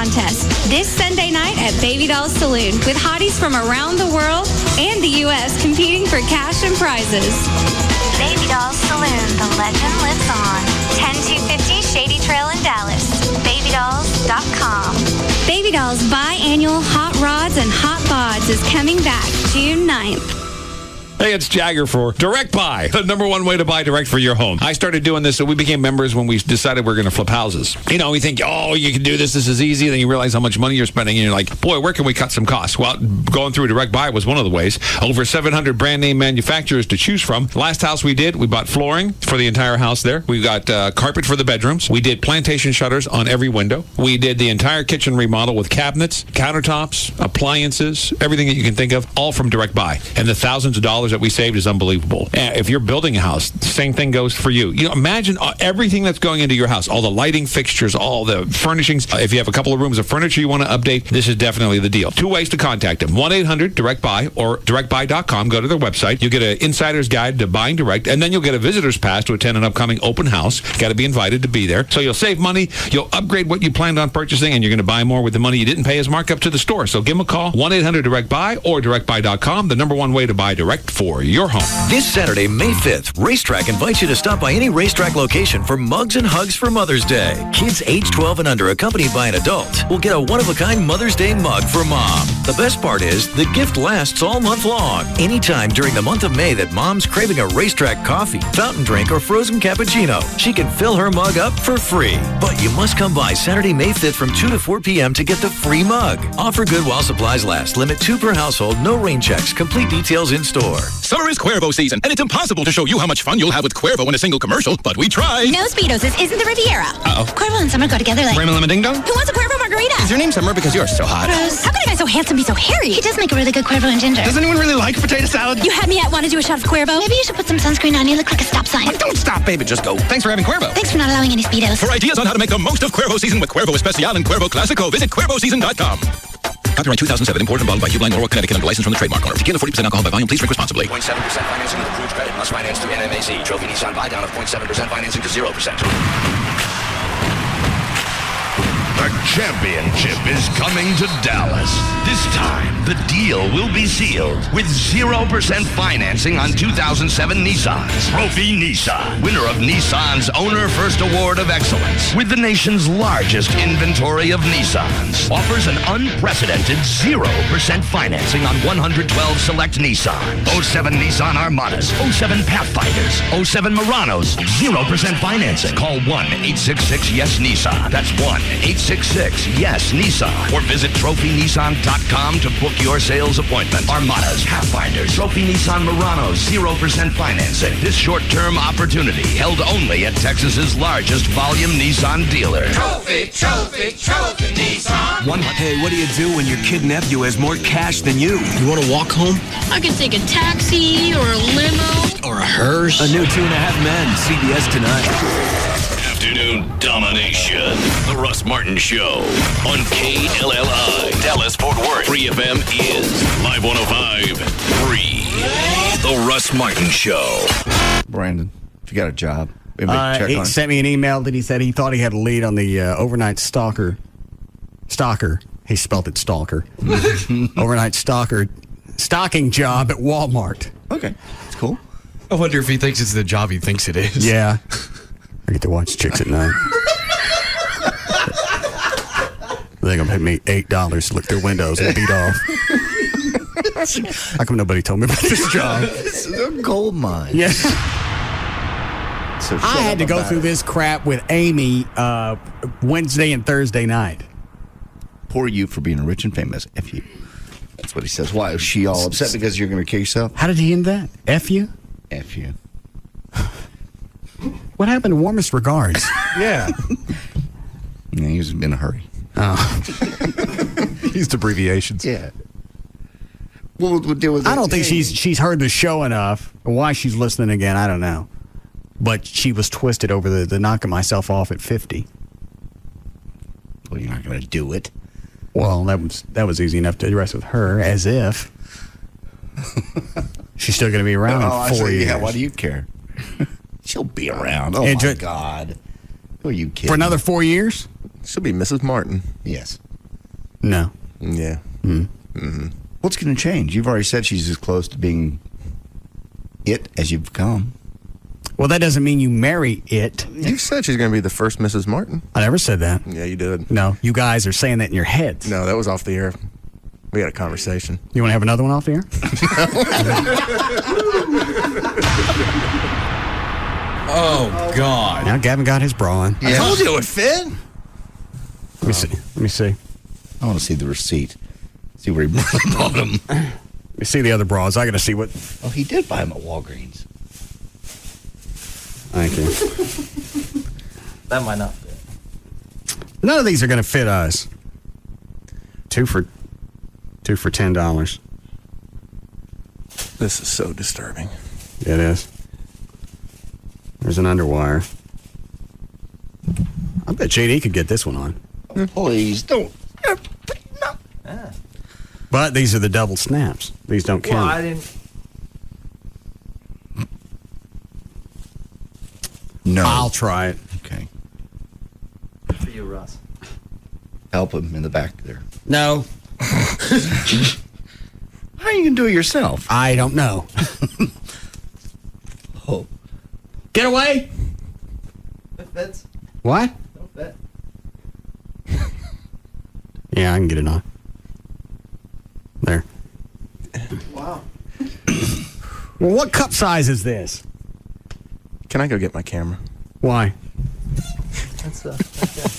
contest this Sunday night at Baby Doll's Saloon with hotties from around the world and the U.S. competing for cash and prizes. Baby Doll's Saloon, the legend lives on. 10250 Shady Trail in Dallas. BabyDolls.com. Baby Doll's biannual Hot Rods and Hot Bods is coming back June 9th. Hey, it's Jagger for Direct Buy, the number one way to buy direct for your home. I started doing this, so we became members when we decided we were going to flip houses. You know, we think, oh, you can do this is easy. Then you realize how much money you're spending, and you're like, boy, where can we cut some costs? Well, going through Direct Buy was one of the ways. Over 700 brand name manufacturers to choose from. Last house we did, we bought flooring for the entire house there. We got carpet for the bedrooms. We did plantation shutters on every window. We did the entire kitchen remodel with cabinets, countertops, appliances, everything that you can think of, all from Direct Buy. And the thousands of dollars that we saved is unbelievable. If you're building a house, the same thing goes for you. You know, imagine everything that's going into your house, all the lighting fixtures, all the furnishings. If you have a couple of rooms of furniture you want to update, this is definitely the deal. Two ways to contact them. 1-800-DIRECT-BUY or directbuy.com. Go to their website. You'll get an insider's guide to buying direct, and then you'll get a visitor's pass to attend an upcoming open house. Got to be invited to be there. So you'll save money, you'll upgrade what you planned on purchasing, and you're going to buy more with the money you didn't pay as markup to the store. So give them a call, 1-800-DIRECT-BUY or directbuy.com, the number one way to buy direct for your home. This Saturday, May 5th, Racetrack invites you to stop by any Racetrack location for Mugs and Hugs for Mother's Day. Kids age 12 and under accompanied by an adult will get a one-of-a-kind Mother's Day mug for Mom. The best part is the gift lasts all month long. Anytime during the month of May that Mom's craving a Racetrack coffee, fountain drink, or frozen cappuccino, she can fill her mug up for free. But you must come by Saturday, May 5th from 2 to 4 p.m. to get the free mug. Offer good while supplies last. Limit 2 per household. No rain checks. Complete details in store. Summer is Cuervo season, and it's impossible to show you how much fun you'll have with Cuervo in a single commercial, but we try. No Speedos, this isn't the Riviera. Uh-oh. Cuervo and Summer go together like... Raymond Lemon Ding Dong? Who wants a Cuervo margarita? Is your name Summer because you're so hot? Gross. How could a guy so handsome be so hairy? He does make a really good Cuervo and ginger. Does anyone really like potato salad? You had me at want to do a shot of Cuervo? Maybe you should put some sunscreen on. You look like a stop sign. Don't stop, baby. Just go. Thanks for having Cuervo. Thanks for not allowing any Speedos. For ideas on how to make the most of Cuervo season with Cuervo Especial and Cuervo Classico, visit CuervoSeason.com. Copyright 2007, imported and bottled by Hugh Line, Norwalk, Connecticut, under license from the trademark owner. Tequila 40% alcohol by volume. Please drink responsibly. 0.7% financing with approved credit. Must finance through NMAC. Trophy Nissan buy down of 0.7% financing to 0%. The championship is coming to Dallas. This time, the deal will be sealed with 0% financing on 2007 Nissans. Trophy Nissan, winner of Nissan's Owner First Award of Excellence, with the nation's largest inventory of Nissans, offers an unprecedented 0% financing on 112 select Nissan, 07 Nissan Armadas, 07 Pathfinders, 07 Muranos, 0% financing. Call 1-866-YES-NISSAN. That's 1-866-YES-NISSAN. Or visit TrophyNissan.com to book your sales appointment. Armadas, Pathfinders, Trophy Nissan Muranos, 0% financing. This short-term opportunity held only at Texas's largest volume Nissan dealer. Trophy Nissan. Hey, what do you do when your kid nephew has more cash than you? You want to walk home? I could take a taxi or a limo. Or a hearse? A new 2.5 Men, CBS tonight. Afternoon domination. The Russ Martin Show on KLLI. Dallas Fort Worth. Free FM is Live 105.3. The Russ Martin Show. Brandon, if you got a job. He sent me an email that he said he thought he had a lead on the overnight stalker. He spelled it stalker. Overnight stocking job at Walmart. Okay, that's cool. I wonder if he thinks it's the job he thinks it is. Yeah. I get to watch chicks at night. They're going to pay me $8 to look through windows and beat off. How come nobody told me about this job? This is a gold mine. Yeah. So I had to go through this crap with Amy Wednesday and Thursday night. Poor you for being rich and famous. F you. That's what he says. Why? Is she all upset because you're going to kill yourself? How did he end that? F you? F you. What happened to warmest regards? Yeah. Yeah, he was in a hurry. Oh. He used abbreviations. Yeah. We'll deal with that. I don't think she's heard the show enough. Why she's listening again, I don't know. But she was twisted over the knocking myself off at 50. Well, you're not going to do it. Well, that was easy enough to address with her, as if she's still going to be around in 4 years. Yeah, why do you care? She'll be around. Oh, my God. Who are you kidding? For another 4 years? She'll be Mrs. Martin. Yes. No. Yeah. What's going to change? You've already said she's as close to being it as you've come. Well, that doesn't mean you marry it. You said she's going to be the first Mrs. Martin. I never said that. Yeah, you did. No, you guys are saying that in your heads. No, that was off the air. We had a conversation. You want to have another one off the air? Oh, God. Now Gavin got his bra on. I told you it would fit. Let me see. I want to see the receipt. See where he bought them. Let me see the other bras. I got to see what. Oh, he did buy them at Walgreens. Thank you. That might not fit. None of these are going to fit us. Two for $10. This is so disturbing. It is. There's an underwire. I bet JD could get this one on. Please don't. But these are the double snaps. These don't count. Well, I didn't. No. I'll try it. Okay. Good for you, Russ. Help him in the back there. No. How are you going to do it yourself? I don't know. Oh. Get away. It fits. What? Don't fit. Yeah, I can get it on. There. Wow. Well, what cup size is this? Can I go get my camera? Why? That's okay.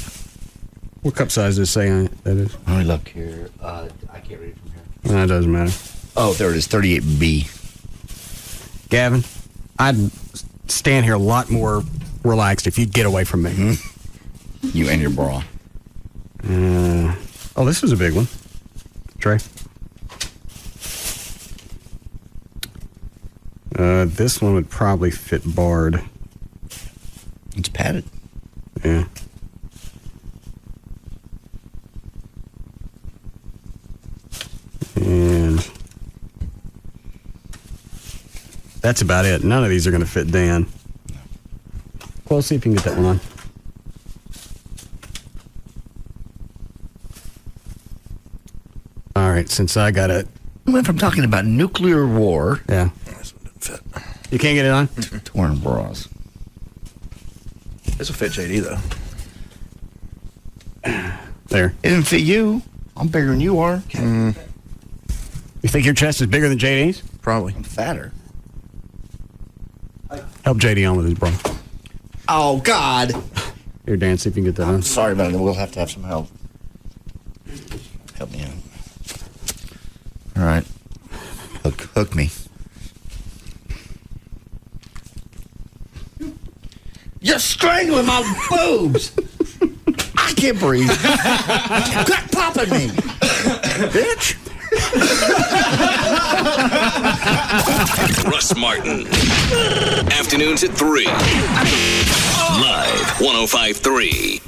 What cup size does it say on it? That is? Let me look here. I can't read it from here. No, it doesn't matter. Oh, there it is. 38B. Gavin, I'd stand here a lot more relaxed if you'd get away from me. Mm-hmm. You and your bra. Oh, this was a big one. Trey. This one would probably fit barred. It's padded. Yeah. And that's about it. None of these are going to fit Dan. Well, let's see if you can get that one on. All right, since I got it. We went from talking about nuclear war. Yeah. This one didn't fit. You can't get it on? Torn bras. This will fit JD, though. There. It didn't fit you. I'm bigger than you are. You think your chest is bigger than JD's? Probably. I'm fatter. Help JD on with his bra. Oh, God. Here, Dan, see if you can get that on. Sorry about it. We'll have to have some help. Help me out. All right. Hook me. You're strangling my boobs. I can't breathe. Quit popping me, bitch. Russ Martin. Afternoons at 3. Live 105.3.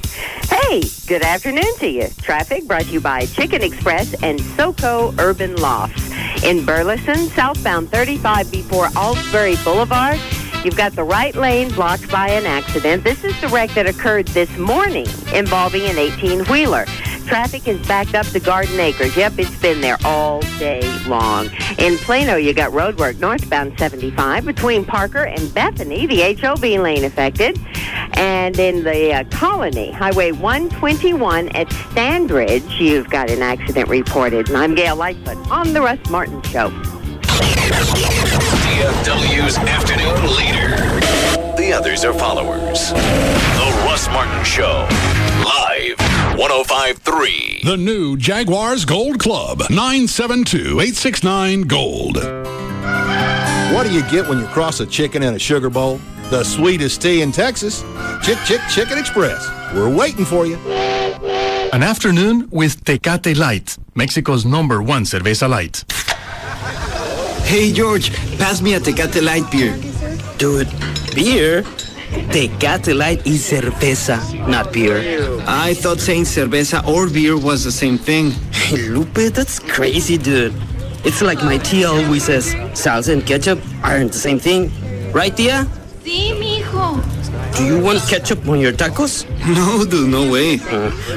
Hey, good afternoon to you. Traffic brought to you by Chicken Express and SoCo Urban Lofts. In Burleson, southbound 35 before Alsbury Boulevard, you've got the right lane blocked by an accident. This is the wreck that occurred this morning involving an 18-wheeler. Traffic is backed up to Garden Acres. Yep, it's been there all day long. In Plano, you got roadwork northbound 75 between Parker and Bethany, the HOV lane affected. And in the Colony, Highway 121 at Standridge, you've got an accident reported. And I'm Gail Lightfoot on the Russ Martin Show. DFW's afternoon leader. The others are followers. The Russ Martin Show. Live 105.3. The new Jaguars Gold Club. 972-869-GOLD. What do you get when you cross a chicken in a sugar bowl? The sweetest tea in Texas. Chicken Express. We're waiting for you. An afternoon with Tecate Light, Mexico's #1 cerveza light. Hey, George, pass me a Tecate Light beer. Dude, beer? Tecate Light is cerveza, not beer. I thought saying cerveza or beer was the same thing. Hey, Lupe, that's crazy, dude. It's like my tia always says, salsa and ketchup aren't the same thing. Right, tia? Sí, mijo. Do you want ketchup on your tacos? No, dude, no way.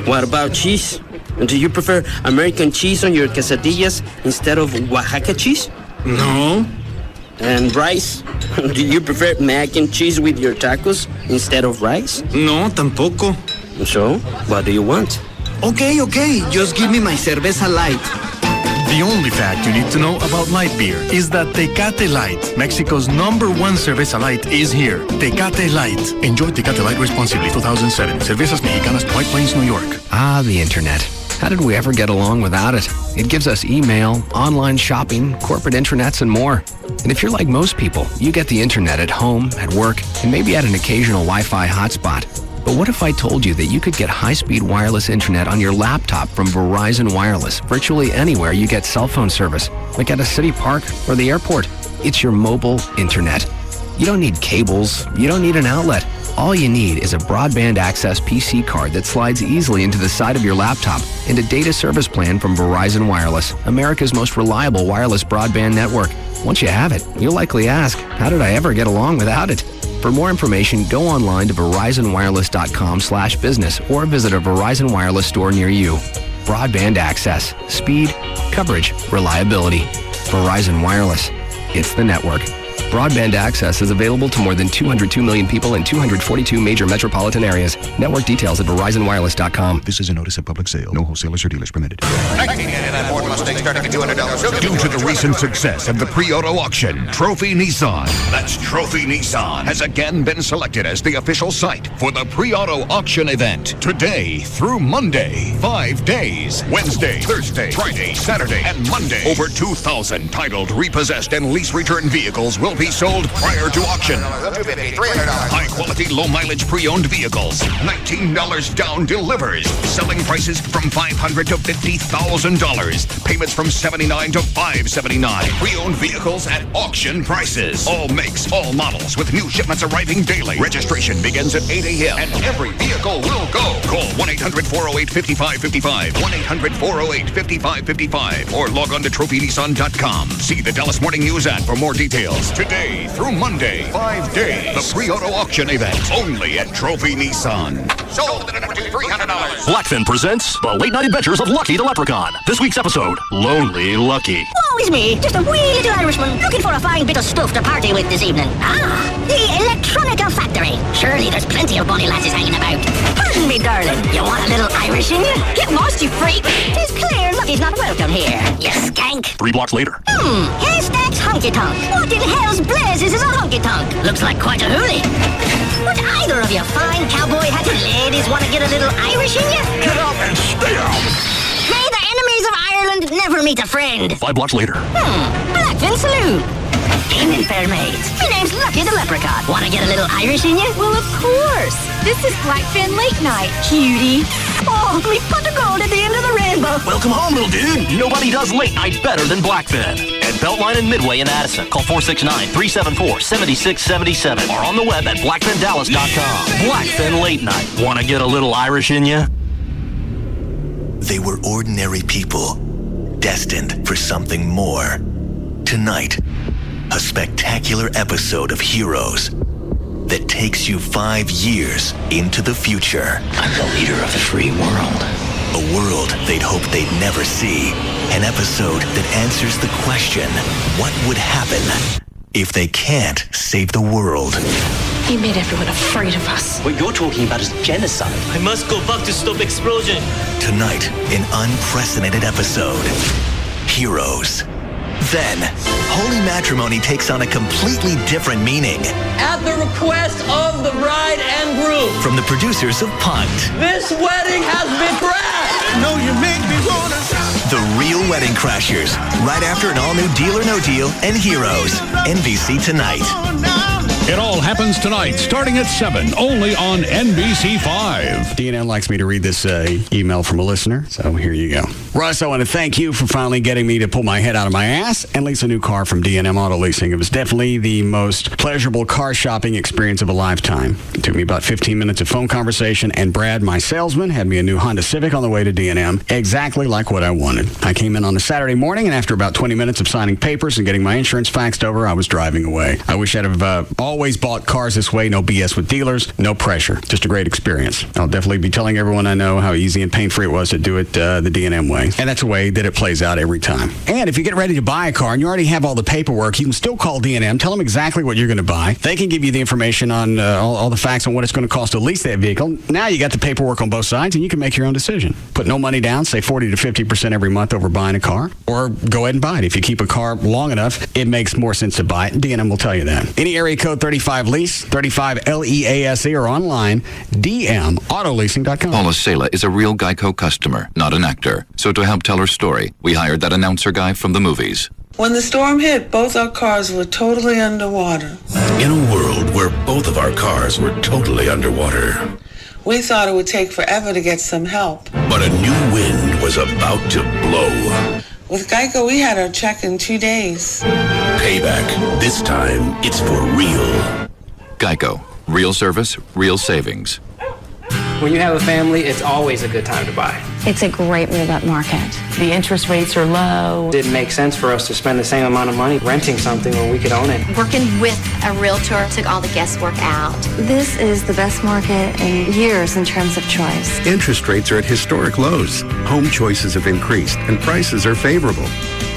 What about cheese? Do you prefer American cheese on your quesadillas instead of Oaxaca cheese? No. And rice? Do you prefer mac and cheese with your tacos instead of rice? No, tampoco. So, what do you want? Okay. Just give me my cerveza light. The only fact you need to know about light beer is that Tecate Light, Mexico's #1 cerveza light, is here. Tecate Light. Enjoy Tecate Light responsibly. 2007. Cervezas Mexicanas, White Plains, New York. Ah, the internet. How did we ever get along without it? It gives us email, online shopping, corporate intranets, and more. And if you're like most people, you get the internet at home, at work, and maybe at an occasional Wi-Fi hotspot. But what if I told you that you could get high-speed wireless internet on your laptop from Verizon Wireless virtually anywhere you get cell phone service, like at a city park or the airport? It's your mobile internet. You don't need cables. You don't need an outlet. All you need is a broadband access PC card that slides easily into the side of your laptop and a data service plan from Verizon Wireless, America's most reliable wireless broadband network. Once you have it, you'll likely ask, how did I ever get along without it? For more information, go online to verizonwireless.com/business or visit a Verizon Wireless store near you. Broadband access, speed, coverage, reliability. Verizon Wireless. It's the network. Broadband access is available to more than 202 million people in 242 major metropolitan areas. Network details at verizonwireless.com. This is a notice of public sale. No wholesalers or dealers permitted. 1989 Ford Mustang starting at $200. Due to the recent success of the pre-auto auction, Trophy Nissan, that's Trophy Nissan, has again been selected as the official site for the pre-auto auction event. Today through Monday, 5 days. Wednesday, Thursday, Friday, Saturday, and Monday. Over 2,000 titled, repossessed, and lease return vehicles will be sold prior to auction. High-quality, low-mileage pre-owned vehicles. $19 down delivers. Selling prices from $500 to $50,000. Payments from $79 to $579. Pre-owned vehicles at auction prices. All makes, all models, with new shipments arriving daily. Registration begins at 8 a.m. and every vehicle will go. Call 1-800-408-5555. 1-800-408-5555. Or log on to trophynissan.com. See the Dallas Morning News ad for more details. Today through Monday, 5 days. The pre-auto auction event only at Trophy Nissan. Sold at number 2, $300. Blackfin presents The Late Night Adventures of Lucky the Leprechaun. This week's episode, Lonely Lucky. Woe is me, just a wee little Irishman looking for a fine bit of stuff to party with this evening. Ah, the Electronica Factory. Surely there's plenty of bonny lasses hanging about. Pardon me, darling. You want a little Irish in you? Get lost, you freak. Tis clear Lucky's not welcome here, you skank. 3 blocks later. Haystacks honky-tonk. What in hell's blazes is a honky-tonk? Looks like quite a hoolie. Would either of you fine cowboy-hatted ladies want to get a little Irish in you? Get up and stay out. May the enemies of Ireland never meet a friend. 5 blocks later. Blackfin Saloon. Evening, fair maids. My name's Lucky the Leprechaun. Want to get a little Irish in you? Well, of course. This is Blackfin Late Night, cutie. Oh, me put the gold at the end of the rainbow. Welcome home, little dude. Nobody does late night better than Blackfin. At Beltline and Midway in Addison. Call 469-374-7677 or on the web at blackfindallas.com. Blackfin Late Night. Want to get a little Irish in you? They were ordinary people, destined for something more. Tonight, a spectacular episode of Heroes that takes you 5 years into the future. I'm the leader of the free world. A world they'd hoped they'd never see. An episode that answers the question, what would happen if they can't save the world? He made everyone afraid of us. What you're talking about is genocide. I must go back to stop explosion. Tonight, an unprecedented episode. Heroes. Then, holy matrimony takes on a completely different meaning. At the request of the bride and groom. From the producers of Punk'd. This wedding has been crashed. No, you make me wanna shout. The Real Wedding Crashers. Right after an all-new Deal or No Deal and Heroes. NBC Tonight. It all happens tonight, starting at 7, only on NBC5. DNN likes me to read this email from a listener, so here you go. Russ, I want to thank you for finally getting me to pull my head out of my ass and lease a new car from DNM Auto Leasing. It was definitely the most pleasurable car shopping experience of a lifetime. It took me about 15 minutes of phone conversation, and Brad, my salesman, had me a new Honda Civic on the way to DNM, exactly like what I wanted. I came in on a Saturday morning, and after about 20 minutes of signing papers and getting my insurance faxed over, I was driving away. I wish I'd have always always bought cars this way. No BS with dealers. No pressure. Just a great experience. I'll definitely be telling everyone I know how easy and pain-free it was to do it the D&M way. And that's the way that it plays out every time. And if you get ready to buy a car and you already have all the paperwork, you can still call D&M. Tell them exactly what you're going to buy. They can give you the information on all the facts on what it's going to cost to lease that vehicle. Now you got the paperwork on both sides, and you can make your own decision. Put no money down, say 40 to 50% every month over buying a car, or go ahead and buy it. If you keep a car long enough, it makes more sense to buy it. D&M will tell you that. Any area code 35 lease, 35 LEASE, or online, DMAutoleasing.com. Paula Sela is a real Geico customer, not an actor. So to help tell her story, we hired that announcer guy from the movies. When the storm hit, both our cars were totally underwater. In a world where both of our cars were totally underwater, We thought it would take forever to get some help. but a new wind was about to blow. With Geico, we had our check in 2 days. Payback. This time, it's for real. Geico. Real service, real savings. When you have a family, it's always a good time to buy. It's a great move-up market. The interest rates are low. It didn't make sense for us to spend the same amount of money renting something when we could own it. Working with a realtor took all the guesswork out. This is the best market in years in terms of choice. Interest rates are at historic lows. Home choices have increased, and prices are favorable.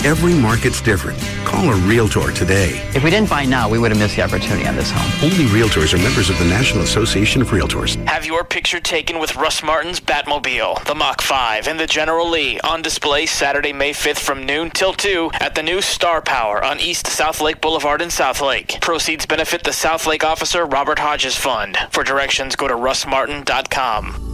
Every market's different. Call a realtor today. If we didn't buy now, we would have missed the opportunity on this home. Only realtors are members of the National Association of Realtors. Have your picture taken with Russ Martin's Batmobile, the Mach 5, and the General Lee on display Saturday, May 5th from noon till 2 at the new Star Power on East South Lake Boulevard in South Lake. Proceeds benefit the South Lake officer Robert Hodges Fund. For directions, go to russmartin.com.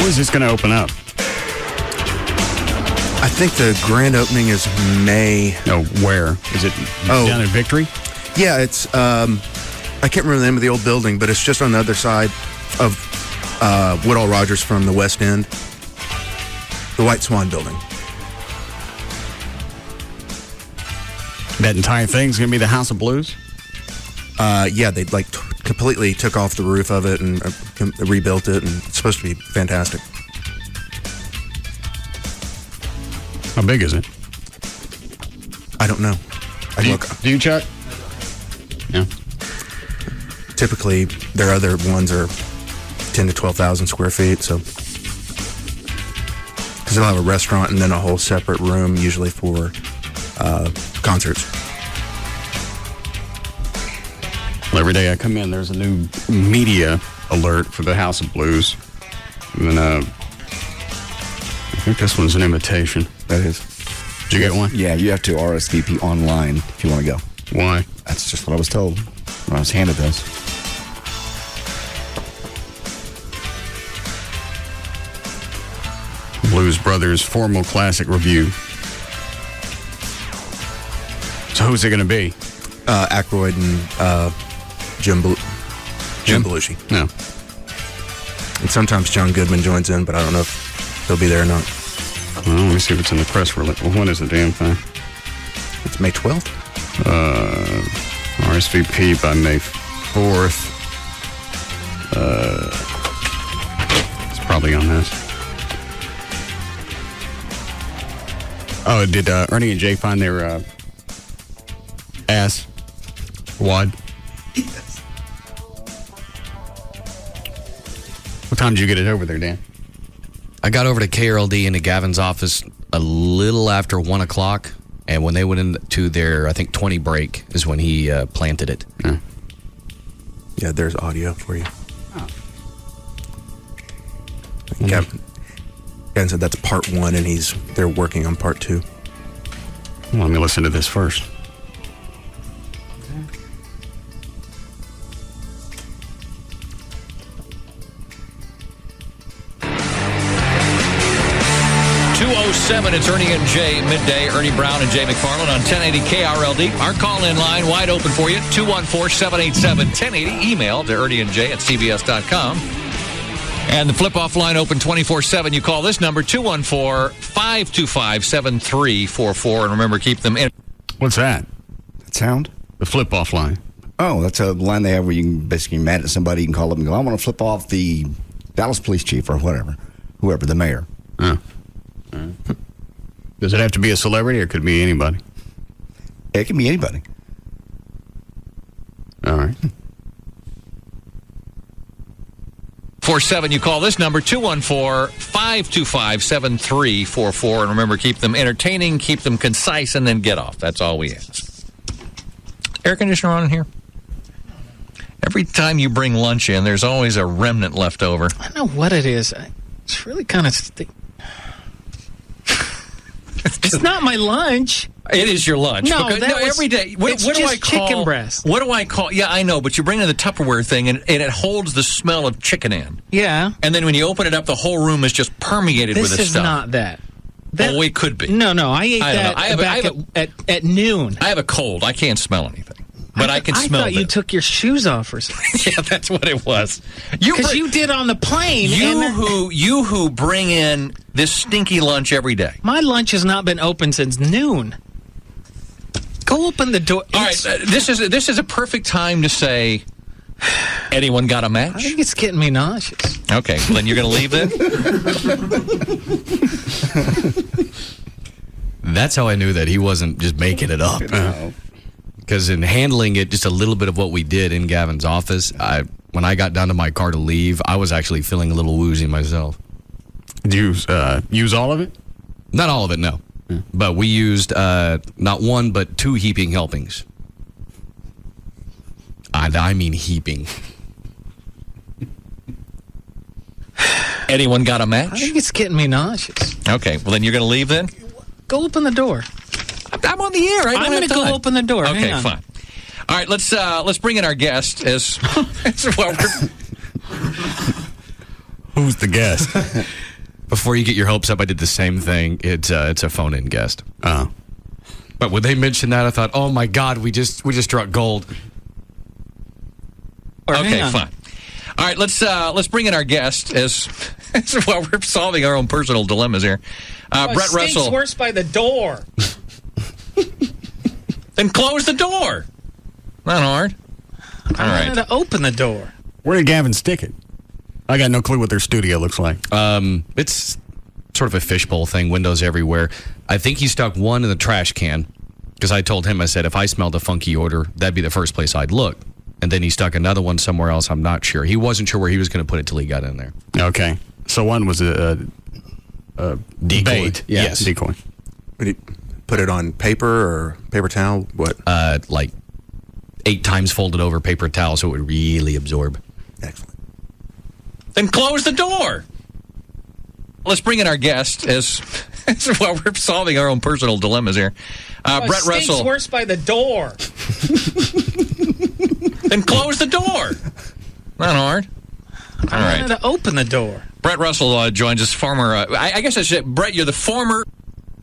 Is this going to open up? I think the grand opening is May. No, where? Is it down in Victory? Yeah, it's, I can't remember the name of the old building, but it's just on the other side of Woodall Rogers from the West End. The White Swan building. That entire thing's going to be the House of Blues? Yeah, they completely took off the roof of it and rebuilt it, and it's supposed to be fantastic. How big is it? I don't know. Do you, Chuck? Yeah. Typically, their other ones are 10 to 12,000 square feet, so because they'll have a restaurant and then a whole separate room, usually for concerts. Every day I come in, there's a new media alert for the House of Blues. And then, I think this one's an invitation. That is. Did you get one? Yeah, you have to RSVP online if you want to go. Why? That's just what I was told when I was handed this. Blues Brothers Formal Classic Review. So who's it going to be? Aykroyd and Jim Belushi. No. And sometimes John Goodman joins in, but I don't know if he'll be there or not. Well, let me see what's in the press release. Well, when is the damn thing? It's May 12th. RSVP by May 4th. It's probably on this. Oh, did Ernie and Jay find their ass wad? Yes. What time did you get it over there, Dan? I got over to KLLI into Gavin's office a little after 1 o'clock, and when they went into their, I think, 20 break is when he planted it. Yeah, there's audio for you. Oh. Gavin said that's part 1, and they're working on part 2. Well, let me listen to this first. It's Ernie and Jay midday. Ernie Brown and Jay McFarland on 1080 KRLD. Our call-in line wide open for you, 214-787-1080. Email to ernieandjay@cbs.com. And the flip-off line open 24/7. You call this number, 214-525-7344. And remember, keep them in. What's that? That sound? The flip-off line. Oh, that's a line they have where you can basically mad at somebody. You can call up and go, I want to flip off the Dallas police chief or whatever. Whoever, the mayor. Oh. Does it have to be a celebrity or could it be anybody? It can be anybody. All right. 47, you call this number, 214-525-7344. And remember, keep them entertaining, keep them concise, and then get off. That's all we ask. Air conditioner on in here? Every time you bring lunch in, there's always a remnant left over. I don't know what it is. It's really kind of... It's not my lunch. It is your lunch. No, every day. What do I call chicken breast? What do I call? Yeah, I know, but you bring in the Tupperware thing, and it holds the smell of chicken in. Yeah. And then when you open it up, the whole room is just permeated with this stuff. This is not that. Oh, it could be. No, I ate that at noon. I have a cold. I can't smell anything. But I can smell it. I thought you took your shoes off or something. Yeah, that's what it was. Because you did on the plane. You who bring in this stinky lunch every day. My lunch has not been open since noon. Go open the door. All right, this is a perfect time to say, anyone got a match? I think it's getting me nauseous. Okay, well, then you're going to leave then? That's how I knew that he wasn't just making it up. Because in handling it, just a little bit of what we did in Gavin's office, when I got down to my car to leave, I was actually feeling a little woozy myself. Did you use all of it? Not all of it, no. But we used not one, but 2 heaping helpings. I mean heaping. Anyone got a match? I think it's getting me nauseous. Okay, well, then you're going to leave then? Go open the door. I'm on the air. I'm going to go open the door. Okay, fine. All right, let's bring in our guest as well. Who's the guest? Before you get your hopes up, I did the same thing. It's a phone-in guest. Oh. But when they mentioned that, I thought, oh my God, we just struck gold. Okay, fine. All right, let's bring in our guest as well. We're solving our own personal dilemmas here. Brett Russell. It's worse by the door. Then close the door. Not hard. All right. I wanted to open the door. Where did Gavin stick it? I got no clue what their studio looks like. It's sort of a fishbowl thing, windows everywhere. I think he stuck one in the trash can because I told him, I said, if I smelled a funky odor, that'd be the first place I'd look. And then he stuck another one somewhere else. I'm not sure. He wasn't sure where he was going to put it till he got in there. Okay. So one was a decoy. Bait. Yeah, yes. Decoy. Would he put it on paper or paper towel? What? Like 8 times folded over paper towel so it would really absorb. Excellent. Then close the door. Let's bring in our guest as well. We're solving our own personal dilemmas here. Brett Russell. It's worse by the door. Then close the door. Not hard. All right. I wanted to open the door. Brett Russell joins us. Former, I guess I should. Brett, you're the former.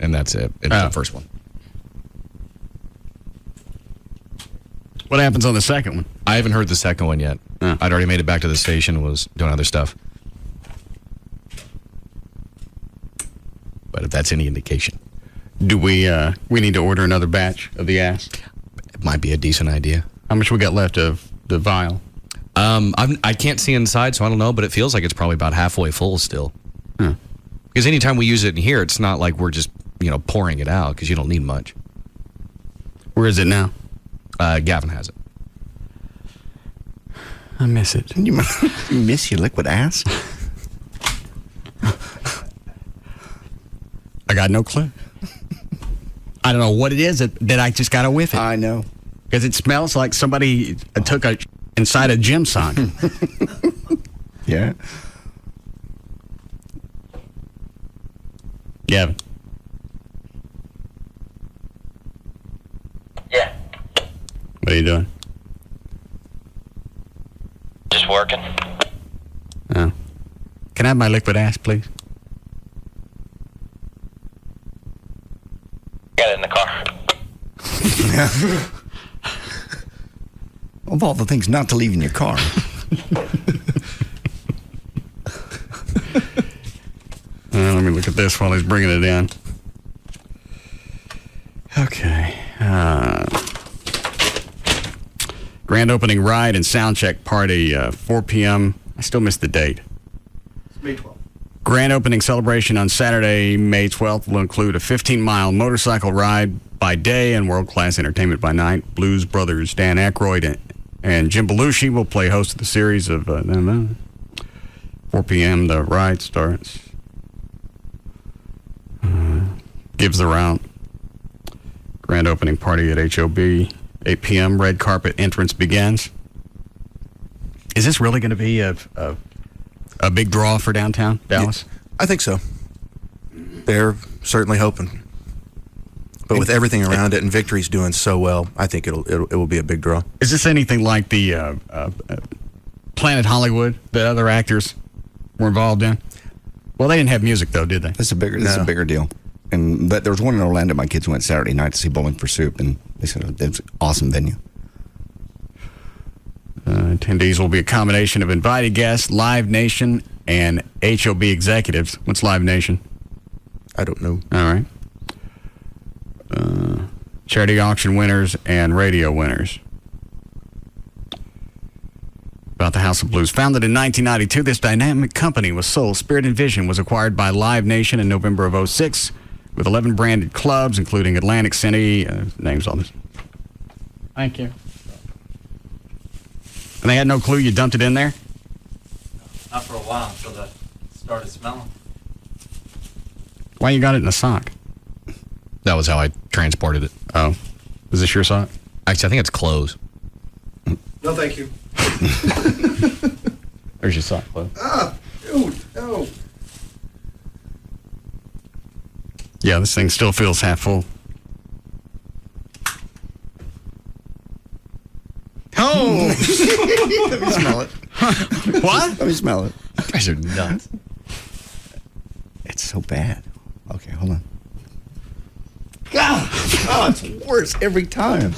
And that's it. It's the first one. What happens on the second one? I haven't heard the second one yet. I'd already made it back to the station and was doing other stuff. But if that's any indication. Do we need to order another batch of the ass? It might be a decent idea. How much we got left of the vial? I can't see inside, so I don't know, but it feels like it's probably about halfway full still. Because anytime we use it in here, it's not like we're just, pouring it out because you don't need much. Where is it now? Gavin has it. I miss it. You miss your liquid ass? I got no clue. I don't know what it is that I just got to whiff it. I know. Because it smells like somebody took a inside a gym sock. Yeah. Yeah. Yeah. What are you doing? Just working. Oh. Can I have my liquid ass, please? Got it in the car. Of all the things not to leave in your car. Let me look at this while he's bringing it in. Okay. Grand opening ride and sound check party, 4 p.m. I still missed the date. It's May 12th. Grand opening celebration on Saturday, May 12th will include a 15-mile motorcycle ride by day and world-class entertainment by night. Blues Brothers Dan Aykroyd and Jim Belushi will play host of the series of 4 p.m. The ride starts. Gives the route. Grand opening party at HOB, 8 p.m. Red carpet entrance begins. Is this really going to be a big draw for downtown Dallas? Yeah, I think so. They're certainly hoping. But with everything around it and Victory's doing so well, I think it will be a big draw. Is this anything like the Planet Hollywood that other actors were involved in? Well, they didn't have music though, did they? This is a bigger deal. And there was one in Orlando. My kids went Saturday night to see Bowling for Soup, and they said it was an awesome venue. Attendees will be a combination of invited guests, Live Nation, and HOB executives. What's Live Nation? I don't know. All right. Charity auction winners and radio winners. About the House of Blues. Founded in 1992, this dynamic company was sold. Spirit and Vision was acquired by Live Nation in November of 2006, with 11 branded clubs, including Atlantic City. Names on this. Thank you. And they had no clue you dumped it in there? Not for a while until it started smelling. Why you got it in a sock? That was how I transported it. Oh. Is this your sock? Actually, I think it's clothes. No, thank you. There's your sock, Chloe. Ah, dude, no. Yeah, this thing still feels half full. Oh! Let me smell it. What? Let me smell it. You guys are nuts. It's so bad. Okay, hold on. God! Oh, it's worse every time.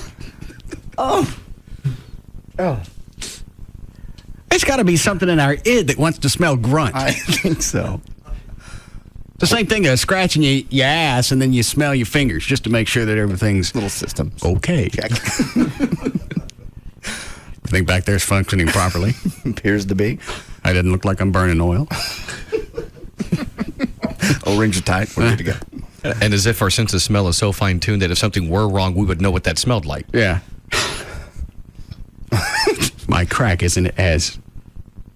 Oh. It's got to be something in our id that wants to smell grunge. I think so. The same thing as scratching your ass and then you smell your fingers just to make sure that everything's Little system. okay. Check. I think back there's functioning properly. Appears to be. I didn't look like I'm burning oil. O-rings are tight. We're good to go. And as if our sense of smell is so fine-tuned that if something were wrong, we would know what that smelled like. Yeah. My crack isn't as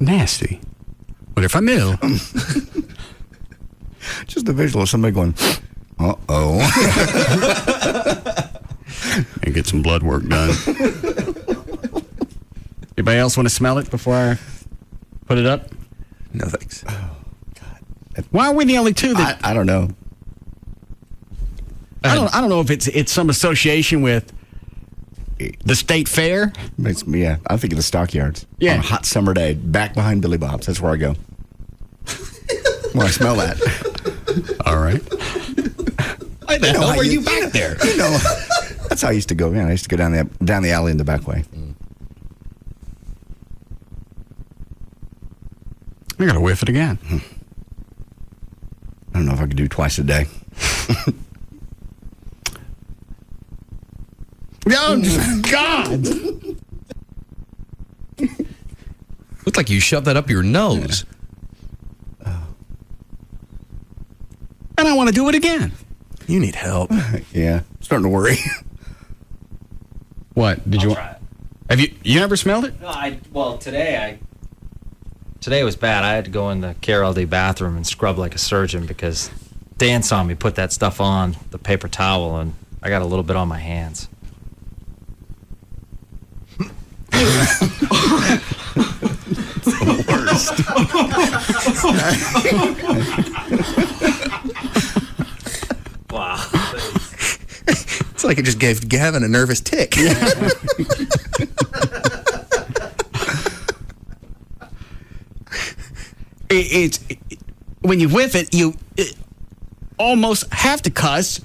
nasty. But if I knew. Just the visual of somebody going, uh-oh. And get some blood work done. Anybody else want to smell it before I put it up? No, thanks. Oh, God. Why are we the only two that... I don't know. I don't know if it's some association with the state fair. Yeah, I'm thinking the stockyards. Yeah. On a hot summer day, back behind Billy Bob's. That's where I go. When I smell that. All right. Why the hell were you back there? You know, that's how I used to go. Yeah, I used to go down the alley in the back way. I gotta whiff it again. I don't know if I could do it twice a day. Oh, God! Looked like you shoved that up your nose. And I want to do it again. You need help. Yeah, starting to worry. What did you? Try it. Have you never smelled it? No, today was bad. I had to go in the KLLI bathroom and scrub like a surgeon because Dan saw me put that stuff on the paper towel, and I got a little bit on my hands. The worst. Wow. It's like it just gave Gavin a nervous tick. When you whiff it, you almost have to cuss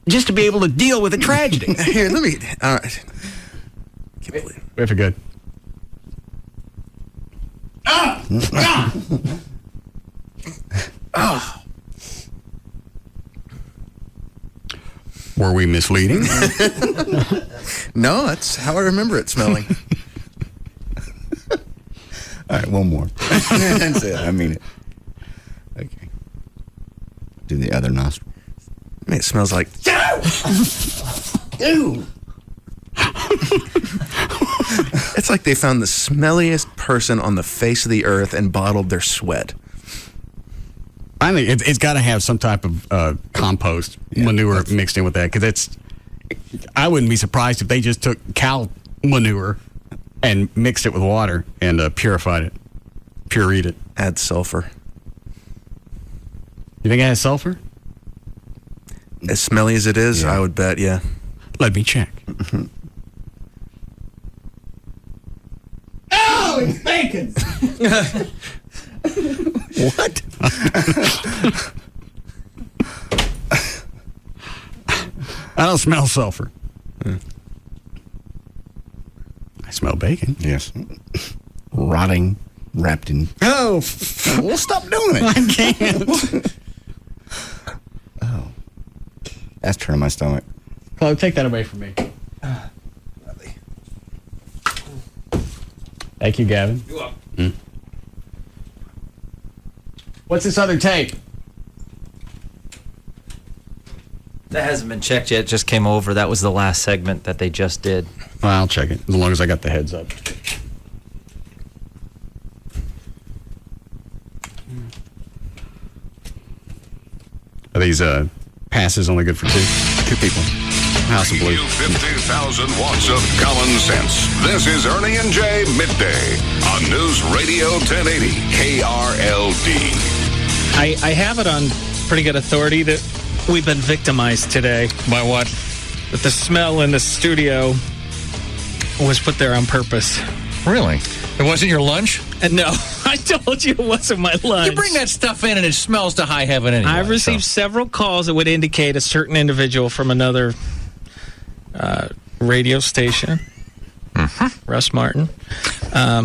just to be able to deal with the tragedy. Here, let me. All right. Can't believe it. Whiff it good. Oh. Were we misleading? No, that's how I remember it smelling. All right, one more. That's it. I mean it. Okay. Do the other nostril. I mean, it smells like. Ew. It's like they found the smelliest person on the face of the earth and bottled their sweat. I think it's got to have some type of compost manure mixed in with that, because I wouldn't be surprised if they just took cow manure and mixed it with water and purified it, pureed it. Add sulfur. You think it has sulfur? As smelly as it is, I would bet, yeah. Let me check. Oh, it's bacon! What? I don't smell sulfur. I smell bacon. Yes. Rotting, wrapped in. Oh, well, stop doing it. I can't. Oh. That's turning my stomach. Chloe, take that away from me. Thank you, Gavin. You're welcome. What's this other tape? That hasn't been checked yet. It just came over. That was the last segment that they just did. Well, I'll check it, as long as I got the heads up. Are these passes only good for two people? House of Blues. 50,000 watts of common sense. This is Ernie and Jay Midday on News Radio 1080 KRLD. I have it on pretty good authority that we've been victimized today. By what? That the smell in the studio was put there on purpose. Really? It wasn't your lunch? And no, I told you it wasn't my lunch. You bring that stuff in and it smells to high heaven anyway. I've received several calls that would indicate a certain individual from another radio station. Russ Martin. How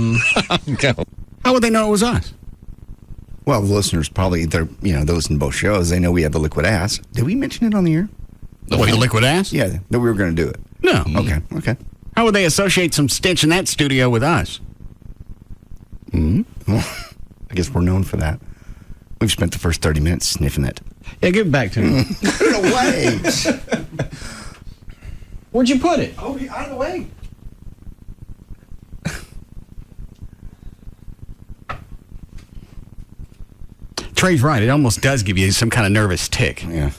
would they know it was us? Well, the listeners probably, those in both shows, they know we have the liquid ass. Did we mention it on the air? What, the liquid ass? Yeah, that we were going to do it. No. Okay. How would they associate some stench in that studio with us? Well, I guess we're known for that. We've spent the first 30 minutes sniffing it. Yeah, give it back to me. Put it away. Where'd you put it? Oh, out of the way. Trey's right. It almost does give you some kind of nervous tick. Yeah.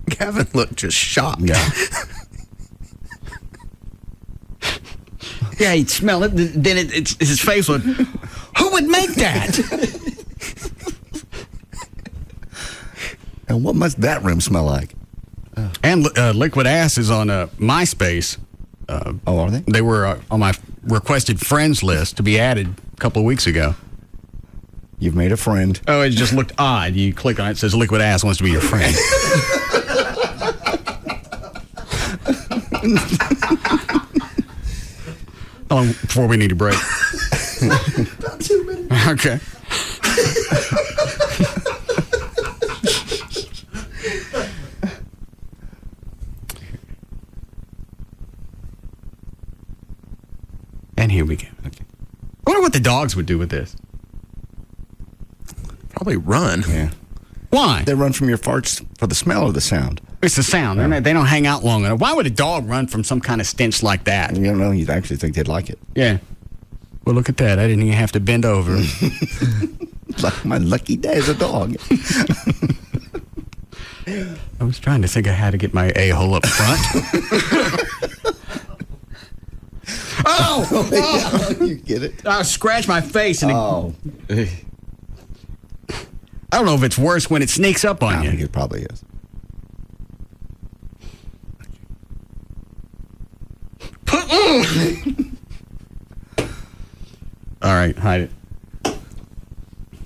Gavin looked just shocked. Yeah. Yeah, he'd smell it. Then his face would. Who would make that? And what must that room smell like? And Liquid Ass is on MySpace. Are they? They were on my requested friends list to be added a couple of weeks ago. You've made a friend. Oh, it just looked odd. You click on it, it says Liquid Ass wants to be your friend. How long before we need a break? About 2 minutes. Okay. And here we go. Okay. I wonder what the dogs would do with this. Probably run. Yeah. Why? They run from your farts for the smell or the sound. It's the sound. Yeah. They don't hang out long enough. Why would a dog run from some kind of stench like that? You don't know. You actually think they'd like it. Yeah. Well, look at that. I didn't even have to bend over. Like my lucky day as a dog. I was trying to think of how to get my a-hole up front. Oh! You get it? I scratched my face. And I don't know if it's worse when it sneaks up on you. It probably is. All right, hide it.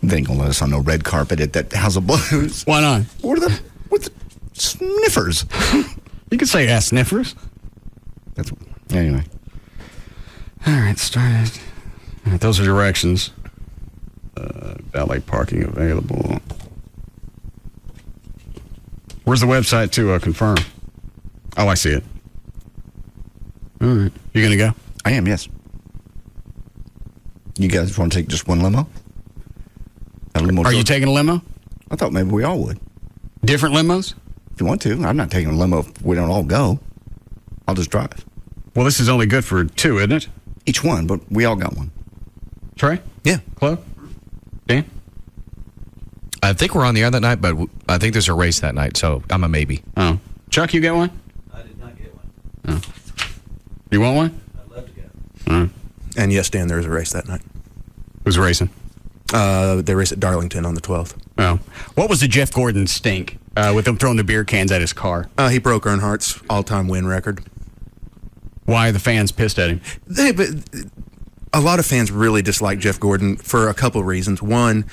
They ain't gonna let us on no red carpet at that House of Blues. Why not? With the sniffers. You can say ass sniffers. Anyway. All right, started. All right, those are directions. Valet parking available. Where's the website to confirm? Oh, I see it. All right. You going to go? I am, yes. You guys want to take just one limo? Are you taking a limo? I thought maybe we all would. Different limos? If you want to. I'm not taking a limo if we don't all go. I'll just drive. Well, this is only good for two, isn't it? Each one, but we all got one. Trey? Yeah. Chloe? Dan? I think we're on the air that night, but I think there's a race that night, so I'm a maybe. Oh. Chuck, you get one? I did not get one. Oh. You want one? I'd love to get one. And yes, Dan, there is a race that night. Who's racing? They race at Darlington on the 12th. Oh. What was the Jeff Gordon stink with him throwing the beer cans at his car? He broke Earnhardt's all-time win record. Why are the fans pissed at him? A lot of fans really dislike Jeff Gordon for a couple of reasons. One,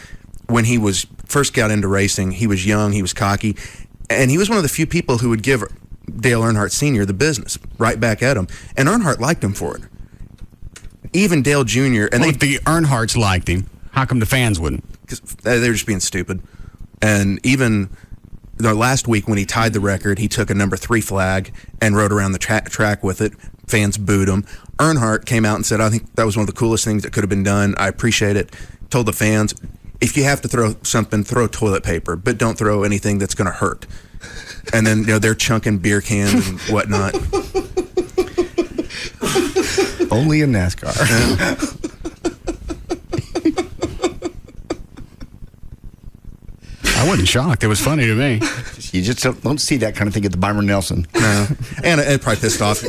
when he was first got into racing, he was young, he was cocky, and he was one of the few people who would give Dale Earnhardt Sr. the business right back at him. And Earnhardt liked him for it. Even Dale Jr. And if the Earnhardts liked him, how come the fans wouldn't? Because they were just being stupid. And even last week when he tied the record, he took a number 3 flag and rode around the track with it. Fans booed him. Earnhardt came out and said, I think that was one of the coolest things that could have been done. I appreciate it. Told the fans, if you have to throw something, throw toilet paper, but don't throw anything that's going to hurt. And then they're chunking beer cans and whatnot. Only in NASCAR. I wasn't shocked. It was funny to me. You just don't see that kind of thing at the Byron Nelson. No. And it probably pissed off.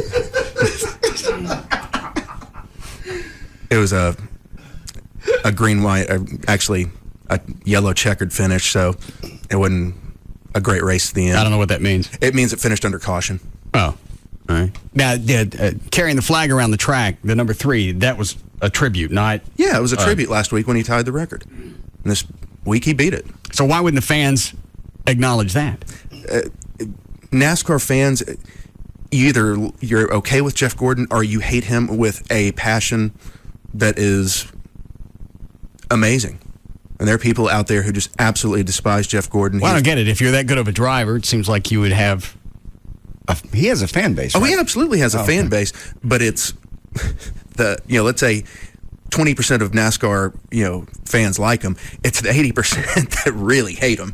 It was a green, white, actually a yellow checkered finish, so it wasn't a great race at the end. I don't know what that means. It means it finished under caution. Oh, all right. Now, carrying the flag around the track, the number 3, that was a tribute, not... Yeah, it was a tribute last week when he tied the record. And this week he beat it. So why wouldn't the fans acknowledge that? NASCAR fans, either you're okay with Jeff Gordon or you hate him with a passion that is amazing. And there are people out there who just absolutely despise Jeff Gordon. Well, I don't get it. If you're that good of a driver, it seems like you would have... He has a fan base, right? Oh, he absolutely has a fan base, but it's let's say 20% of NASCAR, fans like him. It's the 80% that really hate him.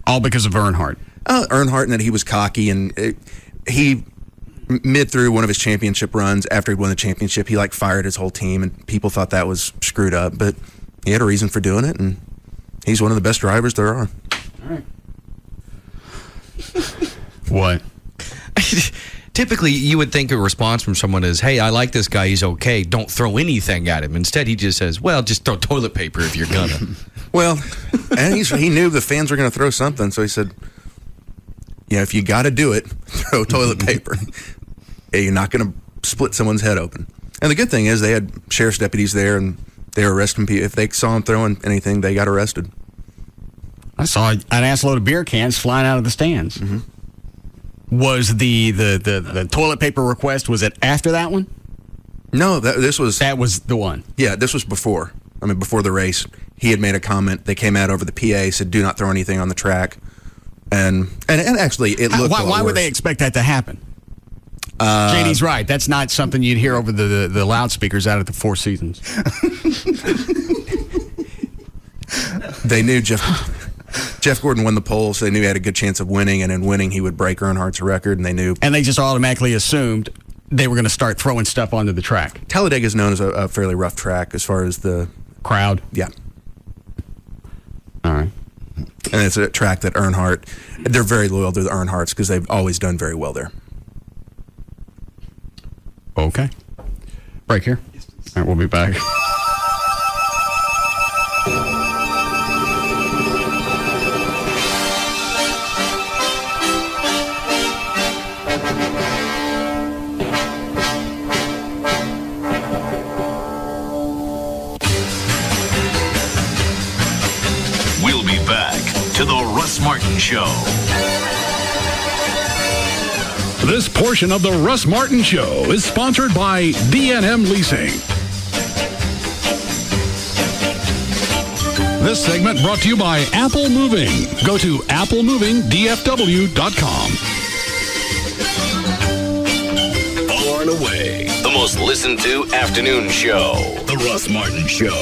All because of Earnhardt. Earnhardt, and that he was cocky, and he mid through one of his championship runs after he won the championship, he fired his whole team, and people thought that was screwed up, but he had a reason for doing it, and he's one of the best drivers there are. All right. What? Typically, you would think a response from someone is, hey, I like this guy, he's okay, don't throw anything at him. Instead, he just says, well, just throw toilet paper if you're gonna. Well, and he knew the fans were going to throw something, so he said, if you got to do it, throw toilet paper. You're not going to split someone's head open. And the good thing is they had sheriff's deputies there, and they were arresting people. If they saw him throwing anything, they got arrested. I saw an assload of beer cans flying out of the stands. Mm-hmm. Was the toilet paper request, was it after that one? No, that was the one. Yeah, this was before. Before the race. He had made a comment. They came out over the PA, said, do not throw anything on the track. And actually, it looked why would they expect that to happen? JD's right. That's not something you'd hear over the loudspeakers out at the Four Seasons. They knew Jeff Gordon won the poll, so they knew he had a good chance of winning, and in winning, he would break Earnhardt's record, and they knew. And they just automatically assumed they were going to start throwing stuff onto the track. Talladega is known as a fairly rough track as far as the crowd. Yeah. All right. And it's a track that Earnhardt, they're very loyal to the Earnhardts because they've always done very well there. Okay. Break here. All right, we'll be back. We'll be back to the Russ Martin Show. This portion of the Russ Martin Show is sponsored by D&M Leasing. This segment brought to you by Apple Moving. Go to applemovingdfw.com. Far and away, the most listened to afternoon show. The Russ Martin Show.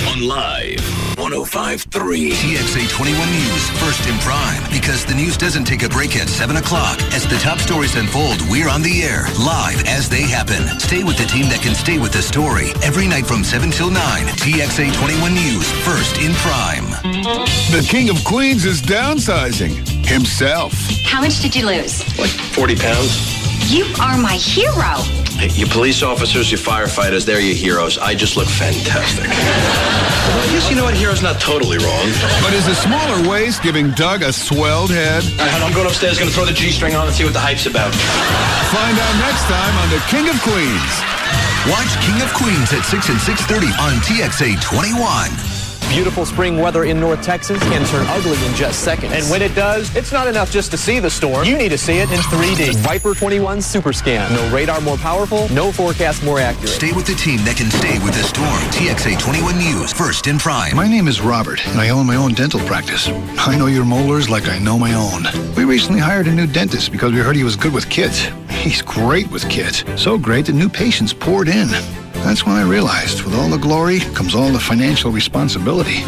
On Live 105.3. TXA 21 News, first in prime, because the news doesn't take a break at 7 o'clock. As the top stories unfold, we're on the air, live as they happen. Stay with the team that can stay with the story. Every night from 7 till 9, TXA 21 News, first in prime. The King of Queens is downsizing himself. How much did you lose? Like 40 pounds. You are my hero. Hey, you police officers, you firefighters, they're your heroes. I just look fantastic. Well, I guess you know what? Hero's not totally wrong. But is a smaller waist giving Doug a swelled head? I'm going upstairs, going to throw the G-string on and see what the hype's about. Find out next time on The King of Queens. Watch King of Queens at 6 and 6:30 on TXA 21. Beautiful spring weather in North Texas can turn ugly in just seconds. And when it does, it's not enough just to see the storm. You need to see it in 3D. Viper 21 Super Scan. No radar more powerful, no forecast more accurate. Stay with the team that can stay with the storm. TXA 21 News, first in prime. My name is Robert, and I own my own dental practice. I know your molars like I know my own. We recently hired a new dentist because we heard he was good with kids. He's great with kids. So great that new patients poured in. That's when I realized, with all the glory comes all the financial responsibility.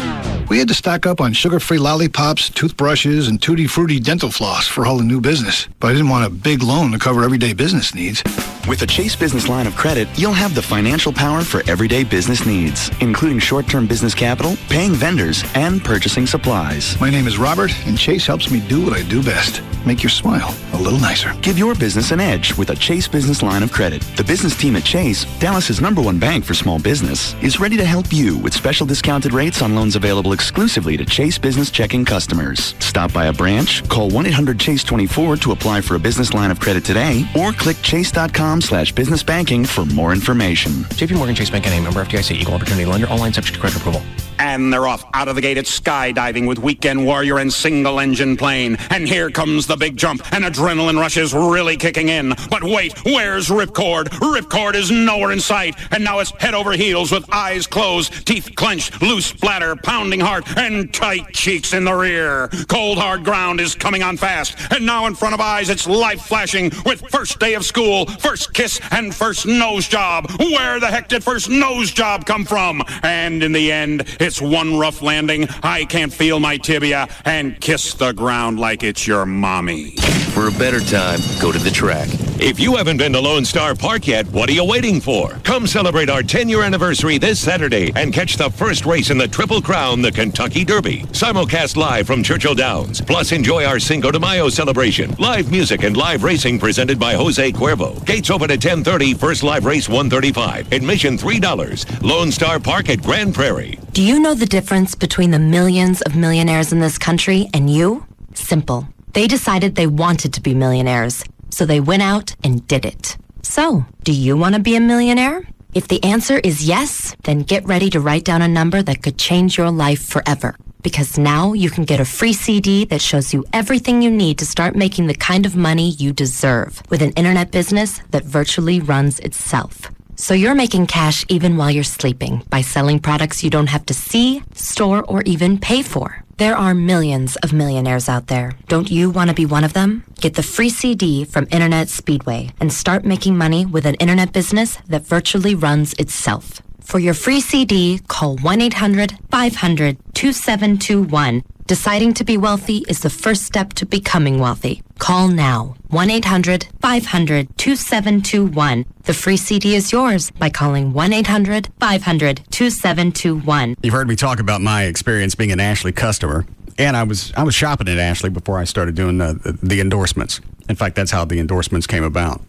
We had to stock up on sugar-free lollipops, toothbrushes, and tutti-frutti dental floss for all the new business. But I didn't want a big loan to cover everyday business needs. With the Chase Business Line of Credit, you'll have the financial power for everyday business needs, including short-term business capital, paying vendors, and purchasing supplies. My name is Robert, and Chase helps me do what I do best. Make your smile a little nicer. Give your business an edge with a Chase Business Line of Credit. The business team at Chase, Dallas's #1 bank for small business, is ready to help you with special discounted rates on loans available exclusively to Chase Business Checking customers. Stop by a branch, call 1-800-CHASE-24 to apply for a business line of credit today, or click chase.com/business banking for more information. JP Morgan Chase Bank and a member FDIC equal opportunity lender, online subject to credit approval. And they're off out of the gate at skydiving with Weekend Warrior and single engine plane. And here comes the big jump, and adrenaline rush is really kicking in. But wait, where's Ripcord? Ripcord is nowhere in sight. And now it's head over heels with eyes closed, teeth clenched, loose bladder, pounding heart, and tight cheeks in the rear. Cold hard ground is coming on fast. And now in front of eyes, it's life flashing with first day of school, first kiss, and first nose job. Where the heck did first nose job come from? And in the end, it's one rough landing, I can't feel my tibia, and kiss the ground like it's your mommy. For a better time, go to the track. If you haven't been to Lone Star Park yet, what are you waiting for? Come celebrate our 10-year anniversary this Saturday and catch the first race in the Triple Crown, the Kentucky Derby. Simulcast live from Churchill Downs. Plus, enjoy our Cinco de Mayo celebration. Live music and live racing presented by Jose Cuervo. Gates open at 10:30, first live race $135. Admission $3. Lone Star Park at Grand Prairie. Do you know the difference between the millions of millionaires in this country and you? Simple. They decided they wanted to be millionaires, so they went out and did it. So, do you want to be a millionaire? If the answer is yes, then get ready to write down a number that could change your life forever. Because now you can get a free CD that shows you everything you need to start making the kind of money you deserve with an internet business that virtually runs itself. So you're making cash even while you're sleeping by selling products you don't have to see, store, or even pay for. There are millions of millionaires out there. Don't you want to be one of them? Get the free CD from Internet Speedway and start making money with an internet business that virtually runs itself. For your free CD, call 1-800-500-2721 Deciding to be wealthy is the first step to becoming wealthy. Call now. 1-800-500-2721. The free CD is yours by calling 1-800-500-2721. You've heard me talk about my experience being an Ashley customer, and I was shopping at Ashley before I started doing the endorsements. In fact, that's how the endorsements came about.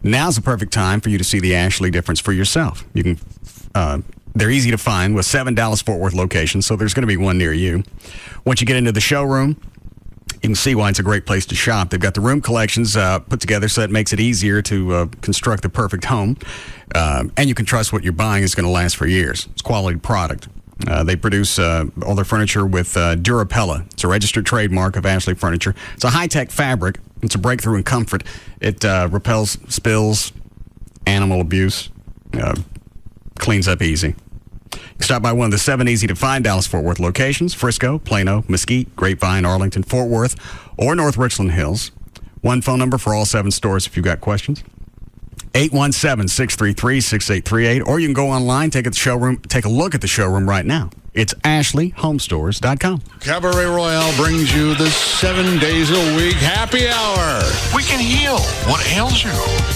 Now's the perfect time for you to see the Ashley difference for yourself. You can. They're easy to find with 7 Dallas-Fort Worth locations, so there's going to be one near you. Once you get into the showroom, you can see why it's a great place to shop. They've got the room collections put together so that makes it easier to construct the perfect home. And you can trust what you're buying is going to last for years. It's quality product. They produce all their furniture with Durapella. It's a registered trademark of Ashley Furniture. It's a high-tech fabric. It's a breakthrough in comfort. It repels spills, animal abuse, cleans up easy. Stop by one of the 7 easy-to-find Dallas-Fort Worth locations: Frisco, Plano, Mesquite, Grapevine, Arlington, Fort Worth, or North Richland Hills. One phone number for all 7 stores if you've got questions: 817-633-6838, or you can go online, take a look at the showroom right now. It's AshleyHomestores.com. Cabaret Royale brings you the 7 days a week happy hour. We can heal what ails you.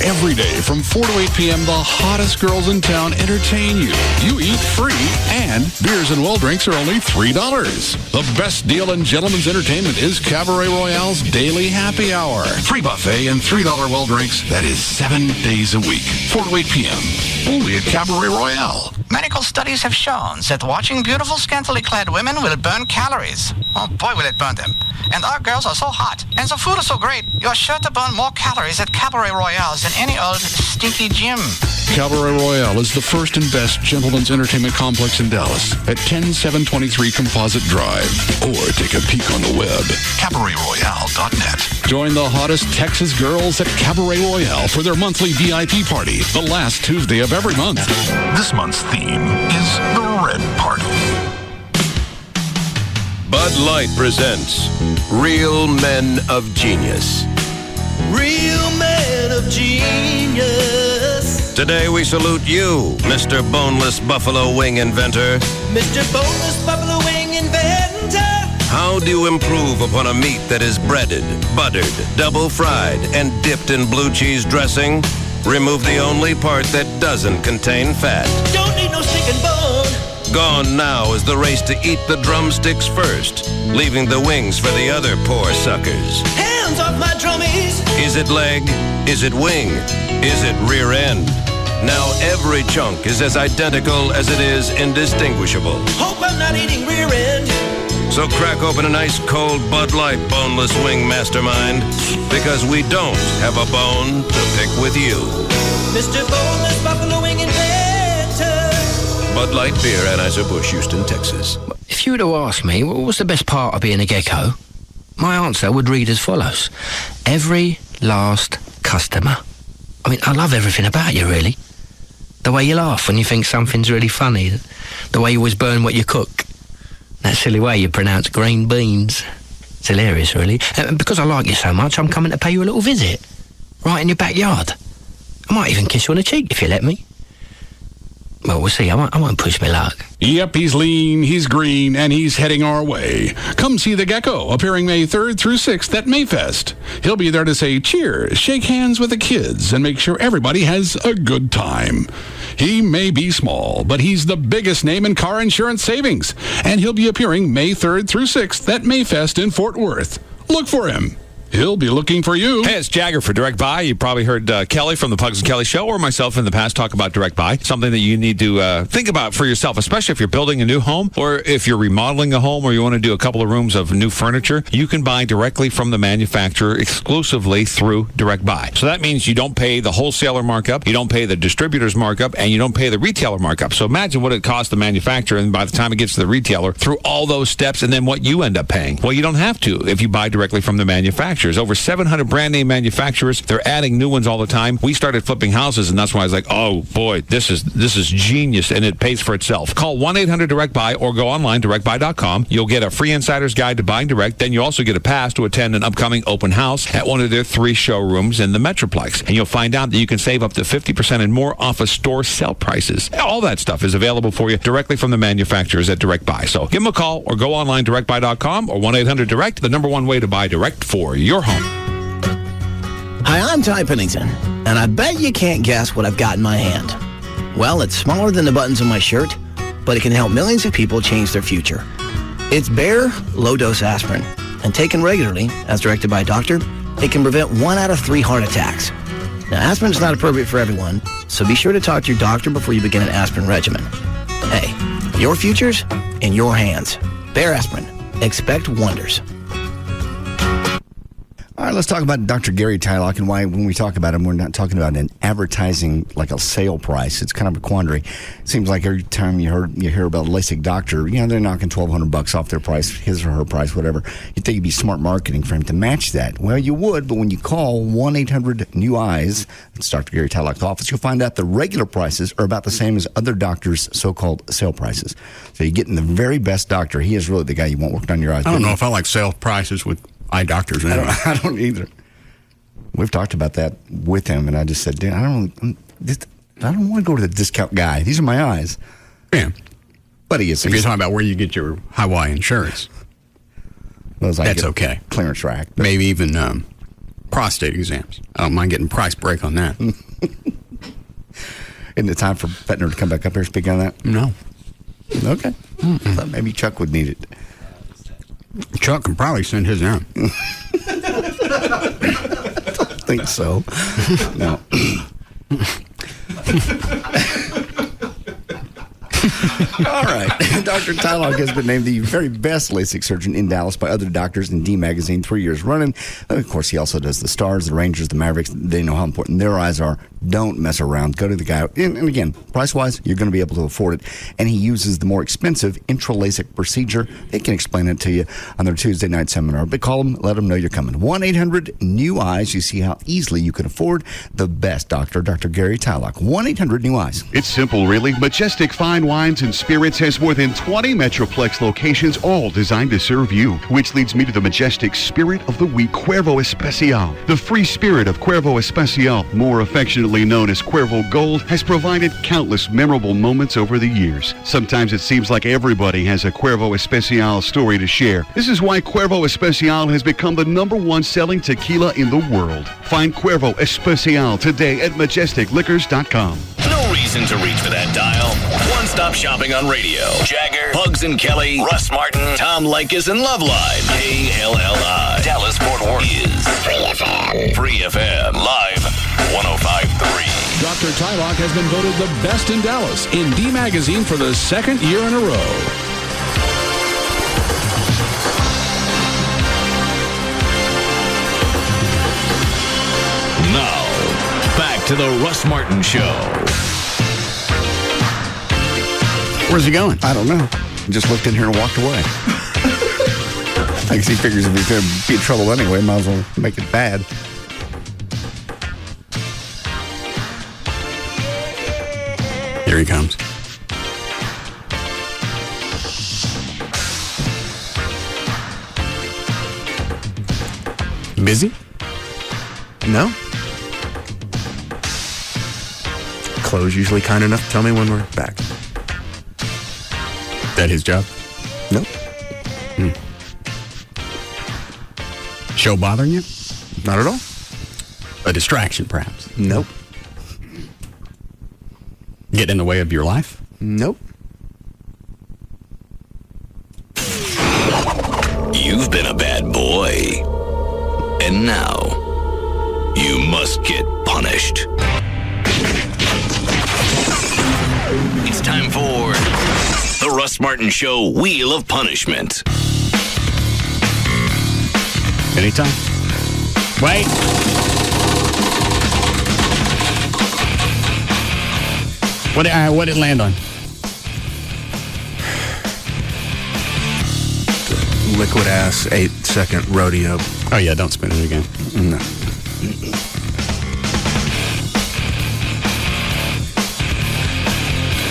Every day from 4 to 8 p.m., the hottest girls in town entertain you. You eat free, and beers and well drinks are only $3. The best deal in gentlemen's entertainment is Cabaret Royale's daily happy hour. Free buffet and $3 well drinks. That is 7 days a week, 4 to 8 p.m. Only at Cabaret Royale. Medical studies have shown that watching beautiful, scantily clad women will burn calories. Oh boy, will it burn them. And our girls are so hot, and the food is so great, you're sure to burn more calories at Cabaret Royale than any old stinky gym. Cabaret Royale is the first and best gentlemen's entertainment complex in Dallas at 10723 Composite Drive. Or take a peek on the web, CabaretRoyale.net. Join the hottest Texas girls at Cabaret Royale for their monthly VIP party, the last Tuesday of every month. This month's theme is the Red Party. Bud Light presents Real Men of Genius. Real men of genius. Today we salute you, Mr. Boneless Buffalo Wing Inventor. Mr. Boneless Buffalo Wing Inventor. How do you improve upon a meat that is breaded, buttered, double fried, and dipped in blue cheese dressing? Remove the only part that doesn't contain fat. Don't need no stinking bone. Gone now is the race to eat the drumsticks first, leaving the wings for the other poor suckers. Hands off my drummies. Is it leg? Is it wing? Is it rear end? Now every chunk is as identical as it is indistinguishable. Hope I'm not eating rear end. So crack open a nice cold Bud Light Boneless Wing Mastermind, because we don't have a bone to pick with you. Mr. Boneless Buffalo Wing Inventor. Bud Light Beer, Anheuser-Busch, Houston, Texas. If you were to ask me what was the best part of being a gecko, my answer would read as follows: every last customer. I mean, I love everything about you, really. The way you laugh when you think something's really funny, the way you always burn what you cook, that silly way you pronounce green beans. It's hilarious, really. And because I like you so much, I'm coming to pay you a little visit, right in your backyard. I might even kiss you on the cheek if you let me. Well, we'll see. I won't push my luck. Yep, he's lean, he's green, and he's heading our way. Come see the Gecko, appearing May 3rd through 6th at Mayfest. He'll be there to say cheers, shake hands with the kids, and make sure everybody has a good time. He may be small, but he's the biggest name in car insurance savings, and he'll be appearing May 3rd through 6th at Mayfest in Fort Worth. Look for him. He'll be looking for you. Hey, it's Jagger for Direct Buy. You probably heard Kelly from the Pugs and Kelly Show, or myself in the past, talk about Direct Buy. Something that you need to think about for yourself, especially if you're building a new home, or if you're remodeling a home, or you want to do a couple of rooms of new furniture. You can buy directly from the manufacturer exclusively through Direct Buy. So that means you don't pay the wholesaler markup, you don't pay the distributor's markup, and you don't pay the retailer markup. So imagine what it costs the manufacturer, and by the time it gets to the retailer, through all those steps, and then what you end up paying. Well, you don't have to if you buy directly from the manufacturer. manufacturers. Over 700 brand name manufacturers. They're adding new ones all the time. We started flipping houses, and that's why I was like, oh boy, this is genius, and it pays for itself. Call 1-800-DIRECT-BUY or go online, directbuy.com. You'll get a free insider's guide to buying direct. Then you also get a pass to attend an upcoming open house at one of their 3 showrooms in the Metroplex. And you'll find out that you can save up to 50% and more off of store sale prices. All that stuff is available for you directly from the manufacturers at Direct Buy. So give them a call or go online, directbuy.com or 1-800-DIRECT, the number one way to buy direct for your home. Hi, I'm Ty Pennington, and I bet you can't guess what I've got in my hand. Well, it's smaller than the buttons on my shirt, but it can help millions of people change their future. It's Bayer Low-Dose Aspirin, and taken regularly, as directed by a doctor, it can prevent 1 out of 3 heart attacks. Now, aspirin is not appropriate for everyone, so be sure to talk to your doctor before you begin an aspirin regimen. Hey, your future's in your hands. Bayer Aspirin. Expect wonders. All right, let's talk about Dr. Gary Tylock and why when we talk about him, we're not talking about an advertising like a sale price. It's kind of a quandary. It seems like every time you hear about a LASIK doctor, they're knocking $1,200 off their price, his or her price, whatever. You'd think it'd be smart marketing for him to match that. Well, you would, but when you call 1-800-NEW-EYES, it's Dr. Gary Tylock's office, you'll find out the regular prices are about the same as other doctors' so-called sale prices. So you're getting the very best doctor. He is really the guy you want working on your eyes. I don't know if I like sale prices with eye doctors. I don't either. We've talked about that with him, and I just said, I don't want to go to the discount guy. These are my eyes. Yeah. But he is. If you're talking about where you get your Hawaii insurance, that's okay. Clearance rack. Maybe even prostate exams. I don't mind getting a price break on that. Isn't it time for Bettner to come back up here and speak on that? No. Okay. I thought maybe Chuck would need it. Chuck can probably send his in. I don't think so. No. All right. Dr. Tylock has been named the very best LASIK surgeon in Dallas by other doctors in D Magazine 3 years running. And of course, he also does the Stars, the Rangers, the Mavericks. They know how important their eyes are. Don't mess around. Go to the guy. And again, price-wise, you're going to be able to afford it. And he uses the more expensive intra-LASIK procedure. They can explain it to you on their Tuesday night seminar. But call them, let them know you're coming. 1-800-NEW-EYES. You see how easily you can afford the best doctor, Dr. Gary Tylock. 1-800-NEW-EYES. It's simple, really. Majestic Fine Wines and Spirits has more than 20 Metroplex locations, all designed to serve you. Which leads me to the Majestic Spirit of the Week, Cuervo Especial. The free spirit of Cuervo Especial, more affectionately known as Cuervo Gold, has provided countless memorable moments over the years. Sometimes it seems like everybody has a Cuervo Especial story to share. This is why Cuervo Especial has become the #1 selling tequila in the world. Find Cuervo Especial today at majesticliquors.com. No reason to reach for that dial. One-stop shopping on radio. Jagger, Pugs and Kelly, Russ Martin, Tom Leykis, and Loveline. KLLI. Dallas-Fort Worth is Free FM. Free FM. Live 105.3. Dr. Tylock has been voted the best in Dallas in D Magazine for the 2nd year in a row. Now, back to the Russ Martin Show. Where's he going? I don't know. Just looked in here and walked away. I guess he figures if he's going to be in trouble anyway, might as well make it bad. Here he comes. Busy? No. Chloe's usually kind enough to tell me when we're back. That his job? Nope. Show bothering you? Not at all. A distraction, perhaps? Nope. Get in the way of your life? Nope. You've been a bad boy. And now, you must get punished. It's time for the Russ Martin Show Wheel of Punishment. Anytime. Wait. What did it land on? Liquid ass 8-second rodeo Oh, yeah, don't spin it again. No.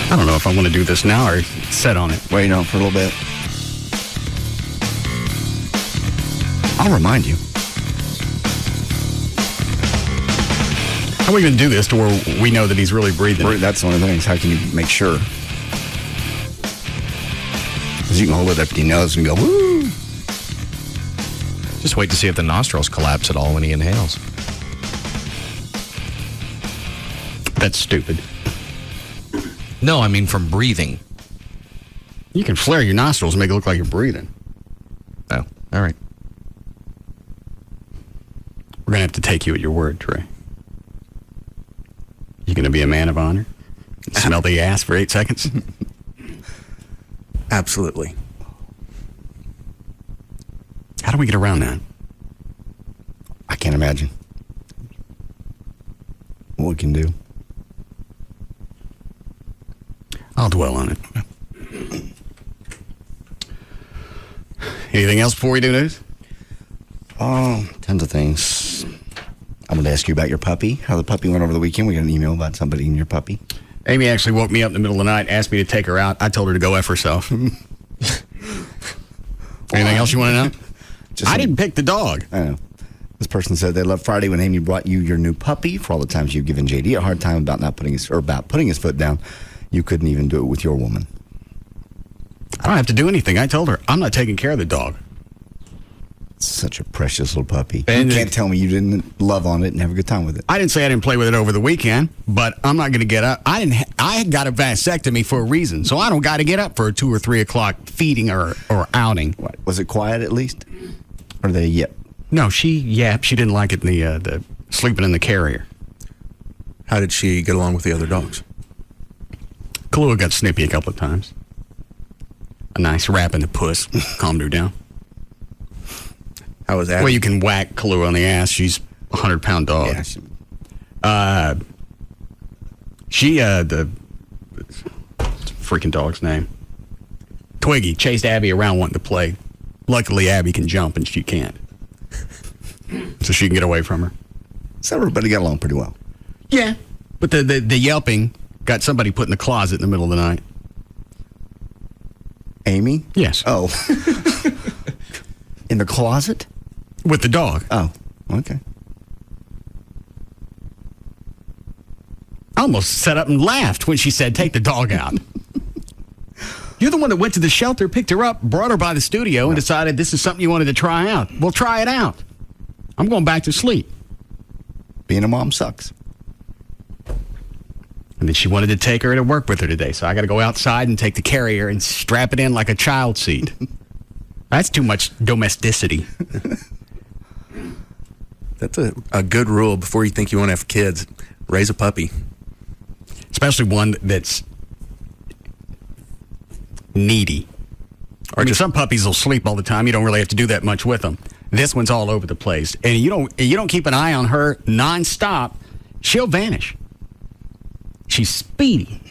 I don't know if I want to do this now or set on it. Wait on for a little bit. I'll remind you. How are we going to do this to where we know that he's really breathing? That's one of the things. How can you make sure? Because you can hold it up to your nose and go, woo! Just wait to see if the nostrils collapse at all when he inhales. That's stupid. No, I mean from breathing. You can flare your nostrils and make it look like you're breathing. Oh, all right. We're going to have to take you at your word, Trey. You going to be a man of honor? Smell the ass for 8 seconds? Absolutely. How do we get around that? I can't imagine what we can do. I'll dwell on it. Anything else before we do this? Oh, tons of things. I'm going to ask you about your puppy. How the puppy went over the weekend. We got an email about somebody in your puppy. Amy actually woke me up in the middle of the night, asked me to take her out. I told her to go F herself. Anything else you want to know? I didn't pick the dog. I know. This person said they loved Friday when Amy brought you your new puppy. For all the times you've given JD a hard time about putting his foot down, you couldn't even do it with your woman. I don't have to do anything. I told her I'm not taking care of the dog. Such a precious little puppy. And you can't tell me you didn't love on it and have a good time with it. I didn't say I didn't play with it over the weekend, but I'm not going to get up. I got a vasectomy for a reason, so I don't got to get up for a 2 or 3 o'clock feeding or outing. What, was it quiet at least? Or they yep? No, she didn't like it in the sleeping in the carrier. How did she get along with the other dogs? Kahlua got snippy a couple of times. A nice rap in the puss calmed her down. How was that? Well, you can whack Kahlua on the ass. She's a 100-pound dog. Yeah, the freaking dog's name. Twiggy chased Abby around wanting to play. Luckily, Abby can jump and she can't. So she can get away from her. So everybody got along pretty well. Yeah. But the yelping got somebody put in the closet in the middle of the night. Amy? Yes. Oh. In the closet? With the dog. Oh, okay. I almost sat up and laughed when she said, take the dog out. You're the one that went to the shelter, picked her up, brought her by the studio, and decided this is something you wanted to try out. Well, try it out. I'm going back to sleep. Being a mom sucks. And then she wanted to take her to work with her today, so I got to go outside and take the carrier and strap it in like a child seat. That's too much domesticity. That's a good rule before you think you want to have kids. Raise a puppy. Especially one that's needy. Some puppies will sleep all the time. You don't really have to do that much with them. This one's all over the place. And you don't keep an eye on her nonstop, she'll vanish. She's speedy.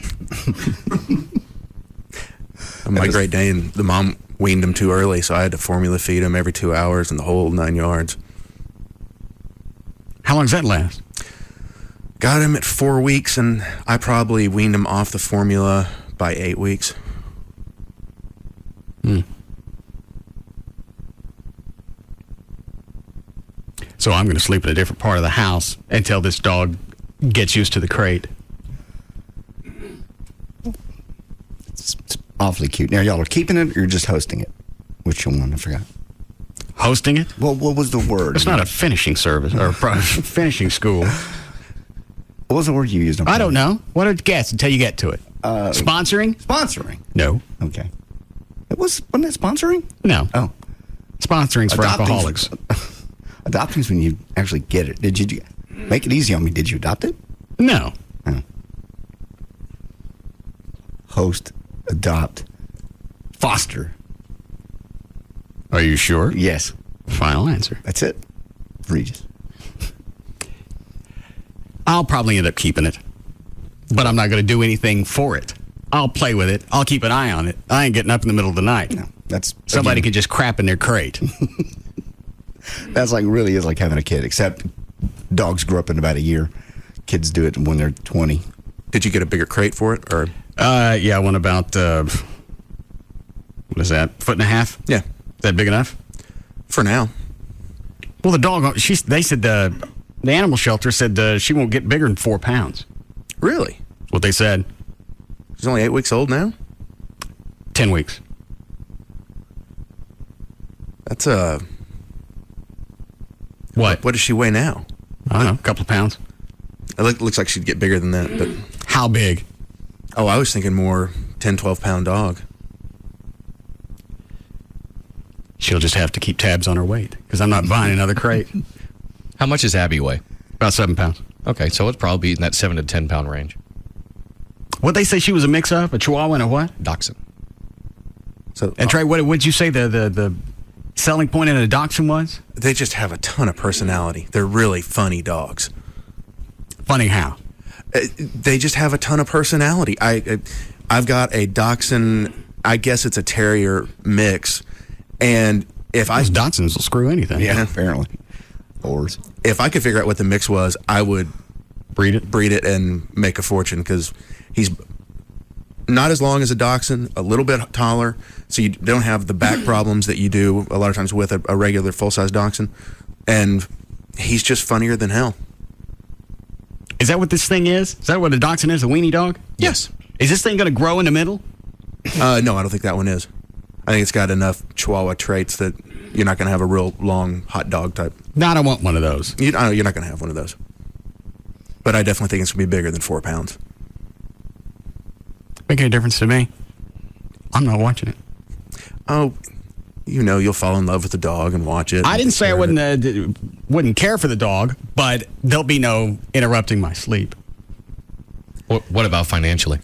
My Great Dane, the mom weaned him too early, so I had to formula feed him every 2 hours and the whole 9 yards. How long does that last? Got him at 4 weeks, and I probably weaned him off the formula by 8 weeks. So I'm going to sleep in a different part of the house until this dog gets used to the crate. It's awfully cute. Now, y'all are keeping it or you're just hosting it? Which one? I forgot. Hosting it? Well, what was the word? It's not a finishing service or finishing school. What was the word you used? I don't know. What did you guess until you get to it? Sponsoring? Sponsoring. No. Okay. Wasn't it sponsoring? No. Oh. Sponsoring's for alcoholics. Adopting's when you actually get it. Did you make it easy on me? Did you adopt it? No. Oh. Host, adopt, foster. Are you sure? Yes. Final answer. That's it. Regis. I'll probably end up keeping it, but I'm not going to do anything for it. I'll play with it. I'll keep an eye on it. I ain't getting up in the middle of the night. No, that's somebody could just crap in their crate. That's like really is like having a kid, except dogs grow up in about a year. Kids do it when they're 20. Did you get a bigger crate for it, or? Yeah, I went about, what is that, 1.5 feet? Yeah. Is that big enough? For now. Well, the dog, they said the animal shelter said she won't get bigger than 4 pounds. Really? That's what they said. She's only 8 weeks old now? 10 weeks. That's What? What does she weigh now? I don't know, a couple of pounds. It looks like she'd get bigger than that, but... How big? Oh, I was thinking more 10, 12-pound dog. She'll just have to keep tabs on her weight, because I'm not buying another crate. How much does Abby weigh? About 7 pounds. Okay, so it's probably in that 7 to 10 pound range. What'd they say she was a mix-up? A Chihuahua and a what? Dachshund. So, and Trey, what would you say the selling point in a Dachshund was? They just have a ton of personality. They're really funny dogs. Funny how? They just have a ton of personality. I've got a Dachshund, I guess it's a Terrier mix, and if Those Dachshunds will screw anything. Yeah, apparently. Oars. If I could figure out what the mix was, I would breed it and make a fortune, because he's not as long as a Dachshund, a little bit taller, so you don't have the back problems that you do a lot of times with a regular full-size Dachshund, and he's just funnier than hell. Is that what this thing is? Is that what a Dachshund is, a weenie dog? Yes. Is this thing going to grow in the middle? No, I don't think that one is. I think it's got enough Chihuahua traits that you're not going to have a real long hot dog type. No, I don't want one of those. You're not going to have one of those. But I definitely think it's going to be bigger than 4 pounds. Make any difference to me? I'm not watching it. Oh, you'll fall in love with the dog and watch it. I didn't say I wouldn't care for the dog, but there'll be no interrupting my sleep. What about financially?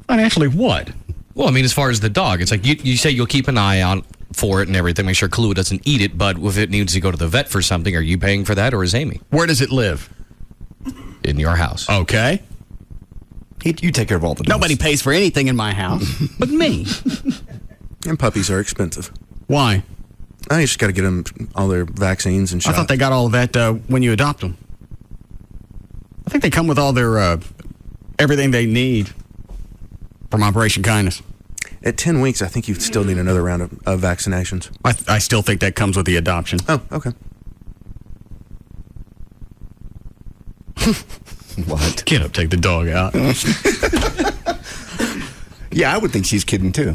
Financially what? Well, I mean, as far as the dog, it's like you say you'll keep an eye out for it and everything, make sure Kahlua doesn't eat it, but if it needs to go to the vet for something, are you paying for that, or is Amy? Where does it live? In your house. Okay. You take care of all the dogs. Nobody pays for anything in my house but me. And puppies are expensive. Why? You just got to get them all their vaccines and I shots. thought they got all of that when you adopt them. I think they come with all their everything they need from Operation Kindness. At 10 weeks, I think you still need another round of vaccinations. I still think that comes with the adoption. Oh, okay. What? Get up, take the dog out. Yeah, I would think she's kidding too.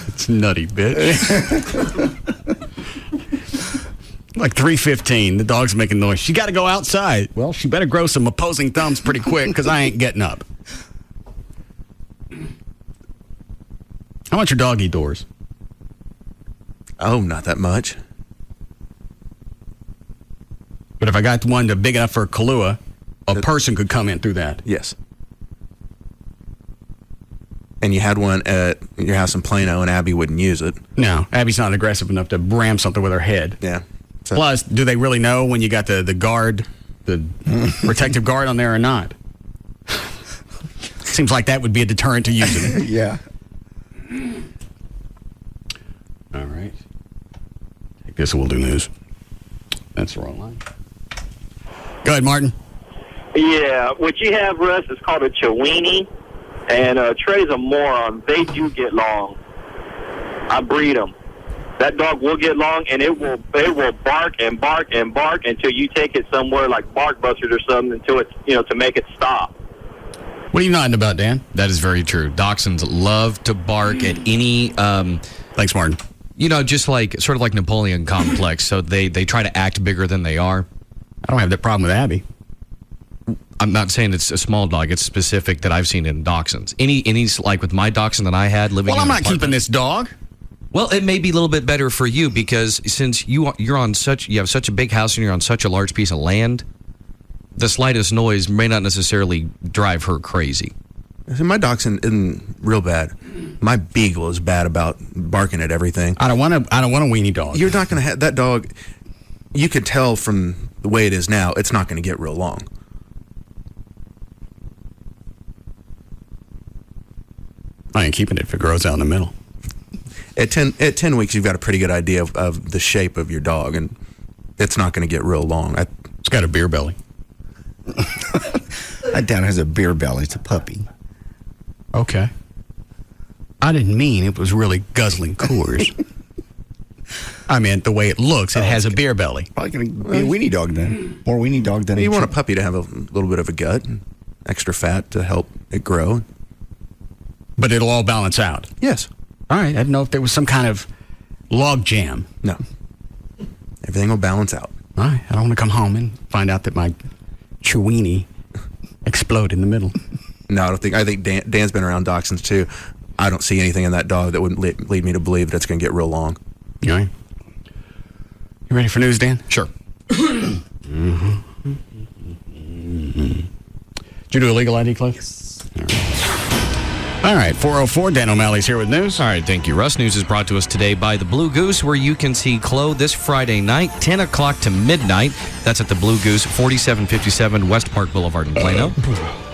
It's nutty, bitch. Like 3:15, the dog's making noise. She got to go outside. Well, she better grow some opposing thumbs pretty quick, because I ain't getting up. How much are doggy doors? Oh, not that much. But if I got one big enough for Kahlua, a person could come in through that. Yes. And you had one at your house in Plano, and Abby wouldn't use it. No, Abby's not aggressive enough to ram something with her head. Yeah. So. Plus, do they really know when you got the guard, the protective guard on there or not? Seems like that would be a deterrent to using it. Yeah. All right. I guess we'll do news. That's the wrong line. Go ahead, Martin. Yeah, what you have, Russ, is called a Chiweenie, and Trey's a moron. They do get long. I breed them. That dog will get long, and it will bark and bark and bark until you take it somewhere like Bark Busters or something until it's, to make it stop. What are you nodding about, Dan? That is very true. Dachshunds love to bark at any... Thanks, Martin. Just sort of like Napoleon complex. So they try to act bigger than they are. I don't have that problem with Abby. I'm not saying it's a small dog. It's specific that I've seen in dachshunds. Any like with my dachshund that I had living. Well, in I'm an not keeping this dog. Well, it may be a little bit better for you because since you have such a big house and you're on such a large piece of land, the slightest noise may not necessarily drive her crazy. My dachshund isn't real bad. My beagle is bad about barking at everything. I don't want a weenie dog. You're not going to have that dog. You could tell from the way it is now, it's not going to get real long. I ain't keeping it if it grows out in the middle. At 10 weeks, you've got a pretty good idea of the shape of your dog, and it's not going to get real long. It's got a beer belly. That down has a beer belly. It's a puppy. Okay. I didn't mean it was really guzzling Coors. I meant the way it looks. It has a beer belly. Probably going to be a weenie dog then. More weenie dog than You want a puppy to have a little bit of a gut, and extra fat to help it grow. But it'll all balance out. Yes. All right. I didn't know if there was some kind of log jam. No. Everything will balance out. All right. I don't want to come home and find out that my Chiweenie explode in the middle. No, I don't think. I think Dan's been around dachshunds too. I don't see anything in that dog that would lead me to believe that it's going to get real long. All right. You ready for news, Dan? Sure. Did you do a legal ID, Cliff? Yes. All right, 404, Dan O'Malley's here with news. All right, thank you, Russ. News is brought to us today by the Blue Goose, where you can see Chloe this Friday night, 10 o'clock to midnight. That's at the Blue Goose, 4757 West Park Boulevard in Plano.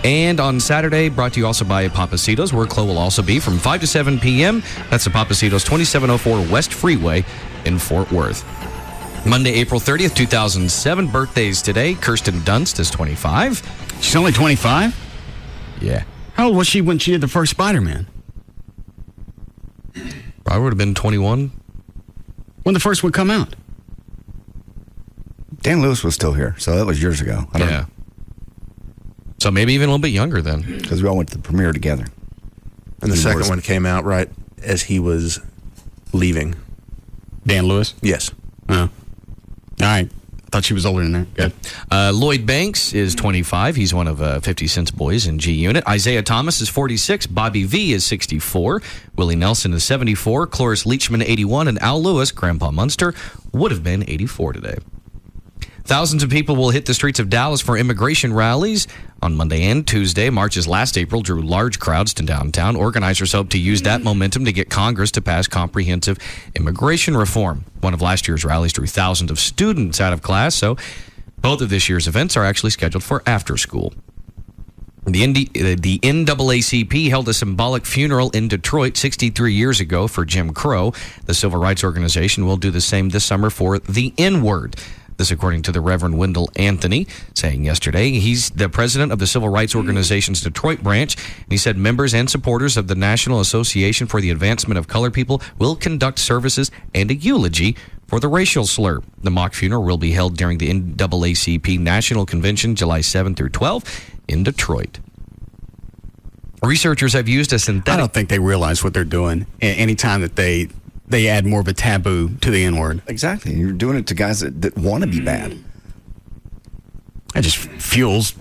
And on Saturday, brought to you also by Papacitos, where Chloe will also be from 5 to 7 p.m. That's the Papacitos, 2704 West Freeway in Fort Worth. Monday, April 30th, 2007. Birthdays today. Kirsten Dunst is 25. She's only 25? Yeah. How old was she when she did the first Spider-Man? Probably would have been 21. When the first one come out? Dan Lewis was still here, so that was years ago. I don't know. So maybe even a little bit younger then. Because we all went to the premiere together. And the second one came out right as he was leaving. Dan Lewis? Yes. Oh. All right. I thought she was older than that. Good. Lloyd Banks is 25. He's one of 50 Cent's boys in G Unit. Isaiah Thomas is 46. Bobby V is 64. Willie Nelson is 74. Cloris Leachman, 81. And Al Lewis, Grandpa Munster, would have been 84 today. Thousands of people will hit the streets of Dallas for immigration rallies on Monday and Tuesday. Marches last April drew large crowds to downtown. Organizers hope to use that momentum to get Congress to pass comprehensive immigration reform. One of last year's rallies drew thousands of students out of class, so both of this year's events are actually scheduled for after school. The NAACP held a symbolic funeral in Detroit 63 years ago for Jim Crow. The civil rights organization will do the same this summer for the N-word. This according to the Reverend Wendell Anthony, saying yesterday he's the president of the Civil Rights Organization's Detroit branch. He said members and supporters of the National Association for the Advancement of Colored People will conduct services and a eulogy for the racial slur. The mock funeral will be held during the NAACP National Convention July 7 through 12 in Detroit. Researchers have used a synthetic... I don't think they realize what they're doing anytime that they add more of a taboo to the N-word. Exactly. You're doing it to guys that want to be bad. That just fuels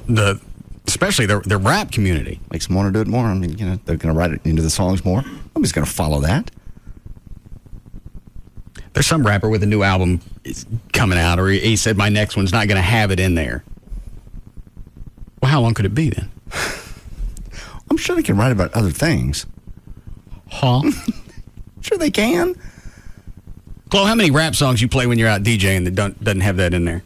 especially the rap community. Makes them want to do it more. I mean, they're going to write it into the songs more. Nobody's going to follow that. There's some rapper with a new album coming out, or he said my next one's not going to have it in there. Well, how long could it be then? I'm sure they can write about other things. Huh? Sure they can. Chloe, how many rap songs you play when you're out DJing that doesn't have that in there?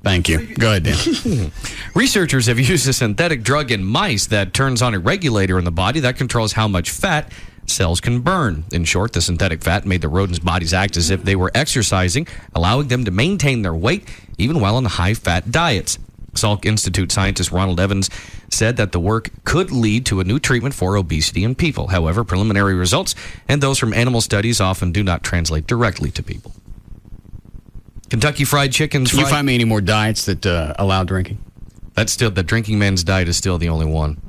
Thank you. Go ahead, Dan. Researchers have used a synthetic drug in mice that turns on a regulator in the body that controls how much fat cells can burn. In short, the synthetic fat made the rodents' bodies act as if they were exercising, allowing them to maintain their weight even while on high-fat diets. Salk Institute scientist Ronald Evans said that the work could lead to a new treatment for obesity in people. However, preliminary results and those from animal studies often do not translate directly to people. Kentucky Fried Chicken's... Can you find me any more diets that allow drinking? That's still... The drinking man's diet is still the only one.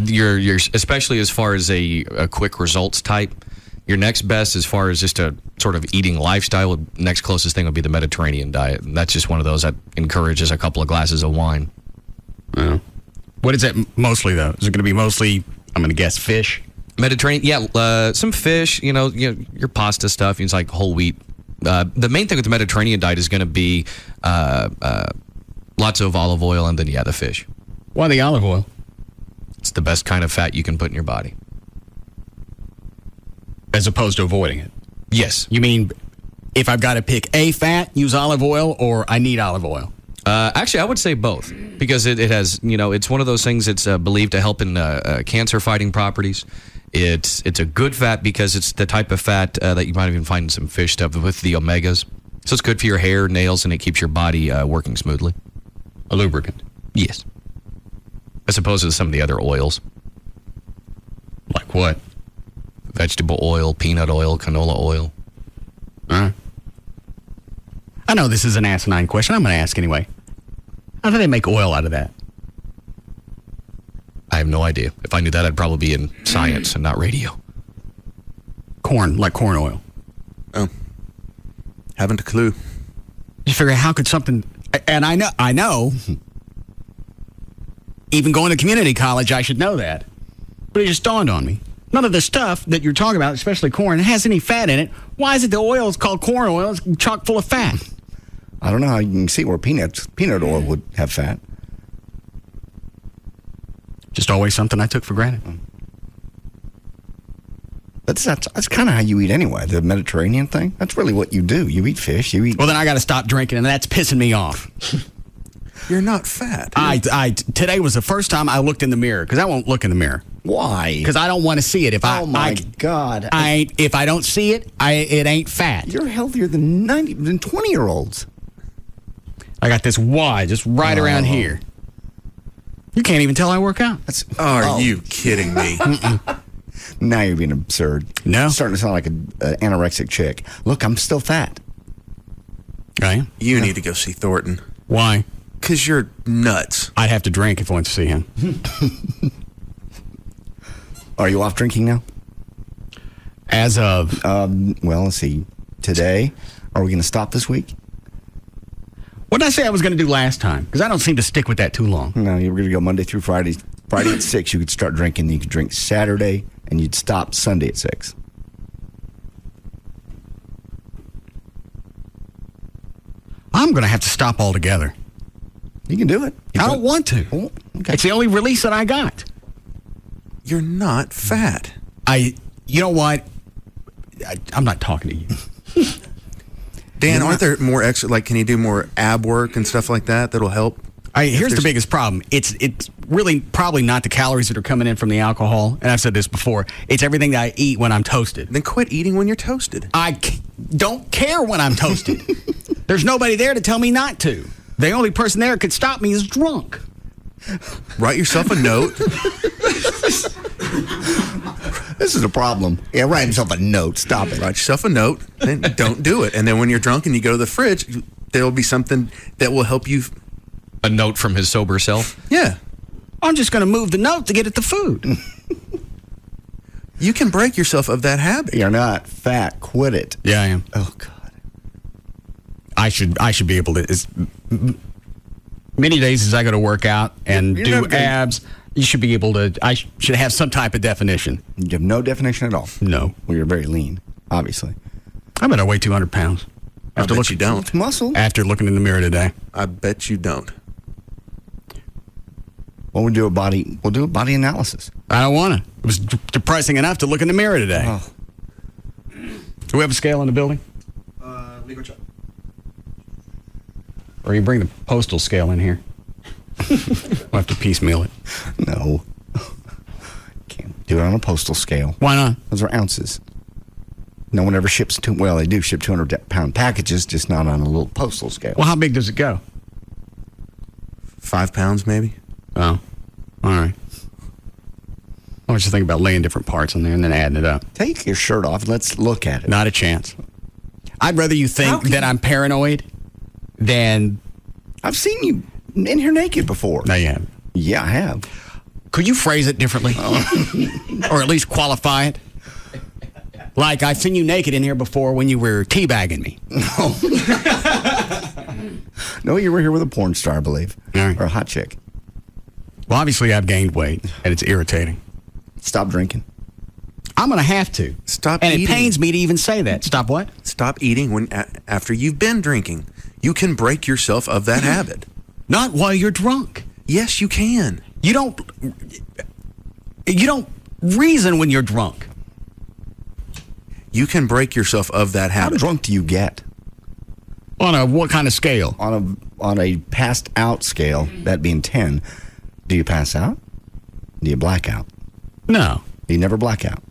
You're especially as far as a quick results type. Your next best as far as just a sort of eating lifestyle, next closest thing would be the Mediterranean diet. And that's just one of those that encourages a couple of glasses of wine. Yeah. What is that mostly, though? Is it going to be mostly, I'm going to guess, fish? Mediterranean, yeah, some fish, your pasta stuff, it's like whole wheat. The main thing with the Mediterranean diet is going to be lots of olive oil and then, the fish. Why the olive oil? It's the best kind of fat you can put in your body. As opposed to avoiding it? Yes. You mean if I've got to pick a fat, use olive oil, or I need olive oil? Actually, I would say both. because it has, it's one of those things that's believed to help in cancer fighting properties. It's a good fat because it's the type of fat that you might even find in some fish stuff with the omegas. So it's good for your hair, nails, and it keeps your body working smoothly. A lubricant. Yes. As opposed to some of the other oils. Like what? Vegetable oil, peanut oil, canola oil. I know this is an asinine question. I'm going to ask anyway. How do they make oil out of that? I have no idea. If I knew that, I'd probably be in science and not radio. Corn, like corn oil. Oh. Haven't a clue. You figure how could something, and I know, even going to community college, I should know that. But it just dawned on me. None of the stuff that you're talking about, especially corn, has any fat in it. Why is it the oil is called corn oil? It's chock full of fat. I don't know how you can see where peanut oil would have fat. Just always something I took for granted. That's kind of how you eat anyway, the Mediterranean thing. That's really what you do. You eat fish, you eat... Well, then I got to stop drinking, and that's pissing me off. You're not fat. Today was the first time I looked in the mirror, because I won't look in the mirror. Why? Because I don't want to see it. God. If I don't see it, it ain't fat. You're healthier than 20-year-olds. I got this Y just right around here. You can't even tell I work out. Are you kidding me? Now you're being absurd. No. You're starting to sound like an anorexic chick. Look, I'm still fat. I am? You need to go see Thornton. Why? Because you're nuts. I'd have to drink if I went to see him. Are you off drinking now? As of? Well, let's see. Today, are we going to stop this week? What did I say I was going to do last time? Because I don't seem to stick with that too long. No, you were going to go Monday through Friday. Friday at 6, you could start drinking. Then you could drink Saturday, and you'd stop Sunday at 6. I'm going to have to stop altogether. You can do it. I don't want to. Oh, okay. It's the only release that I got. You're not fat. You know what? I'm not talking to you. Dan, aren't there more extra, like, can you do more ab work and stuff like that that'll help? Here's the biggest problem. It's really probably not the calories that are coming in from the alcohol, and I've said this before. It's everything that I eat when I'm toasted. Then quit eating when you're toasted. I don't care when I'm toasted. There's nobody there to tell me not to. The only person there that could stop me is drunk. Write yourself a note. This is a problem. Yeah, write yourself a note. Stop it. Write yourself a note, and don't do it. And then when you're drunk and you go to the fridge, there will be something that will help you. A note from his sober self? Yeah. I'm just going to move the note to get at the food. You can break yourself of that habit. You're not fat. Quit it. Yeah, I am. Oh, God. I should be able to. Many days as I go to work out and do abs, you should be able to. I should have some type of definition. You have no definition at all? No. Well, you're very lean, obviously. I bet I weigh 200 pounds. I bet you don't. It's muscle. After looking in the mirror today. I bet you don't. Well, we'll do a body analysis. I don't want to. It was depressing enough to look in the mirror today. Oh. Do we have a scale in the building? Legal check. Or you bring the postal scale in here. We'll have to piecemeal it. No. Can't do it on a postal scale. Why not? Those are ounces. No one ever ships they do ship 200-pound packages, just not on a little postal scale. Well, how big does it go? 5 pounds, maybe. Oh, all right. I want you to think about laying different parts on there and then adding it up. Take your shirt off and let's look at it. Not a chance. I'd rather you think that I'm paranoid than... I've seen you in here naked before. No, you haven't. Yeah, I have. Could you phrase it differently? Or at least qualify it? Like, I've seen you naked in here before when you were teabagging me. No, you were here with a porn star, I believe. All right. Or a hot chick. Well, obviously, I've gained weight, and it's irritating. Stop drinking. I'm going to have to. Stop eating. And it eating. pains me to even say that. Stop what? Stop eating after you've been drinking. You can break yourself of that habit. Not while you're drunk. Yes, you can. You don't reason when you're drunk. You can break yourself of that habit. How drunk do you get? On a what kind of scale? On on a passed out scale, that being 10, do you pass out? Do you black out? No. You never black out.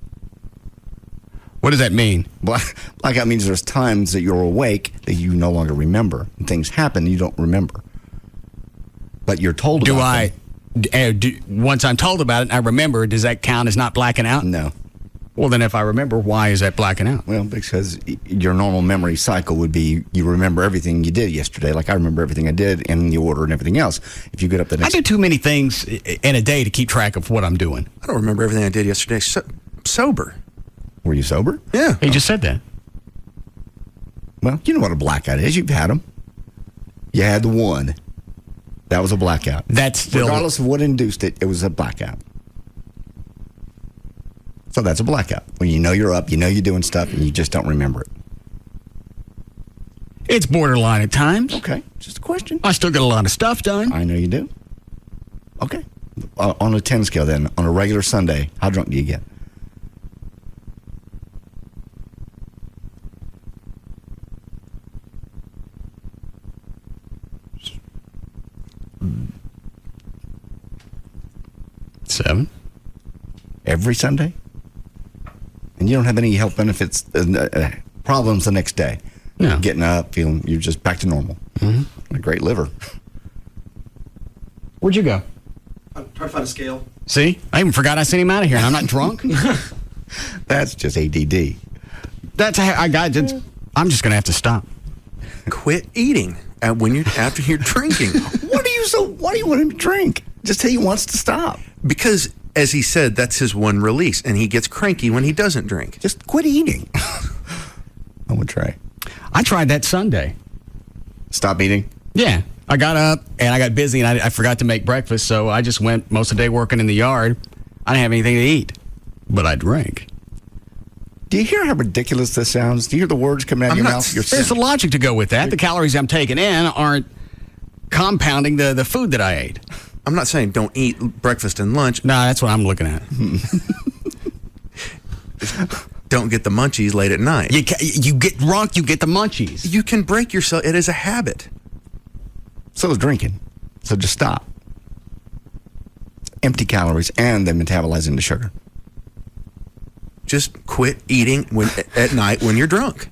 What does that mean? Blackout means there's times that you're awake that you no longer remember. And things happen you don't remember. But you're told about them. Once I'm told about it and I remember, does that count as not blacking out? No. Well, then if I remember, why is that blacking out? Well, because your normal memory cycle would be you remember everything you did yesterday. Like I remember everything I did in the order and everything else. If you get up the next... I do too many things in a day to keep track of what I'm doing. I don't remember everything I did yesterday. Sober. Were you sober? Yeah. He just said that. Well, you know what a blackout is. You've had them. You had the one. That was a blackout. That's still... Regardless of what induced it, it was a blackout. So that's a blackout. When you know you're up, you know you're doing stuff, and you just don't remember it. It's borderline at times. Okay, just a question. I still get a lot of stuff done. I know you do. Okay. On a 10 scale then, on a regular Sunday, how drunk do you get? Seven. Every Sunday? And you don't have any health benefits, problems the next day? No. Getting up, feeling you're just back to normal. Mm-hmm. A great liver. Where'd you go? I'm trying to find a scale. See? I even forgot I sent him out of here, and I'm not drunk. That's just ADD. I'm just going to have to stop. Quit eating after you're drinking. Why do you want him to drink? Just say he wants to stop. Because, as he said, that's his one release, and he gets cranky when he doesn't drink. Just quit eating. I'm going to try. I tried that Sunday. Stop eating? Yeah. I got up, and I got busy, and I forgot to make breakfast, so I just went most of the day working in the yard. I didn't have anything to eat, but I drank. Do you hear how ridiculous this sounds? Do you hear the words coming out of your mouth? There's a logic to go with that. The calories I'm taking in aren't compounding the food that I ate. I'm not saying don't eat breakfast and lunch. No, that's what I'm looking at. Don't get the munchies late at night. You get drunk, you get the munchies. You can break yourself. It is a habit. So is drinking. So just stop. Empty calories, and they metabolize into sugar. Just quit eating at night when you're drunk.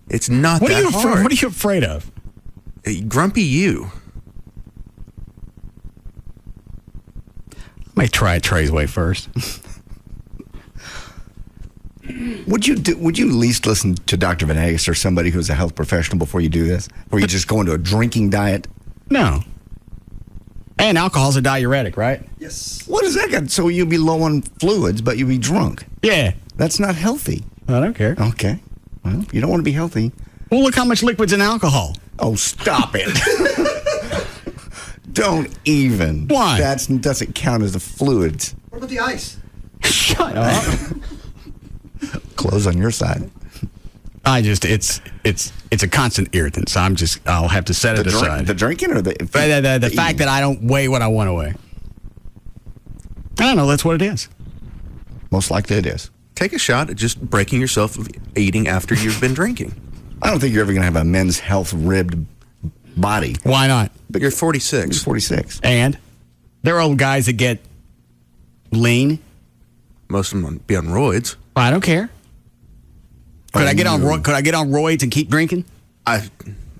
It's not that hard. What are you afraid of? Grumpy you. I might try it Trey's way first. Would you at least listen to Dr. Venegas or somebody who's a health professional before you do this? Or you just go into a drinking diet? No. And alcohol's a diuretic, right? Yes. What does that got? So you'll be low on fluids, but you'll be drunk. Yeah. That's not healthy. I don't care. Okay. Well, you don't want to be healthy. Well, look how much liquid's in alcohol. Oh, stop it. Don't even. Why? That doesn't count as the fluids. What about the ice? Shut up. Close on your side. It's a constant irritant, so I'll have to set it aside. The drinking or the fact that I don't weigh what I want to weigh. I don't know, that's what it is. Most likely it is. Take a shot at just breaking yourself of eating after you've been drinking. I don't think you're ever going to have a men's health ribbed body. Why not? But you're 46. You're 46. And there are old guys that get lean. Most of them be on roids. I don't care. Could I get on roids and keep drinking?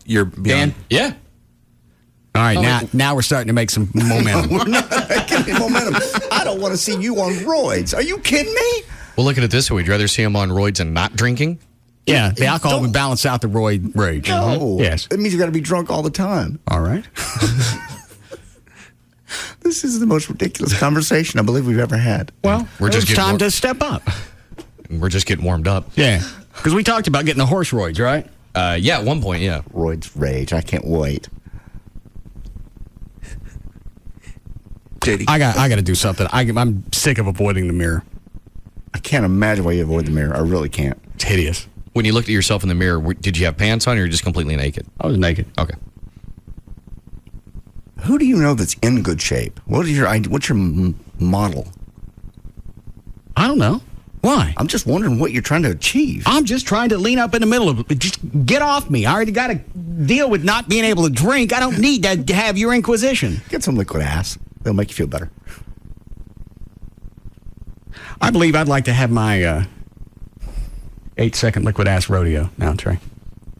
You're beyond. Dan? Yeah. All right, now we're starting to make some momentum. We're not making any momentum. I don't want to see you on roids. Are you kidding me? Well, look at it this way. Would you rather see him on roids and not drinking? Yeah, the alcohol would balance out the roid rage. No. Yes. That means you got to be drunk all the time. All right. This is the most ridiculous conversation I believe we've ever had. Well, it's time to step up. We're just getting warmed up. Yeah. Because we talked about getting the horse roids, right? Yeah, at one point, yeah. Roids rage. I can't wait. JD. I got to do something. I'm sick of avoiding the mirror. I can't imagine why you avoid the mirror. I really can't. It's hideous. When you looked at yourself in the mirror, did you have pants on or you were just completely naked? I was naked. Okay. Who do you know that's in good shape? What's your model? I don't know. Why? I'm just wondering what you're trying to achieve. I'm just trying to lean up in the middle of it. Just get off me. I already got a deal with not being able to drink. I don't need to have your inquisition. Get some liquid ass. They'll make you feel better. I believe I'd like to have my 8-second liquid ass rodeo now, Trey.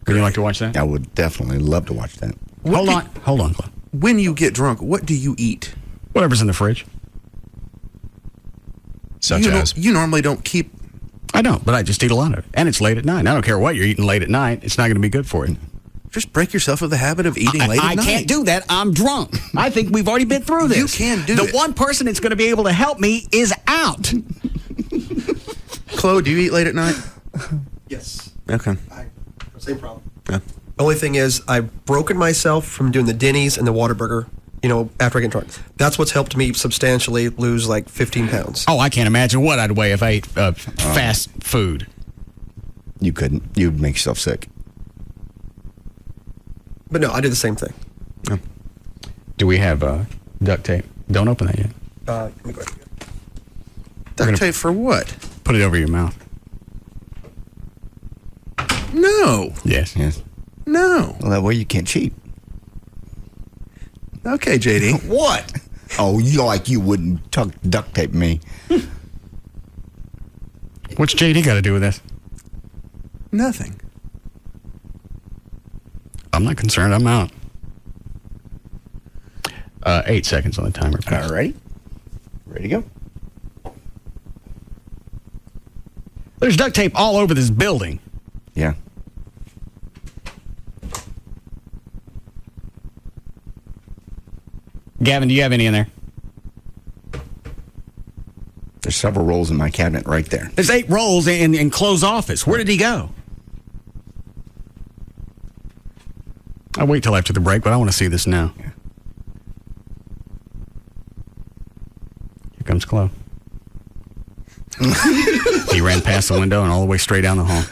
Would you like to watch that? I would definitely love to watch that. Hold on, Cliff. When you get drunk, what do you eat? Whatever's in the fridge. You normally don't keep. I don't, but I just eat a lot of it. And it's late at night. I don't care what you're eating late at night. It's not going to be good for you. Just break yourself of the habit of eating late at night. I can't do that. I'm drunk. I think we've already been through this. You can do it. it. The one person that's going to be able to help me is out. Chloe, do you eat late at night? Yes. Okay. Same problem. Yeah. Only thing is, I've broken myself from doing the Denny's and the Whataburger, after I get drunk. That's what's helped me substantially lose like 15 pounds. Oh, I can't imagine what I'd weigh if I ate fast food. You couldn't. You'd make yourself sick. But no, I do the same thing. Yeah. Do we have duct tape? Don't open that yet. Let me go ahead. Duct tape for what? Put it over your mouth. No. Yes. No. Well, that way you can't cheat. Okay, JD. What? Oh, you wouldn't duct tape me. What's JD got to do with this? Nothing. I'm not concerned. I'm out. 8 seconds on the timer. All right. Ready to go. There's duct tape all over this building. Yeah. Gavin, do you have any in there? There's several rolls in my cabinet right there. There's 8 rolls in Chloe's office. Where did he go? I'll wait till after the break, but I want to see this now. Yeah. Here comes Chloe. He ran past the window and all the way straight down the hall.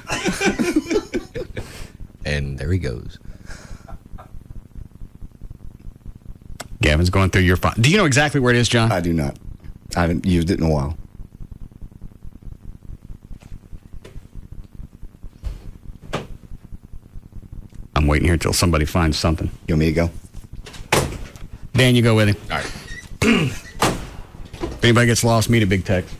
And there he goes. Gavin's going through your file. Do you know exactly where it is, John? I do not. I haven't used it in a while. I'm waiting here till somebody finds something. You want me to go? Dan, you go with him. All right. If anybody gets lost, meet a big text.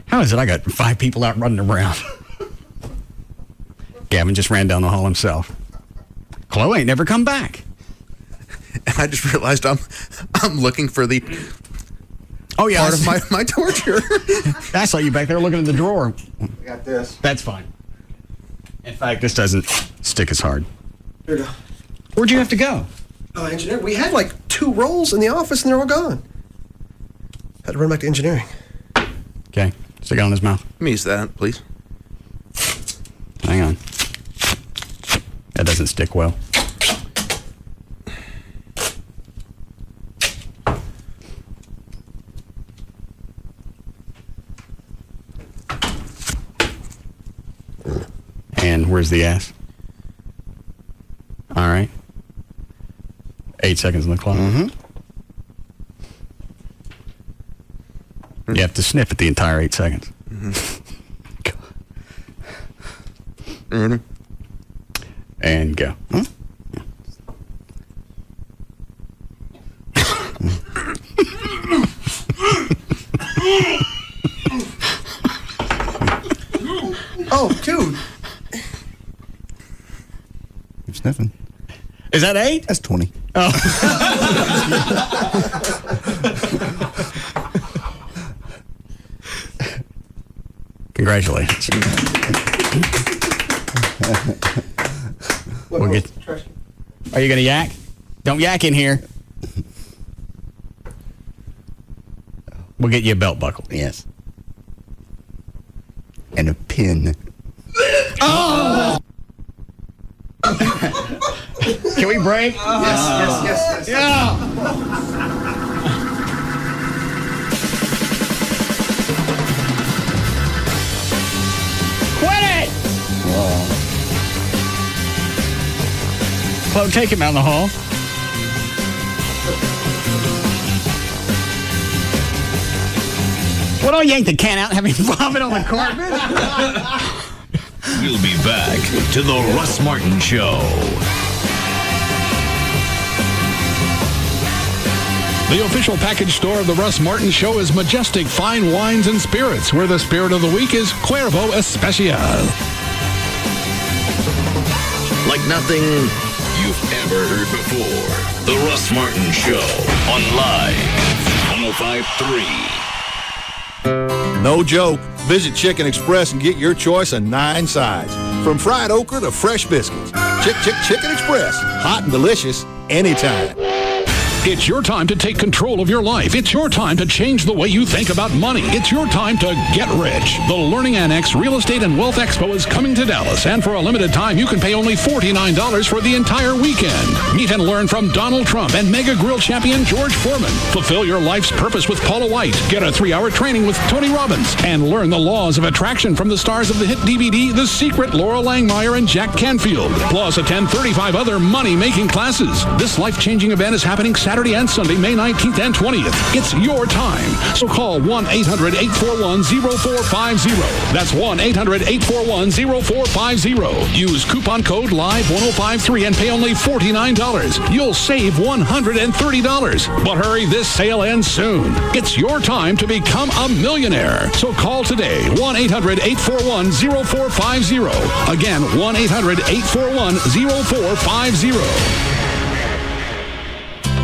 How is it I got 5 people out running around? Gavin just ran down the hall himself. Chloe ain't never come back. I just realized I'm looking for the part of my torture. I saw you back there looking in the drawer. I got this. That's fine. In fact, this doesn't stick as hard. Here we go. Where'd you have to go? Engineering. We had like 2 rolls in the office and they're all gone. Had to run back to engineering. Okay. Stick it on his mouth. Let me use that, please. Hang on. That doesn't stick well. And where's the ass? All right. 8 seconds on the clock. Mm-hmm. You have to sniff it the entire 8 seconds. Ready? And go. Huh? Oh, dude. You're sniffing. Is that 8? That's 20. Oh. Congratulations. We'll get, are you going to yak? Don't yak in here. We'll get you a belt buckle. Yes. And a pin. Oh! Can we break? Yes. Yeah. Quit it! Chloe, take him out in the hall. Well, don't yank the can out and have me vomit on the carpet. We'll be back to the Russ Martin Show. The official package store of the Russ Martin Show is Majestic Fine Wines and Spirits, where the spirit of the week is Cuervo Especial. Like nothing you've ever heard before. The Russ Martin Show on Live 105.3. No joke. Visit Chicken Express and get your choice of 9 sides. From fried okra to fresh biscuits. Chicken Express. Hot and delicious anytime. It's your time to take control of your life. It's your time to change the way you think about money. It's your time to get rich. The Learning Annex Real Estate and Wealth Expo is coming to Dallas, and for a limited time, you can pay only $49 for the entire weekend. Meet and learn from Donald Trump and Mega Grill champion George Foreman. Fulfill your life's purpose with Paula White. Get a 3-hour training with Tony Robbins, and learn the laws of attraction from the stars of the hit DVD The Secret, Laura Langmeyer and Jack Canfield. Plus, attend 35 other money-making classes. This life-changing event is happening Saturday and Sunday, May 19th and 20th. It's your time. So call 1-800-841-0450. That's 1-800-841-0450. Use coupon code LIVE1053 and pay only $49. You'll save $130. But hurry, this sale ends soon. It's your time to become a millionaire. So call today, 1-800-841-0450. Again, 1-800-841-0450.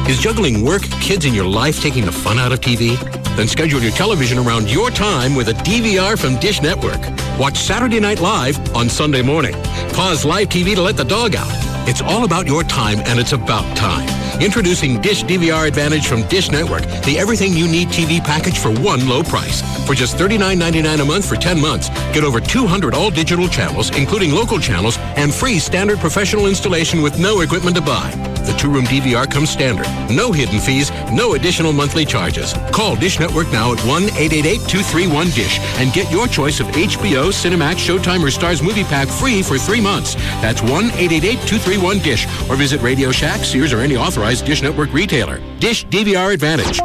Is juggling work, kids, and your life taking the fun out of TV? Then schedule your television around your time with a DVR from Dish Network. Watch Saturday Night Live on Sunday morning. Pause live TV to let the dog out. It's all about your time, and it's about time. Introducing Dish DVR Advantage from Dish Network, the everything you need TV package for one low price. For just $39.99 a month for 10 months, get over 200 all-digital channels, including local channels, and free standard professional installation with no equipment to buy. The 2-room DVR comes standard. No hidden fees, no additional monthly charges. Call Dish Network now at 1-888-231-DISH and get your choice of HBO, Cinemax, Showtime, or Starz Movie Pack free for 3 months. That's 1-888-231-DISH, or visit Radio Shack, Sears, or any authorized Dish Network retailer. Dish DVR Advantage.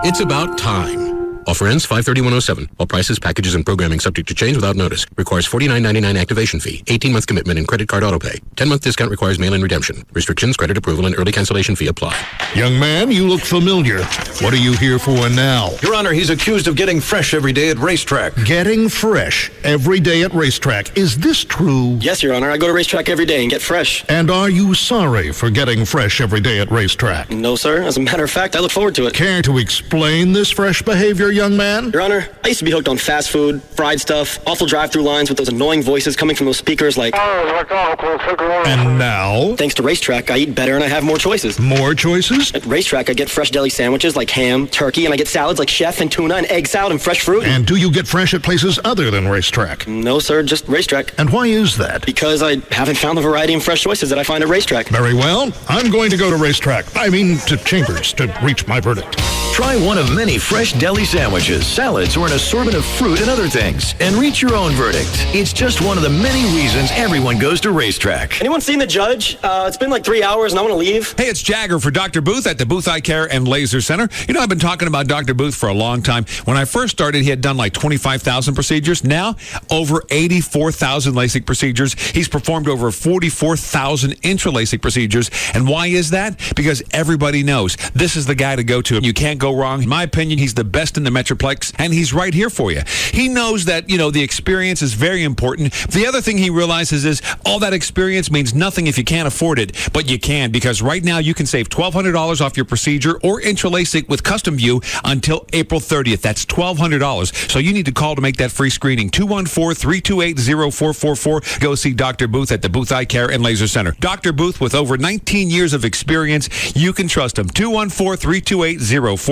It's about time. Offer ends 5/30/107. All prices, packages, and programming subject to change without notice. Requires $49.99 activation fee, 18-month commitment, and credit card autopay. 10-month discount requires mail-in redemption. Restrictions, credit approval, and early cancellation fee apply. Young man, you look familiar. What are you here for now? Your Honor, he's accused of getting fresh every day at Racetrack. Getting fresh every day at Racetrack. Is this true? Yes, Your Honor. I go to Racetrack every day and get fresh. And are you sorry for getting fresh every day at Racetrack? No, sir. As a matter of fact, I look forward to it. Care to explain this fresh behavior, young man? Your Honor, I used to be hooked on fast food, fried stuff, awful drive-through lines with those annoying voices coming from those speakers like... And now? Thanks to Racetrack, I eat better and I have more choices. More choices? At Racetrack, I get fresh deli sandwiches like ham, turkey, and I get salads like chef and tuna and egg salad and fresh fruit. And do you get fresh at places other than Racetrack? No, sir, just Racetrack. And why is that? Because I haven't found the variety and fresh choices that I find at Racetrack. Very well. I'm going to go to Racetrack. I mean, to Chambers, to reach my verdict. Try one of many fresh deli sandwiches, salads, or an assortment of fruit and other things, and reach your own verdict. It's just one of the many reasons everyone goes to Racetrack. Anyone seen the judge? It's been like 3 hours and I want to leave. Hey, it's Jagger for Dr. Booth at the Booth Eye Care and Laser Center. You know, I've been talking about Dr. Booth for a long time. When I first started, he had done like 25,000 procedures. Now, over 84,000 LASIK procedures. He's performed over 44,000 intra-LASIK procedures. And why is that? Because everybody knows this is the guy to go to. You can't go wrong. In my opinion, he's the best in the Metroplex, and he's right here for you. He knows that, you know, the experience is very important. The other thing he realizes is all that experience means nothing if you can't afford it, but you can, because right now you can save $1,200 off your procedure or intra-LASIK with Custom View until April 30th. That's $1,200. So you need to call to make that free screening. 214-328-0444. Go see Dr. Booth at the Booth Eye Care and Laser Center. Dr. Booth, with over 19 years of experience, you can trust him. 214-328-0444.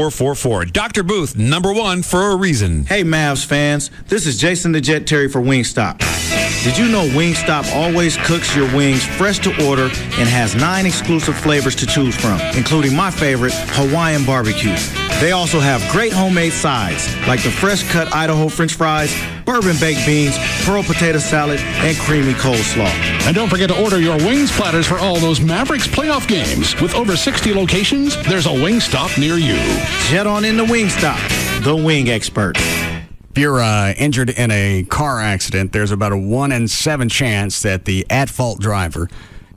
Dr. Booth, number one for a reason. Hey, Mavs fans. This is Jason the Jet Terry for Wingstop. Did you know Wingstop always cooks your wings fresh to order and has 9 exclusive flavors to choose from, including my favorite, Hawaiian barbecue. They also have great homemade sides, like the fresh-cut Idaho French fries, bourbon baked beans, pearl potato salad, and creamy coleslaw. And don't forget to order your wings platters for all those Mavericks playoff games. With over 60 locations, there's a Wingstop near you. Jet on into Wingstop, the wing expert. If you're injured in a car accident, there's about a 1 in 7 chance that the at-fault driver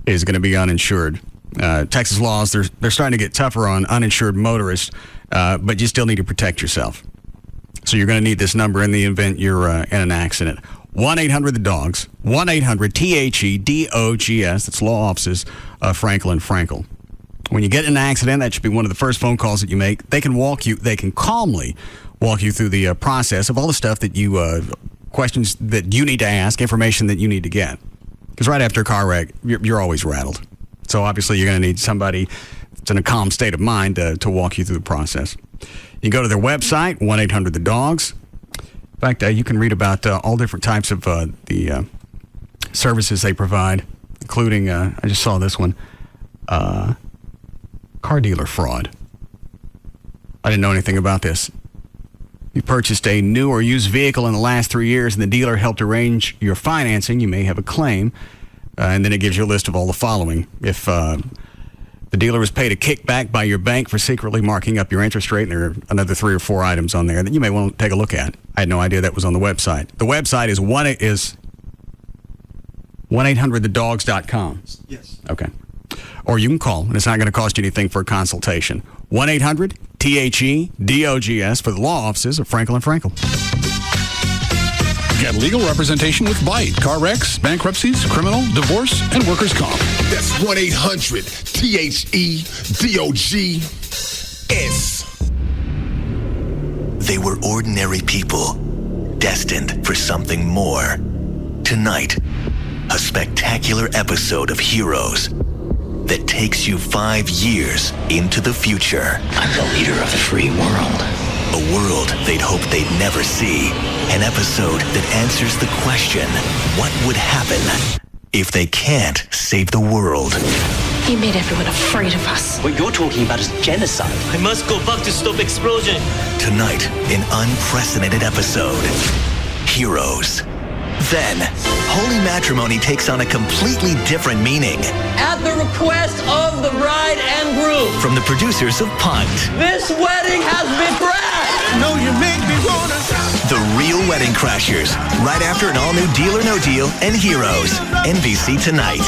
is going to be uninsured. Texas laws, they're starting to get tougher on uninsured motorists, but you still need to protect yourself. So you're going to need this number in the event you're in an accident. 1-800-THE-DOGS, 1-800-THEDOGS. That's law offices of Frankel and Frankel. When you get in an accident, that should be one of the first phone calls that you make. They can calmly walk you through the process of all the stuff that you, questions that you need to ask, information that you need to get. Because right after a car wreck, you're always rattled. So obviously you're going to need somebody that's in a calm state of mind to walk you through the process. You can go to their website, 1-800-THE-DOGS. In fact, you can read about all different types of the services they provide, including, I just saw this one, car dealer fraud. I didn't know anything about this. You purchased a new or used vehicle in the last 3 years and the dealer helped arrange your financing, you may have a claim. And then it gives you a list of all the following. If the dealer was paid a kickback by your bank for secretly marking up your interest rate, and there are another 3 or 4 items on there that you may want to take a look at. I had no idea that was on the website. The website is 1-800-THEDOGS.com. Yes. Okay. Or you can call, and it's not going to cost you anything for a consultation. 1-800-THEDOGS for the law offices of Frankel and Frankel. Get legal representation with Byte. Car wrecks, bankruptcies, criminal, divorce, and workers' comp. That's 1-800-THEDOGS. They were ordinary people, destined for something more. Tonight, a spectacular episode of Heroes that takes you 5 years into the future. I'm the leader of the free world. A world they'd hoped they'd never see. An episode that answers the question, what would happen if they can't save the world? He made everyone afraid of us. What you're talking about is genocide. I must go back to stop explosion. Tonight, an unprecedented episode. Heroes. Then, holy matrimony takes on a completely different meaning. At the request of the bride and groom. From the producers of Punk'd. This wedding has been crashed. No, you make me wanna. The Real Wedding Crashers. Right after an all-new Deal or No Deal and Heroes. NBC Tonight.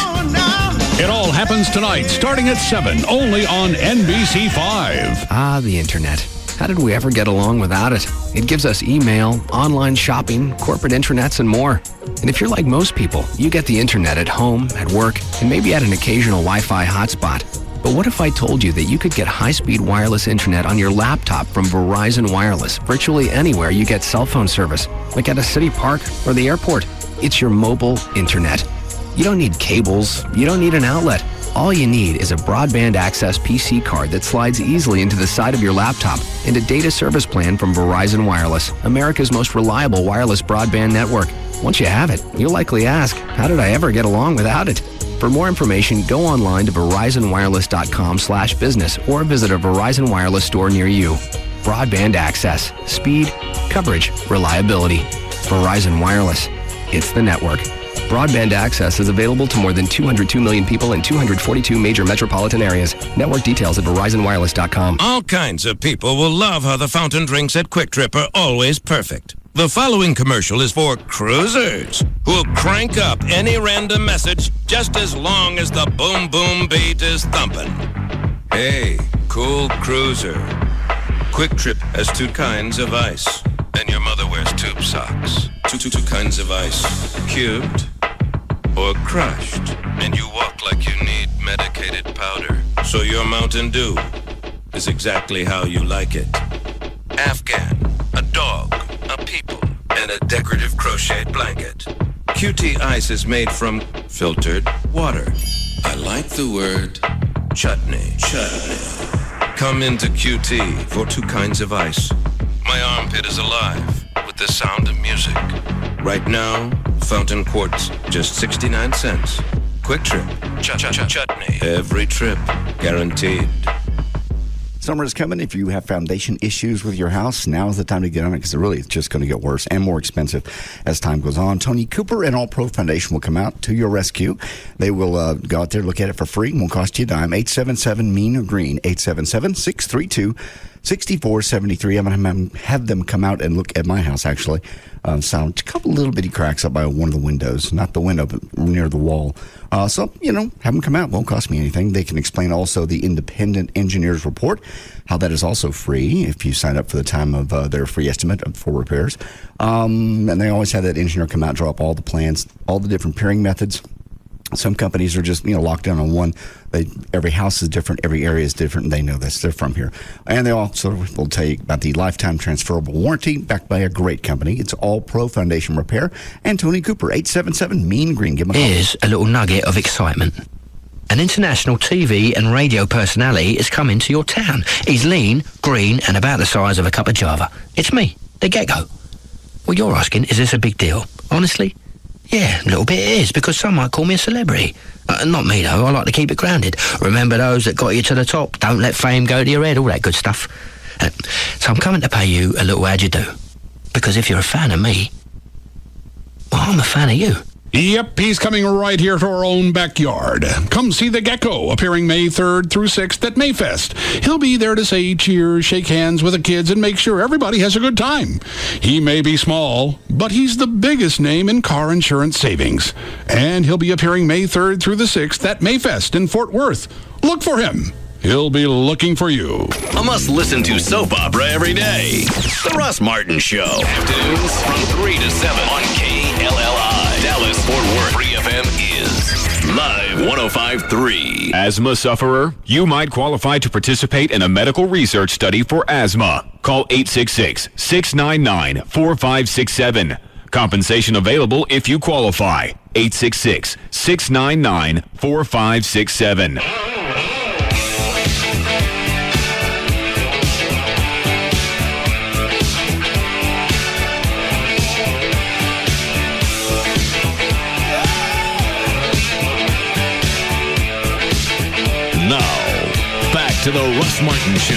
It all happens tonight, starting at 7, only on NBC5. Ah, the internet. How did we ever get along without it? It gives us email, online shopping, corporate intranets, and more. And if you're like most people, you get the internet at home, at work, and maybe at an occasional Wi-Fi hotspot. But what if I told you that you could get high-speed wireless internet on your laptop from Verizon Wireless virtually anywhere you get cell phone service, like at a city park or the airport? It's your mobile internet. You don't need cables. You don't need an outlet. All you need is a broadband access PC card that slides easily into the side of your laptop and a data service plan from Verizon Wireless, America's most reliable wireless broadband network. Once you have it, you'll likely ask, how did I ever get along without it? For more information, go online to verizonwireless.com/business or visit a Verizon Wireless store near you. Broadband access, speed, coverage, reliability. Verizon Wireless. It's the network. Broadband access is available to more than 202 million people in 242 major metropolitan areas. Network details at verizonwireless.com. All kinds of people will love how the fountain drinks at Quick Trip are always perfect. The following commercial is for cruisers who'll crank up any random message just as long as the boom boom beat is thumping. Hey, cool cruiser. Quick Trip has 2 kinds of ice, and your mother wears tube socks. Two kinds of ice, cubed or crushed, and you walk like you need medicated powder. So your Mountain Dew is exactly how you like it. Afghan, a dog, a people, and a decorative crocheted blanket. QT Ice is made from filtered water. I like the word chutney. Come into QT for 2 kinds of ice. My armpit is alive with the sound of music. Right now, fountain quarts, just 69 cents. Quick Trip, chutney. Every trip, guaranteed. Summer is coming. If you have foundation issues with your house, now is the time to get on it because it's just going to get worse and more expensive as time goes on. Tony Cooper and All Pro Foundation will come out to your rescue. They will go out there, look at it for free. Won't cost you a dime. 877-MEAN-GREEN, 877-632 6473. I'm going to have them come out and look at my house, actually. So a couple little bitty cracks up by one of the windows. Not the window, but near the wall. So, have them come out. Won't cost me anything. They can explain also the independent engineer's report, how that is also free if you sign up for the time of their free estimate for repairs. And they always have that engineer come out, draw up all the plans, all the different pairing methods. Some companies are just, locked down on one. Every house is different. Every area is different. And they know this. They're from here. And they also will tell you about the lifetime transferable warranty backed by a great company. It's All Pro Foundation Repair. And Tony Cooper, 877 Mean Green. Give him a call. Here's a little nugget of excitement. An international TV and radio personality is coming to your town. He's lean, green, and about the size of a cup of Java. It's me, the Gecko. Well, you're asking, is this a big deal? Honestly? Yeah, a little bit it is, because some might call me a celebrity. Not me, though. I like to keep it grounded. Remember those that got you to the top. Don't let fame go to your head, all that good stuff. So I'm coming to pay you a little how'd you do. Because if you're a fan of me, well, I'm a fan of you. Yep, he's coming right here to our own backyard. Come see the Gecko, appearing May 3rd through 6th at Mayfest. He'll be there to say cheers, shake hands with the kids, and make sure everybody has a good time. He may be small, but he's the biggest name in car insurance savings. And he'll be appearing May 3rd through the 6th at Mayfest in Fort Worth. Look for him. He'll be looking for you. A must-listen-to soap opera every day. The Russ Martin Show. Afternoons from 3 to 7 on KLLI. Dallas, Fort Worth. Free FM is Live 105.3. Asthma sufferer? You might qualify to participate in a medical research study for asthma. Call 866-699-4567. Compensation available if you qualify. 866-699-4567. Now, back to the Russ Martin Show.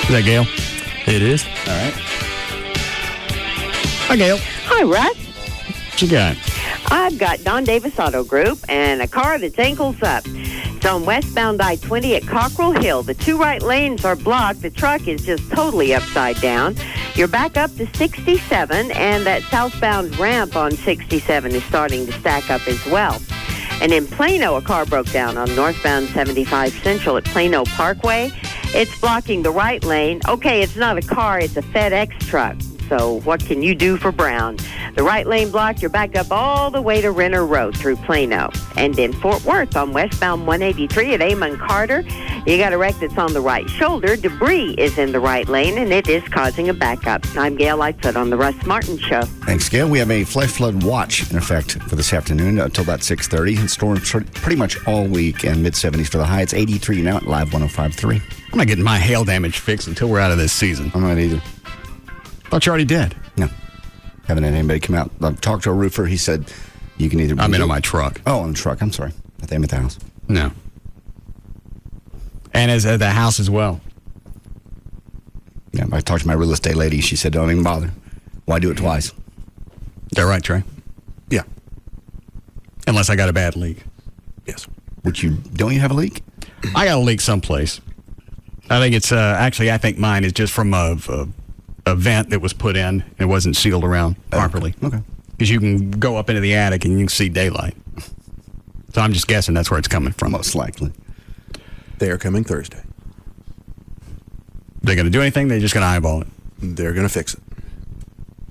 Is that Gail? It is. All right. Hi, Gail. Hi, Russ. What you got? I've got Don Davis Auto Group and a car that's ankles up. It's on westbound I-20 at Cockrell Hill. The two right lanes are blocked. The truck is just totally upside down. You're back up to 67, and that southbound ramp on 67 is starting to stack up as well. And in Plano, a car broke down on northbound 75 Central at Plano Parkway. It's blocking the right lane. Okay, it's not a car, it's a FedEx truck. So what can you do for Brown? The right lane blocked, you're back up all the way to Renner Road through Plano. And in Fort Worth on westbound 183 at Amon Carter, you got a wreck that's on the right shoulder. Debris is in the right lane, and it is causing a backup. I'm Gail Lightfoot on the Russ Martin Show. Thanks, Gail. We have a flash flood watch in effect for this afternoon until about 6:30. And storms pretty much all week and mid-70s for the high. It's 83 now at Live 105.3. I'm not getting my hail damage fixed until we're out of this season. I'm not either. Thought you already did. No. Haven't had anybody come out. I've talked to a roofer. He said you can either... I'm in on my truck. Oh, on the truck. I'm sorry. I think I'm at the house. No. And as at the house as well. Yeah, I talked to my real estate lady. She said, don't even bother. Why do it twice? Is that right, Trey? Yeah. Unless I got a bad leak. Yes. Don't you have a leak? I got a leak someplace. I think it's, actually, I think mine is just from a vent that was put in and it wasn't sealed around properly. Okay. Because you can go up into the attic and you can see daylight. So I'm just guessing that's where it's coming from. Most likely. They are coming Thursday. They're going to do anything? They're just going to eyeball it? They're going to fix it.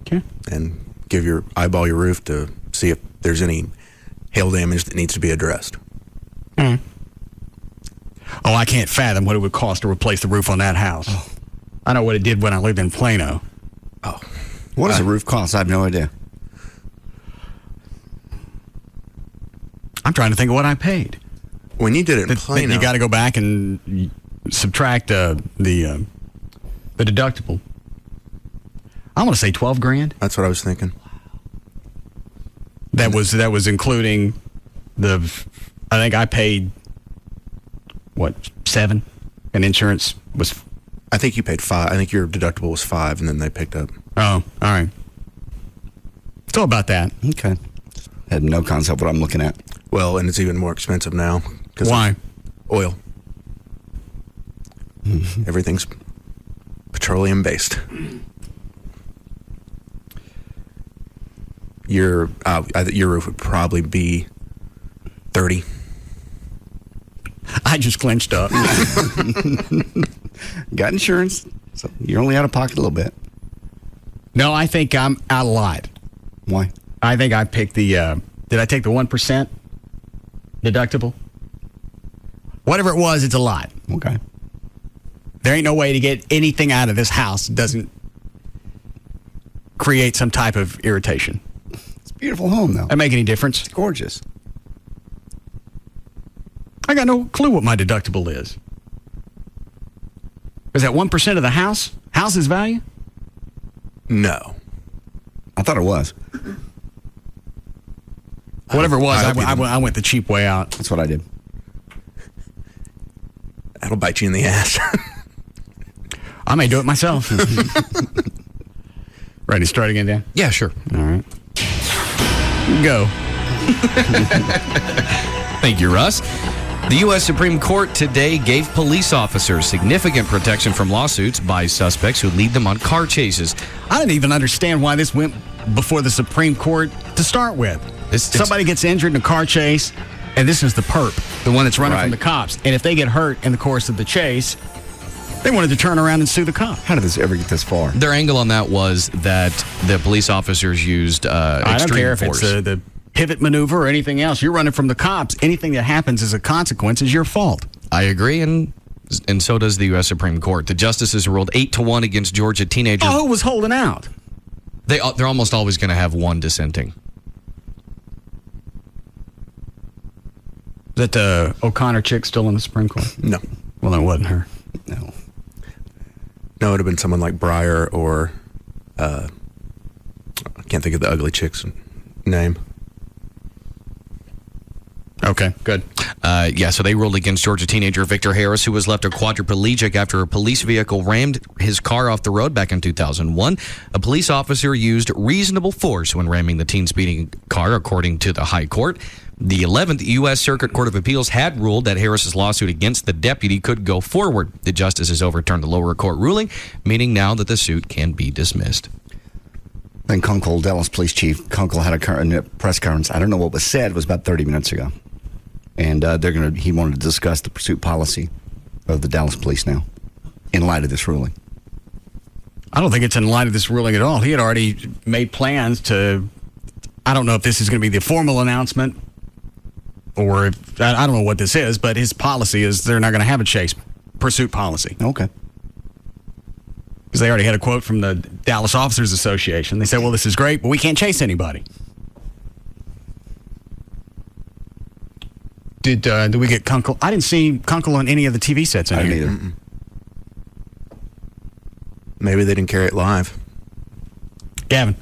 Okay. And eyeball your roof to see if there's any hail damage that needs to be addressed. Mm. Oh, I can't fathom what it would cost to replace the roof on that house. Oh. I know what it did when I lived in Plano. Oh. What does a roof cost? I have no idea. I'm trying to think of what I paid. When you did it in Plano... You got to go back and subtract the deductible. I want to say $12,000. That's what I was thinking. That was including the I think I paid, $7? And insurance was... I think you paid $5. I think your deductible was $5, and then they picked up. Oh, all right. It's all about that. Okay. I had no concept what I'm looking at. Well, and it's even more expensive now. Why? Oil. Everything's petroleum-based. Your roof would probably be $30. I just clenched up. Got insurance, so you're only out of pocket a little bit. No, I think I'm out of line. Why? I think I picked the, did I take the 1% deductible? Whatever it was, it's a lot. Okay. There ain't no way to get anything out of this house that doesn't create some type of irritation. It's a beautiful home, though. That make any difference? It's gorgeous. I got no clue what my deductible is. Is that 1% of the house's value? No. I thought it was. Whatever it was, I went the cheap way out. That's what I did. That'll bite you in the ass. I may do it myself. Ready to start again, Dan? Yeah, sure. All right. Go. Thank you, Russ. The U.S. Supreme Court today gave police officers significant protection from lawsuits by suspects who lead them on car chases. I didn't even understand why this went before the Supreme Court to start with. Somebody gets injured in a car chase, and this is the perp, the one that's running from the cops. And if they get hurt in the course of the chase, they wanted to turn around and sue the cop. How did this ever get this far? Their angle on that was that the police officers used I don't extreme care force. if it's the pivot maneuver or anything else. You're running from the cops. Anything that happens as a consequence is your fault. I agree, and so does the U.S. Supreme Court. The justices ruled 8-1 against Georgia teenagers. Oh, who was holding out? They're almost always going to have one dissenting. Is that the O'Connor chick still in the Supreme Court? No. Well, it wasn't her. No. No, it would have been someone like Breyer or I can't think of the ugly chick's name. Okay, good. So they ruled against Georgia teenager Victor Harris, who was left a quadriplegic after a police vehicle rammed his car off the road back in 2001. A police officer used reasonable force when ramming the teen speeding car, according to the High Court. The 11th U.S. Circuit Court of Appeals had ruled that Harris's lawsuit against the deputy could go forward. The justices overturned the lower court ruling, meaning now that the suit can be dismissed. Then Kunkel, Dallas Police Chief Kunkel, had a press conference. I don't know what was said. It was about 30 minutes ago. And he wanted to discuss the pursuit policy of the Dallas Police now in light of this ruling. I don't think it's in light of this ruling at all. He had already made plans to, I don't know if this is going to be the formal announcement or if, I don't know what this is, but his policy is they're not going to have a chase pursuit policy. Okay. Because they already had a quote from the Dallas Officers Association. They said, well, this is great, but we can't chase anybody. Did we get Kunkel? I didn't see Kunkel on any of the TV sets in I here. didn't either. Mm-mm. Maybe they didn't carry it live. Gavin.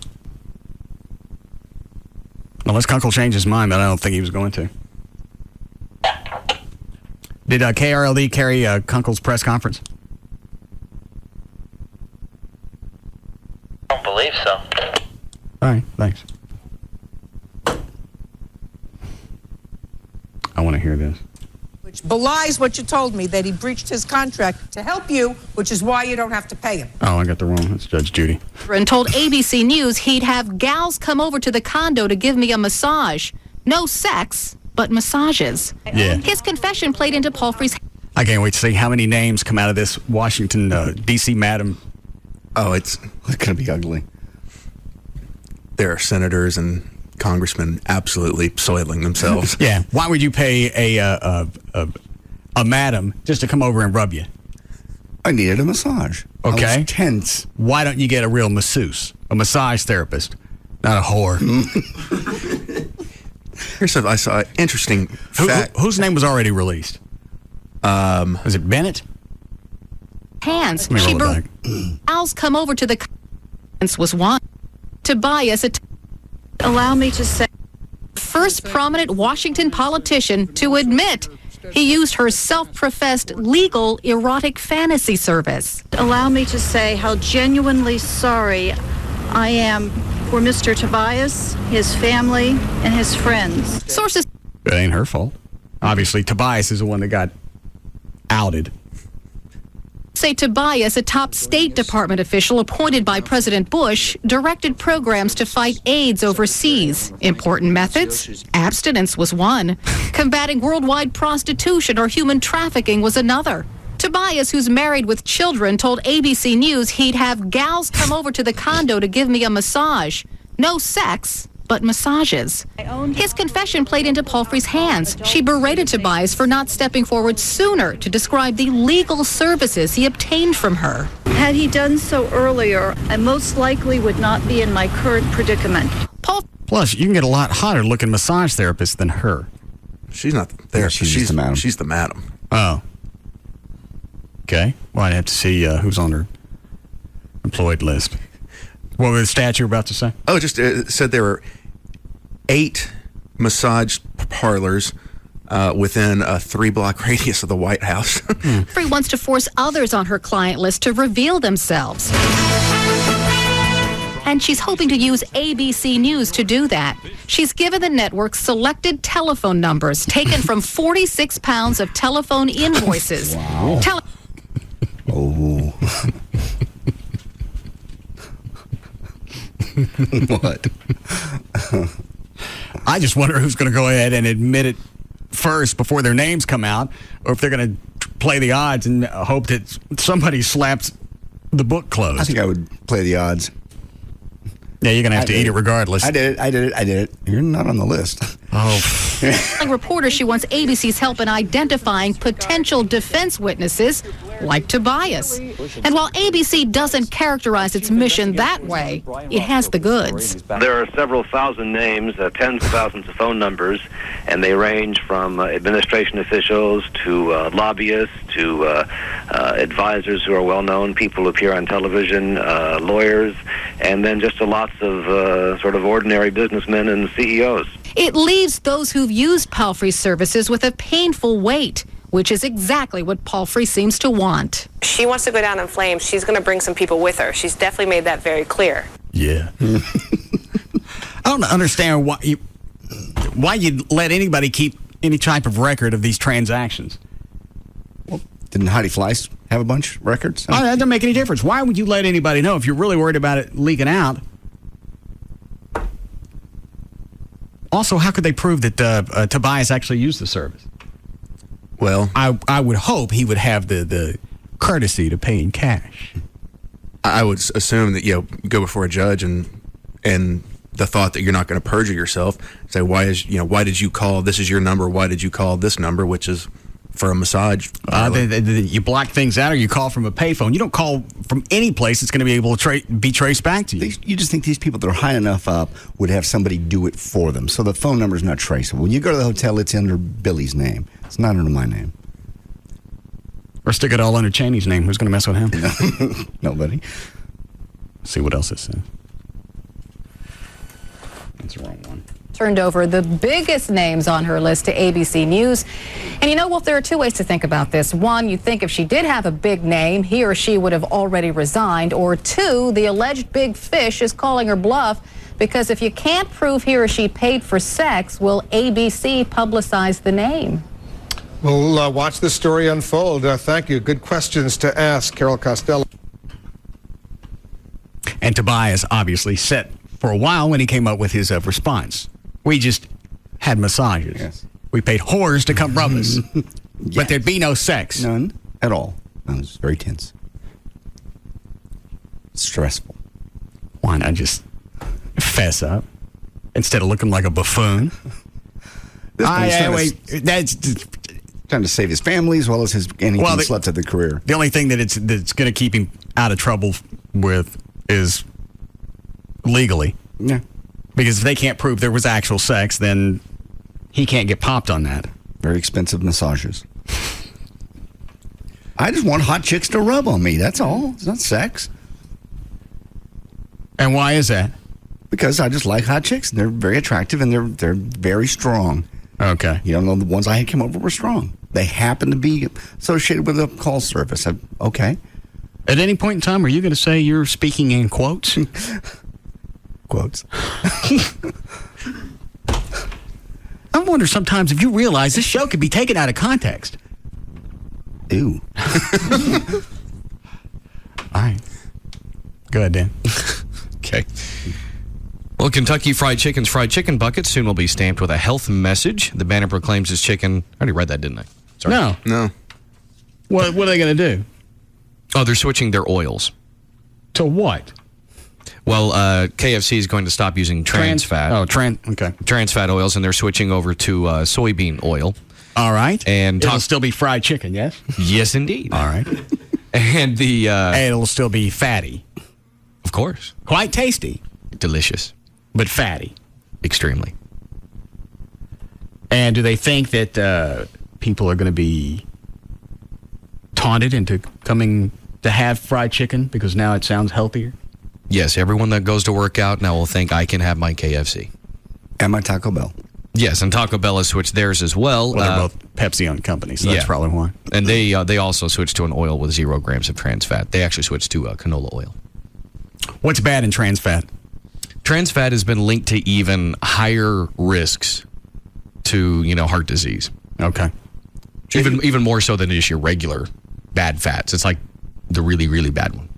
Unless Kunkel changed his mind, but I don't think he was going to. Did KRLD carry Kunkel's press conference? I don't believe so. All right, thanks. I want to hear this. Which belies what you told me, that he breached his contract to help you, which is why you don't have to pay him. Oh, I got the wrong. That's Judge Judy. And told ABC News he'd have gals come over to the condo to give me a massage. No sex, but massages. Yeah. His confession played into Palfrey's... I can't wait to see how many names come out of this Washington, D.C. madam. Oh, it's going to be ugly. There are senators and congressmen absolutely soiling themselves. Yeah. Why would you pay a madam just to come over and rub you? I needed a massage. Okay. I was tense. Why don't you get a real masseuse, a massage therapist, not a whore? Here's something I saw. Interesting fact. Whose name was already released? Was it Bennett? Hands. Let me She roll it gals come over to the... was one to buy us a... Allow me to say... first prominent Washington politician to admit he used her self-professed legal erotic fantasy service. Allow me to say how genuinely sorry I am for Mr. Tobias, his family, and his friends. Sources It ain't her fault. Obviously, Tobias is the one that got outed. say Tobias, a top State Department official appointed by President Bush, directed programs to fight AIDS overseas. Important methods? Abstinence was one. Combating worldwide prostitution or human trafficking was another. Tobias, who's married with children, told ABC News he'd have gals come over to the condo to give me a massage. No sex, but massages. His confession played into Palfrey's hands. She berated Tobias for not stepping forward sooner to describe the legal services he obtained from her. Had he done so earlier, I most likely would not be in my current predicament. Plus, you can get a lot hotter looking massage therapist than her. She's not the therapist. She's the madam. She's the madam. Oh. Okay. Well, I'd have to see who's on her employed list. What was the stat you were about to say? Oh, just said there were 8 massage parlors within a 3-block radius of the White House. Palfrey wants to force others on her client list to reveal themselves. And she's hoping to use ABC News to do that. She's given the network selected telephone numbers taken from 46 pounds of telephone invoices. Wow. Oh. What? I just wonder who's going to go ahead and admit it first before their names come out, or if they're going to play the odds and hope that somebody slaps the book closed. I think I would play the odds. Yeah, you're going to have to eat it regardless. I did it. You're not on the list. Oh. Like reporter, she wants ABC's help in identifying potential defense witnesses like Tobias. And while ABC doesn't characterize its mission that way, it has the goods. There are several thousand names, tens of thousands of phone numbers, and they range from administration officials to lobbyists to advisors who are well-known, people who appear on television, lawyers, and then just lots of sort of ordinary businessmen and CEOs. It leaves those who've used Palfrey's services with a painful weight, which is exactly what Palfrey seems to want. She wants to go down in flames. She's going to bring some people with her. She's definitely made that very clear. Yeah. I don't understand why you'd let anybody keep any type of record of these transactions. Well, didn't Heidi Fleiss have a bunch of records? Oh, that doesn't make any difference. Why would you let anybody know if you're really worried about it leaking out? Also, how could they prove that Tobias actually used the service? Well, I would hope he would have the courtesy to pay in cash. I would assume that you go before a judge and the thought that you're not going to perjure yourself. Say why did you call? This is your number. Why did you call this number? Which is for a massage. You block things out, or you call from a payphone. You don't call from any place that's going to be able to be traced back to you. You just think these people that are high enough up would have somebody do it for them, so the phone number is not traceable. When you go to the hotel, it's under Billy's name. It's not under my name. Or stick it all under Cheney's name. Who's going to mess with him? Nobody. See what else it says. That's the wrong one. Turned over the biggest names on her list to ABC News. And you know, Wolf, there are two ways to think about this. One, you think if she did have a big name, he or she would have already resigned. Or two, the alleged big fish is calling her bluff, because if you can't prove he or she paid for sex, will ABC publicize the name? We'll watch this story unfold. Thank you. Good questions to ask, Carol Costello. And Tobias obviously set for a while when he came up with his response. We just had massages. Yes. We paid whores to come rub us. But there'd be no sex. None at all. It was very tense. Stressful. Why not just fess up instead of looking like a buffoon? That's trying to save his family as well as his slept at the career. The only thing that's going to keep him out of trouble with is legally. Yeah. Because if they can't prove there was actual sex, then he can't get popped on that. Very expensive massages. I just want hot chicks to rub on me. That's all. It's not sex. And why is that? Because I just like hot chicks. They're very attractive and they're very strong. Okay. You don't know, the ones I had come over were strong. They happen to be associated with a call service. Okay. At any point in time, are you going to say you're speaking in quotes? Quotes. I wonder sometimes if you realize this show could be taken out of context. Ew. All right. Go ahead, Dan. Okay. Well, Kentucky Fried Chicken's fried chicken bucket soon will be stamped with a health message. The banner proclaims its chicken. I already read that, didn't I? Sorry. No. What are they going to do? Oh, they're switching their oils. To what? Well, KFC is going to stop using trans fat. Okay. Trans fat oils, and they're switching over to soybean oil. All right. And it'll still be fried chicken, yes? Yes, indeed. All right. And it'll still be fatty. Of course. Quite tasty. Delicious. But fatty. Extremely. And do they think that people are going to be taunted into coming to have fried chicken because now it sounds healthier? Yes, everyone that goes to work out now will think I can have my KFC. And my Taco Bell. Yes, and Taco Bell has switched theirs as well. Well, they're both Pepsi-owned companies, so that's probably why. And they also switched to an oil with 0 grams of trans fat. They actually switched to canola oil. What's bad in trans fat? Trans fat has been linked to even higher risks to, heart disease. Okay. Even more so than just your regular bad fats. It's like the really, really bad one.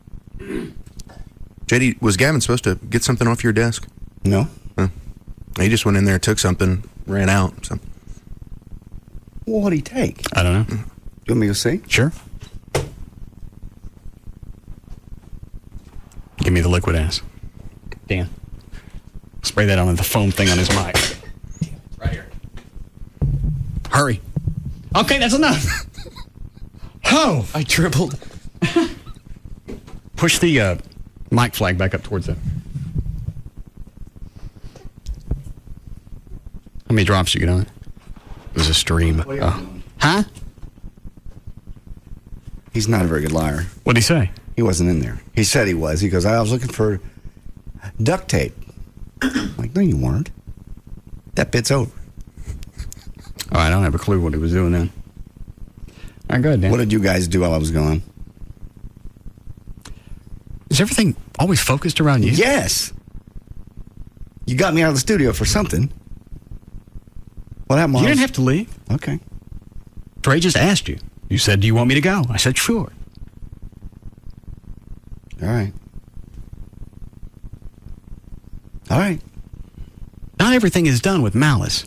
JD, was Gavin supposed to get something off your desk? No. He just went in there, took something, ran out. So. Well, what'd he take? I don't know. You want me to see? Sure. Give me the liquid ass. Dan. Spray that on the foam thing on his mic. Right here. Hurry. Okay, that's enough. Oh, I dribbled. Push the mic flag back up towards it. How many drops you get on it? It was a stream. Huh? He's not a very good liar. What'd he say? He wasn't in there. He said he was. He goes, I was looking for duct tape. I'm like, no, you weren't. That bit's over. Oh, I don't have a clue what he was doing then. All right, go ahead, Dan. What did you guys do while I was gone? Is everything always focused around you? Yes. You got me out of the studio for something. What happened? You didn't have to leave. Okay. Trey just asked you. You said, do you want me to go? I said, sure. All right. All right. Not everything is done with malice.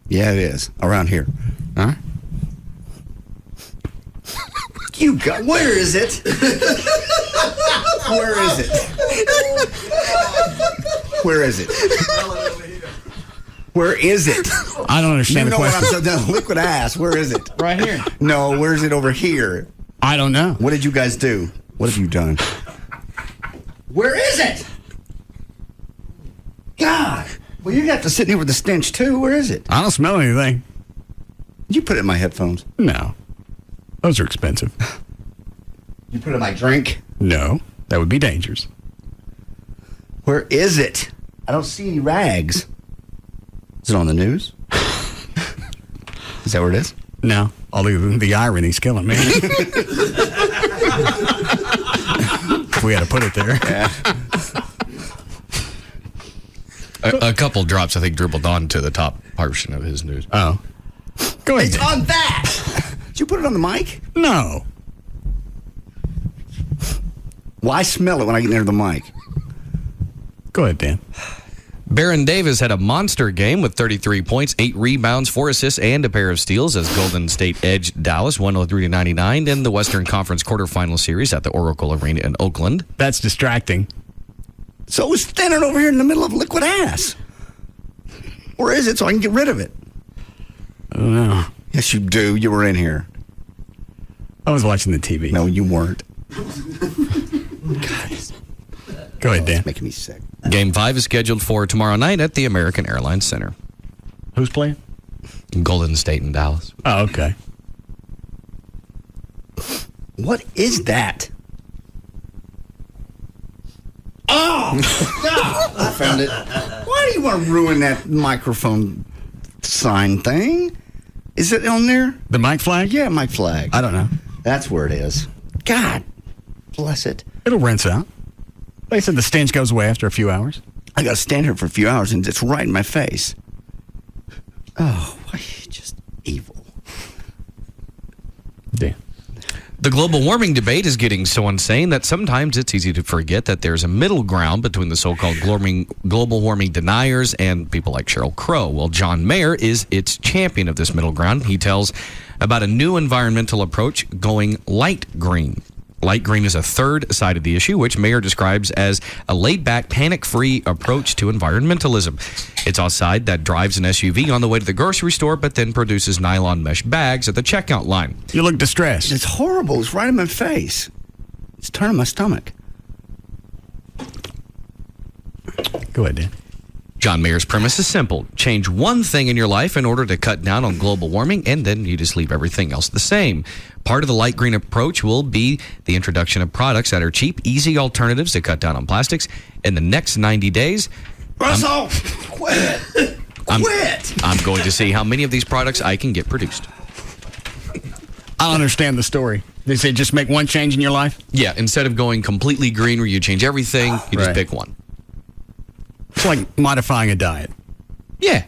Yeah, it is. Around here. Huh? You got... Where is it? Where is it? Where is it? Where is it? I don't understand the question. You know what I'm saying? Liquid ass. Where is it? Right here. No, where is it over here? I don't know. What did you guys do? What have you done? Where is it? God. Well, you got to sit here with the stench, too. Where is it? I don't smell anything. Did you put it in my headphones? No. Those are expensive. You put it in my drink? No. That would be dangerous. Where is it? I don't see any rags. Is it on the news? Is that where it is? No. All the irony's killing me. We had to put it there. Yeah. A couple drops, I think, dribbled onto the top portion of his news. Oh. Go ahead. It's on that! Did you put it on the mic? No. Well, I smell it when I get near the mic. Go ahead, Dan. Baron Davis had a monster game with 33 points, 8 rebounds, 4 assists, and a pair of steals as Golden State edged Dallas 103-99 in the Western Conference quarterfinal series at the Oracle Arena in Oakland. That's distracting. So it's standing over here in the middle of liquid ass. Where is it so I can get rid of it? I don't know. Yes, you do. You were in here. I was watching the TV. No, you weren't. Go ahead, Dan. It's making me sick. Game 5 is scheduled for tomorrow night at the American Airlines Center. Who's playing? Golden State and Dallas. Oh, okay. What is that? Oh, stop. I found it. Why do you want to ruin that microphone sign thing? Is it on there? The mic flag? Yeah, mic flag. I don't know. That's where it is. God bless it. It'll rinse out. They said the stench goes away after a few hours. I got to stand here for a few hours and it's right in my face. Oh, why just evil. Damn. The global warming debate is getting so insane that sometimes it's easy to forget that there's a middle ground between the so-called global warming deniers and people like Sheryl Crow. Well, John Mayer is its champion of this middle ground. He tells about a new environmental approach going light green. Light green is a third side of the issue, which Mayer describes as a laid-back, panic-free approach to environmentalism. It's a side that drives an SUV on the way to the grocery store, but then produces nylon mesh bags at the checkout line. You look distressed. It's horrible. It's right in my face. It's turning my stomach. Go ahead, Dan. John Mayer's premise is simple. Change one thing in your life in order to cut down on global warming, and then you just leave everything else the same. Part of the light green approach will be the introduction of products that are cheap, easy alternatives to cut down on plastics. In the next 90 days... Russell, quit! I'm going to see how many of these products I can get produced. I don't understand the story. They say just make one change in your life? Yeah, instead of going completely green where you change everything, you just pick one. It's like modifying a diet. Yeah.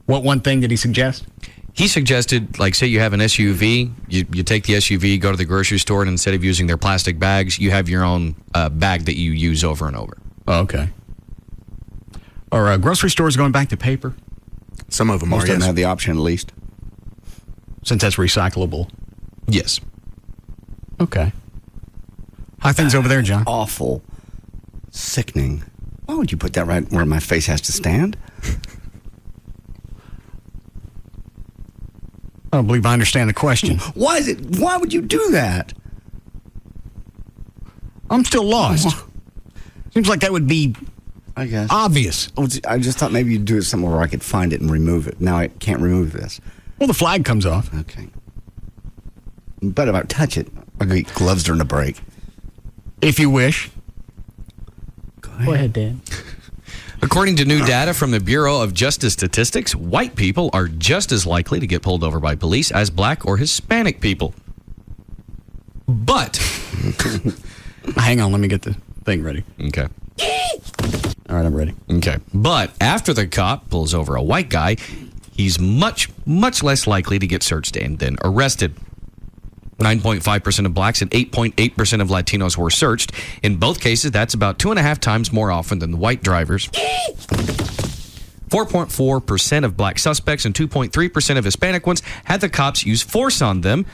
What one thing did he suggest? He suggested, like, say you have an SUV, you take the SUV, go to the grocery store, and instead of using their plastic bags, you have your own bag that you use over and over. Oh, okay. Are grocery stores going back to paper? Some of them Most are, of them yes. have the option at least. Since that's recyclable. Yes. Okay. How are things over there, John? Awful. Sickening. Why would you put that right where my face has to stand? I don't believe I understand the question. Why would you do that? I'm still lost. Seems like that would be, I guess, obvious. I just thought maybe you'd do it somewhere where I could find it and remove it. Now I can't remove this. Well, the flag comes off. Okay. But if I touch it, I'll get gloves during the break. If you wish. Go ahead, Dan. According to new data from the Bureau of Justice Statistics, white people are just as likely to get pulled over by police as black or Hispanic people. But... Hang on, let me get the thing ready. Okay. All right, I'm ready. Okay. But after the cop pulls over a white guy, he's much, much less likely to get searched and then arrested. 9.5% of blacks and 8.8% of Latinos were searched. In both cases, that's about 2.5 times more often than the white drivers. 4.4% of black suspects and 2.3% of Hispanic ones had the cops use force on them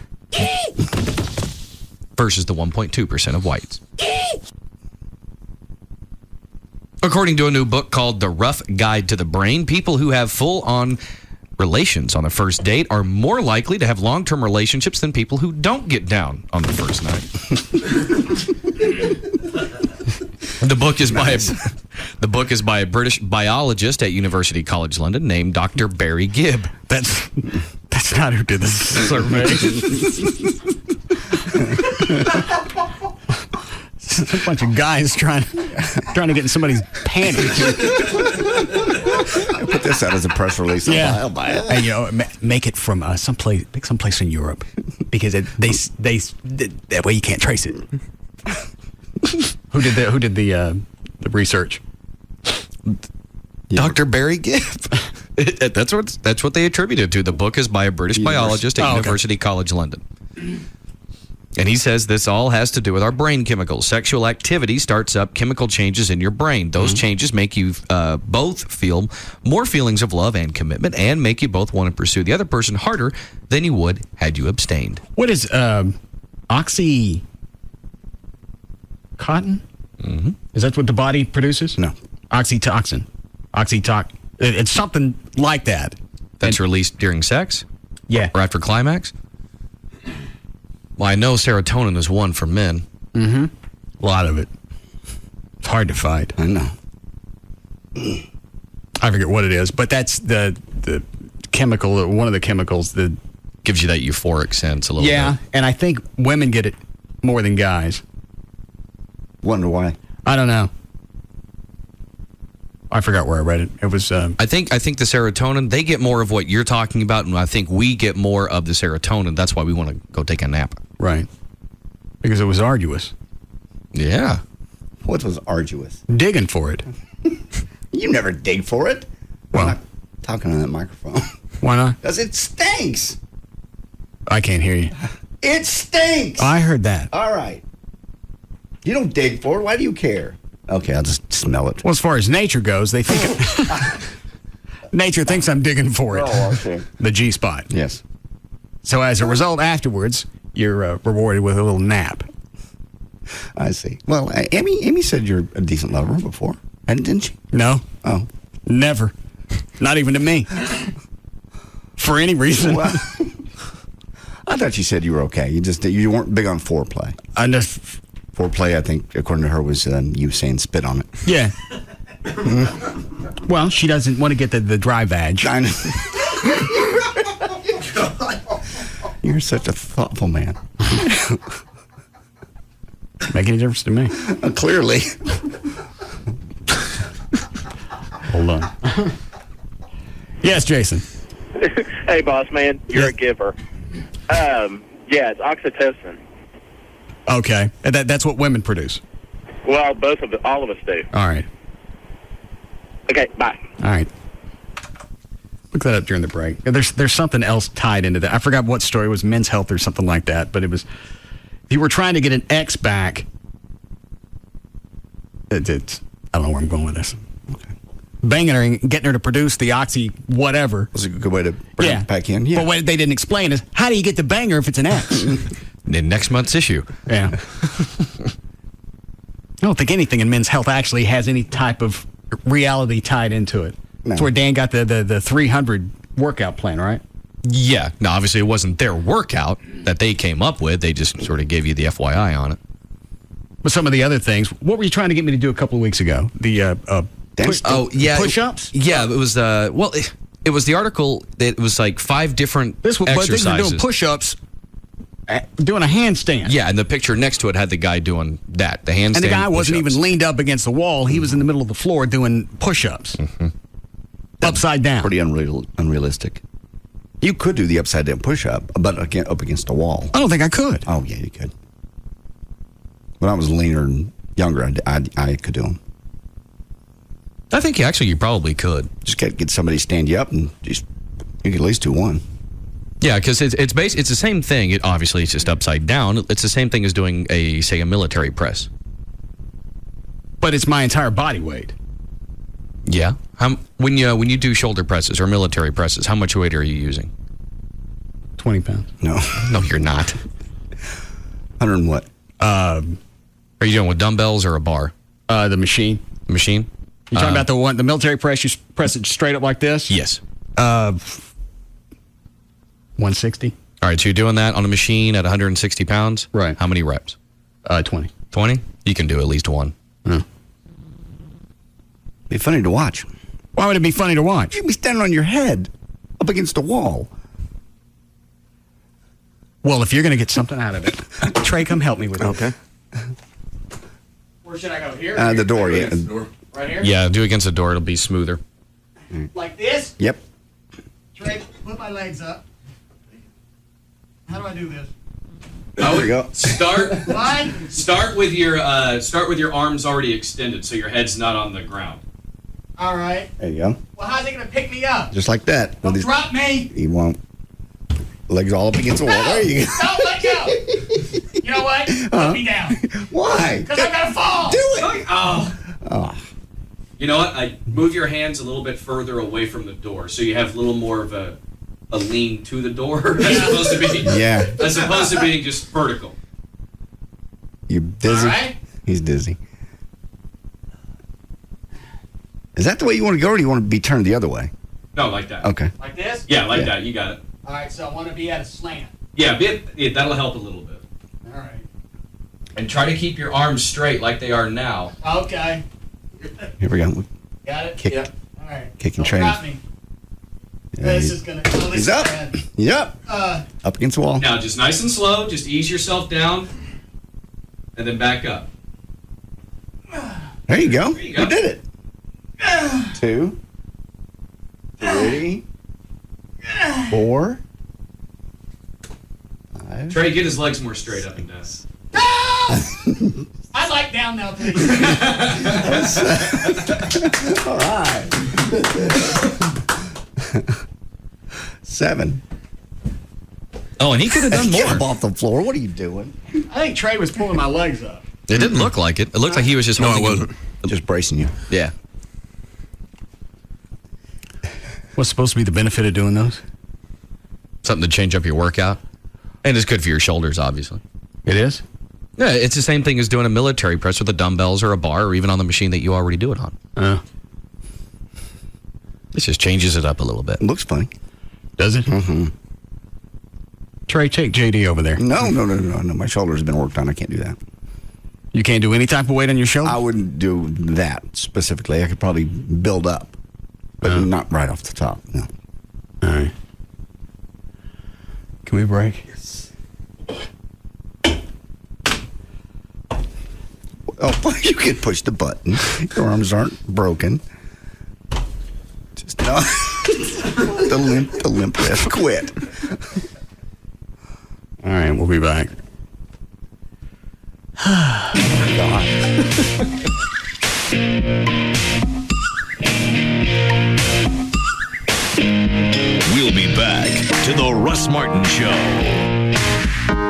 versus the 1.2% of whites. According to a new book called The Rough Guide to the Brain, people who have full-on relations on the first date are more likely to have long-term relationships than people who don't get down on the first night. The book is by a British biologist at University College London named Dr. Barry Gibb. That's not who did this survey. It's a bunch of guys trying to get in somebody's panties. Put this out as a press release. Yeah, I'll buy it. and make it from someplace in Europe, because that way you can't trace it. Who did the research? Dr. Barry Gibb. That's what they attributed to. The book is by a British biologist at University College London. And he says this all has to do with our brain chemicals. Sexual activity starts up chemical changes in your brain. Those changes make you both feel more feelings of love and commitment, and make you both want to pursue the other person harder than you would had you abstained. What is oxycontin? Mm-hmm. Is that what the body produces? No. Oxytocin. It's something like that. That's released during sex? Yeah. Or after climax? Well, I know serotonin is one for men. Mm-hmm. A lot of it. It's hard to find. I know. I forget what it is, but that's the chemical, one of the chemicals that gives you that euphoric sense a little bit. Yeah, and I think women get it more than guys. Wonder why. I don't know. I forgot where I read it. It was. I think the serotonin, they get more of what you're talking about, and I think we get more of the serotonin. That's why we want to go take a nap. Right. Because it was arduous. Yeah. What was arduous? Digging for it. You never dig for it. Well, I'm not talking on that microphone. Why not? Because it stinks. I can't hear you. It stinks. I heard that. All right. You don't dig for it. Why do you care? Okay, I'll just smell it. Well, as far as nature goes, they think nature thinks I'm digging for it. Oh, okay. The G spot. Yes. So as a result, afterwards, you're rewarded with a little nap. I see. Well, Amy said you're a decent lover before, didn't she? No. Oh. Never. Not even to me. For any reason. Well, I thought you said you were okay. You weren't big on foreplay. Foreplay, I think, according to her, was you saying spit on it. Yeah. Well, she doesn't want to get the dry vag. I know. You're such a thoughtful man. Make any difference to me? Clearly. Hold on. Yes, Jason. Hey, boss man, you're a giver. Yeah, it's oxytocin. Okay, that's what women produce. Well, all of us do. All right. Okay, bye. All right. Look that up during the break. There's something else tied into that. I forgot what story. It was Men's Health or something like that. But it was, if you were trying to get an ex back, I don't know where I'm going with this. Okay. Banging her and getting her to produce the oxy whatever. Was a good way to bring it back in. Yeah. But what they didn't explain is, how do you get the banger if it's an ex? In next month's issue. Yeah. I don't think anything in Men's Health actually has any type of reality tied into it. No. That's where Dan got the 300 workout plan, right? Yeah. No, obviously it wasn't their workout that they came up with. They just sort of gave you the FYI on it. But some of the other things, what were you trying to get me to do a couple of weeks ago? The push-ups? Yeah, it was it was the article that was like 5 different exercises. But these are doing push-ups, doing a handstand. Yeah, and the picture next to it had the guy doing that, the handstand. And the guy wasn't push-ups. even leaned up against the wall. He was in the middle of the floor doing push-ups. Mm-hmm. Upside down. Pretty unrealistic. You could do the upside down push-up, but again, up against a wall. I don't think I could. Oh, yeah, you could. When I was leaner and younger, I could do them. I think you probably could. Just get somebody to stand you up and you could at least do one. Yeah, because it's the same thing. Obviously, it's just upside down. It's the same thing as doing a military press. But it's my entire body weight. Yeah. When you do shoulder presses or military presses, how much weight are you using? 20 pounds. No. No, you're not. 100 and what? Are you doing with dumbbells or a bar? The machine. The machine? You talking about the military press? You press it straight up like this? Yes. 160. All right, so you're doing that on a machine at 160 pounds? Right. How many reps? 20. 20? You can do at least one. Yeah. Be funny to watch. Why would it be funny to watch? You'd be standing on your head up against a wall. Well, if you're going to get something out of it, Trey, come help me with it. Okay. Where should I go? Here? The door, yeah. Right here? Yeah, do against the door. It'll be smoother. Like this? Yep. Trey, put my legs up. How do I do this? There you go. Start with your arms already extended, so your head's not on the ground. All right. There you go. Well, how's he going to pick me up? Just like that. Don't drop me. He won't. Legs all up against the wall. There you go. Don't let go. You know what? Put me down. Why? Because I'm going to fall. Do it. Oh. You know what? Move your hands a little bit further away from the door, so you have a little more of a lean to the door as opposed to being just vertical. You dizzy? All right. He's dizzy. Is that the way you want to go, or do you want to be turned the other way? No, like that. Okay. Like this? Yeah, like that. You got it. All right, so I want to be at a slant. Yeah, that'll help a little bit. All right. And try to keep your arms straight like they are now. Okay. Here we go. Got it? Kick. Yep. All right. Kicking Don't train. drop me. This is going to... He's up. Yep. Up against the wall. Now, just nice and slow. Just ease yourself down, and then back up. There you go. You did it. 2, 3, 4, 5. Trey, get his legs more straight up and down. I like down now, please. All right. 7. Oh, and he could have done more. Get up off the floor. What are you doing? I think Trey was pulling my legs up. It didn't look like it. It looked like he was just holding. No, it wasn't. Just bracing you. Yeah. What's supposed to be the benefit of doing those? Something to change up your workout. And it's good for your shoulders, obviously. It is? Yeah, it's the same thing as doing a military press with the dumbbells or a bar or even on the machine that you already do it on. It just changes it up a little bit. It looks funny. Does it? Mm-hmm. Trey, take JD over there. No. My shoulders have been worked on. I can't do that. You can't do any type of weight on your shoulder? I wouldn't do that specifically. I could probably build up, but not right off the top. No. All right. Can we break? Yes. Oh, you can push the button. Your arms aren't broken. Just no. the limp wrist. Quit. All right, we'll be back. God. We'll be back to the Russ Martin Show.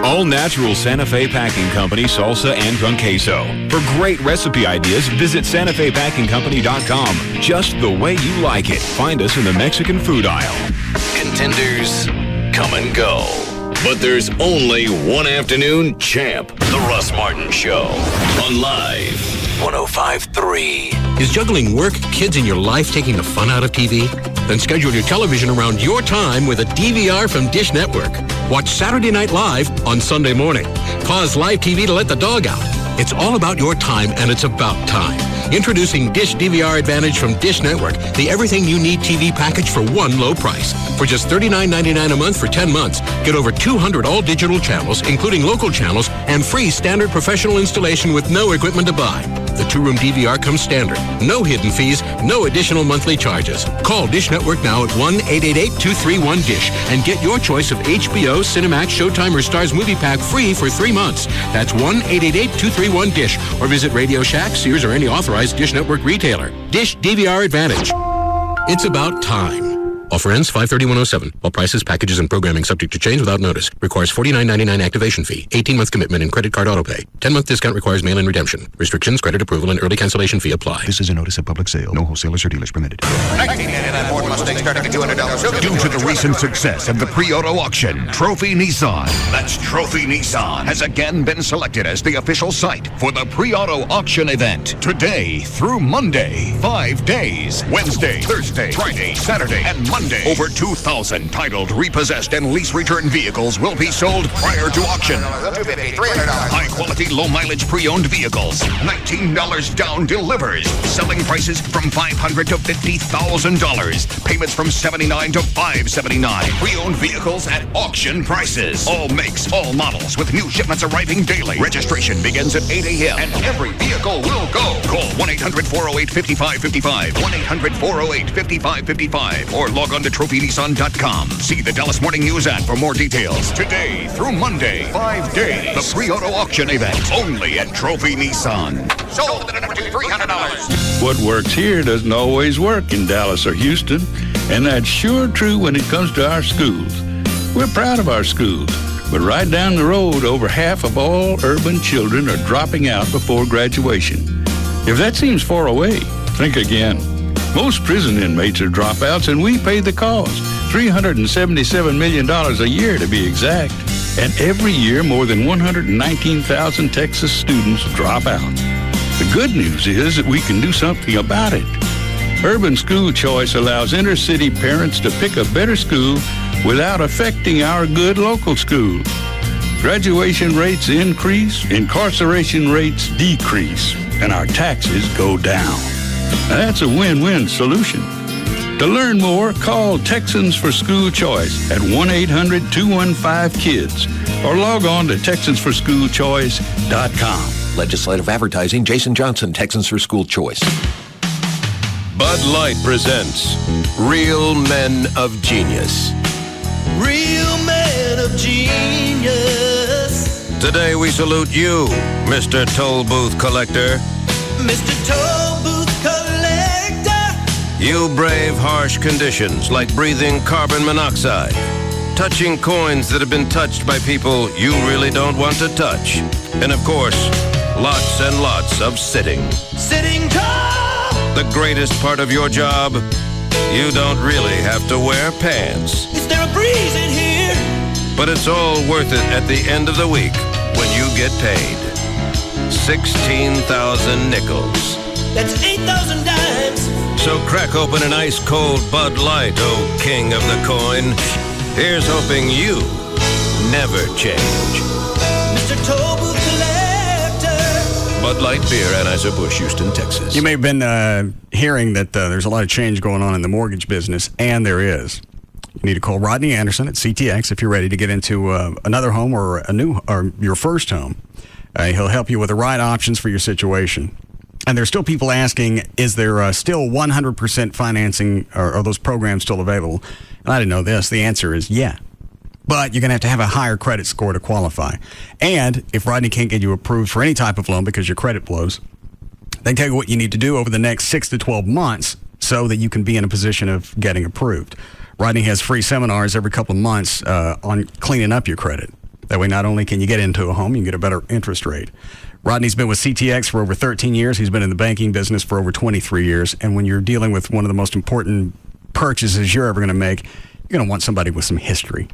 All natural Santa Fe Packing Company salsa and drunk queso. For great recipe ideas, visit SantaFePackingCompany.com. Just the way you like it. Find us in the Mexican food aisle. Contenders come and go. But there's only one afternoon champ. The Russ Martin Show. On Live 105.3. Is juggling work, kids, and your life taking the fun out of TV? Then schedule your television around your time with a DVR from Dish Network. Watch Saturday Night Live on Sunday morning. Pause live TV to let the dog out. It's all about your time, and it's about time. Introducing Dish DVR Advantage from Dish Network, the everything you need TV package for one low price. For just $39.99 a month for 10 months, get over 200 all-digital channels, including local channels, and free standard professional installation with no equipment to buy. The two-room DVR comes standard. No hidden fees, no additional monthly charges. Call Dish Network now at 1-888-231-DISH and get your choice of HBO, Cinemax, Showtime, or Starz Movie Pack free for 3 months. That's 1-888-231-DISH or visit Radio Shack, Sears, or any authorized Dish Network retailer. Dish DVR Advantage. It's about time. Offer ends 5/30/107. All prices, packages, and programming subject to change without notice. Requires $49.99 activation fee. 18-month commitment and credit card autopay. 10-month discount requires mail-in redemption. Restrictions, credit approval, and early cancellation fee apply. This is a notice of public sale. No wholesalers or dealers permitted. 1989 Ford Mustang starting at $200. Due to the recent success of the pre-auto auction, Trophy Nissan, that's Trophy Nissan, has again been selected as the official site for the pre-auto auction event. Today through Monday, 5 days. Wednesday, Thursday, Friday, Saturday, and Monday. Over 2,000 titled, repossessed, and lease return vehicles will be sold prior to auction. $250, $300. High-quality, low-mileage pre-owned vehicles. $19 down delivers. Selling prices from $500 to $50,000. Payments from $79 to $579. Pre-owned vehicles at auction prices. All makes, all models, with new shipments arriving daily. Registration begins at 8 a.m. and every vehicle will go. Call 1-800-408-5555. 1-800-408-5555. Or log on to TrophyNissan.com. See the Dallas Morning News ad for more details. Today through Monday, 5 days. The pre-auto auction event only at Trophy Nissan. Sold at $300. What works here doesn't always work in Dallas or Houston, and that's sure true when it comes to our schools. We're proud of our schools, but right down the road, over half of all urban children are dropping out before graduation. If that seems far away, think again. Most prison inmates are dropouts, and we pay the cost. $377 million a year, to be exact. And every year, more than 119,000 Texas students drop out. The good news is that we can do something about it. Urban school choice allows inner-city parents to pick a better school without affecting our good local schools. Graduation rates increase, incarceration rates decrease, and our taxes go down. That's a win-win solution. To learn more, call Texans for School Choice at 1-800-215-KIDS or log on to TexansForSchoolChoice.com. Legislative Advertising, Jason Johnson, Texans for School Choice. Bud Light presents Real Men of Genius. Real men of genius. Today we salute you, Mr. Toll Booth Collector. Mr. Toll Booth Collector. You brave harsh conditions like breathing carbon monoxide, touching coins that have been touched by people you really don't want to touch, and of course, lots and lots of sitting. Sitting tall. The greatest part of your job, you don't really have to wear pants. Is there a breeze in here? But it's all worth it at the end of the week when you get paid. 16,000 nickels. That's 8,000 dimes. So crack open an ice-cold Bud Light, oh king of the coin. Here's hoping you never change. Mr. Toll Booth Collector. Bud Light Beer, Anheuser-Busch, Houston, Texas. You may have been hearing that there's a lot of change going on in the mortgage business, and there is. You need to call Rodney Anderson at CTX if you're ready to get into another home or your first home. He'll help you with the right options for your situation. And there's still people asking, is there still 100% financing, or are those programs still available? And I didn't know this. The answer is yeah. But you're going to have a higher credit score to qualify. And if Rodney can't get you approved for any type of loan because your credit blows, they tell you what you need to do over the next 6 to 12 months so that you can be in a position of getting approved. Rodney has free seminars every couple of months on cleaning up your credit. That way, not only can you get into a home, you can get a better interest rate. Rodney's been with CTX for over 13 years. He's been in the banking business for over 23 years. And when you're dealing with one of the most important purchases you're ever going to make, you're going to want somebody with some history.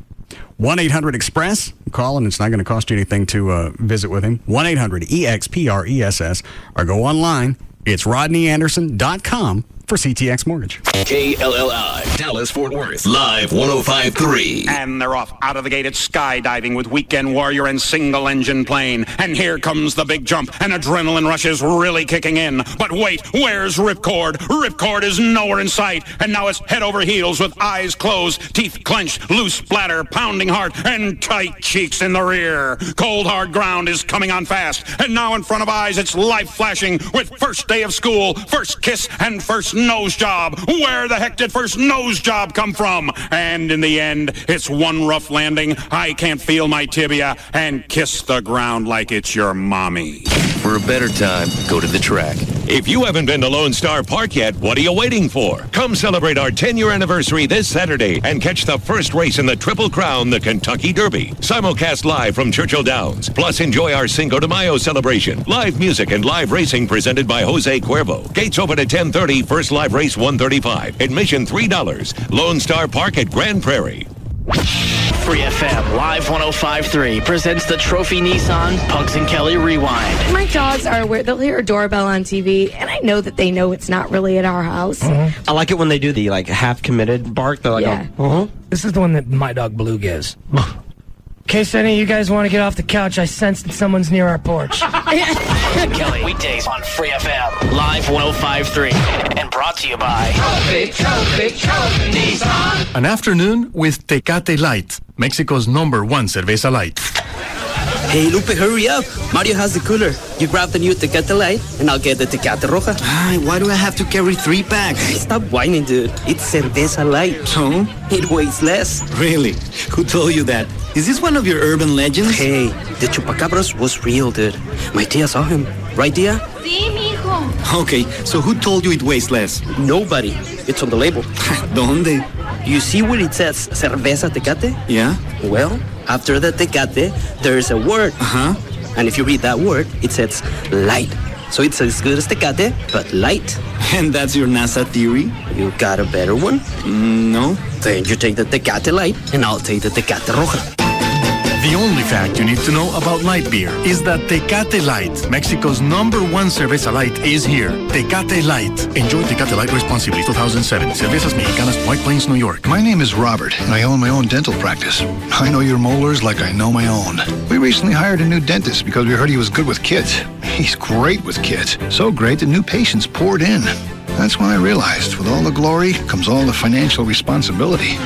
1-800-EXPRESS. Call, and it's not going to cost you anything to visit with him. 1-800-EXPRESS. Or go online. It's RodneyAnderson.com for CTX Mortgage. KLLI, Dallas, Fort Worth, live 105.3. And they're off out of the gate. It's skydiving with Weekend Warrior and single engine plane. And here comes the big jump, and adrenaline rush is really kicking in. But wait, where's Ripcord? Ripcord is nowhere in sight. And now it's head over heels with eyes closed, teeth clenched, loose bladder, pounding heart, and tight cheeks in the rear. Cold hard ground is coming on fast. And now in front of eyes, it's life flashing with first day of school, first kiss, and first nose job. Where the heck did first nose job come from? And in the end, it's one rough landing. I can't feel my tibia and kiss the ground like it's your mommy. For a better time, go to the track. If you haven't been to Lone Star Park yet, what are you waiting for? Come celebrate our 10-year anniversary this Saturday and catch the first race in the Triple Crown, the Kentucky Derby. Simulcast live from Churchill Downs. Plus, enjoy our Cinco de Mayo celebration. Live music and live racing presented by Jose Cuervo. Gates open at 10:30, first live race $135. Admission $3. Lone Star Park at Grand Prairie. Free FM Live 105.3 presents the Trophy Nissan Pugs and Kelly Rewind. My dogs are aware. They'll hear a doorbell on TV, and I know that they know it's not really at our house. I like it when they do the half committed bark. They're like, This is the one that my dog Blue gives. In case any of you guys want to get off the couch, I sense that someone's near our porch. Kelly, weekdays on Free FM Live 105.3 and brought to you by Trophy Nissan. An afternoon with Tecate Light, Mexico's #1 cerveza light. Hey, Lupe, hurry up. Mario has the cooler. You grab the new Tecate Light, and I'll get the Tecate Roja. Why do I have to carry 3 packs? Stop whining, dude. It's cerveza light. So? It weighs less. Really? Who told you that? Is this one of your urban legends? Hey, the Chupacabras was real, dude. My tia saw him. Right, tia? Sí, mijo. Okay, so who told you it weighs less? Nobody. It's on the label. ¿Dónde? You see where it says cerveza Tecate? Yeah. Well, after the Tecate, there's a word. And if you read that word, it says light. So it's as good as Tecate, but light. And that's your NASA theory? You got a better one? No. Then you take the Tecate Light, and I'll take the Tecate Roja. The only fact you need to know about light beer is that Tecate Light, Mexico's #1 cerveza light, is here. Tecate Light. Enjoy Tecate Light responsibly. 2007. Cervezas Mexicanas, White Plains, New York. My name is Robert, and I own my own dental practice. I know your molars like I know my own. We recently hired a new dentist because we heard he was good with kids. He's great with kids. So great that new patients poured in. That's when I realized with all the glory comes all the financial responsibility.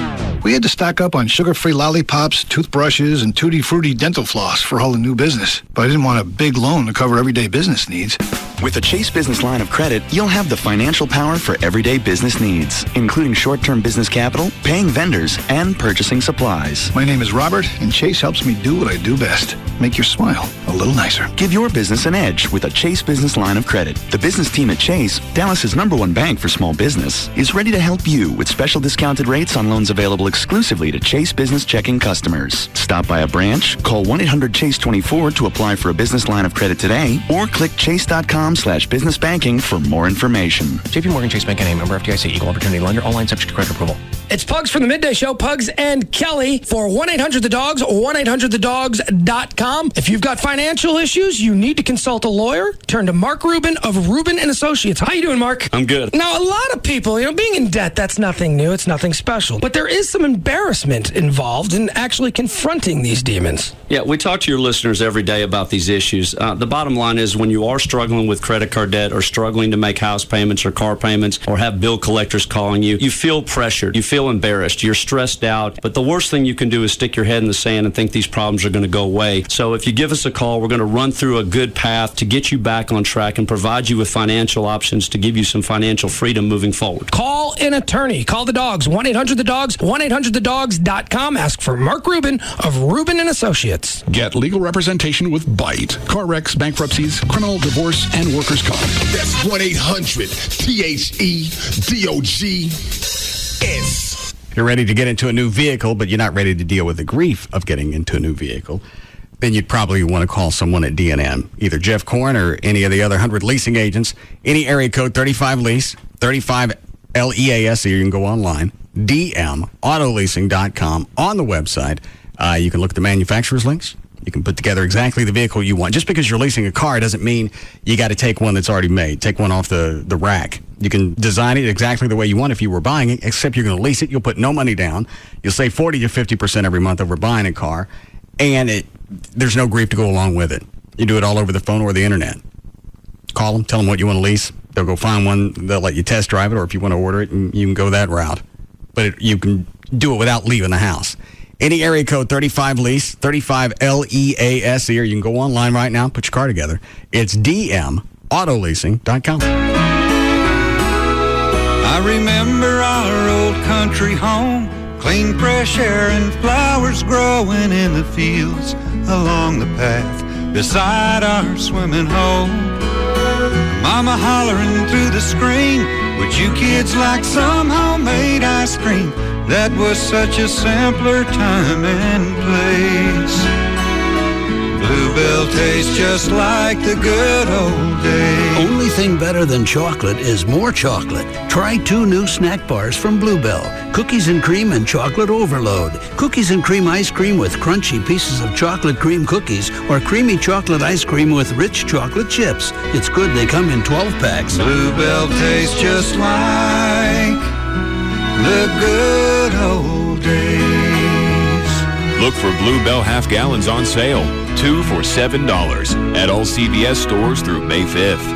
We had to stock up on sugar-free lollipops, toothbrushes, and tutti-frutti dental floss for all the new business. But I didn't want a big loan to cover everyday business needs. With the Chase Business Line of Credit, you'll have the financial power for everyday business needs, including short-term business capital, paying vendors, and purchasing supplies. My name is Robert, and Chase helps me do what I do best. Make your smile a little nicer. Give your business an edge with a Chase Business Line of Credit. The business team at Chase, Dallas's #1 bank for small business, is ready to help you with special discounted rates on loans available exclusively to Chase Business Checking customers. Stop by a branch, call 1-800-CHASE-24 to apply for a business line of credit today, or click chase.com/business banking for more information. JP Morgan Chase Bank, and a member FDIC, equal opportunity lender, online subject to credit approval. It's Pugs from the Midday Show, Pugs and Kelly for 1-800-THE-DOGS, 1-800-THEDOGS.com. If you've got financial issues, you need to consult a lawyer, turn to Mark Rubin of Rubin & Associates. How you doing, Mark? I'm good. Now, a lot of people, being in debt, that's nothing new. It's nothing special. But there is some embarrassment involved in actually confronting these demons. Yeah, we talk to your listeners every day about these issues. The bottom line is when you are struggling with credit card debt or struggling to make house payments or car payments or have bill collectors calling you, you feel pressured. You feel embarrassed. You're stressed out. But the worst thing you can do is stick your head in the sand and think these problems are going to go away. So if you give us a call, we're going to run through a good path to get you back on track and provide you with financial options to give you some financial freedom moving forward. Call an attorney. Call the dogs. 1-800-THEDOGS, 1-800-THEDOGS.com. Ask for Mark Rubin of Rubin & Associates. Get legal representation with BITE. Car wrecks, bankruptcies, criminal, divorce, and workers' comp. That's 1-800-THEDOGS. You're ready to get into a new vehicle, but you're not ready to deal with the grief of getting into a new vehicle. Then you'd probably want to call someone at D&M, either Jeff Korn or any of the other 100 leasing agents. Any area code 35-LEASE, 35-LEASE, or you can go online, dmautoleasing.com. On the website, you can look at the manufacturer's links. You can put together exactly the vehicle you want. Just because you're leasing a car doesn't mean you got to take one that's already made. Take one off the rack. You can design it exactly the way you want if you were buying it, except you're going to lease it. You'll put no money down. You'll save 40 to 50% every month over buying a car, and there's no grief to go along with it. You do it all over the phone or the internet. Call them, tell them what you want to lease. They'll go find one. They'll let you test drive it, or if you want to order it, you can go that route. But you can do it without leaving the house. Any area code 35-LEASE, 35-LEASE, or you can go online right now and put your car together. It's dmautoleasing.com. I remember our old country home, clean fresh air and flowers growing in the fields along the path beside our swimming hole. Mama hollering through the screen, would you kids like some homemade ice cream? That was such a simpler time and place. Bluebell tastes just like the good old days. Only thing better than chocolate is more chocolate. Try 2 new snack bars from Bluebell. Cookies and cream and chocolate overload. Cookies and cream ice cream with crunchy pieces of chocolate cream cookies, or creamy chocolate ice cream with rich chocolate chips. It's good they come in 12 packs. Bluebell tastes just like the good old days. Look for Bluebell half gallons on sale. 2 for $7 at all CVS stores through May 5th.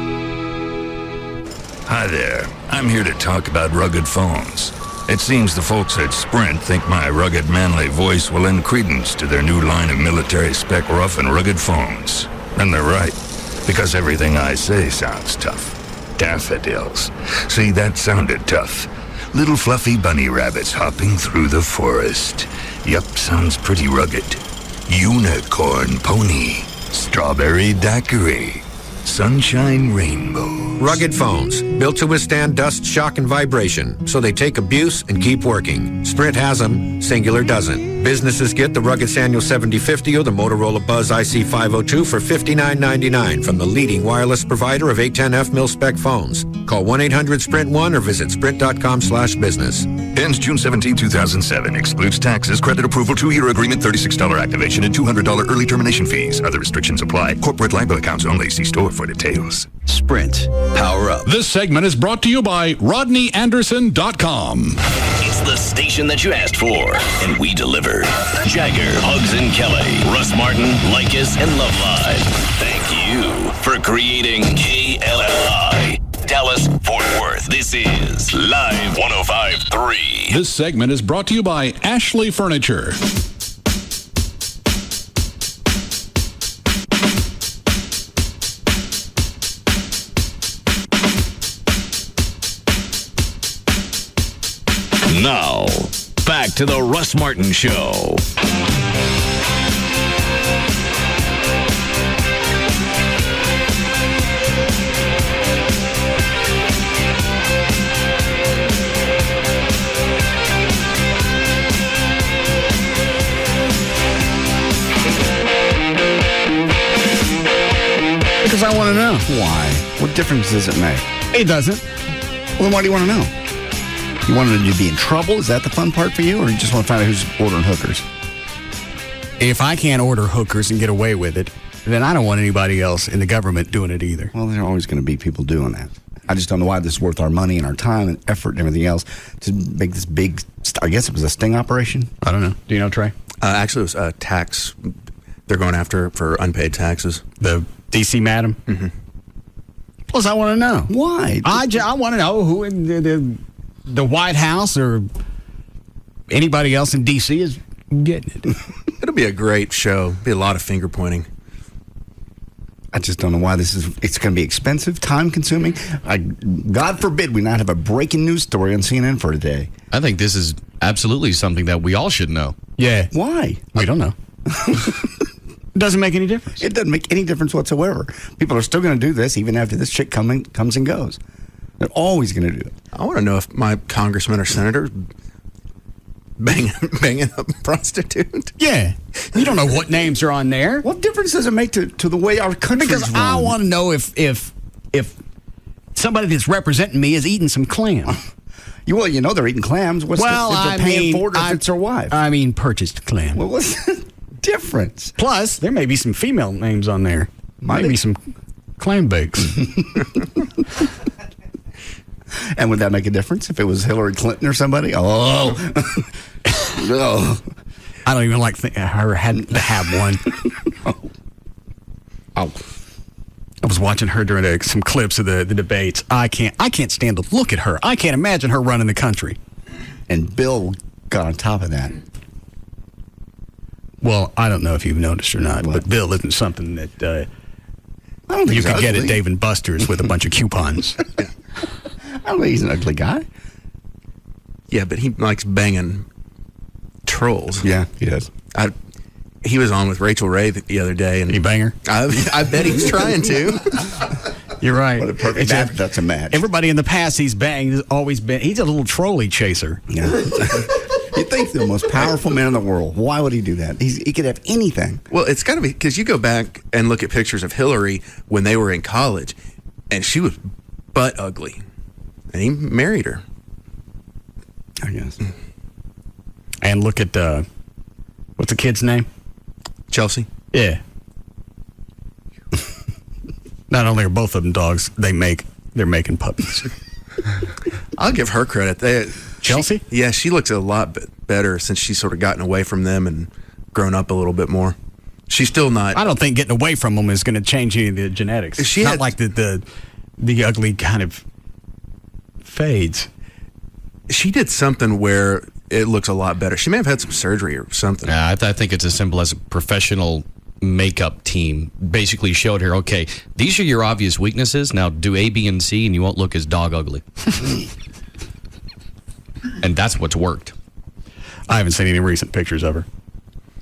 Hi there. I'm here to talk about rugged phones. It seems the folks at Sprint think my rugged, manly voice will lend credence to their new line of military spec rough and rugged phones. And they're right, because everything I say sounds tough. Daffodils. See, that sounded tough. Little fluffy bunny rabbits hopping through the forest. Yup, sounds pretty rugged. Unicorn pony. Strawberry daiquiri. Sunshine rainbow. Rugged phones, built to withstand dust, shock, and vibration, so they take abuse and keep working. Sprint has them, Singular doesn't. Businesses get the rugged Sanyo 7050 or the Motorola Buzz IC502 for $59.99 from the leading wireless provider of 810F mil-spec phones. Call 1-800-SPRINT1 or visit sprint.com/business. Ends June 17, 2007. Excludes taxes, credit approval, 2-year agreement, $36 activation, and $200 early termination fees. Other restrictions apply. Corporate LIBOR accounts only. See store for details. Sprint. Power up. This segment is brought to you by RodneyAnderson.com. It's the station that you asked for, and we deliver. Jagger, Hugs and Kelly, Russ Martin, Likas, and Loveline. Thank you for creating KLLI. Dallas, Fort Worth. This is Live 105.3. 3. This segment is brought to you by Ashley Furniture. Now, back to the Russ Martin Show. Because I want to know. Why? What difference does it make? It doesn't. Well, then why do you want to know? You wanted to be in trouble? Is that the fun part for you? Or you just want to find out who's ordering hookers? If I can't order hookers and get away with it, then I don't want anybody else in the government doing it either. Well, there are always going to be people doing that. I just don't know why this is worth our money and our time and effort and everything else to make this big, I guess it was a sting operation? I don't know. Do you know, Trey? Actually, it was a tax. They're going after for unpaid taxes. The D.C. madam? Mm-hmm. Plus, I want to know. Why? I want to know who in the White House or anybody else in D.C. is getting it. It'll be a great show. Be a lot of finger pointing. I just don't know why this is. It's going to be expensive, time consuming. God forbid we not have a breaking news story on CNN for today. I think this is absolutely something that we all should know. Yeah. Why? We don't know. It doesn't make any difference. It doesn't make any difference whatsoever. People are still going to do this even after this chick comes and goes. They're always going to do it. I want to know if my congressman or senator banging a prostitute. Yeah. You don't know what names are on there. What difference does it make to the way our country's run? Because I want to know if somebody that's representing me is eating some clam. Well, you know they're eating clams. What's if they're paying for it, if it's their wife? I mean, purchased clam. Well, what's the difference? Plus, there may be some female names on there. Might be some clam bakes. And would that make a difference if it was Hillary Clinton or somebody? Oh. No. I don't even like her had to have one. Oh. I was watching her during some clips of the debates. I can't stand to look at her. I can't imagine her running the country. And Bill got on top of that. Well, I don't know if you've noticed or not, but Bill isn't something that I don't think you could get at Dave & Buster's with a bunch of coupons. I don't think he's an ugly guy. Yeah, but he likes banging trolls. Yeah, he does. He was on with Rachel Ray the other day. And you bang her? I bet he's trying to. You're right. What a perfect that's a match. Everybody in the past he's banged has always been, he's a little trolley chaser. Yeah. You think the most powerful man in the world. Why would he do that? He could have anything. Well, it's got to be, because you go back and look at pictures of Hillary when they were in college, and she was butt ugly. And he married her. I guess. And look at, what's the kid's name? Chelsea. Yeah. Not only are both of them dogs, they're making puppies. I'll give her credit. Chelsea? She looks a lot better since she's sort of gotten away from them and grown up a little bit more. She's still not. I don't think getting away from them is going to change any of the genetics. Not like the ugly kind of fades. She did something where it looks a lot better. She may have had some surgery or something. I think it's as simple as a professional makeup team basically showed her, okay, these are your obvious weaknesses. Now do A, B, and C, and you won't look as dog ugly. And that's what's worked. I haven't seen any recent pictures of her.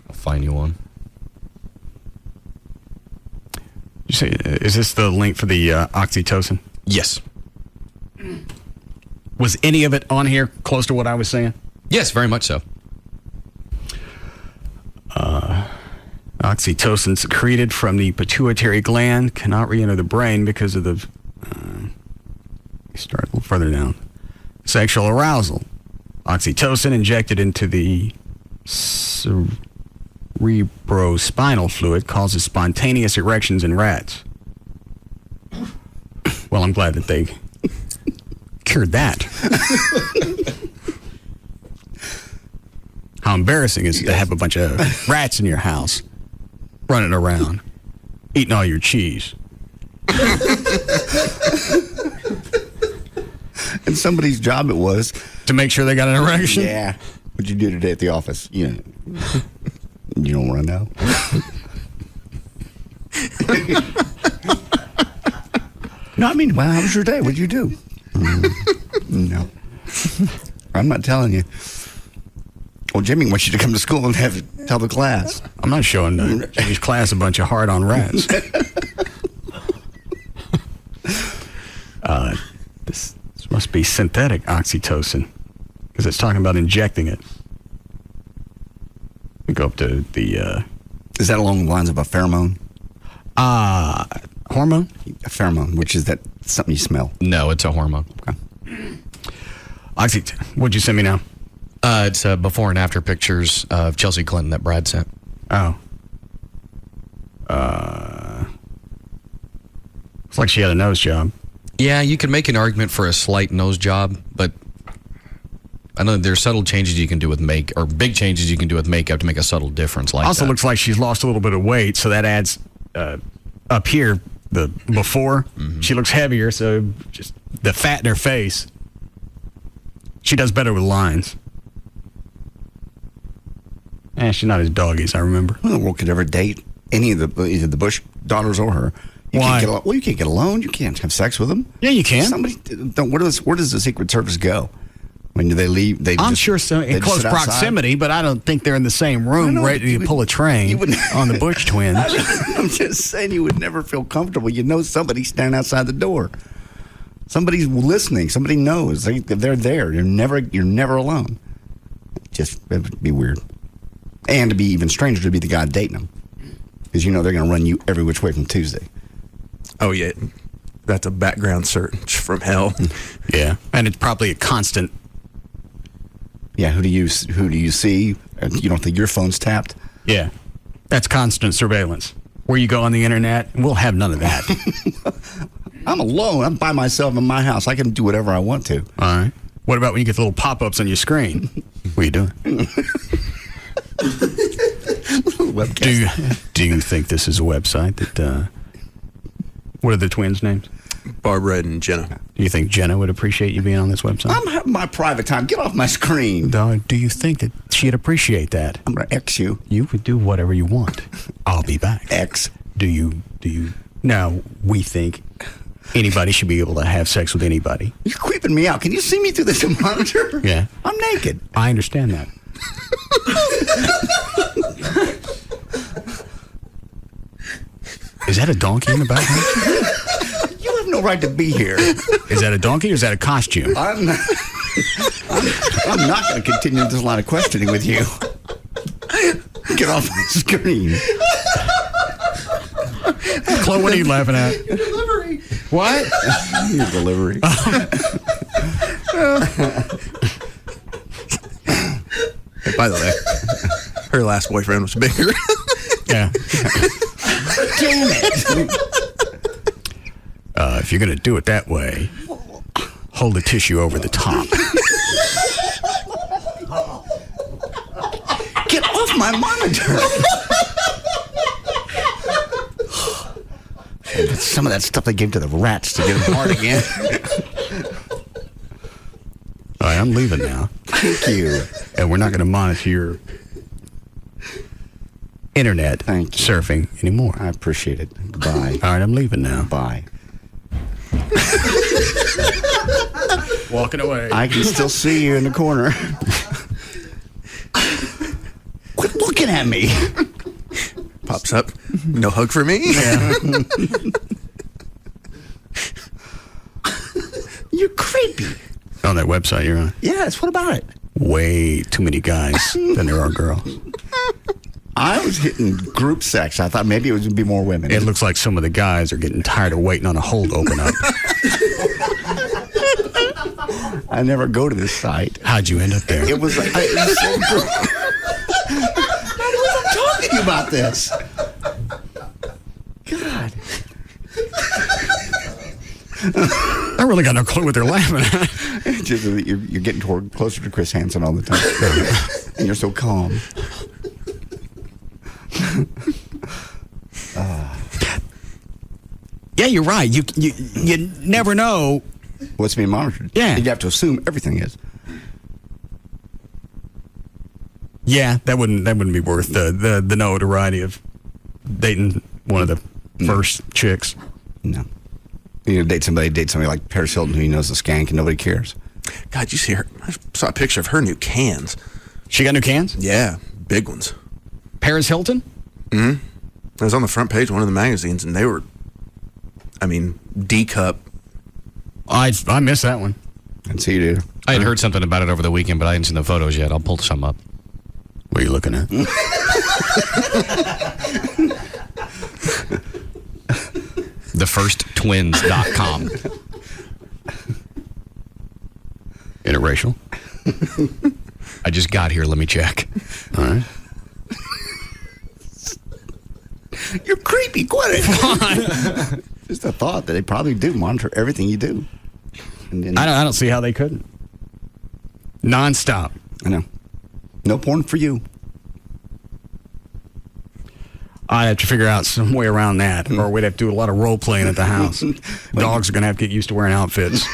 I'll find you one. You say, is this the link for the oxytocin? Yes. Was any of it on here close to what I was saying? Yes, very much so. Oxytocin secreted from the pituitary gland cannot re-enter the brain because of the... start a little further down. Sexual arousal. Oxytocin injected into the cerebrospinal fluid causes spontaneous erections in rats. Well, I'm glad that they cured that. How embarrassing is it to have a bunch of rats in your house running around, eating all your cheese? And somebody's job it was To make sure they got an erection? Yeah. What'd you do today at the office? You don't want to know? No, I mean, well, how was your day? What'd you do? No. I'm not telling you. Well, Jimmy wants you to come to school and tell the class. I'm not showing Jimmy's class a bunch of hard-on rats. This must be synthetic oxytocin, because it's talking about injecting it. We go up to the... Is that along the lines of a pheromone? Hormone? A pheromone, which is that something you smell. No, it's a hormone. Okay. What'd you send me now? It's before and after pictures of Chelsea Clinton that Brad sent. Oh. It's like she had a nose job. Yeah, you can make an argument for a slight nose job, but I know there's subtle changes you can do with or big changes you can do with makeup to make a subtle difference like Also that. looks like she's lost a little bit of weight, so that adds up here, the before. Mm-hmm. She looks heavier, so just the fat in her face. She does better with lines. She's not as doggy as I remember. Who in the world could ever date any of either the Bush daughters or her? Why? You can't get alone. You can't have sex with them. Yeah, you can. Where does the Secret Service go? When do they leave? I'm sure so, in close proximity, but I don't think they're in the same room ready to pull a train on the Bush twins. I'm just saying you would never feel comfortable. You know somebody's standing outside the door. Somebody's listening. Somebody knows. They're there. You're never alone. It would be weird. And to be even stranger to be the guy dating them. Because they're going to run you every which way from Tuesday. Oh, yeah. That's a background search from hell. Yeah. And it's probably a constant. Yeah, who do you see? You don't think your phone's tapped? Yeah. That's constant surveillance. Where you go on the internet, we'll have none of that. I'm alone. I'm by myself in my house. I can do whatever I want to. All right. What about when you get the little pop-ups on your screen? What are you doing? Do you think this is a website that... what are the twins' names? Barbara and Jenna. Do you think Jenna would appreciate you being on this website? I'm having my private time. Get off my screen. Do you think that she'd appreciate that? I'm going to X you. You could do whatever you want. I'll be back. X. Do you... Now, we think anybody should be able to have sex with anybody. You're creeping me out. Can you see me through this monitor? Yeah. I'm naked. I understand that. Is that a donkey in the background? You have no right to be here. Is that a donkey or is that a costume? I'm not going to continue this line of questioning with you. Get off my screen. Chloe, what are you laughing at? Your delivery. What? Your delivery. Hey, by the way, her last boyfriend was bigger. Yeah. Damn it. If you're going to do it that way, hold the tissue over the top. Get off my monitor. Some of that stuff they gave to the rats to get them hard again. All right, I'm leaving now. Thank you. And we're not going to monitor your internet surfing anymore. I appreciate it. Bye. All right, I'm leaving now. Bye. Walking away. I can still see you in the corner. Quit looking at me. Pops up. No hug for me? Yeah. You're creepy. On that website you're on? Yes, what about it? Way too many guys than there are girls. I was hitting group sex. I thought maybe it would be more women. It looks like some of the guys are getting tired of waiting on a hole to open up. I never go to this site. How'd you end up there? It was like... I'm talking to you about this. God. I really got no clue what they're laughing at. Just, you're getting closer to Chris Hansen all the time. And you're so calm. Yeah, you're right. You never know what's being monitored. Yeah. You have to assume everything is. Yeah, that wouldn't be worth the notoriety of dating one of the first chicks. No. You know, date somebody like Paris Hilton who knows a skank and nobody cares. God, you see her? I saw a picture of her new cans. She got new cans? Yeah, big ones. Paris Hilton? Mm-hmm. It was on the front page of one of the magazines, and they were, D-cup. I missed that one. And see you, dude. I had heard something about it over the weekend, but I hadn't seen the photos yet. I'll pull some up. What are you looking at? TheFirstTwins.com. Interracial? I just got here. Let me check. All right. You're creepy. Quit it. Just a thought that they probably do monitor everything you do. And then, I don't see how they couldn't. Non-stop. I know. No porn for you. I'd have to figure out some way around that, or we'd have to do a lot of role playing at the house. Dogs are going to have to get used to wearing outfits.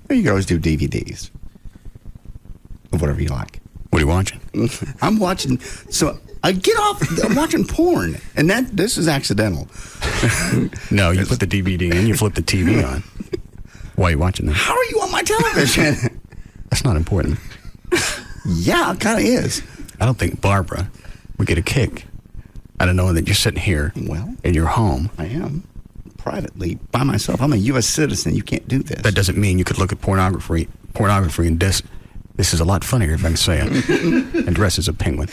You can always do DVDs of whatever you like. What are you watching? I'm watching. So I get off. I'm watching porn, and this is accidental. No, you put the DVD in, you flip the TV on. Why are you watching that? How are you on my television? That's not important. Yeah, it kind of is. I don't think Barbara would get a kick out of knowing that you're sitting here in your home. I am. Privately, by myself. I'm a U.S. citizen. You can't do this. That doesn't mean you could look at pornography and this is a lot funnier if I can say it, and dress as a penguin.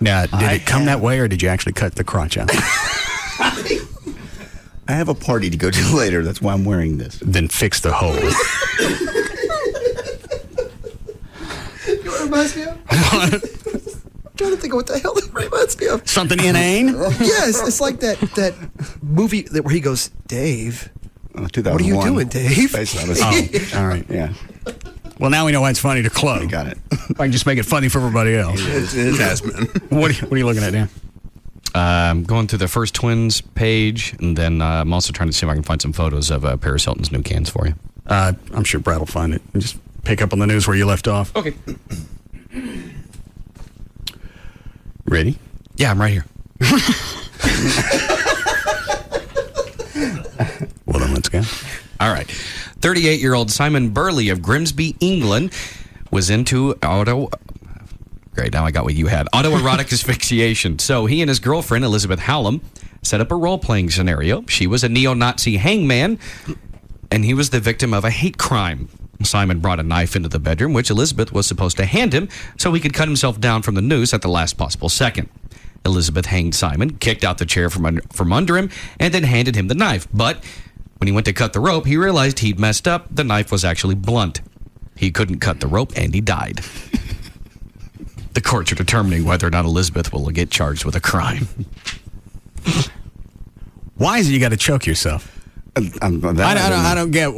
Now, did it come that way, or did you actually cut the crotch out? I have a party to go to later. That's why I'm wearing this. Then fix the hole. You know what it reminds me of? I'm trying to think of what the hell it reminds me of. Something inane? Yes, it's like that movie where he goes, Dave, 2001. what are you doing, Dave? Oh, all right. Yeah. Well, now we know why it's funny to Chloe. Got it. I can just make it funny for everybody else. It has been. What are you looking at, Dan? I'm going through the First Twins page, and then I'm also trying to see if I can find some photos of Paris Hilton's new cans for you. I'm sure Brad will find it. Just pick up on the news where you left off. Okay. Ready? Yeah, I'm right here. Well, then let's go. All right. 38-year-old Simon Burley of Grimsby, England, was into Great, now I got what you had. Autoerotic asphyxiation. So he and his girlfriend, Elizabeth Hallam, set up a role-playing scenario. She was a neo-Nazi hangman, and he was the victim of a hate crime. Simon brought a knife into the bedroom, which Elizabeth was supposed to hand him so he could cut himself down from the noose at the last possible second. Elizabeth hanged Simon, kicked out the chair from under him, and then handed him the knife. But when he went to cut the rope, he realized he'd messed up. The knife was actually blunt. He couldn't cut the rope, and he died. The courts are determining whether or not Elizabeth will get charged with a crime. Why is it you got to choke yourself? I don't get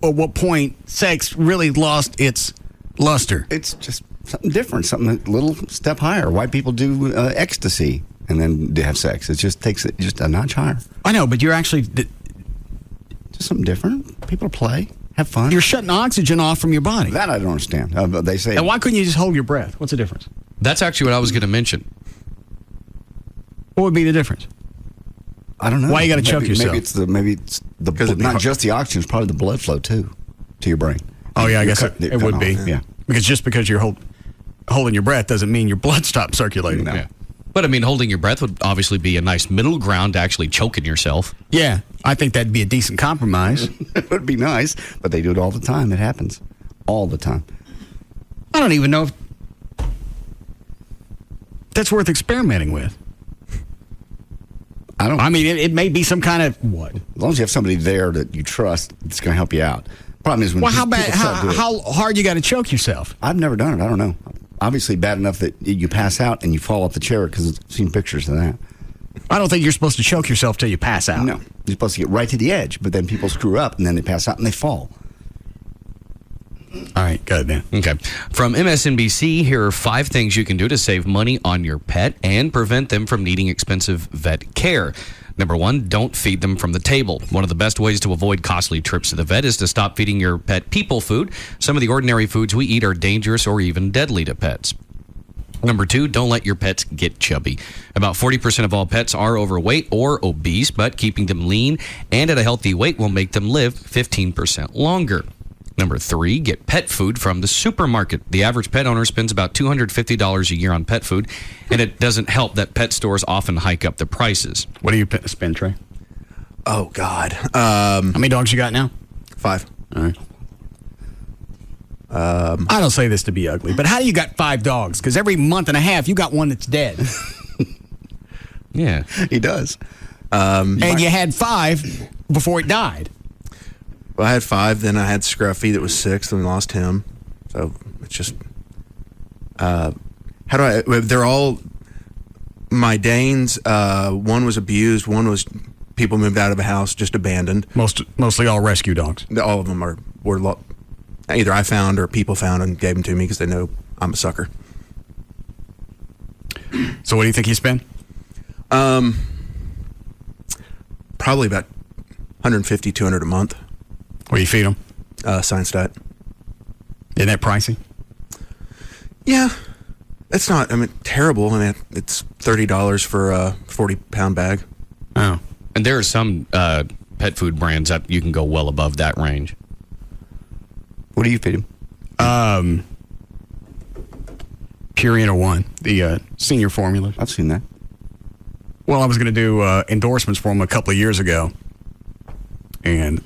at what point sex really lost its luster. It's just something different, something a little step higher. White people do ecstasy and then they have sex. It just takes it just a notch higher. I know, but you're actually just something different. People play, have fun. You're shutting oxygen off from your body. That I don't understand. They say. And why couldn't you just hold your breath? What's the difference? That's actually what I was going to mention. What would be the difference? I don't know. Why you got to choke yourself? Maybe it's the not just the oxygen, it's probably the blood flow too to your brain. Oh yeah, I guess it would be. Yeah, because just because you're holding your breath doesn't mean your blood stops circulating. No. Yeah. But I mean, holding your breath would obviously be a nice middle ground to actually choking yourself. Yeah, I think that'd be a decent compromise. It would be nice, but they do it all the time. It happens all the time. I don't even know if that's worth experimenting with. I mean, it may be some kind of what? As long as you have somebody there that you trust, it's going to help you out. Problem is when how hard you got to choke yourself? I've never done it. I don't know. Obviously, bad enough that you pass out and you fall off the chair because I've seen pictures of that. I don't think you're supposed to choke yourself till you pass out. No, you're supposed to get right to the edge, but then people screw up and then they pass out and they fall. All right, go ahead, man. Okay. From MSNBC, here are 5 things you can do to save money on your pet and prevent them from needing expensive vet care. Number 1, don't feed them from the table. One of the best ways to avoid costly trips to the vet is to stop feeding your pet people food. Some of the ordinary foods we eat are dangerous or even deadly to pets. Number 2, don't let your pets get chubby. About 40% of all pets are overweight or obese, but keeping them lean and at a healthy weight will make them live 15% longer. Number 3, get pet food from the supermarket. The average pet owner spends about $250 a year on pet food, and it doesn't help that pet stores often hike up the prices. What do you spend, Trey? Oh, God. How many dogs you got now? 5. All right. I don't say this to be ugly, but how do you got 5 dogs? Because every month and a half, you got one that's dead. Yeah. He does. And you had 5 before it died. Well, I had 5, then I had Scruffy that was 6, then we lost him. So it's just, they're all my Danes. One was abused, one was people moved out of a house, just abandoned. Mostly all rescue dogs. All of them were either I found or people found and gave them to me because they know I'm a sucker. So what do you think you spend? Probably about $150, $200 a month. What do you feed them? Science diet. Isn't that pricey? Yeah. It's not, terrible. It's $30 for a 40-pound bag. Oh. And there are some pet food brands that you can go well above that range. What do you feed him? Purina One, the senior formula. I've seen that. Well, I was going to do endorsements for them a couple of years ago. And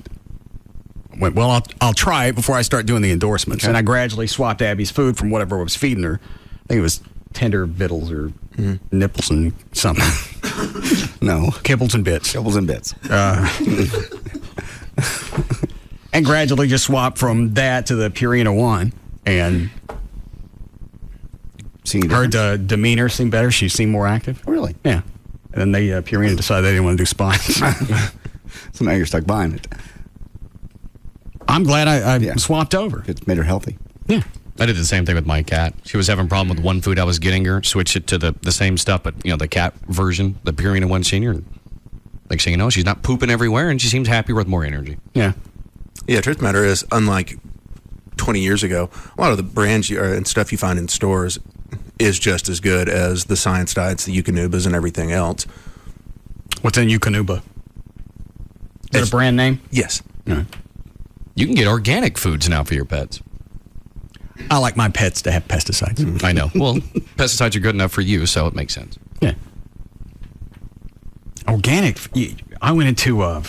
went, well, I'll try it before I start doing the endorsements. Okay. And I gradually swapped Abby's food from whatever I was feeding her. I think it was tender vittles or nipples and something. No. Kibbles and bits. Kibbles and bits. And gradually just swapped from that to the Purina One. And her demeanor seemed better. She seemed more active. Really? Yeah. And then Purina decided they didn't want to do spines. So now you're stuck buying it. I'm glad I swapped over. It's made her healthy. Yeah. I did the same thing with my cat. She was having a problem with one food I was getting her, switched it to the same stuff, but the cat version, the Purina One Senior. Next thing you know, she's not pooping everywhere, and she seems happier with more energy. Yeah. Yeah, truth of the matter is, unlike 20 years ago, a lot of the brands and stuff you find in stores is just as good as the Science Diets, the Eukanuba's, and everything else. What's in Eukanuba? Is that a brand name? Yes. No. You can get organic foods now for your pets. I like my pets to have pesticides. I know. Well, pesticides are good enough for you, so it makes sense. Yeah. Organic. I went into, that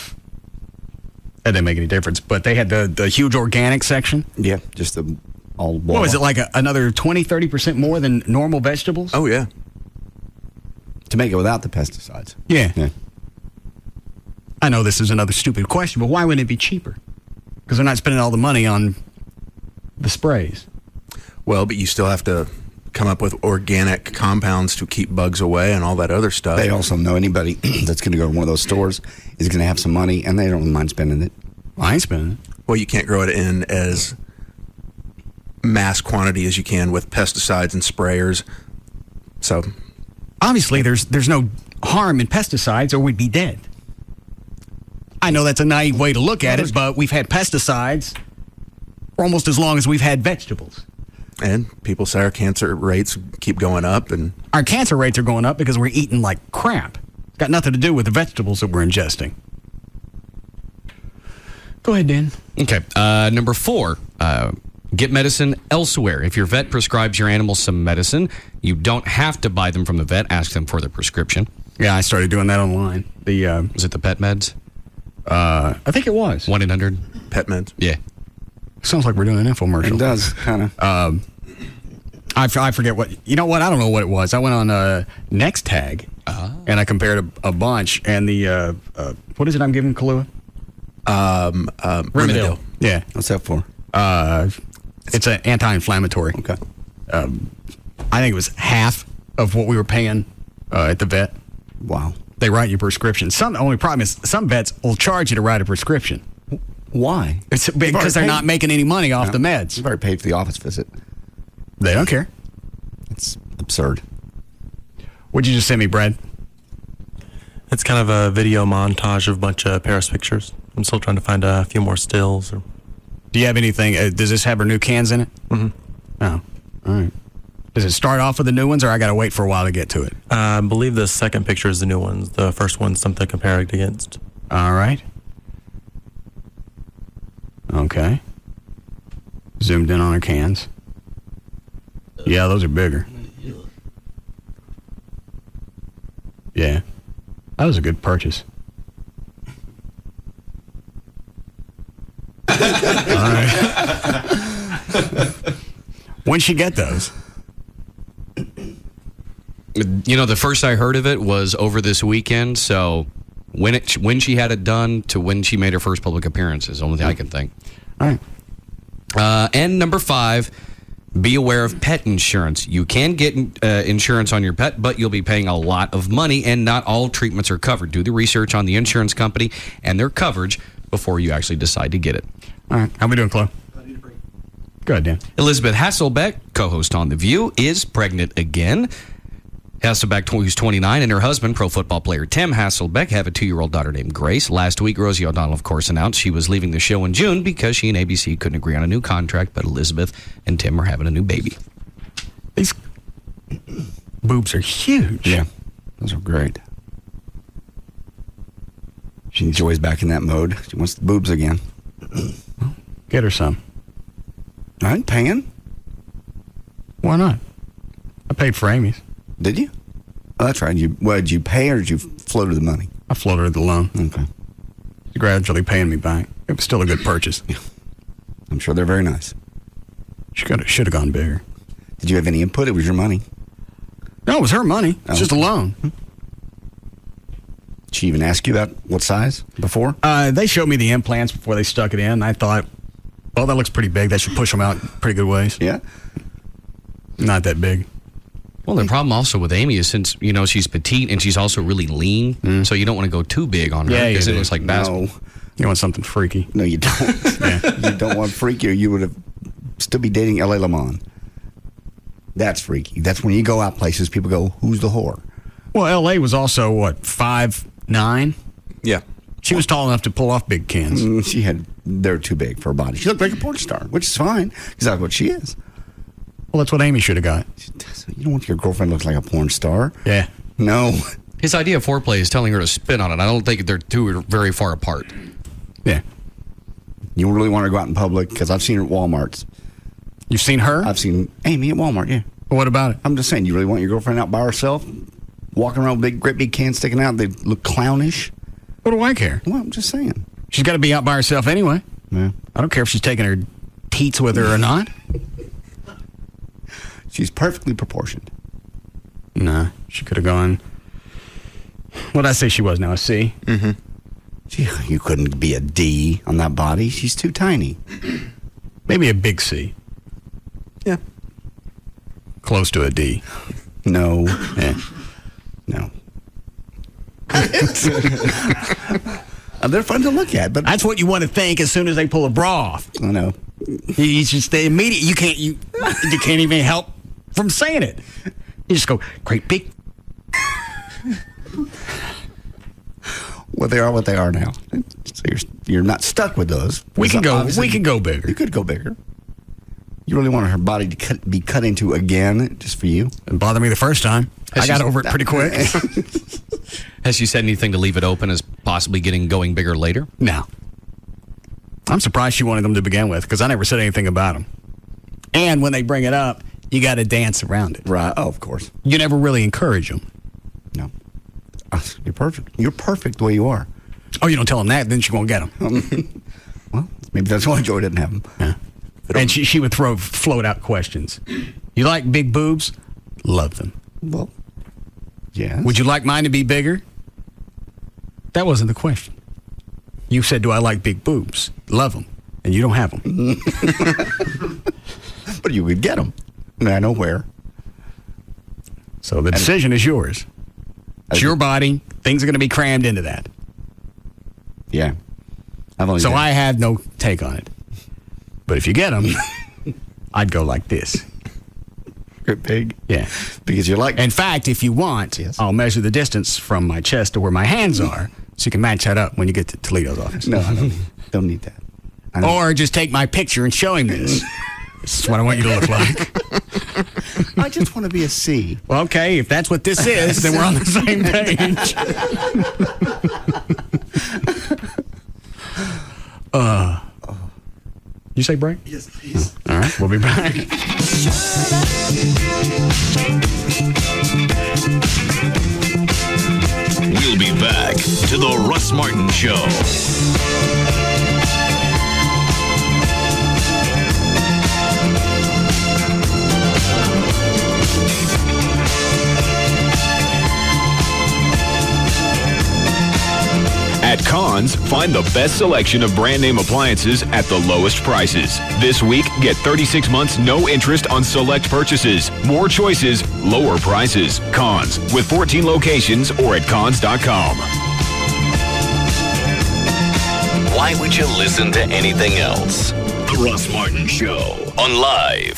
didn't make any difference, but they had the huge organic section. Yeah, just the all. What was it, like another 20-30% more than normal vegetables? Oh, yeah. To make it without the pesticides. Yeah. I know this is another stupid question, but why wouldn't it be cheaper? Because they're not spending all the money on the sprays. Well, but you still have to come up with organic compounds to keep bugs away and all that other stuff. They also know anybody that's going to go to one of those stores is going to have some money, and they don't mind spending it. I ain't spending it. Well, you can't grow it in as mass quantity as you can with pesticides and sprayers. So, obviously, there's no harm in pesticides, or we'd be dead. I know that's a naive way to look at it, but we've had pesticides for almost as long as we've had vegetables. And people say our cancer rates keep going up. And our cancer rates are going up because we're eating like crap. It's got nothing to do with the vegetables that we're ingesting. Go ahead, Dan. Okay. Number 4, get medicine elsewhere. If your vet prescribes your animal some medicine, you don't have to buy them from the vet. Ask them for the prescription. Yeah, I started doing that online. Was it the Pet Meds? I think it was 1-800 Pet Meds. Yeah. Sounds like we're doing an infomercial. It does, kind of. I forget what. You know what? I don't know what it was. I went on NextTag and I compared a bunch. And the what is it I'm giving Kahlua? Rimadyl. Yeah. What's that for? It's an anti-inflammatory. Okay. I think it was half of what we were paying at the vet. Wow. They write you prescriptions. The only problem is some vets will charge you to write a prescription. Why? It's because they're not making any money off the meds. You've already paid for the office visit. They don't care. It's absurd. What'd you just send me, Brad? It's kind of a video montage of a bunch of Paris pictures. I'm still trying to find a few more stills. Do you have anything? Does this have her new cans in it? Mm-hmm. Oh, all right. Does it start off with the new ones, or I got to wait for a while to get to it? I believe the second picture is the new ones. The first one's something to compare it against. All right. Okay. Zoomed in on her cans. Yeah, those are bigger. Yeah. That was a good purchase. All right. When'd she get those? You know, the first I heard of it was over this weekend, so when she had it done to when she made her first public appearance is the only thing I can think. All right. And number 5, be aware of pet insurance. You can get insurance on your pet, but you'll be paying a lot of money, and not all treatments are covered. Do the research on the insurance company and their coverage before you actually decide to get it. All right. How we doing, Chloe? Go ahead, Dan. Elizabeth Hasselbeck, co-host on The View, is pregnant again. Hasselbeck, who's 29, and her husband, pro football player Tim Hasselbeck, have a 2-year-old daughter named Grace. Last week, Rosie O'Donnell, of course, announced she was leaving the show in June because she and ABC couldn't agree on a new contract, but Elizabeth and Tim are having a new baby. These boobs are huge. Yeah, those are great. She enjoys back in that mode. She wants the boobs again. Get her some. I ain't paying. Why not? I paid for Amy's. Did you? Oh, that's right. Did you pay or did you float her the money? I floated her the loan. Okay. She's gradually paying me back. It was still a good purchase. Yeah. I'm sure they're very nice. She should have gone bigger. Did you have any input? It was your money. No, it was her money. It's just a loan. Did she even ask you about what size before? They showed me the implants before they stuck it in. I thought, well, that looks pretty big. That should push them out pretty good ways. Yeah. Not that big. Well, the problem also with Amy is since, you know, she's petite and she's also really lean, so you don't want to go too big on her because it looks like basketball. No. You want something freaky. No, you don't. You don't want freaky, or you would have still be dating L.A. Lamont. That's freaky. That's when you go out places, people go, who's the whore? Well, L.A. was also, what, 5'9"? Yeah. She was tall enough to pull off big cans. They're too big for her body. She looked like a porn star, which is fine, because that's what she is. Well, that's what Amy should have got. You don't want your girlfriend to look like a porn star. Yeah. No. His idea of foreplay is telling her to spin on it. I don't think they're too very far apart. Yeah. You really want her to go out in public? Because I've seen her at Walmart's. You've seen her? I've seen Amy at Walmart, yeah. Well, what about it? I'm just saying, you really want your girlfriend out by herself? Walking around with great big cans sticking out? They look clownish? What do I care? Well, I'm just saying. She's got to be out by herself anyway. Yeah. I don't care if she's taking her teats with her or not. She's perfectly proportioned. Nah, she could have gone. What'd I say she was now? A C? Mm-hmm. You couldn't be a D on that body. She's too tiny. Maybe a big C. Yeah. Close to a D. No. No. They're fun to look at, but that's what you want to think as soon as they pull a bra off. I know. You just the immediate. You can't even help from saying it. You just go, great big. Well, they are what they are now. So you're not stuck with those. We can go bigger. You could go bigger. You really want her body to be cut into again, just for you? It bothered me the first time. I got over it pretty quick. Has she said anything to leave it open as possibly going bigger later? No. I'm surprised she wanted them to begin with, because I never said anything about them. And when they bring it up, you got to dance around it. Right. Oh, of course. You never really encourage them. No. You're perfect. You're perfect the way you are. Oh, you don't tell them that, then she won't get them. Well, maybe that's why Joy didn't have them. Yeah. And she would float out questions. You like big boobs? Love them. Well, yeah. Would you like mine to be bigger? That wasn't the question. You said, do I like big boobs? Love them. And you don't have them. But you could get them. And I know where. So the decision is yours. It's your body. Things are going to be crammed into that. Yeah. I have no take on it. But if you get them, I'd go like this. Great big. Yeah. Because you're like... In fact, if you want, I'll measure the distance from my chest to where my hands are so you can match that up when you get to Toledo's office. No, I don't need that. Or just take my picture and show him this. This is what I want you to look like. I just want to be a C. Well, okay, if that's what this is, then we're on the same page. You say break? Yes, please. All right, we'll be back. We'll be back to the Russ Martin Show. At Conn's, find the best selection of brand name appliances at the lowest prices. This week, get 36 months no interest on select purchases. More choices, lower prices. Conn's, with 14 locations or at cons.com. Why would you listen to anything else? The Russ Martin Show on Live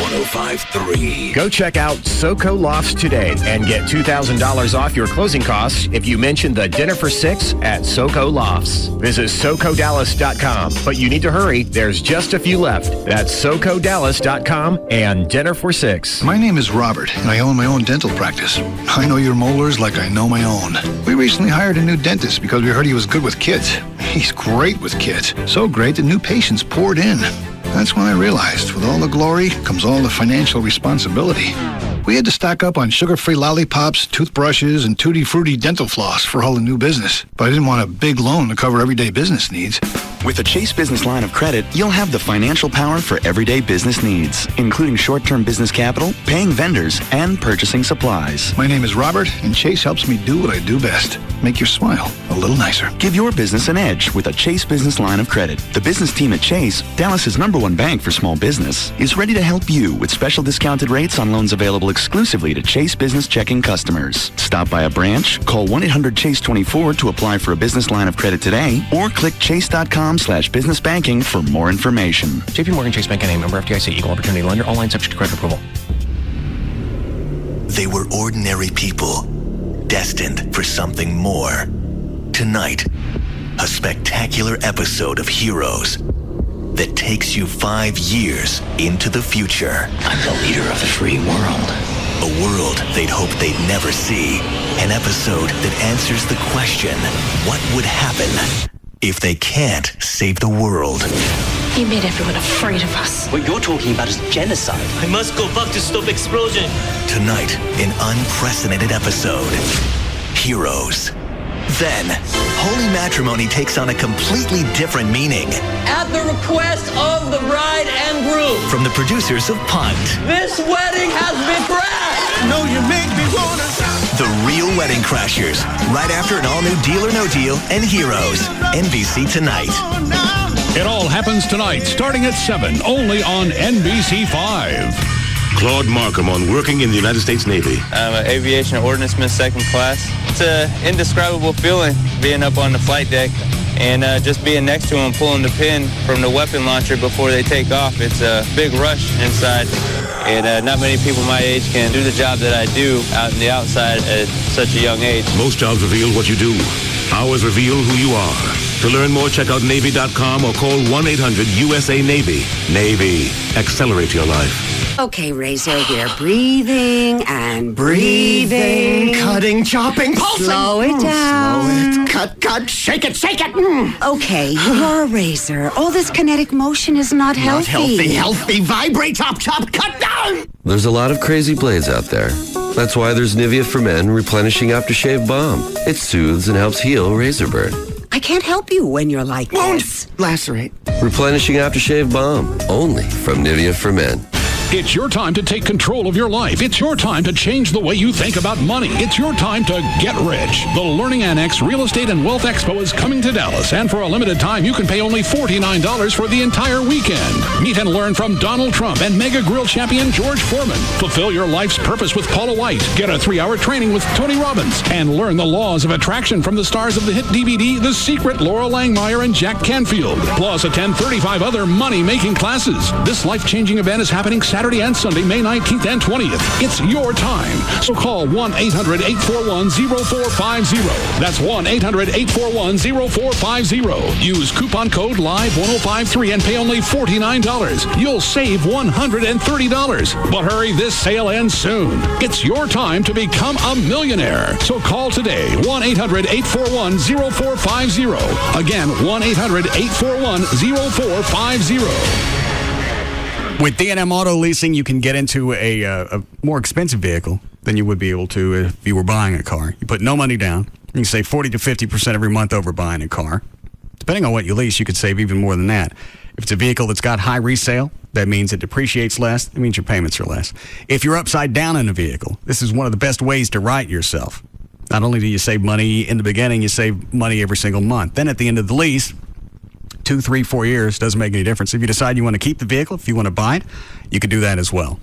105.3. Go check out SoCo Lofts today and get $2,000 off your closing costs if you mention the Dinner for Six at SoCo Lofts. Visit SoCoDallas.com, but you need to hurry. There's just a few left. That's SoCoDallas.com and Dinner for Six. My name is Robert, and I own my own dental practice. I know your molars like I know my own. We recently hired a new dentist because we heard he was good with kids. He's great with kids. So great that new patients poured in. That's when I realized, with all the glory comes all the financial responsibility. We had to stock up on sugar-free lollipops, toothbrushes, and tutti-frutti dental floss for all the new business. But I didn't want a big loan to cover everyday business needs. With a Chase Business line of credit, you'll have the financial power for everyday business needs, including short-term business capital, paying vendors, and purchasing supplies. My name is Robert, and Chase helps me do what I do best. Make your smile a little nicer. Give your business an edge with a Chase Business line of credit. The business team at Chase, Dallas's #1 bank for small business, is ready to help you with special discounted rates on loans available exclusively to Chase Business checking customers. Stop by a branch, call 1-800-CHASE-24 to apply for a business line of credit today, or click chase.com/business banking for more information. JP Morgan Chase Bank and member FDIC, equal opportunity lender, all lines subject to credit approval. They were ordinary people, destined for something more. Tonight, a spectacular episode of Heroes that takes you 5 years into the future. I'm the leader of the free world. A world they'd hoped they'd never see. An episode that answers the question, what would happen if they can't save the world? He made everyone afraid of us. What you're talking about is genocide. I must go back to stop explosion. Tonight, an unprecedented episode. Heroes. Then, holy matrimony takes on a completely different meaning. At the request of the bride and groom. From the producers of Punt. This wedding has been crashed. No, you make me wanna. The Real Wedding Crashers. Right after an all-new Deal or No Deal and Heroes. NBC tonight. It all happens tonight, starting at 7, only on NBC5. Claude Markham on working in the United States Navy. I'm an aviation ordnanceman, 2nd class. It's an indescribable feeling being up on the flight deck and just being next to them, pulling the pin from the weapon launcher before they take off. It's a big rush inside, and not many people my age can do the job that I do out in the outside at such a young age. Most jobs reveal what you do. Ours reveal who you are. To learn more, check out Navy.com or call 1-800-USA-NAVY. Navy. Accelerate your life. Okay, Razor, we're breathing and breathing. Cutting, chopping, pulsing. Slow it down. Slow it. Cut, shake it. Okay, you're a Razor. All this kinetic motion is not healthy. Healthy. Vibrate, chop, cut down. There's a lot of crazy blades out there. That's why there's Nivea for Men Replenishing Aftershave Balm. It soothes and helps heal razor burn. I can't help you when you're like this. Lacerate. Replenishing Aftershave Balm. Only from Nivea for Men. It's your time to take control of your life. It's your time to change the way you think about money. It's your time to get rich. The Learning Annex Real Estate and Wealth Expo is coming to Dallas, and for a limited time, you can pay only $49 for the entire weekend. Meet and learn from Donald Trump and Mega Grill champion George Foreman. Fulfill your life's purpose with Paula White. Get a 3-hour training with Tony Robbins, and learn the laws of attraction from the stars of the hit DVD, The Secret, Laura Langmeyer and Jack Canfield. Plus, attend 35 other money-making classes. This life-changing event is happening Saturday, Saturday and Sunday, May 19th and 20th. It's your time. So call 1-800-841-0450. That's 1-800-841-0450. Use coupon code LIVE1053 and pay only $49. You'll save $130. But hurry, this sale ends soon. It's your time to become a millionaire. So call today, 1-800-841-0450. Again, 1-800-841-0450. With D&M Auto Leasing, you can get into a more expensive vehicle than you would be able to if you were buying a car. You put no money down. You can save 40 to 50% every month over buying a car. Depending on what you lease, you could save even more than that. If it's a vehicle that's got high resale, that means it depreciates less. That means your payments are less. If you're upside down in a vehicle, this is one of the best ways to right yourself. Not only do you save money in the beginning, you save money every single month. Then at the end of the lease, 2, 3, 4 years, doesn't make any difference. If you decide you want to keep the vehicle, if you want to buy it, you can do that as well.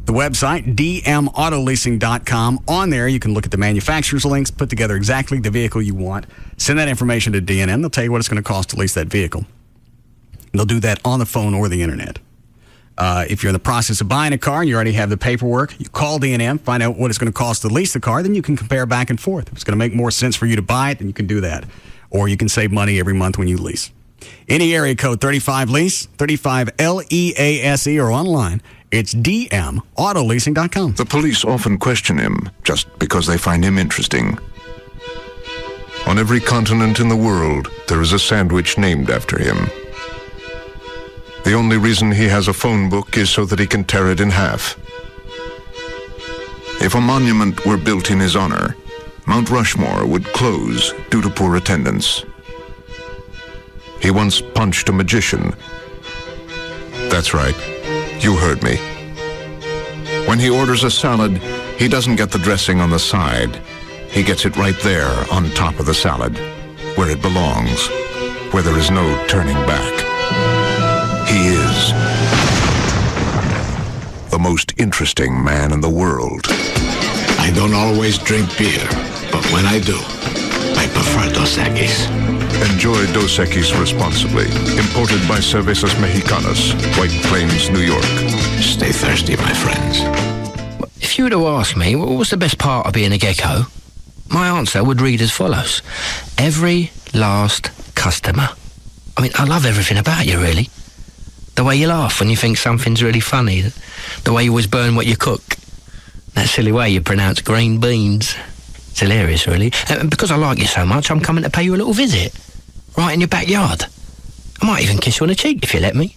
The website, dmautoleasing.com. On there, you can look at the manufacturer's links, put together exactly the vehicle you want, send that information to D&M. They'll tell you what it's going to cost to lease that vehicle. And they'll do that on the phone or the internet. If you're in the process of buying a car and you already have the paperwork, you call D&M, find out what it's going to cost to lease the car, then you can compare back and forth. If it's going to make more sense for you to buy it, then you can do that. Or you can save money every month when you lease. Any area code 35LEASE, 35LEASE, or online, it's dmautoleasing.com. The police often question him just because they find him interesting. On every continent in the world, there is a sandwich named after him. The only reason he has a phone book is so that he can tear it in half. If a monument were built in his honor, Mount Rushmore would close due to poor attendance. He once punched a magician. That's right, you heard me. When he orders a salad, he doesn't get the dressing on the side. He gets it right there on top of the salad, where it belongs, where there is no turning back. He is the most interesting man in the world. I don't always drink beer, but when I do, I prefer Dos Equis. Enjoy Dos Equis responsibly. Imported by Cervezas Mexicanas, White Plains, New York. Stay thirsty, my friends. If you were to ask me, what was the best part of being a gecko? My answer would read as follows. Every last customer. I mean, I love everything about you, really. The way you laugh when you think something's really funny. The way you always burn what you cook. That silly way you pronounce green beans. It's hilarious, really. And because I like you so much, I'm coming to pay you a little visit. Right in your backyard. I might even kiss you on the cheek if you let me.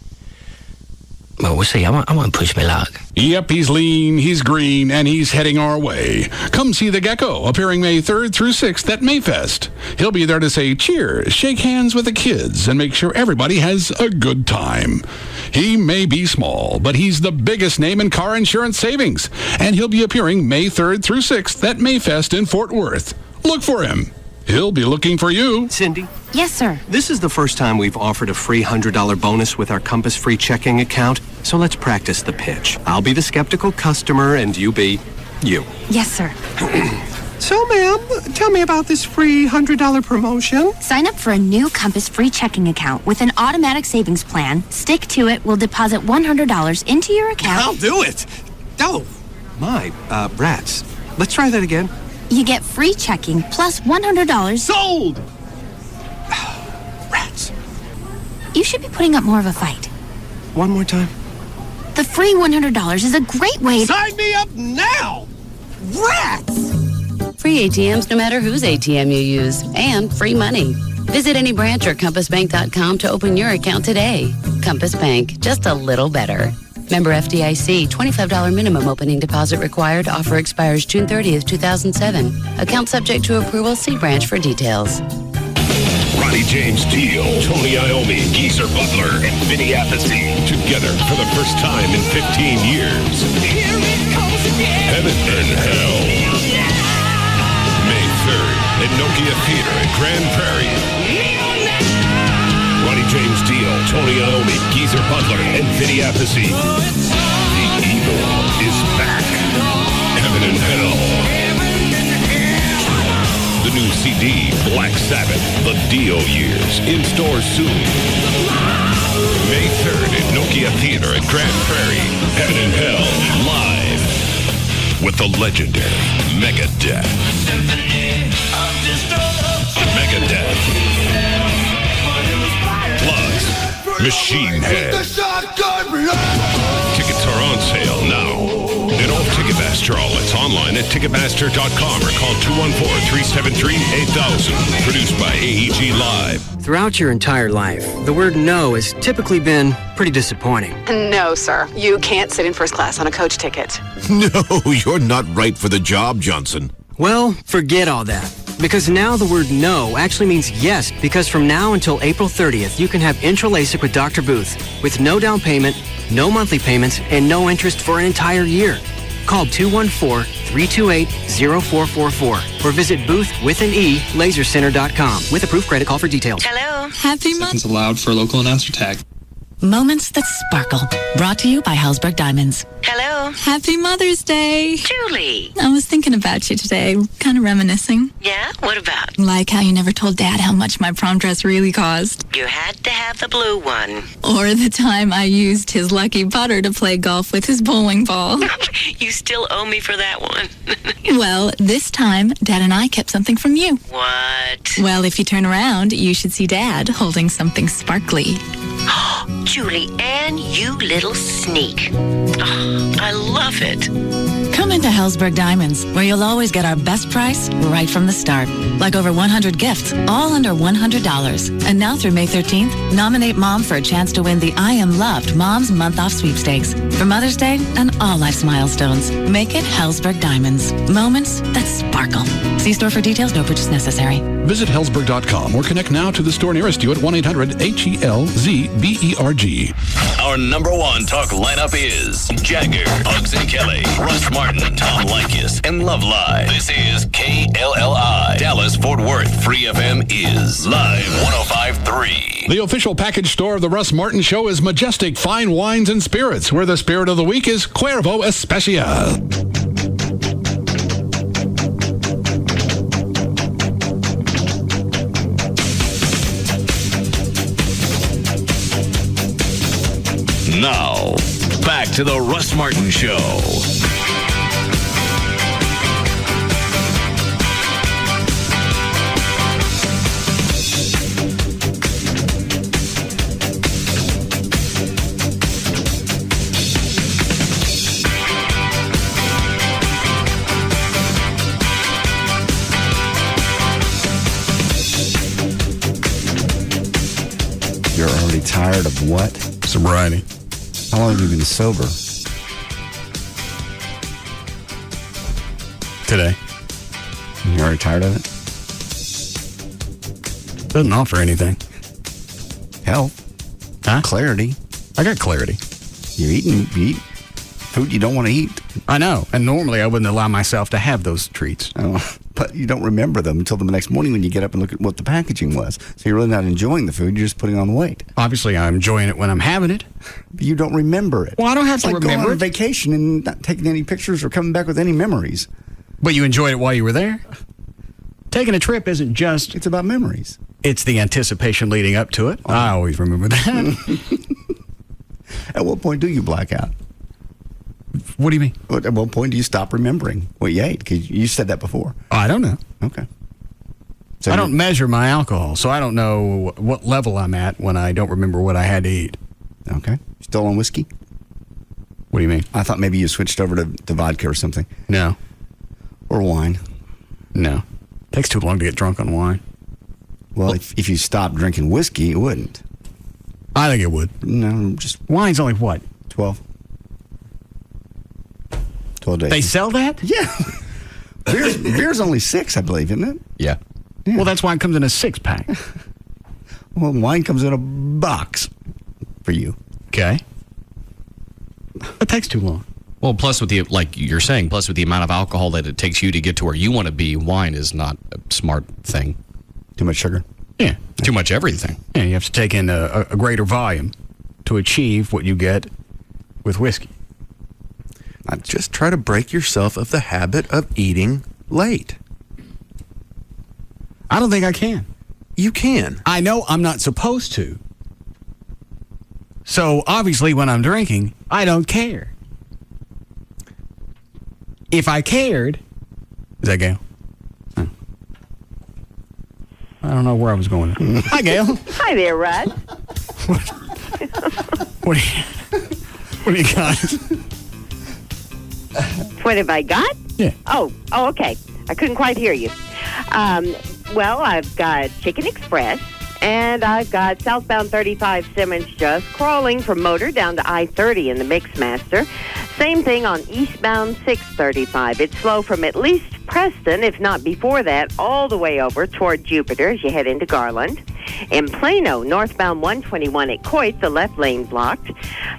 Well, we'll see. I won't push my luck. Yep, he's lean, he's green, and he's heading our way. Come see the Gecko, appearing May 3rd through 6th at Mayfest. He'll be there to say cheers, shake hands with the kids, and make sure everybody has a good time. He may be small, but he's the biggest name in car insurance savings. And he'll be appearing May 3rd through 6th at Mayfest in Fort Worth. Look for him. He'll be looking for you. Cindy? Yes, sir. This is the first time we've offered a free $100 bonus with our Compass free checking account, so let's practice the pitch. I'll be the skeptical customer, and you be you. Yes, sir. So, ma'am, tell me about this free $100 promotion. Sign up for a new Compass free checking account with an automatic savings plan. Stick to it. We'll deposit $100 into your account. I'll do it. Oh, my, brats. Let's try that again. You get free checking plus $100. Sold! Rats. You should be putting up more of a fight. One more time. The free $100 is a great way to... Sign me up now! Rats! Free ATMs no matter whose ATM you use. And free money. Visit any branch or compassbank.com to open your account today. Compass Bank, just a little better. Member FDIC, $25 minimum opening deposit required. Offer expires June 30th, 2007. Account subject to approval. See branch for details. Ronnie James Dio, Tony Iommi, Geezer Butler, and Vinny Appice together for the first time in 15 years. Here it comes again. Heaven and Hell. May 3rd at Nokia Theater in Grand Prairie. Ronnie James Dio, Tony Iommi, Geezer Butler, and Vinny Appice. The evil is back. Heaven and Hell. The new CD, Black Sabbath, The Dio Years, in stores soon. May 3rd at Nokia Theater at Grand Prairie. Heaven and Hell live with the legendary Megadeth. Megadeth. Plus Machine Head. Tickets are on sale now at all Ticketmaster outlets, online at Ticketmaster.com or call 214-373-8000. Produced by AEG Live. Throughout your entire life, the word no has typically been pretty disappointing. No, sir. You can't sit in first class on a coach ticket. No, you're not right for the job, Johnson. Well, forget all that. Because now the word no actually means yes, because from now until April 30th, you can have intro LASIK with Dr. Booth with no down payment, no monthly payments, and no interest for an entire year. Call 214-328-0444 or visit booth.lasercenter.com with approved credit. Call for details. Hello. Happy Seconds allowed for local announcer tag. Moments that sparkle. Brought to you by Hellsberg Diamonds. Hello. Happy Mother's Day. Julie. I was thinking about you today, kind of reminiscing. Yeah? What about? Like how you never told Dad how much my prom dress really cost. You had to have the blue one. Or the time I used his lucky putter to play golf with his bowling ball. You still owe me for that one. Well, this time, Dad and I kept something from you. What? Well, if you turn around, you should see Dad holding something sparkly. Julie Ann, you little sneak. Oh, I love it. Come into Hellsberg Diamonds, where you'll always get our best price right from the start. Like over 100 gifts, all under $100. And now through May 13th, nominate Mom for a chance to win the I Am Loved Mom's Month Off Sweepstakes. For Mother's Day and all life's milestones, make it Hellsberg Diamonds. Moments that sparkle. See store for details, no purchase necessary. Visit Hellsberg.com or connect now to the store nearest you at 1-800-HELZBERG. Our number one talk lineup is Jagger, Bugs and Kelly, Russ Martin, Tom Likas, and Love Live. This is KLLI. Dallas Fort Worth Free FM is Live 105.3. The official package store of the Russ Martin Show is Majestic Fine Wines and Spirits, where the spirit of the week is Cuervo Especial. Now, back to the Russ Martin Show. You're already tired of what? Sobriety. How long have you been sober? Today. You're already tired of it? Doesn't offer anything. Health. Huh? Clarity. I got clarity. You eat food you don't want to eat. I know. And normally I wouldn't allow myself to have those treats. Oh, but you don't remember them until the next morning when you get up and look at what the packaging was. So you're really not enjoying the food. You're just putting on weight. Obviously, I'm enjoying it when I'm having it. But you don't remember it. Well, I don't have to like remember going on it. vacation and not taking any pictures or coming back with any memories. But you enjoyed it while you were there? Taking a trip isn't just... It's about memories. It's the anticipation leading up to it. I always remember that. At what point do you black out? What do you mean? At what point do you stop remembering what you ate? Because you said that before. I don't know. Okay. So I don't measure my alcohol, so I don't know what level I'm at when I don't remember what I had to eat. Okay. Still on whiskey? What do you mean? I thought maybe you switched over to vodka or something. No. Or wine. No. Takes too long to get drunk on wine. Well, if you stopped drinking whiskey, it wouldn't. I think it would. No, just... Wine's only what? 12. 12 days. They sell that? Yeah. Beer's only 6, I believe, isn't it? Yeah. Well, that's why it comes in a 6-pack. Well, wine comes in a box for you. Okay. It takes too long. Well, plus with the, like you're saying, plus with the amount of alcohol that it takes you to get to where you want to be, wine is not a smart thing. Too much sugar? Yeah. Too much everything. Yeah, you have to take in a greater volume to achieve what you get with whiskey. Just try to break yourself of the habit of eating late. I don't think I can. You can. I know I'm not supposed to. So obviously when I'm drinking, I don't care. If I cared, is that Gail? I don't know where I was going. Hi, Gail. Hi there, Russ. What do you got? What have I got? Yeah. Oh, okay. I couldn't quite hear you. Well, I've got Chicken Express, and I've got southbound 35 Simmons just crawling from Motor down to I-30 in the Mixmaster. Same thing on eastbound 635. It's slow from at least Preston, if not before that, all the way over toward Jupiter as you head into Garland. In Plano, northbound 121 at Coit, the left lane blocked.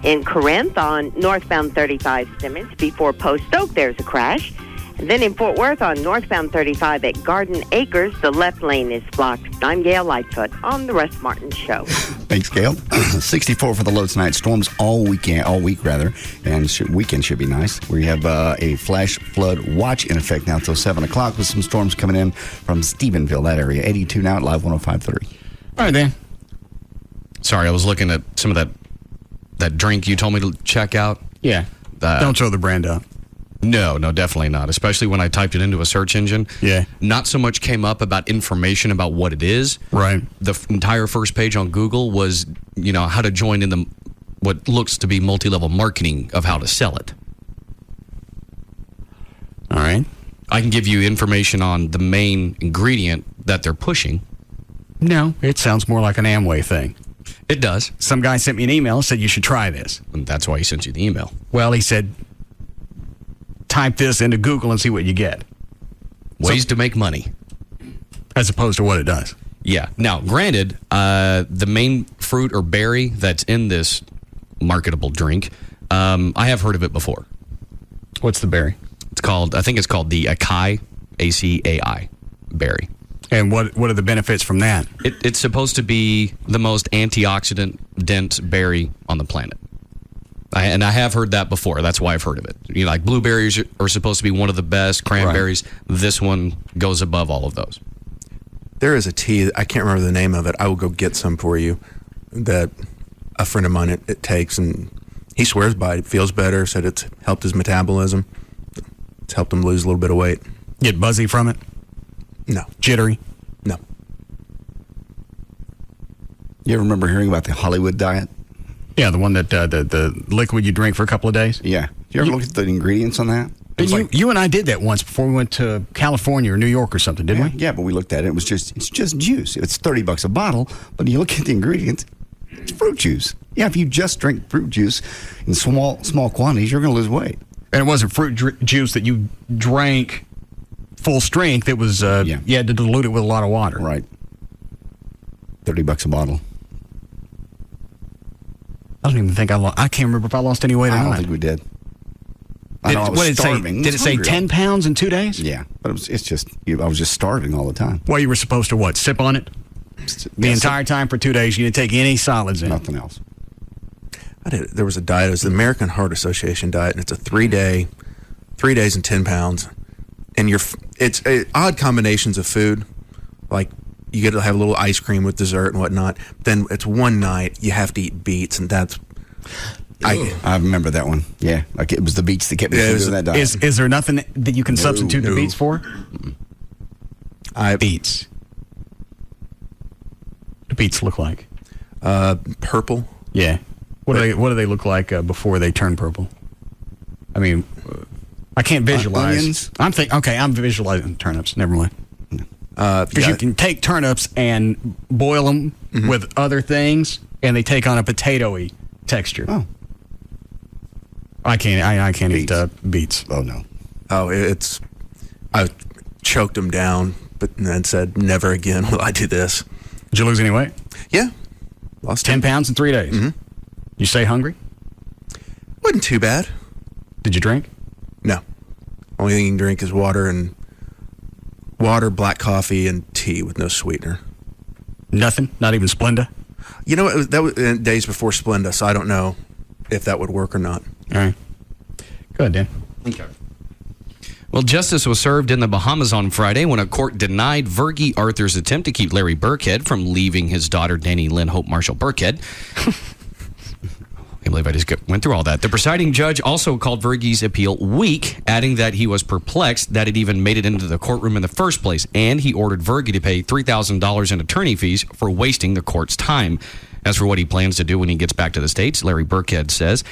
In Corinth, on northbound 35 Simmons, before Post Oak, there's a crash. And then in Fort Worth, on northbound 35 at Garden Acres, the left lane is blocked. I'm Gail Lightfoot on the Russ Martin Show. Thanks, Gail. 64 for the low tonight. Storms all week, and weekend should be nice. We have a flash flood watch in effect now until 7 o'clock with some storms coming in from Stephenville, that area. 82 now at Live 105.3. All right, Dan. Sorry, I was looking at some of that drink you told me to check out. Yeah. Don't throw the brand up. No, definitely not. Especially when I typed it into a search engine. Yeah. Not so much came up about information about what it is. Right. The entire first page on Google was, how to join in what looks to be multi-level marketing of how to sell it. All right. I can give you information on the main ingredient that they're pushing. No, it sounds more like an Amway thing. It does. Some guy sent me an email and said you should try this. And that's why he sent you the email. Well, he said, type this into Google and see what you get. Ways to make money. As opposed to what it does. Yeah. Now, granted, the main fruit or berry that's in this marketable drink, I have heard of it before. What's the berry? I think it's called the acai, A-C-A-I, berry. And what are the benefits from that? It's supposed to be the most antioxidant-dense berry on the planet. And I have heard that before. That's why I've heard of it. Like blueberries are supposed to be one of the best. Cranberries. Right. This one goes above all of those. There is a tea. I can't remember the name of it. I will go get some for you. That a friend of mine it takes, and he swears by it. It feels better. Said it's helped his metabolism. It's helped him lose a little bit of weight. Get buzzy from it? No. Jittery? No. You ever remember hearing about the Hollywood diet? Yeah, the one that the liquid you drink for a couple of days. Yeah. Did you ever look at the ingredients on that? You and I did that once before we went to California or New York or something, didn't we? Yeah, but we looked at it. It's just juice. It's $30 a bottle, but you look at the ingredients, it's fruit juice. Yeah, if you just drink fruit juice in small quantities, you're going to lose weight. And it wasn't fruit juice that you drank full strength. It was you had to dilute it with a lot of water. Right. $30 a bottle. I don't even think I can't remember if I lost any weight or not. I don't think we did. What did it say? Did it say 10 pounds in 2 days? Yeah, but I was just starving all the time. Well, you were supposed to sip on it? The entire time for 2 days, you didn't take any solids in. Nothing else. There was a diet. It was the American Heart Association diet, and it's a 3-day, 3 days and 10 pounds. And it's odd combinations of food, like you get to have a little ice cream with dessert and whatnot. Then it's one night you have to eat beets, and that's. I remember that one. Yeah, like it was the beets that kept me doing that diet. Is there nothing that you can substitute the beets for? Beets. What do beets look like? Purple. Yeah. What do they look like before they turn purple? I mean, I can't visualize. Onions? I'm visualizing turnips. Never mind. Because you can take turnips and boil them with other things, and they take on a potatoy texture. Oh. I can't eat beets. Oh no. Oh, I choked them down, but then said, never again will I do this. Did you lose any weight? Yeah. Lost 10 pounds in 3 days. Mm-hmm. You stay hungry? Wasn't too bad. Did you drink? No. Only thing you can drink is water, black coffee, and tea with no sweetener. Nothing? Not even Splenda? You know, that was days before Splenda, so I don't know if that would work or not. All right. Go ahead, Dan. Okay. Well, justice was served in the Bahamas on Friday when a court denied Virgie Arthur's attempt to keep Larry Burkhead from leaving his daughter, Danny Lynn Hope Marshall Burkhead. believe I just went through all that. The presiding judge also called Verghese' appeal weak, adding that he was perplexed that it even made it into the courtroom in the first place, and he ordered Verghese to pay $3,000 in attorney fees for wasting the court's time. As for what he plans to do when he gets back to the States, Larry Burkhead says,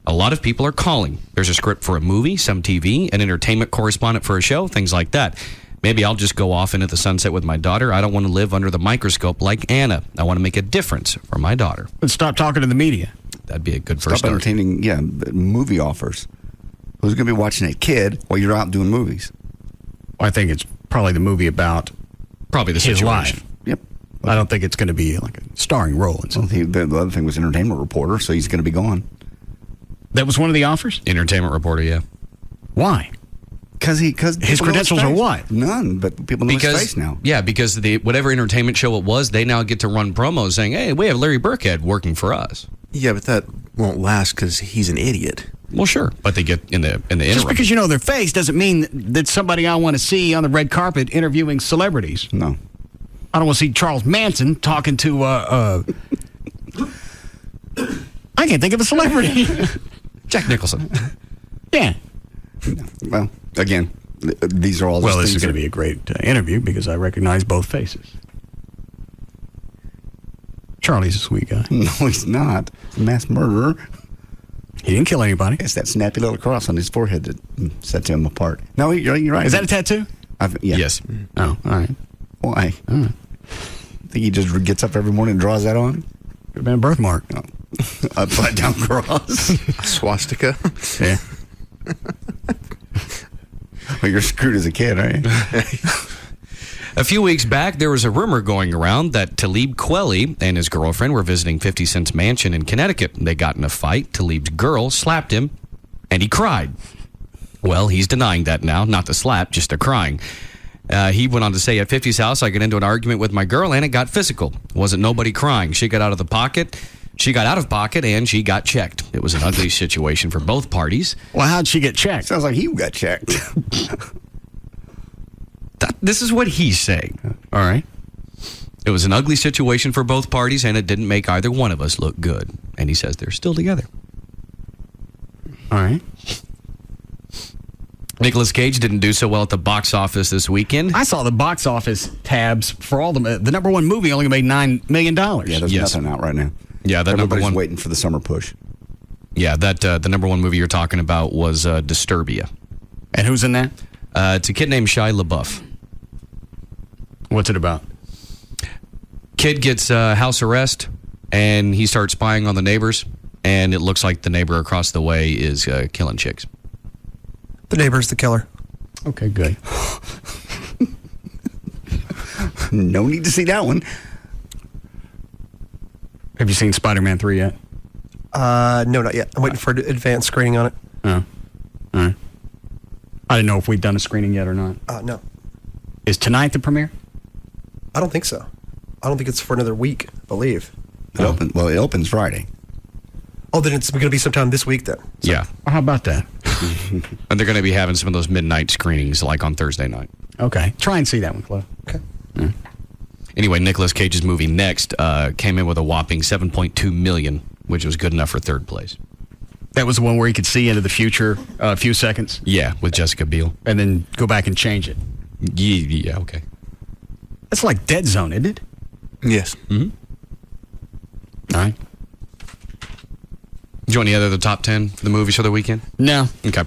a lot of people are calling. There's a script for a movie, some TV, an entertainment correspondent for a show, things like that. Maybe I'll just go off into the sunset with my daughter. I don't want to live under the microscope like Anna. I want to make a difference for my daughter. And stop talking to the media. That'd be a good first start. Entertaining, movie offers. Who's going to be watching a kid while you're out doing movies? Well, I think it's probably the movie about probably the his situation. life. Yep. I don't think it's going to be like a starring role. Well, the other thing was entertainment reporter, so he's going to be gone. That was one of the offers? Entertainment reporter, yeah. Why? Because his credentials are what? None, but people know his face now. Yeah, because whatever entertainment show it was, they now get to run promos saying, hey, we have Larry Burkhead working for us. Yeah, but that won't last because he's an idiot. Well, sure, but they get in the interim. Just because you know their face doesn't mean that somebody I want to see on the red carpet interviewing celebrities. No. I don't want to see Charles Manson talking to, I can't think of a celebrity. Jack Nicholson. Yeah. Well, again, these are all. Well, this is going to be a great interview because I recognize both faces. Charlie's a sweet guy. No, he's not. Mass murderer. He didn't kill anybody. It's that snappy little cross on his forehead that sets him apart. No, you're right. Is that a tattoo? Yeah. Yes. Oh, all right. Why? All right. Think he just gets up every morning and draws that on? Could have been a birthmark. No. Upside down cross. Swastika. Yeah. Well, you're screwed as a kid, aren't you? A few weeks back, there was a rumor going around that Talib Kweli and his girlfriend were visiting 50 Cent's mansion in Connecticut. They got in a fight. Talib's girl slapped him, and he cried. Well, he's denying that now. Not the slap, just the crying. He went on to say, at 50's house, I got into an argument with my girl, and it got physical. Wasn't nobody crying. She got out of pocket, and she got checked. It was an ugly situation for both parties. Well, how'd she get checked? Sounds like he got checked. This is what he's saying. All right. It was an ugly situation for both parties, and it didn't make either one of us look good. And he says they're still together. All right. Nicolas Cage didn't do so well at the box office this weekend. I saw the box office tabs for all the number one movie only made $9 million. Yeah, there's nothing out right now. Yeah, that Everybody's number one waiting for the summer push. Yeah, that the number one movie you're talking about was Disturbia. And who's in that? It's a kid named Shia LaBeouf. What's it about? Kid gets house arrest, and he starts spying on the neighbors, and it looks like the neighbor across the way is killing chicks. The neighbor's the killer. Okay, good. No need to see that one. Have you seen Spider-Man 3 yet? No, not yet. I'm waiting for an advanced screening on it. Oh. All right. I didn't know if we'd done a screening yet or not. No. Is tonight the premiere? I don't think so. I don't think it's for another week, I believe. It opens Friday. Oh, then it's going to be sometime this week then. So. Yeah. Well, how about that? And they're going to be having some of those midnight screenings like on Thursday night. Okay. Try and see that one, Cliff. Okay. Yeah. Anyway, Nicolas Cage's movie Next came in with a whopping $7.2 million, which was good enough for third place. That was the one where you could see into the future a few seconds? Yeah, with Jessica Biel. And then go back and change it. Yeah, okay. That's like Dead Zone, isn't it? Yes. Mm-hmm. All right. Do you want any other top 10 for the movies for the weekend? No. Okay.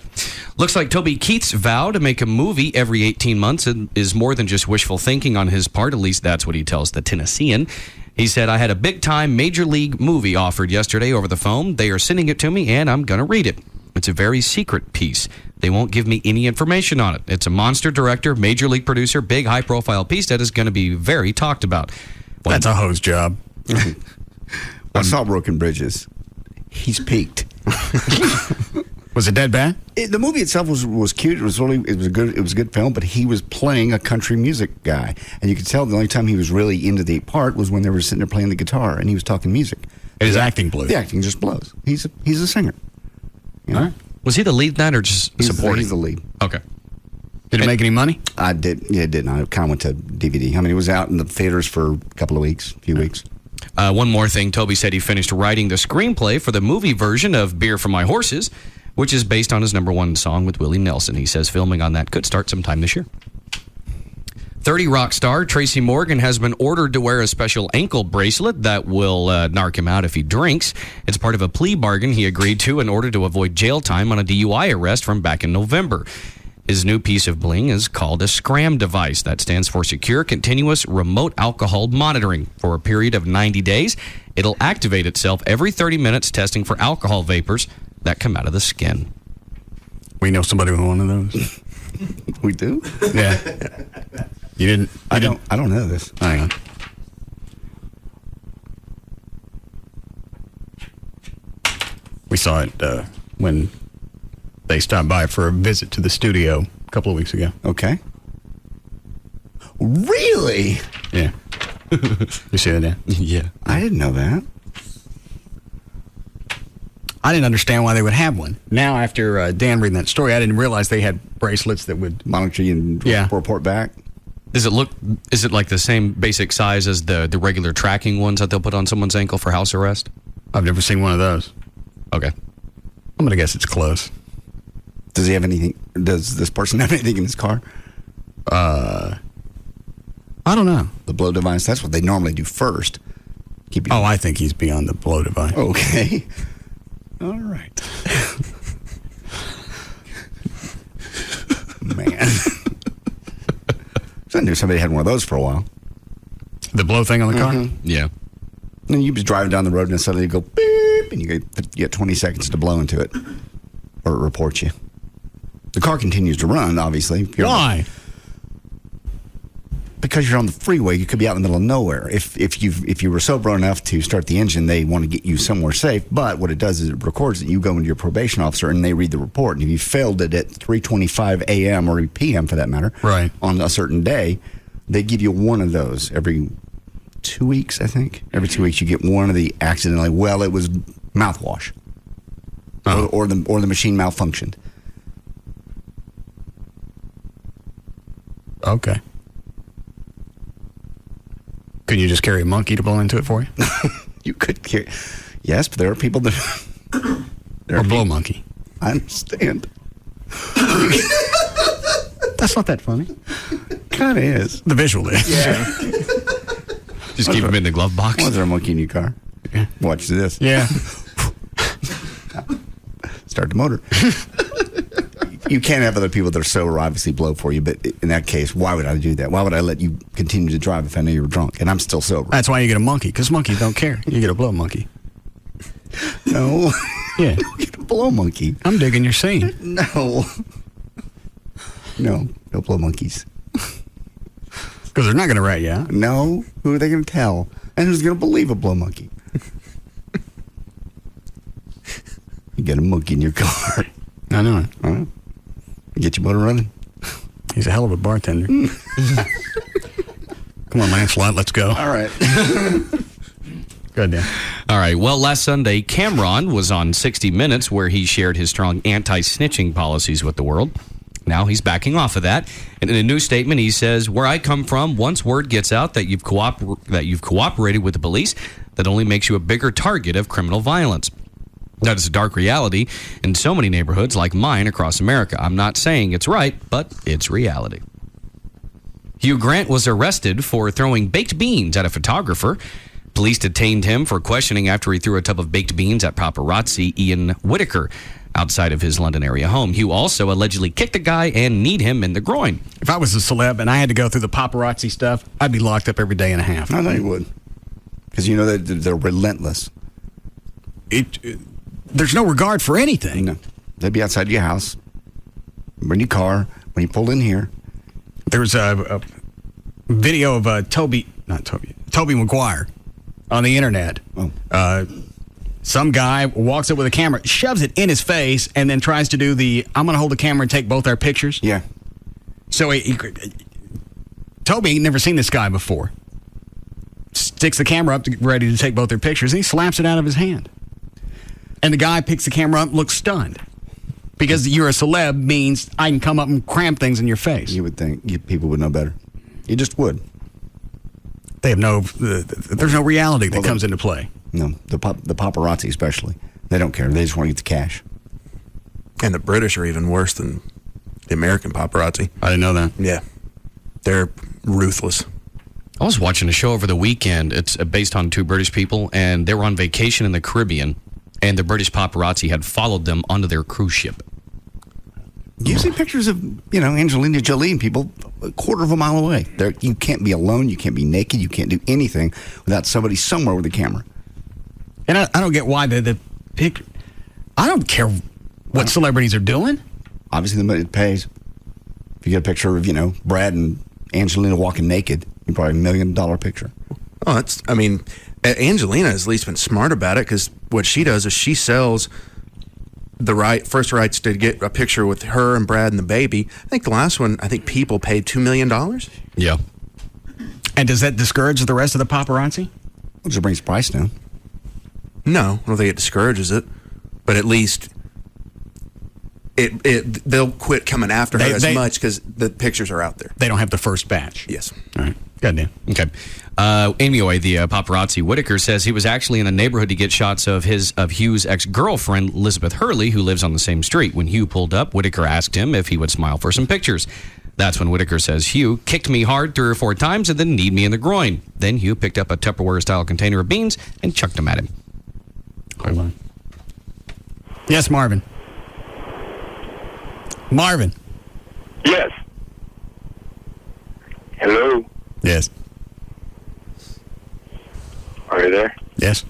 Looks like Toby Keith's vow to make a movie every 18 months is more than just wishful thinking on his part. At least that's what he tells the Tennessean. He said, I had a big-time major league movie offered yesterday over the phone. They are sending it to me, and I'm going to read it. It's a very secret piece. They won't give me any information on it. It's a monster director, major league producer, big high-profile piece that is going to be very talked about. That's a hose job. I saw Broken Bridges. He's peaked. Was it dead bad? The movie itself was cute. It was a good film. But he was playing a country music guy, and you could tell the only time he was really into the part was when they were sitting there playing the guitar and he was talking music. And his acting blew. The acting just blows. He's a singer. You know? All right. Was he the lead then, or just supporting? He's the lead. Okay. Did it make any money? I did. Yeah, it didn't. I kind of went to DVD. I mean, it was out in the theaters for a few weeks. One more thing, Toby said he finished writing the screenplay for the movie version of Beer for My Horses, which is based on his #1 song with Willie Nelson. He says filming on that could start sometime this year. 30 Rock star Tracy Morgan has been ordered to wear a special ankle bracelet that will narc him out if he drinks. It's part of a plea bargain he agreed to in order to avoid jail time on a DUI arrest from back in November. His new piece of bling is called a SCRAM device. That stands for Secure Continuous Remote Alcohol Monitoring. For a period of 90 days, it'll activate itself every 30 minutes, testing for alcohol vapors that come out of the skin. We know somebody with one of those. We do? Yeah. You didn't? I don't know this. Hang on. We saw it when they stopped by for a visit to the studio a couple of weeks ago. Okay. Really? Yeah. You see that, Dan? Yeah. I didn't know that. I didn't understand why they would have one. Now, after Dan reading that story, I didn't realize they had bracelets that would monitor you and report back. Is it like the same basic size as the regular tracking ones that they'll put on someone's ankle for house arrest? I've never seen one of those. Okay. I'm going to guess it's close. Does he have anything? Does this person have anything in his car? I don't know. The blow device, that's what they normally do first. I think he's beyond the blow device. Okay. All right. Man. I knew somebody had one of those for a while. The blow thing on the car? Yeah. And you just driving down the road and suddenly you go beep, and you get 20 seconds to blow into it, or it reports you. The car continues to run, obviously. Why? Because you're on the freeway, you could be out in the middle of nowhere. If you were sober enough to start the engine, they want to get you somewhere safe. But what it does is it records that you go into your probation officer and they read the report. And if you failed it at 3:25 a.m. or p.m. for that matter, right, on a certain day, they give you one of those every 2 weeks. I think every 2 weeks you get one of the accidentally. Well, it was mouthwash, or the machine malfunctioned. Okay. Couldn't you just carry a monkey to blow into it for you? You could carry. Yes, but there are people that. Or blow monkey. I understand. That's not that funny. Kind of is. The visual is. Yeah. Just keep them in the glove box. Was there a monkey in your car? Yeah. Watch this. Yeah. Start the motor. You can't have other people that are sober obviously blow for you, but in that case, why would I do that? Why would I let you continue to drive if I know you were drunk and I'm still sober? That's why you get a monkey, because monkeys don't care. You get a blow monkey. No. Yeah. You get a blow monkey. I'm digging your scene. No. No blow monkeys. Because they're not going to rat you out. No. Who are they going to tell? And who's going to believe a blow monkey? You get a monkey in your car. I know it. All right. Get your motor running. He's a hell of a bartender. Come on, Lancelot, let's go. All right. Good, Dan. All right. Well, last Sunday, Cameron was on 60 Minutes, where he shared his strong anti-snitching policies with the world. Now he's backing off of that. And in a new statement, he says, "Where I come from, once word gets out that you've cooperated with the police, that only makes you a bigger target of criminal violence. That is a dark reality in so many neighborhoods like mine across America. I'm not saying it's right, but it's reality." Hugh Grant was arrested for throwing baked beans at a photographer. Police detained him for questioning after he threw a tub of baked beans at paparazzi Ian Whitaker outside of his London area home. Hugh also allegedly kicked a guy and kneed him in the groin. If I was a celeb and I had to go through the paparazzi stuff, I'd be locked up every day and a half. I know you would. Because you know that they're relentless. There's no regard for anything. No. They'd be outside your house, in your car, when you pulled in here. There was a video of Toby Maguire on the internet. Oh. Some guy walks up with a camera, shoves it in his face, and then tries to do I'm going to hold the camera and take both our pictures. Yeah. So Toby ain't never seen this guy before. Sticks the camera up ready to take both their pictures, and he slaps it out of his hand. And the guy picks the camera up, looks stunned. Because you're a celeb means I can come up and cram things in your face. You would think people would know better. You just would. They have there's no reality that comes into play. No, the paparazzi especially. They don't care. They just want to get the cash. And the British are even worse than the American paparazzi. I didn't know that. Yeah. They're ruthless. I was watching a show over the weekend. It's based on two British people, and they were on vacation in the Caribbean, and the British paparazzi had followed them onto their cruise ship. You see pictures of, Angelina Jolie and people a quarter of a mile away. You can't be alone. You can't be naked. You can't do anything without somebody somewhere with a camera. And I don't get why the picture. I don't care what celebrities are doing. Obviously, it pays. If you get a picture of, Brad and Angelina walking naked, you probably $1 million picture. Oh, Angelina has at least been smart about it, because what she does is she sells the first rights to get a picture with her and Brad and the baby. I think the last one, People paid $2 million. Yeah. And does that discourage the rest of the paparazzi? It just brings the price down. No, I don't think it discourages it, but at least they'll quit coming after her as much because the pictures are out there. They don't have the first batch. Yes. All right. Goddamn. Okay. Anyway, the paparazzi Whitaker says he was actually in the neighborhood to get shots of Hugh's ex-girlfriend, Elizabeth Hurley, who lives on the same street. When Hugh pulled up, Whitaker asked him if he would smile for some pictures. That's when Whitaker says Hugh kicked me hard 3 or 4 times and then kneed me in the groin. Then Hugh picked up a Tupperware-style container of beans and chucked them at him. Hold on. Yes, Marvin. Marvin. Yes. Hello. Yes. Are you there? Yes.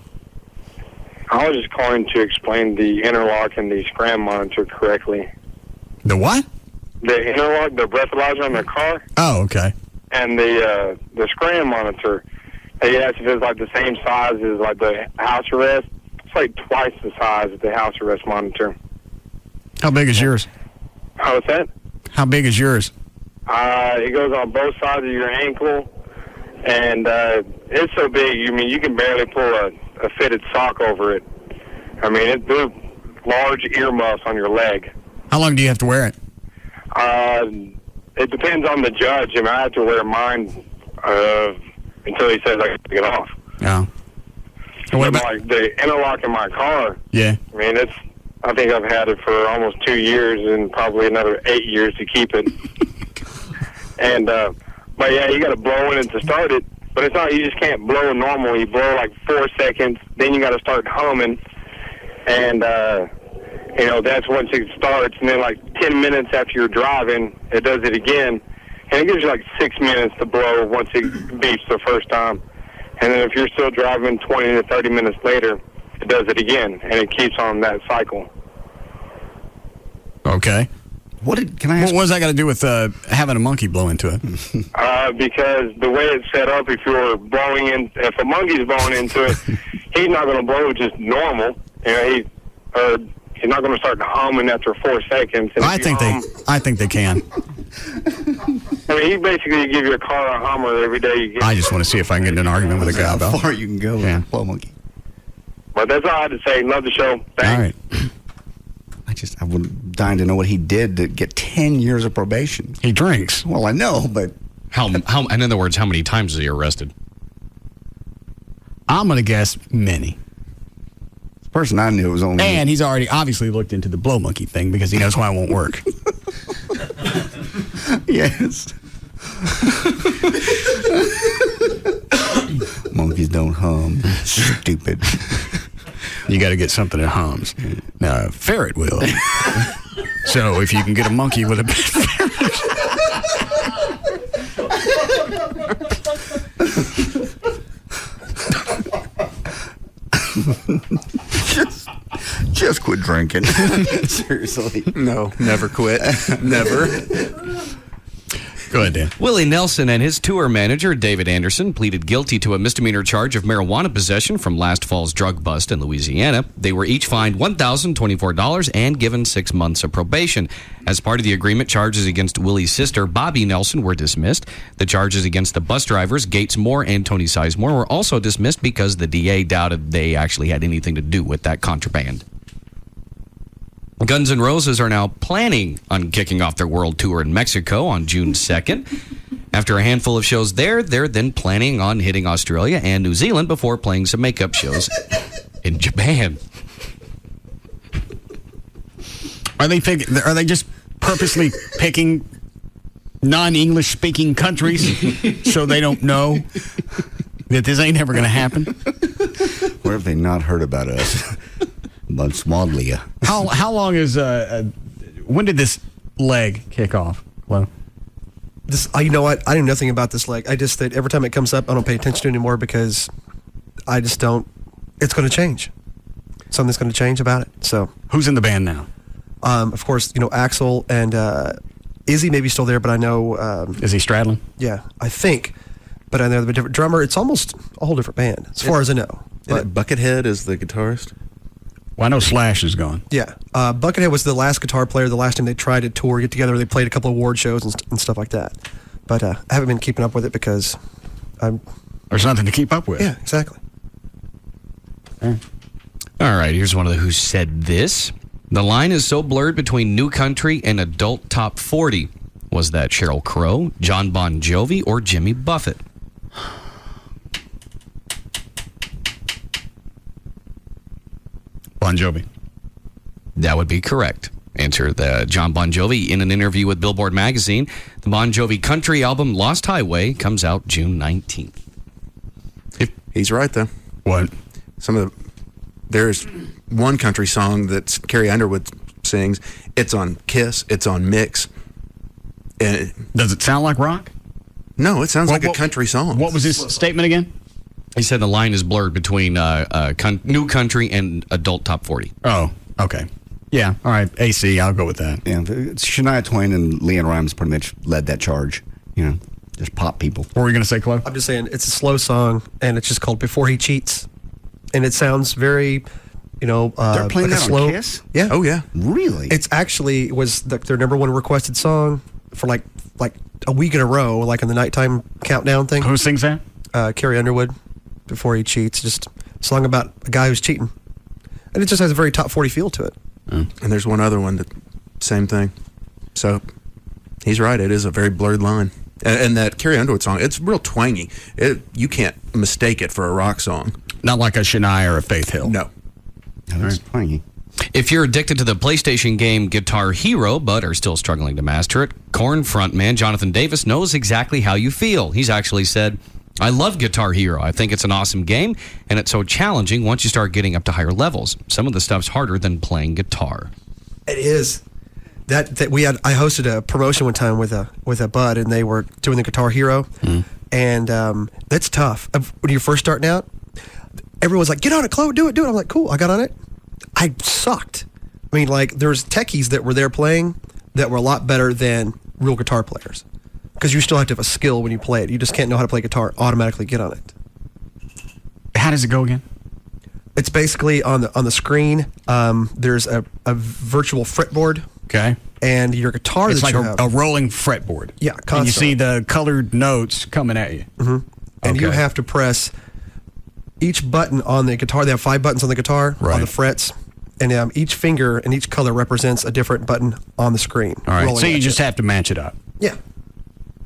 I was just calling to explain the interlock and the scram monitor correctly. The what? The interlock, the breathalyzer on the car. Oh, okay. And the scram monitor. They asked if it's like the same size as like the house arrest. It's like twice the size of the house arrest monitor. How big is yours? What's that? How big is yours? It goes on both sides of your ankle, and it's so big. You can barely pull a fitted sock over it. They're large earmuffs on your leg. How long do you have to wear it? It depends on the judge. I have to wear mine until he says I can take it off. Oh. What about like the interlock in my car? Yeah. I think I've had it for almost 2 years and probably another 8 years to keep it. And but yeah, you got to blow in it to start it. But it's not. You just can't blow normal. You blow like 4 seconds, then you got to start humming, and that's once it starts. And then like 10 minutes after you're driving, it does it again, and it gives you like 6 minutes to blow once it beeps the first time. And then if you're still driving 20 to 30 minutes later, it does it again, and it keeps on that cycle. Okay. What has that got to do with having a monkey blow into it? Because the way it's set up, if a monkey's blowing into it, he's not going to blow just normal. He's not going to start humming after 4 seconds. And I think they can. He basically give your car a hummer every day you get. I just want to see if I can get in an argument with a guy about how far you can go with a blow monkey. But that's all I had to say. Love the show. Thanks. All right. I would dying to know what he did to get 10 years of probation. He drinks. Well, I know, but in other words, how many times was he arrested? I'm going to guess many. The person I knew was only... And he's already obviously looked into the blow monkey thing because he knows why it won't work. Yes. Monkeys don't hum. Stupid. You got to get something that hums. Now, a ferret will. So if you can get a monkey with a just quit drinking. Seriously. No, never quit. Never. Go ahead, Dan. Willie Nelson and his tour manager, David Anderson, pleaded guilty to a misdemeanor charge of marijuana possession from last fall's drug bust in Louisiana. They were each fined $1,024 and given 6 months of probation. As part of the agreement, charges against Willie's sister, Bobby Nelson, were dismissed. The charges against the bus drivers, Gates Moore and Tony Sizemore, were also dismissed because the DA doubted they actually had anything to do with that contraband. Guns N' Roses are now planning on kicking off their world tour in Mexico on June 2nd. After a handful of shows there, they're then planning on hitting Australia and New Zealand before playing some makeup shows in Japan. Are they just purposely picking non-English speaking countries so they don't know that this ain't ever going to happen? What have they not heard about us? About Swadlia. How long is when did this leg kick off? Well, you know what? I knew nothing about this leg. I just that every time it comes up, I don't pay attention to it anymore because I just don't. It's going to change. Something's going to change about it. So who's in the band now? Of course, Axel and Izzy may be still there, but I know. Is he Stradlin? Yeah, I think. But I know they're a different drummer. It's almost a whole different band, as far as I know. But Buckethead is the guitarist. Well, I know Slash is gone. Yeah. Buckethead was the last guitar player. The last time they tried to tour, get together, they played a couple of award shows and stuff like that. But I haven't been keeping up with it because there's nothing to keep up with. Yeah, exactly. All right, here's one of the Who Said This. The line is so blurred between New Country and Adult Top 40. Was that Sheryl Crow, John Bon Jovi, or Jimmy Buffett? Bon Jovi. That would be correct. Answer the John Bon Jovi in an interview with Billboard magazine. The Bon Jovi country album Lost Highway comes out June 19th. He's right though. What? There's one country song that Carrie Underwood sings. It's on Kiss. It's on Mix. And does it sound like rock? No, it sounds like a country song. What was his statement again? He said the line is blurred between New Country and Adult Top 40. Oh, okay. Yeah, all right. AC, I'll go with that. Yeah, Shania Twain and Leanne Rimes pretty much led that charge. Just pop people. What were you going to say, Chloe? I'm just saying it's a slow song, and it's just called Before He Cheats. And it sounds very, they're playing like that slow, on Kiss? Yeah. Oh, yeah. Really? It's actually was their number one requested song for like a week in a row, like in the nighttime countdown thing. Who sings that? Carrie Underwood, Before He Cheats. Just a song about a guy who's cheating. And it just has a very top 40 feel to it. And there's one other one that same thing. So he's right. It is a very blurred line. And that Carrie Underwood song, it's real twangy. You can't mistake it for a rock song. Not like a Shania or a Faith Hill. No. It's twangy. If you're addicted to the PlayStation game Guitar Hero but are still struggling to master it, Korn frontman Jonathan Davis knows exactly how you feel. He's actually said, I love Guitar Hero. I think it's an awesome game, and it's so challenging once you start getting up to higher levels. Some of the stuff's harder than playing guitar. It is. I hosted a promotion one time with a bud, and they were doing the Guitar Hero, and that's tough. When you're first starting out, everyone's like, "Get on it, Chloe, do it." I'm like, "Cool." I got on it. I sucked. I mean, like, there's techies that were there playing that were a lot better than real guitar players, because you still have to have a skill when you play it. You just can't know how to play guitar automatically get on it. How does it go again? It's basically on the screen. There's a virtual fretboard. Okay. And your guitar it's that like you have. a rolling fretboard. Yeah, constantly. And you see the colored notes coming at you. Mm-hmm. And you have to press each button on the guitar. They have 5 buttons on the guitar, on the frets. And each finger and each color represents a different button on the screen. All right. So you just have to match it up. Yeah.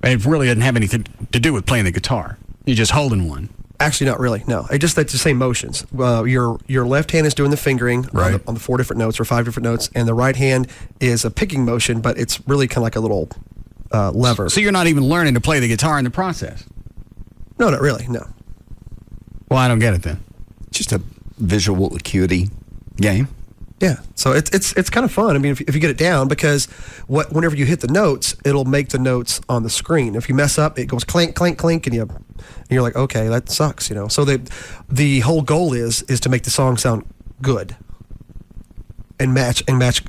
And it really doesn't have anything to do with playing the guitar. You're just holding one. Actually, not really. No, that's the same motions. Your left hand is doing the fingering on the 4 different notes or 5 different notes, and the right hand is a picking motion, but it's really kind of like a little lever. So you're not even learning to play the guitar in the process? No, not really. No. Well, I don't get it then. Just a visual acuity game. Yeah, so it's kind of fun. I mean, if you get it down, because whenever you hit the notes, it'll make the notes on the screen. If you mess up, it goes clank, clank, clink, and you're like, okay, that sucks, So the whole goal is to make the song sound good and match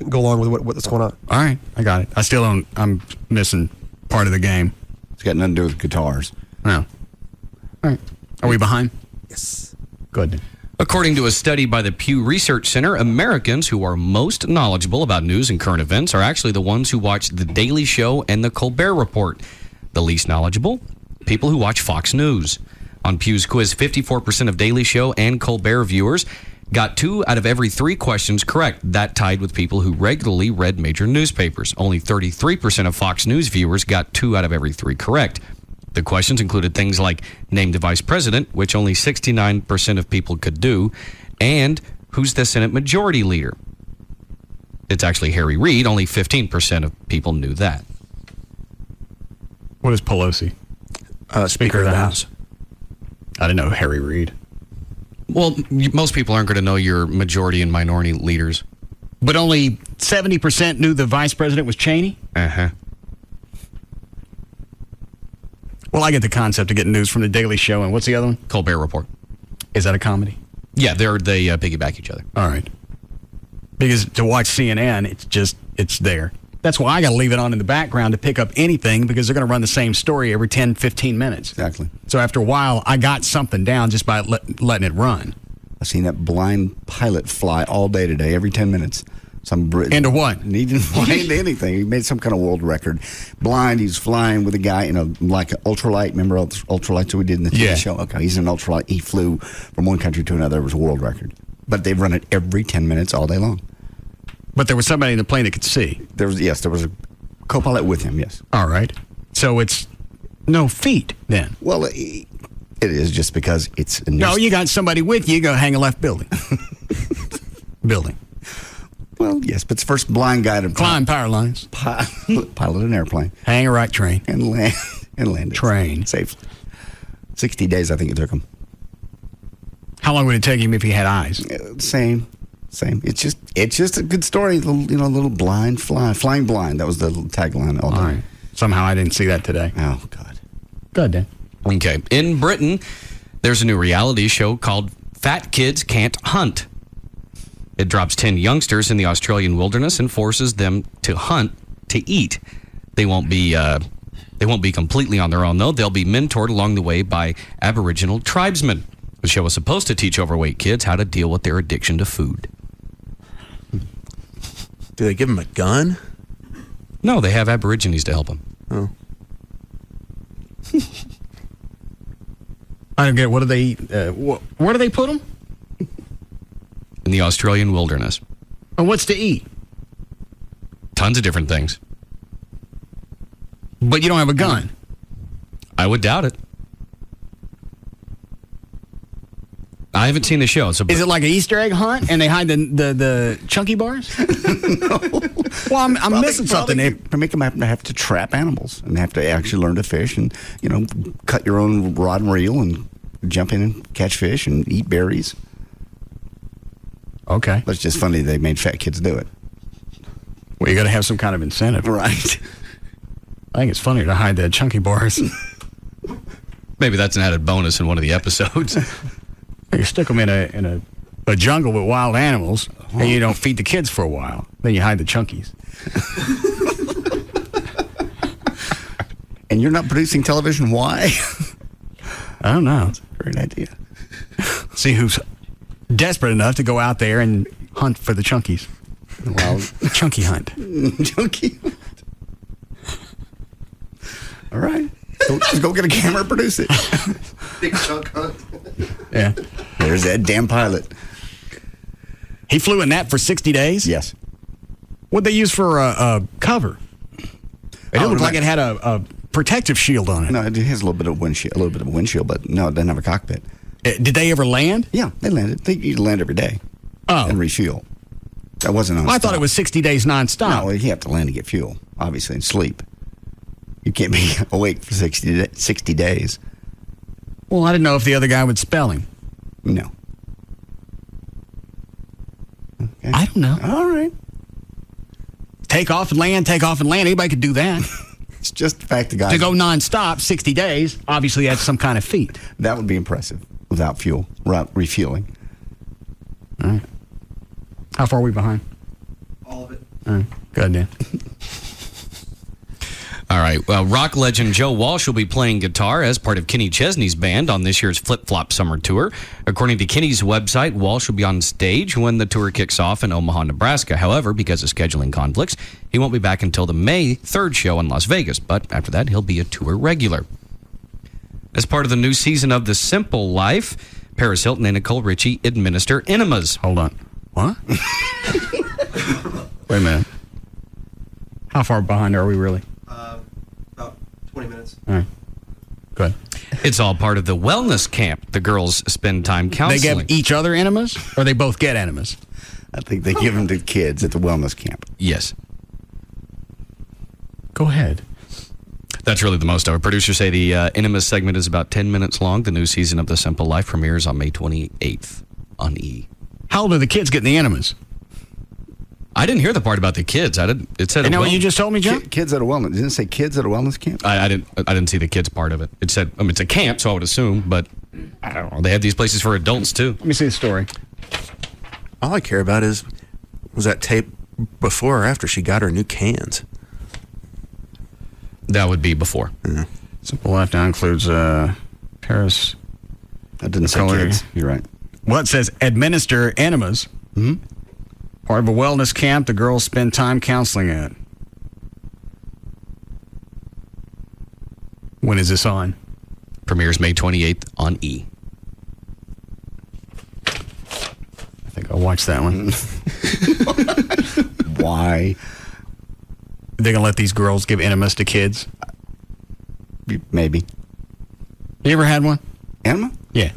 go along with what's going on. All right, I got it. I still don't. I'm missing part of the game. It's got nothing to do with guitars. No. All right. Are we behind? Yes. Good. According to a study by the Pew Research Center, Americans who are most knowledgeable about news and current events are actually the ones who watch The Daily Show and The Colbert Report. The least knowledgeable? People who watch Fox News. On Pew's quiz, 54% of Daily Show and Colbert viewers got 2 out of every 3 questions correct. That tied with people who regularly read major newspapers. Only 33% of Fox News viewers got 2 out of every 3 correct. The questions included things like name the vice president, which only 69% of people could do, and who's the Senate Majority Leader. It's actually Harry Reid. Only 15% of people knew that. What is Pelosi? Speaker of the House. I didn't know Harry Reid. Well, most people aren't going to know your majority and minority leaders. But only 70% knew the vice president was Cheney? Uh-huh. Well, I get the concept of getting news from The Daily Show. And what's the other one? Colbert Report. Is that a comedy? Yeah, they piggyback each other. All right. Because to watch CNN, it's there. That's why I got to leave it on in the background to pick up anything, because they're going to run the same story every 10, 15 minutes. Exactly. So after a while, I got something down just by letting it run. I've seen that blind pilot fly all day today, every 10 minutes. Some Brit. Into what? He didn't fly into anything. He made some kind of world record. Blind, he's flying with a guy in like an ultralight. Remember ultralights that we did in the TV show? Okay, he's an ultralight. He flew from one country to another. It was a world record. But they've run it every 10 minutes all day long. But there was somebody in the plane that could see. There was a co-pilot with him, yes. All right. So it's no feet then. Well, it is just because it's a new... No, you got somebody with you, you go hang a left building. Well, yes, but it's the first blind guy to climb power lines, pilot an airplane, hang a right train, and land it train safely. 60 days, I think it took him. How long would it take him if he had eyes? Same. It's just a good story. Little blind flying blind. That was the tagline. All right. Somehow I didn't see that today. Oh God. Go ahead, Dan. Okay. In Britain, there's a new reality show called Fat Kids Can't Hunt. It drops 10 youngsters in the Australian wilderness and forces them to hunt to eat. They won't be completely on their own, though. They'll be mentored along the way by Aboriginal tribesmen. The show is supposed to teach overweight kids how to deal with their addiction to food. Do they give them a gun? No, they have Aborigines to help them. Oh. I don't get it. What do they eat? Where do they put them? In the Australian wilderness. And what's to eat? Tons of different things. But you don't have a gun? I would doubt it. I haven't seen the show. So is it like an Easter egg hunt and they hide the chunky bars? No. Well, I'm missing something. They make them have to trap animals and have to actually learn to fish and, cut your own rod and reel and jump in and catch fish and eat berries. Okay. But it's just funny they made fat kids do it. Well, you got to have some kind of incentive. Right. I think it's funnier to hide the chunky bars. Maybe that's an added bonus in one of the episodes. You stick them in a jungle with wild animals, and you don't feed the kids for a while. Then you hide the chunkies. And you're not producing television? Why? I don't know. That's a great idea. See who's desperate enough to go out there and hunt for the chunkies. Well, chunky hunt. Chunky hunt. All right. Just go get a camera and produce it. Big chunk hunt. Yeah. There's that damn pilot. He flew in that for 60 days? Yes. What'd they use for a cover? It didn't look like it had a protective shield on it. No, it has a little bit of a windshield, but no, it doesn't have a cockpit. Did they ever land? Yeah, they landed. You land every day. Oh. And refuel. That wasn't nonstop. I thought it was 60 days nonstop. No, you have to land to get fuel, obviously, and sleep. You can't be awake for 60 days. Well, I didn't know if the other guy would spell him. No. Okay. I don't know. All right. Take off and land, take off and land. Anybody could do that. It's just the fact the guy... To go nonstop, 60 days, obviously that's some kind of feat. That would be impressive without fuel, refueling. All right. How far are we behind? All of it. All right. Go ahead, Dan. All right. Well, rock legend Joe Walsh will be playing guitar as part of Kenny Chesney's band on this year's Flip Flop Summer Tour. According to Kenny's website, Walsh will be on stage when the tour kicks off in Omaha, Nebraska. However, because of scheduling conflicts, he won't be back until the May 3rd show in Las Vegas. But after that, he'll be a tour regular. As part of the new season of The Simple Life, Paris Hilton and Nicole Richie administer enemas. Hold on. What? Wait a minute. How far behind are we really? About 20 minutes. All right. It's all part of the wellness camp. The girls spend time counseling. They give each other enemas, or they both get enemas? I think they give them to kids at the wellness camp. Yes. Go ahead. That's really the most of it. Producers say the Enemas segment is about 10 minutes long. The new season of The Simple Life premieres on May 28th on E! How old are the kids getting the enemas? I didn't hear the part about the kids. It said. You know what you just told me, John? Kids at a wellness. Didn't it say kids at a wellness camp? I didn't see the kids part of it. It said, it's a camp, so I would assume, but I don't know. They have these places for adults too. Let me see the story. All I care about was that tape before or after she got her new cans. That would be before. Yeah. Simple Life now includes Paris. That didn't say kids. You're right. Well, it says administer enemas. Mm-hmm. Part of a wellness camp the girls spend time counseling at. When is this on? Premieres May 28th on E! I think I'll watch that one. Why? They're going to let these girls give enemas to kids? Maybe. You ever had one? Enema? Yeah.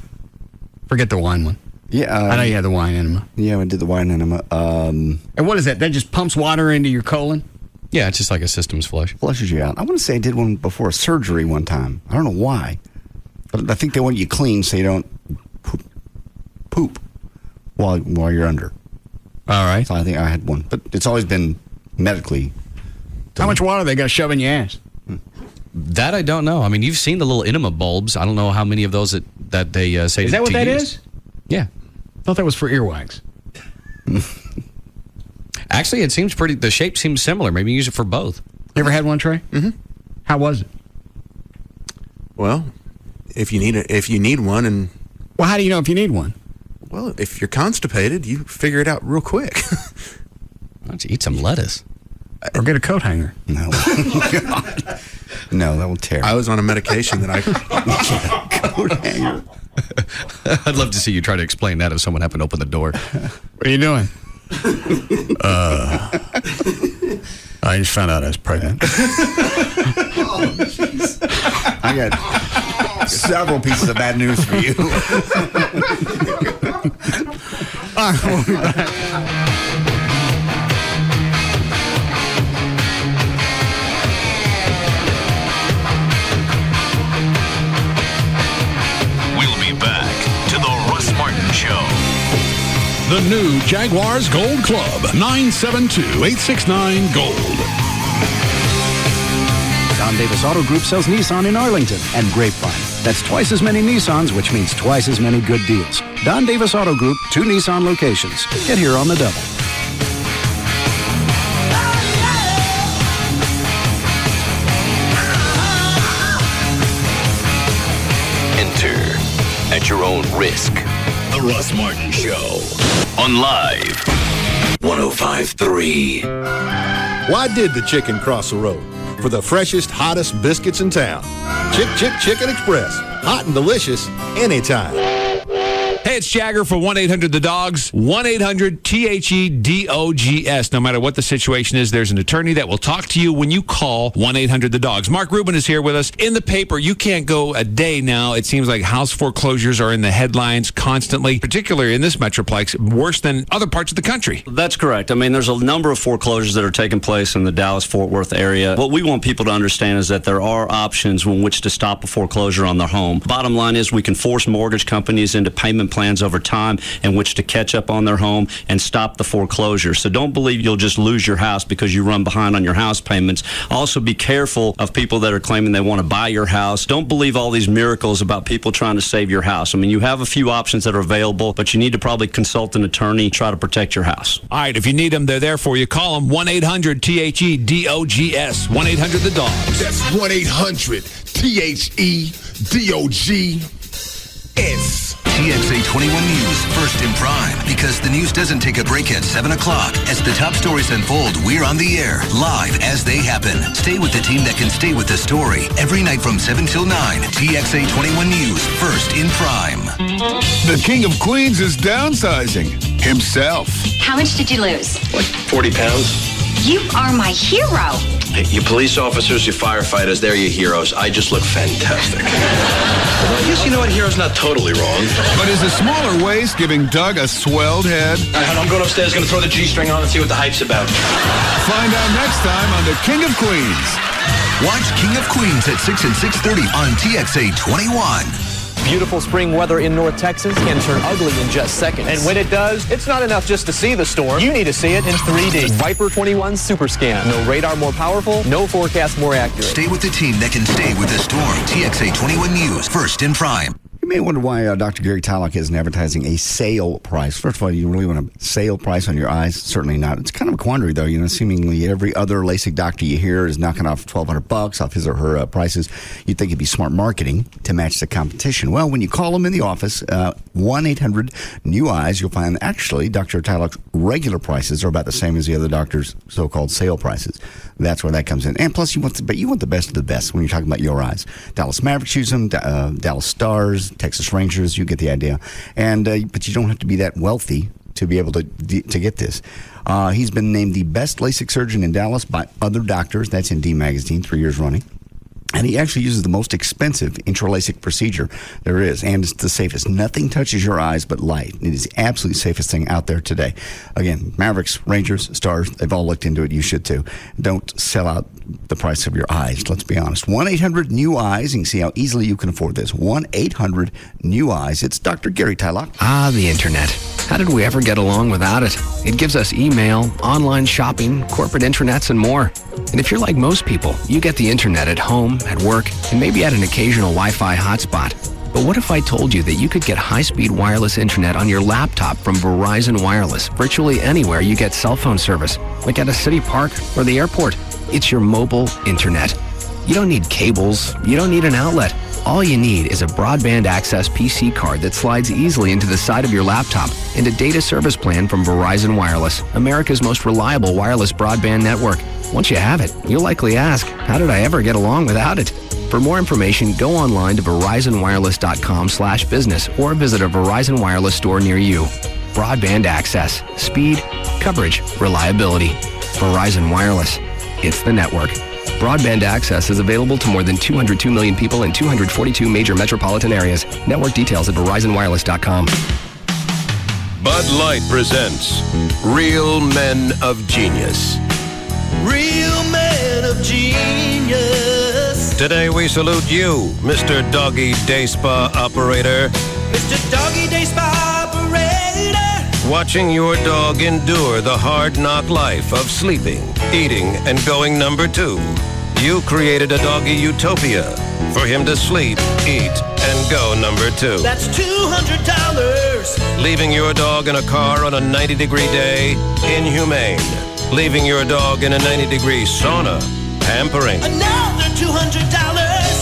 Forget the wine one. Yeah. I know you had the wine enema. Yeah, I did the wine enema. And what is that? That just pumps water into your colon? Yeah, it's just like a systems flush. Flushes you out. I want to say I did one before a surgery one time. I don't know why. But I think they want you clean so you don't poop while you're under. All right. So I think I had one. But it's always been medically. How much water they got to shove in your ass? That I don't know. I mean, you've seen the little enema bulbs. I don't know how many of those that they say. Is that what that is? Yeah. I thought that was for earwax. Actually, it seems pretty. The shape seems similar. Maybe use it for both. You ever had one, Trey? Mm-hmm. How was it? Well, if you need one, and well, how do you know if you need one? Well, if you're constipated, you figure it out real quick. Why don't you eat some lettuce? Or get a coat hanger. No. No, that will tear. I was on a medication that I... Coat hanger. I'd love to see you try to explain that if someone happened to open the door. What are you doing? I just found out I was pregnant. Oh, jeez. I got several pieces of bad news for you. All right, we'll be back. Show. The new Jaguars Gold Club, 972-869-GOLD. Don Davis Auto Group sells Nissan in Arlington and Grapevine. That's twice as many Nissans, which means twice as many good deals. Don Davis Auto Group, 2 Nissan locations. Get here on the double. Enter at your own risk. The Russ Martin Show on Live 105.3. Why did the chicken cross the road? For the freshest, hottest biscuits in town. Chicken Express. Hot and delicious anytime. Hey, it's Jagger for 1-800-THE-DOGS. 1-800-THEDOGS. No matter what the situation is, there's an attorney that will talk to you when you call 1-800-THE-DOGS. Mark Rubin is here with us. In the paper, you can't go a day now. It seems like house foreclosures are in the headlines constantly, particularly in this metroplex, worse than other parts of the country. That's correct. I mean, there's a number of foreclosures that are taking place in the Dallas-Fort Worth area. What we want people to understand is that there are options in which to stop a foreclosure on their home. Bottom line is we can force mortgage companies into payment plans over time in which to catch up on their home and stop the foreclosure. So don't believe you'll just lose your house because you run behind on your house payments. Also be careful of people that are claiming they want to buy your house. Don't believe all these miracles about people trying to save your house. I mean, you have a few options that are available, but you need to probably consult an attorney, try to protect your house. All right, if you need them, they're there for you. Call them 1-800-THEDOGS. 1-800-THE-DOGS. That's 1-800-THEDOGS. TXA 21 News, first in prime, because the news doesn't take a break at 7 o'clock. As the top stories unfold, we're on the air, live as they happen. Stay with the team that can stay with the story. Every night from 7 till 9, TXA 21 News, first in prime. The King of Queens is downsizing himself. How much did you lose? Like 40 pounds. You are my hero. Hey, you police officers, you firefighters, they're your heroes. I just look fantastic. Well, I guess you know what? Hero's not totally wrong. But is a smaller waist giving Doug a swelled head? I'm going upstairs, going to throw the G-string on and see what the hype's about. Find out next time on The King of Queens. Watch King of Queens at 6 and 6:30 on TXA 21. Beautiful spring weather in North Texas can turn ugly in just seconds. And when it does, it's not enough just to see the storm. You need to see it in 3D. Viper 21 Super Scan. No radar more powerful, no forecast more accurate. Stay with the team that can stay with the storm. TXA 21 News, first in prime. You may wonder why Dr. Gary Tylock isn't advertising a sale price. First of all, you really want a sale price on your eyes? Certainly not. It's kind of a quandary, though. You know, seemingly every other LASIK doctor you hear is knocking off $1,200 off his or her prices. You'd think it'd be smart marketing to match the competition. Well, when you call them in the office, 1-800-NEW-EYES, you'll find actually Dr. Tylock's regular prices are about the same as the other doctor's so-called sale prices. That's where that comes in. And plus, you want the best of the best when you're talking about your eyes. Dallas Mavericks use them, Dallas Stars, Texas Rangers, you get the idea. And but you don't have to be that wealthy to be able to get this. He's been named the best LASIK surgeon in Dallas by other doctors. That's in D Magazine, 3 years running. And he actually uses the most expensive intra-LASIK procedure there is, and it's the safest. Nothing touches your eyes but light. It is the absolute safest thing out there today. Again, Mavericks, Rangers, Stars, they've all looked into it. You should too. Don't sell out the price of your eyes, let's be honest. 1-800-NEW-EYES. You can see how easily you can afford this. 1-800-NEW-EYES. It's Dr. Gary Tylock. The internet. How did we ever get along without it? It gives us email, online shopping, corporate intranets, and more. And if you're like most people, you get the internet at home, at work, and maybe at an occasional Wi-Fi hotspot. But what if I told you that you could get high-speed wireless internet on your laptop from Verizon Wireless virtually anywhere you get cell phone service, like at a city park or the airport? It's your mobile internet. You don't need cables. You don't need an outlet. All you need is a broadband access PC card that slides easily into the side of your laptop and a data service plan from Verizon Wireless, America's most reliable wireless broadband network. Once you have it, you'll likely ask, how did I ever get along without it? For more information, go online to verizonwireless.com/business or visit a Verizon Wireless store near you. Broadband access, speed, coverage, reliability. Verizon Wireless. It's the network. Broadband access is available to more than 202 million people in 242 major metropolitan areas. Network details at verizonwireless.com. Bud Light presents Real Men of Genius. Real men of genius. Today we salute you, Mr. Doggy Day Spa Operator. Mr. Doggy Day Spa Operator. Watching your dog endure the hard knock life of sleeping, eating, and going number 2. You created a doggy utopia for him to sleep, eat, and go number 2. That's $200. Leaving your dog in a car on a 90-degree day, inhumane. Leaving your dog in a 90-degree sauna, pampering. Another $200.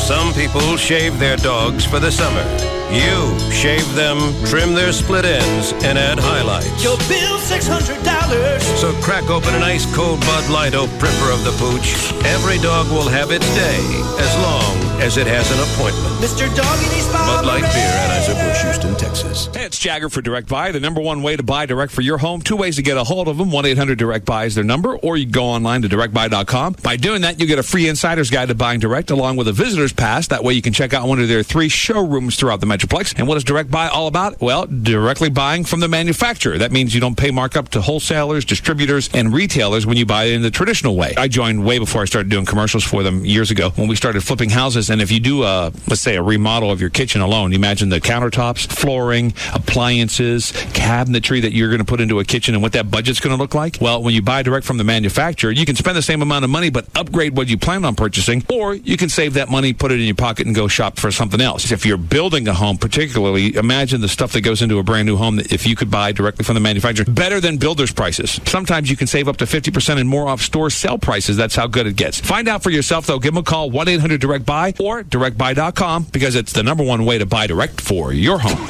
Some people shave their dogs for the summer. You shave them, trim their split ends, and add highlights. Your bill's $600. So crack open an ice-cold Bud Light, oh pripper of the pooch. Every dog will have its day, as long as it has an appointment. Mr. Doggy Day Spa Bud Light Beer, Anheuser-Busch, Houston, Texas. Hey, it's Jagger for Direct Buy, the number one way to buy direct for your home. 2 ways to get a hold of them. 1-800-DIRECT-BUY is their number, or you go online to directbuy.com. By doing that, you get a free insider's guide to buying direct, along with a visitor's pass. That way you can check out one of their 3 showrooms throughout the Metroplex. And what is Direct Buy all about? Well, directly buying from the manufacturer. That means you don't pay markup to wholesalers, distributors, and retailers when you buy it in the traditional way. I joined way before I started doing commercials for them years ago when we started flipping houses. And if you do, let's say, a remodel of your kitchen alone, imagine the countertops, flooring, appliances, cabinetry that you're going to put into a kitchen and what that budget's going to look like. Well, when you buy direct from the manufacturer, you can spend the same amount of money but upgrade what you plan on purchasing, or you can save that money, put it in your pocket, and go shop for something else. If you're building a home, particularly, imagine the stuff that goes into a brand new home that if you could buy directly from the manufacturer, better than builder's prices. Sometimes you can save up to 50% and more off store sale prices. That's how good it gets. Find out for yourself, though. Give them a call, 1-800-DIRECT-BUY or directbuy.com, because it's the number one way to buy direct for your home.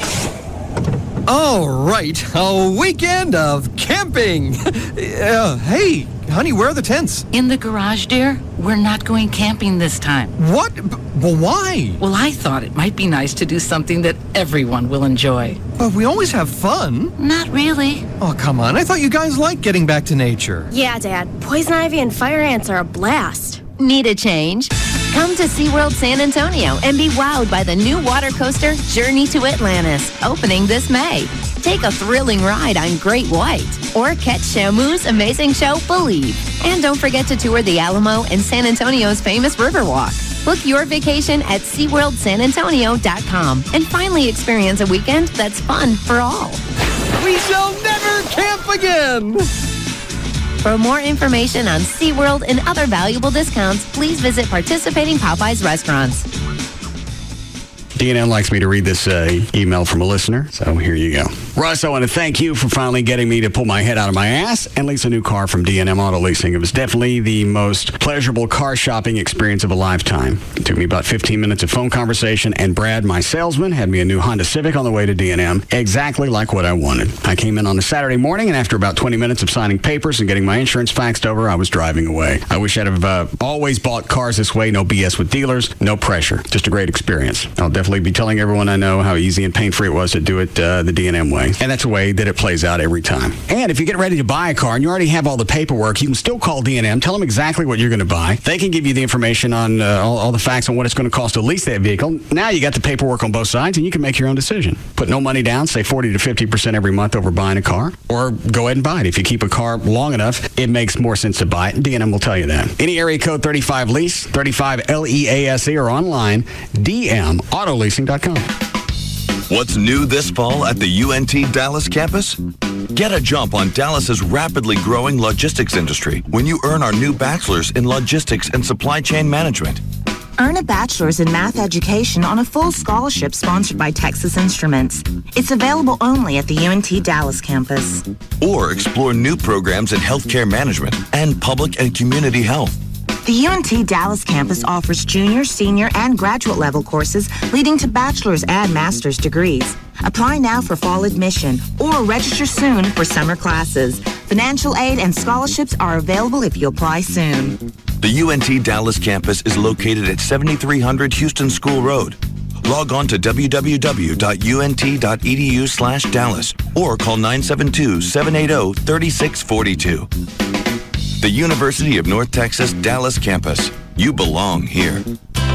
All right, a weekend of camping. Hey, Honey, where are the tents? In the garage, dear. We're not going camping this time. What? Well, why? Well, I thought it might be nice to do something that everyone will enjoy. But we always have fun. Not really. Oh, come on. I thought you guys liked getting back to nature. Yeah, Dad. Poison ivy and fire ants are a blast. Need a change? Come to SeaWorld San Antonio and be wowed by the new water coaster Journey to Atlantis, opening this May. Take a thrilling ride on Great White or catch Shamu's amazing show, Believe. And don't forget to tour the Alamo and San Antonio's famous Riverwalk. Book your vacation at SeaWorldSanAntonio.com and finally experience a weekend that's fun for all. We shall never camp again! For more information on SeaWorld and other valuable discounts, please visit participating Popeyes restaurants. DNM likes me to read this email from a listener, so here you go. Russ, I want to thank you for finally getting me to pull my head out of my ass and lease a new car from DNM Auto Leasing. It was definitely the most pleasurable car shopping experience of a lifetime. It took me about 15 minutes of phone conversation, and Brad, my salesman, had me a new Honda Civic on the way to DNM, exactly like what I wanted. I came in on a Saturday morning, and after about 20 minutes of signing papers and getting my insurance faxed over, I was driving away. I wish I'd have always bought cars this way. No BS with dealers, no pressure. Just a great experience. I'll definitely be telling everyone I know how easy and pain-free it was to do it the DNM way. And that's the way that it plays out every time. And if you get ready to buy a car and you already have all the paperwork, you can still call DNM, tell them exactly what you're going to buy. They can give you the information on all the facts on what it's going to cost to lease that vehicle. Now you got the paperwork on both sides and you can make your own decision. Put no money down, say 40 to 50% every month over buying a car, or go ahead and buy it. If you keep a car long enough, it makes more sense to buy it. DNM will tell you that. Any area code 35 lease, 35 LEASE, or online, DMAutoleasing.com. What's new this fall at the UNT Dallas campus? Get a jump on Dallas's rapidly growing logistics industry when you earn our new bachelor's in logistics and supply chain management. Earn a bachelor's in math education on a full scholarship sponsored by Texas Instruments. It's available only at the UNT Dallas campus. Or explore new programs in healthcare management and public and community health. The UNT Dallas campus offers junior, senior, and graduate level courses leading to bachelor's and master's degrees. Apply now for fall admission or register soon for summer classes. Financial aid and scholarships are available if you apply soon. The UNT Dallas campus is located at 7300 Houston School Road. Log on to www.unt.edu/Dallas or call 972-780-3642. The University of North Texas Dallas campus. You belong here.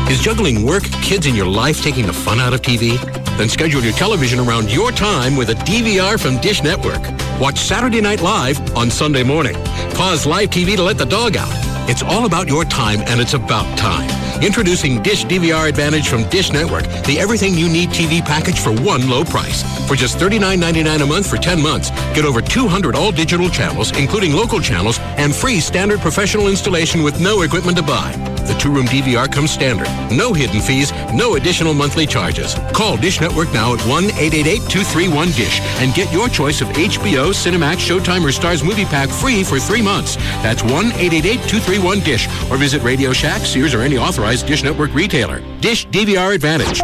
Is juggling work, kids, and your life taking the fun out of TV? Then schedule your television around your time with a DVR from Dish Network. Watch Saturday Night Live on Sunday morning. Pause live TV to let the dog out. It's all about your time, and it's about time. Introducing Dish DVR Advantage from Dish Network, the everything you need TV package for one low price. For just $39.99 a month for 10 months, get over 200 all-digital channels, including local channels, and free standard professional installation with no equipment to buy. The two-room DVR comes standard. No hidden fees, no additional monthly charges. Call Dish Network now at 1-888-231-DISH and get your choice of HBO, Cinemax, Showtime, or Starz Movie Pack free for 3 months. That's 1-888-231-DISH or visit Radio Shack, Sears, or any authorized Dish Network retailer. Dish DVR Advantage.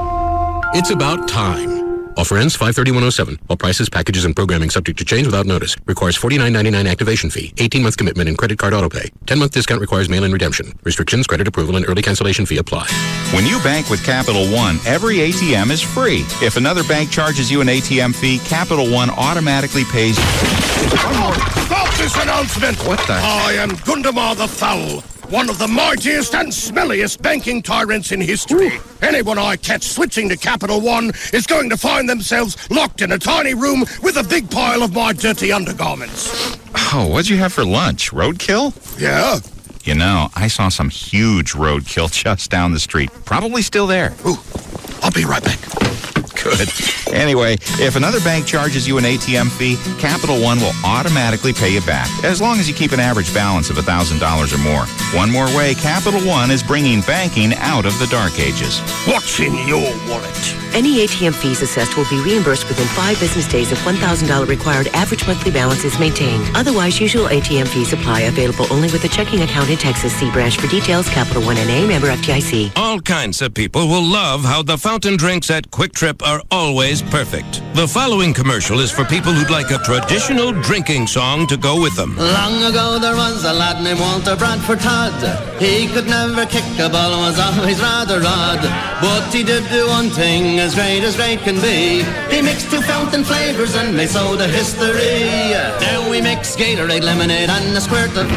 It's about time. Offer ends 5/31/07. All prices, packages, and programming subject to change without notice. Requires $49.99 activation fee. 18-month commitment and credit card autopay. 10-month discount requires mail-in redemption. Restrictions, credit approval, and early cancellation fee apply. When you bank with Capital One, every ATM is free. If another bank charges you an ATM fee, Capital One automatically pays. One more. Stop this announcement! What the? I am Gundamar the Foul, one of the mightiest and smelliest banking tyrants in history. Anyone I catch switching to Capital One is going to find themselves locked in a tiny room with a big pile of my dirty undergarments. Oh, what'd you have for lunch? Roadkill? Yeah. You know, I saw some huge roadkill just down the street. Probably still there. Ooh, I'll be right back. Good. Anyway, if another bank charges you an ATM fee, Capital One will automatically pay you back, as long as you keep an average balance of $1,000 or more. One more way, Capital One is bringing banking out of the dark ages. What's in your wallet? Any ATM fees assessed will be reimbursed within 5 business days if $1,000 required average monthly balance is maintained. Otherwise, usual ATM fees apply. Available only with a checking account in Texas. See branch for details. Capital One NA, member FDIC. All kinds of people will love how the fountain drinks at Quick Trip are always perfect. The following commercial is for people who'd like a traditional drinking song to go with them. Long ago there was a lad named Walter Bradford Todd. He could never kick a ball, was always rather odd. But he did do one thing as great can be. He mixed 2 fountain flavors and made soda history. Now we mix Gatorade, lemonade and a squirt of...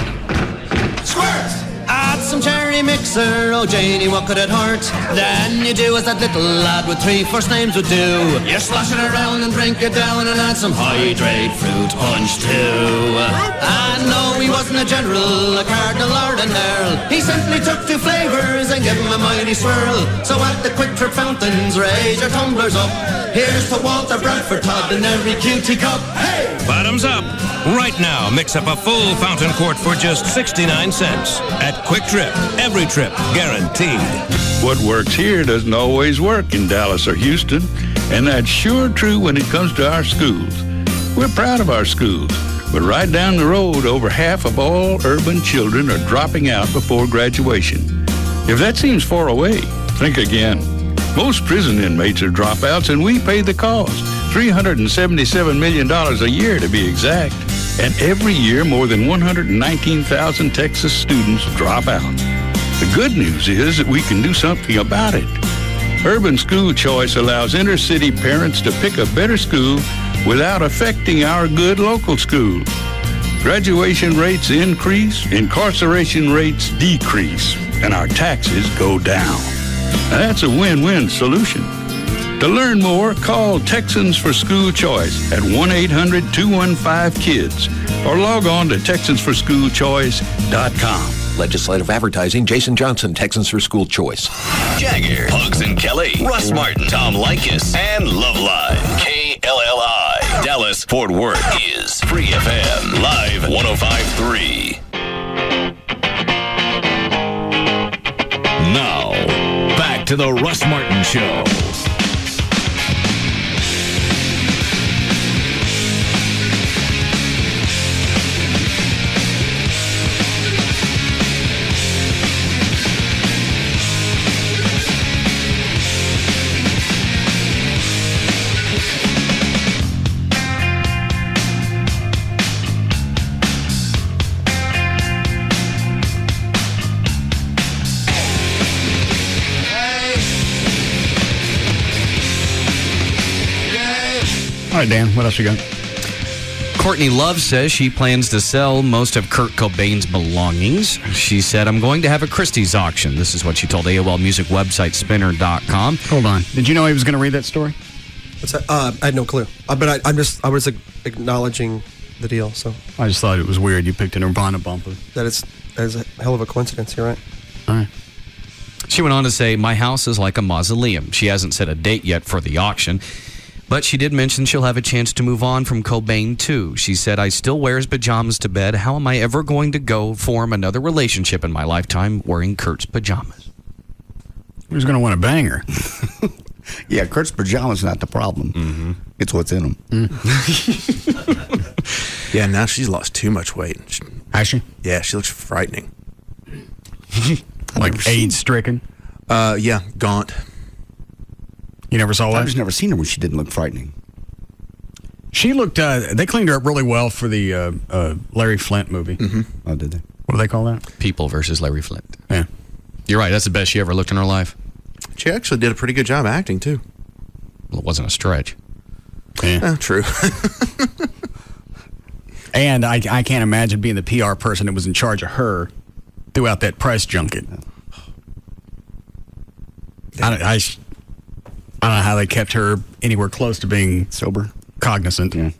Squirt! Add some cherry mixer, oh Janie, what could it hurt? Then you do as that little lad with 3 first names would do. You slosh it around and drink it down and add some hydrate fruit punch too. And no, he wasn't a general, a cardinal or an earl. He simply took 2 flavors and gave them a mighty swirl. So at the Quick Trip fountains, raise your tumblers up. Here's to Walter Bradford Todd in every cutie cup. Hey! Bottoms up. Right now, mix up a full fountain quart for just 69 cents. At Quick Trip, every trip guaranteed. What works here doesn't always work in Dallas or Houston, and that's sure true when it comes to our schools. We're proud of our schools, but right down the road, over half of all urban children are dropping out before graduation. If that seems far away, think again. Most prison inmates are dropouts, and we pay the cost. $377 million a year to be exact. And every year, more than 119,000 Texas students drop out. The good news is that we can do something about it. Urban School Choice allows inner-city parents to pick a better school without affecting our good local schools. Graduation rates increase, incarceration rates decrease, and our taxes go down. Now, that's a win-win solution. To learn more, call Texans for School Choice at 1-800-215-KIDS or log on to TexansForSchoolChoice.com. Legislative advertising, Jason Johnson, Texans for School Choice. Jagger, Pugs and Kelly, Russ Martin, Tom Likas, and Loveline. KLLI, Dallas, Fort Worth is Free FM, live 105.3. Now, back to the Russ Martin Show. All right, Dan, what else you got? Courtney Love says she plans to sell most of Kurt Cobain's belongings. She said, I'm going to have a Christie's auction. This is what she told AOL music website spinner.com. Hold on. Did you know he was going to read that story? What's that? I had no clue. But I was acknowledging the deal, so. I just thought it was weird you picked a Nirvana bumper. That is a hell of a coincidence, you're right. All right. She went on to say, my house is like a mausoleum. She hasn't set a date yet for the auction. But she did mention she'll have a chance to move on from Cobain, too. She said, I still wear his pajamas to bed. How am I ever going to go form another relationship in my lifetime wearing Kurt's pajamas? Who's going to want to bang her? Yeah, Kurt's pajamas not the problem. Mm-hmm. It's what's in them. Yeah, now she's lost too much weight. Has she? Yeah, she looks frightening. Like AIDS-stricken? Yeah, gaunt. You never saw that? I've just never seen her when she didn't look frightening. She looked, they cleaned her up really well for the Larry Flint movie. Mm-hmm. Oh, did they? What do they call that? People versus Larry Flint. Yeah. You're right. That's the best she ever looked in her life. She actually did a pretty good job acting, too. Well, it wasn't a stretch. Yeah. True. And I can't imagine being the PR person that was in charge of her throughout that press junket. I don't know how they kept her anywhere close to being sober, cognizant. Yeah.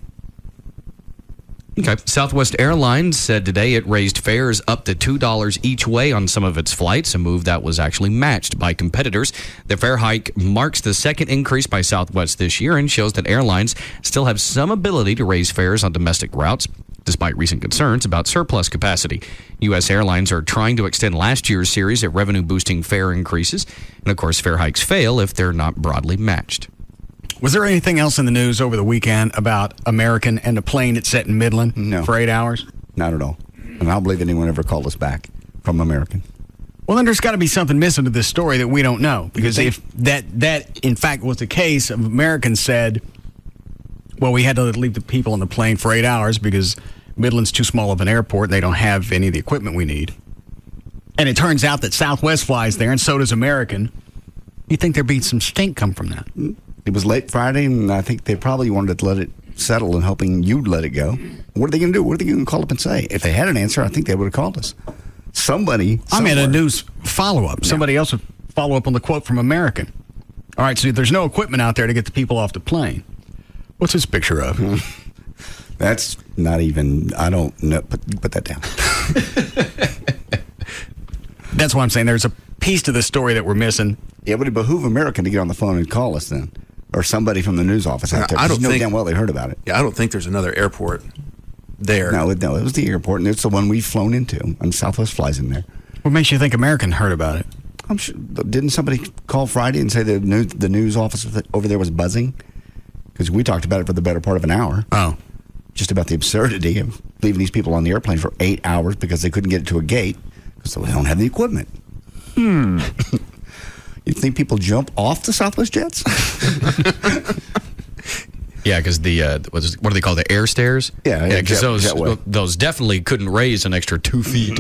Okay. Southwest Airlines said today it raised fares up to $2 each way on some of its flights, a move that was actually matched by competitors. The fare hike marks the second increase by Southwest this year and shows that airlines still have some ability to raise fares on domestic routes. despite recent concerns about surplus capacity. U.S. airlines are trying to extend last year's series of revenue-boosting fare increases. And, of course, fare hikes fail if they're not broadly matched. Was there anything else in the news over the weekend about American and the plane it set in Midland for 8 hours? Not at all. And I don't believe anyone ever called us back from American. Well, then there's got to be something missing to this story that we don't know. Because if that in fact was the case, Americans said, well, we had to leave the people on the plane for 8 hours because Midland's too small of an airport. They don't have any of the equipment we need. And it turns out that Southwest flies there, and so does American. You think there'd be some stink come from that? It was late Friday, and I think they probably wanted to let it settle and hoping you'd let it go. What are they going to do? What are they going to call up and say? If they had an answer, I think they would have called us. Somebody. I mean, a news follow-up. Yeah. Somebody else would follow up on the quote from American. All right, so there's no equipment out there to get the people off the plane. What's this picture of? That's not even, I don't know. Put that down. That's why I'm saying there's a piece to the story that we're missing. Yeah, but it behoove American to get on the phone and call us then. Or somebody from the news office out there. I don't know damn well they heard about it. Yeah, I don't think there's another airport there. No, it was the airport, and it's the one we've flown into. And Southwest flies in there. What makes you think American heard about it? I'm sure. Didn't somebody call Friday and say the news office over there was buzzing? Because we talked about it for the better part of an hour. Oh. Just about the absurdity of leaving these people on the airplane for 8 hours because they couldn't get it to a gate because they don't have the equipment. You think people jump off the Southwest jets? Yeah, because the what do they call the air stairs? Yeah, because those definitely couldn't raise an extra 2 feet.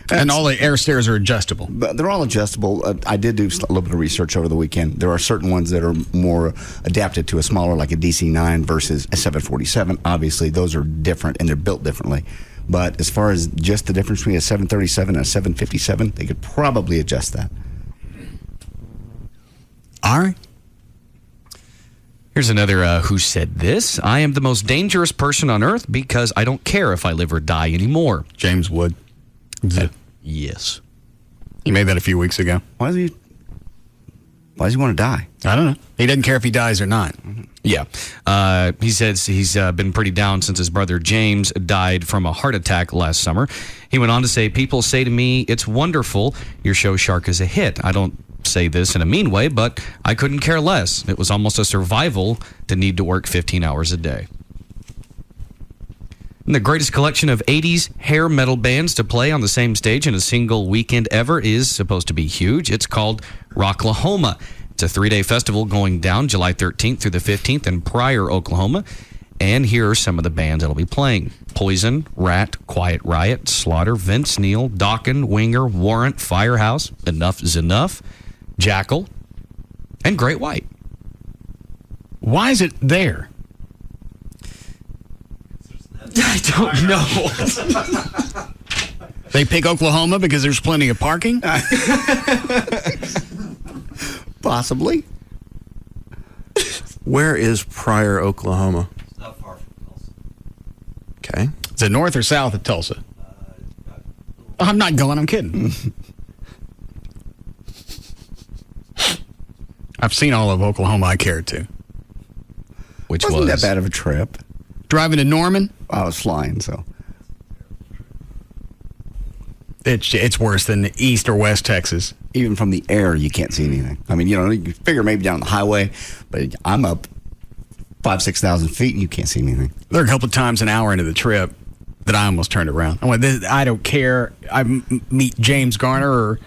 And all the air stairs are adjustable. But they're all adjustable. I did do a little bit of research over the weekend. There are certain ones that are more adapted to a smaller, like a DC-9 versus a 747. Obviously, those are different and they're built differently. But as far as just the difference between a 737 and a 757, they could probably adjust that. All right. Here's another who said this. I am the most dangerous person on earth because I don't care if I live or die anymore. James Wood. Yes. He made that a few weeks ago. Why does he want to die? I don't know. He doesn't care if he dies or not. Yeah. He says he's been pretty down since his brother James died from a heart attack last summer. He went on to say, people say to me, it's wonderful. Your show Shark is a hit. I don't say this in a mean way, but I couldn't care less. It was almost a survival to need to work 15 hours a day. And the greatest collection of 80s hair metal bands to play on the same stage in a single weekend ever is supposed to be huge. It's called Rocklahoma. It's a 3-day festival going down July 13th through the 15th in Pryor, Oklahoma. And here are some of the bands that'll be playing. Poison, Rat, Quiet Riot, Slaughter, Vince Neil, Dokken, Winger, Warrant, Firehouse, Enough is Enough, Jackal, and Great White. Why is it there? I don't know. They pick Oklahoma because there's plenty of parking? Possibly. Where is Pryor, Oklahoma? It's not far from Tulsa. Okay. Is it north or south of Tulsa? I'm not going, I'm kidding. I've seen all of Oklahoma I cared to. Wasn't that bad of a trip? Driving to Norman? I was flying, so. It's worse than East or West Texas. Even from the air, you can't see anything. I mean, you figure maybe down the highway, but I'm up 5,000-6,000 feet and you can't see anything. There are a couple of times an hour into the trip that I almost turned around. I went, I don't care. I meet James Garner or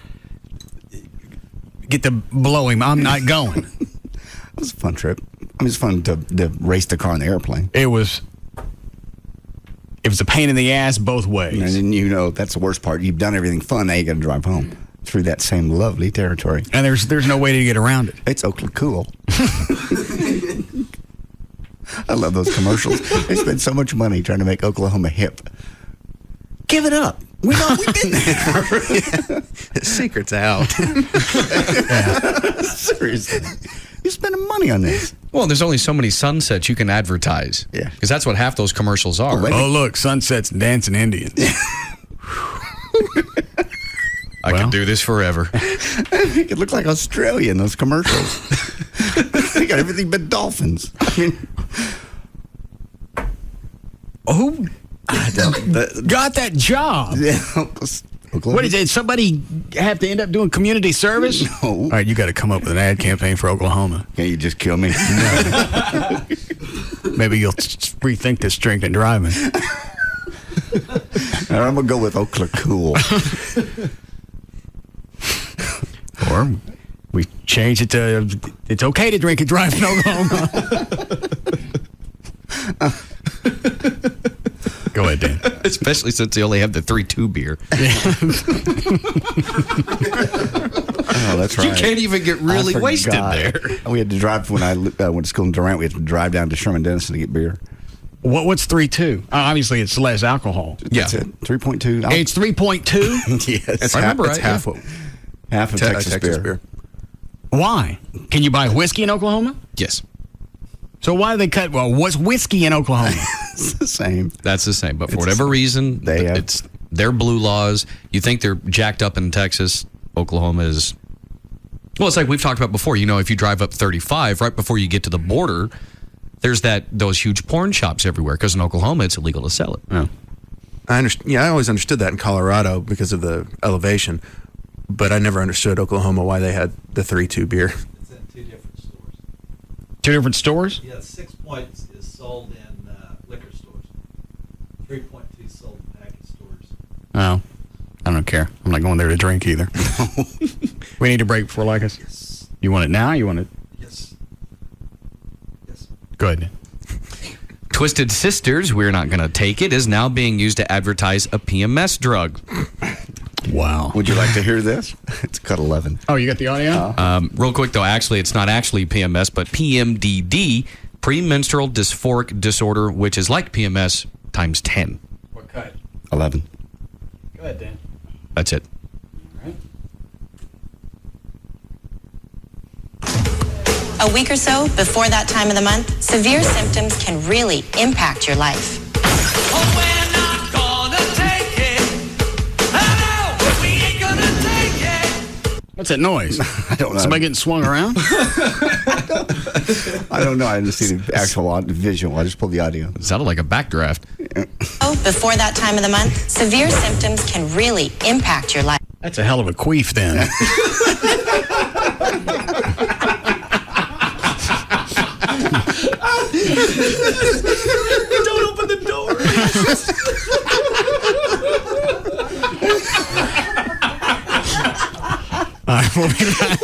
get to blow him. I'm not going. It was a fun trip. I mean, it's fun to race the car in the airplane. It was a pain in the ass both ways. And then that's the worst part. You've done everything fun. Now you got to drive home through that same lovely territory. And there's no way to get around it. It's Oklahoma cool. I love those commercials. They spend so much money trying to make Oklahoma hip. Give it up. We've been there. Secret's out. Seriously. You're spending money on this. Well, there's only so many sunsets you can advertise. Yeah. Because that's what half those commercials are. Oh, look, sunsets and dancing Indians. I could do this forever. It looked like Australia in those commercials. They got everything but dolphins. I mean, Got that job. Yeah. What is it? Somebody have to end up doing community service? No. All right, you got to come up with an ad campaign for Oklahoma. Can't you just kill me? No. Maybe you'll rethink this drinking and driving. I'm gonna go with Oklahoma. Or we change it to it's okay to drink and drive in Oklahoma. Go ahead, Dan. Especially since they only have the 3-2 beer. Oh, that's right. You can't even get really I wasted forgot. there. We had to drive when I went to school in Durant. We had to drive down to Sherman Denison to get beer. What's 3.2? Obviously, it's less alcohol. That's it. 3.2. It's 3.2. Yes, I remember it's right, half. yeah. Half of Texas beer. Why? Can you buy whiskey in Oklahoma? Yes. So why do they cut? Well, what's whiskey in Oklahoma? It's the same. That's the same. But for whatever reason, it's their blue laws. You think they're jacked up in Texas. Oklahoma is. Well, it's like we've talked about before. You know, if you drive up 35, right before you get to the border, there's those huge porn shops everywhere. Because in Oklahoma, it's illegal to sell it. I understand. Yeah, I always understood that in Colorado because of the elevation, but I never understood Oklahoma why they had the 3.2 beer. It's in two different stores. Two different stores? Yeah, 6 Points is sold in liquor stores. 3.2 sold in package stores. Oh, I don't care. I'm not going there to drink either. We need a break before Lycus? Yes. You want it now? You want it? Yes. Yes. Go ahead. Twisted Sisters, We're Not Gonna Take It, is now being used to advertise a PMS drug. Wow. Would you like to hear this? It's cut 11. Oh, you got the audio? Real quick, though, actually, it's not actually PMS, but PMDD, premenstrual dysphoric disorder, which is like PMS times 10. What cut? 11. Go ahead, Dan. That's it. A week or so before that time of the month, severe symptoms can really impact your life. What's that noise? I don't know. Somebody getting swung around? I don't know. I just see the actual visual. I just pulled the audio. It sounded like a backdraft. Before that time of the month, severe symptoms can really impact your life. That's a hell of a queef, then. Don't open the door. All right, we'll be back.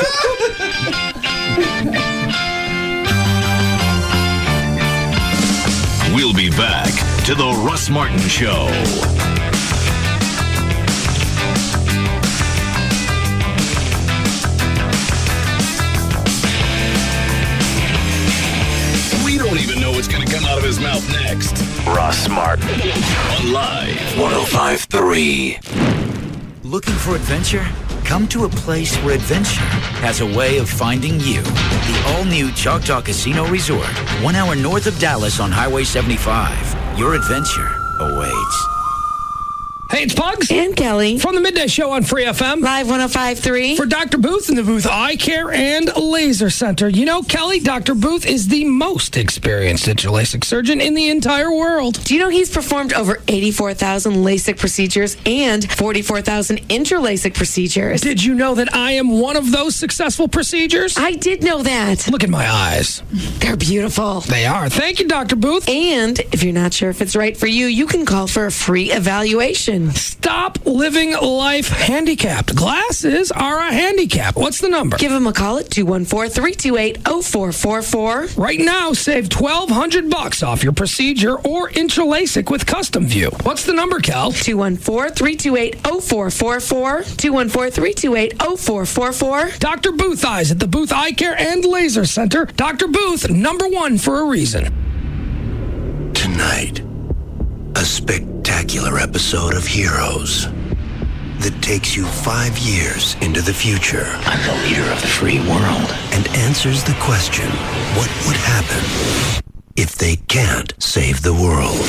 We'll be back to the Russ Martin Show. We don't even know what's going to come out of his mouth next. Russ Martin on Live 105.3. Looking for adventure? Come to a place where adventure has a way of finding you. The all-new Choctaw Casino Resort, 1 hour north of Dallas on Highway 75. Your adventure awaits. Hey, it's Pugs. And Kelly. From the Midday Show on Free FM. Live 105.3. For Dr. Booth in the Booth Eye Care and Laser Center. You know, Kelly, Dr. Booth is the most experienced LASIK surgeon in the entire world. Do you know he's performed over 84,000 LASIK procedures and 44,000 intra-LASIK procedures? Did you know that I am one of those successful procedures? I did know that. Look at my eyes. They're beautiful. They are. Thank you, Dr. Booth. And if you're not sure if it's right for you, you can call for a free evaluation. Stop living life handicapped. Glasses are a handicap. What's the number? Give them a call at 214-328-0444. Right now, save $1,200 off your procedure or intra-LASIK with Custom View. What's the number, Cal? 214-328-0444. 214-328-0444. Dr. Booth Eyes at the Booth Eye Care and Laser Center. Dr. Booth, #1 for a reason. Tonight, a spectacular episode of Heroes that takes you 5 years into the future. I'm the leader of the free world. And answers the question, what would happen if they can't save the world?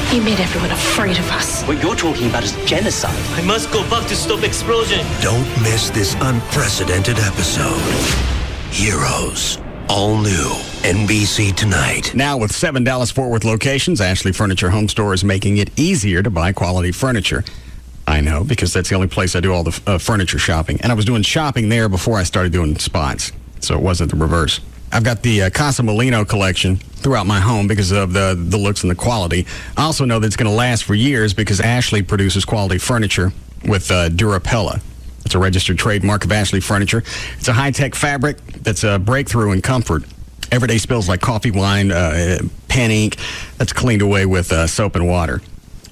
He made everyone afraid of us. What you're talking about is genocide. I must go back to stop explosion. Don't miss this unprecedented episode. Heroes. All new NBC Tonight. Now with 7 Dallas-Fort Worth locations, Ashley Furniture Home Store is making it easier to buy quality furniture. I know, because that's the only place I do all the furniture shopping. And I was doing shopping there before I started doing spots, so it wasn't the reverse. I've got the Casa Molino collection throughout my home because of the looks and the quality. I also know that it's going to last for years because Ashley produces quality furniture with Durapella. It's a registered trademark of Ashley Furniture. It's a high-tech fabric that's a breakthrough in comfort. Everyday spills like coffee, wine, pen ink, that's cleaned away with soap and water.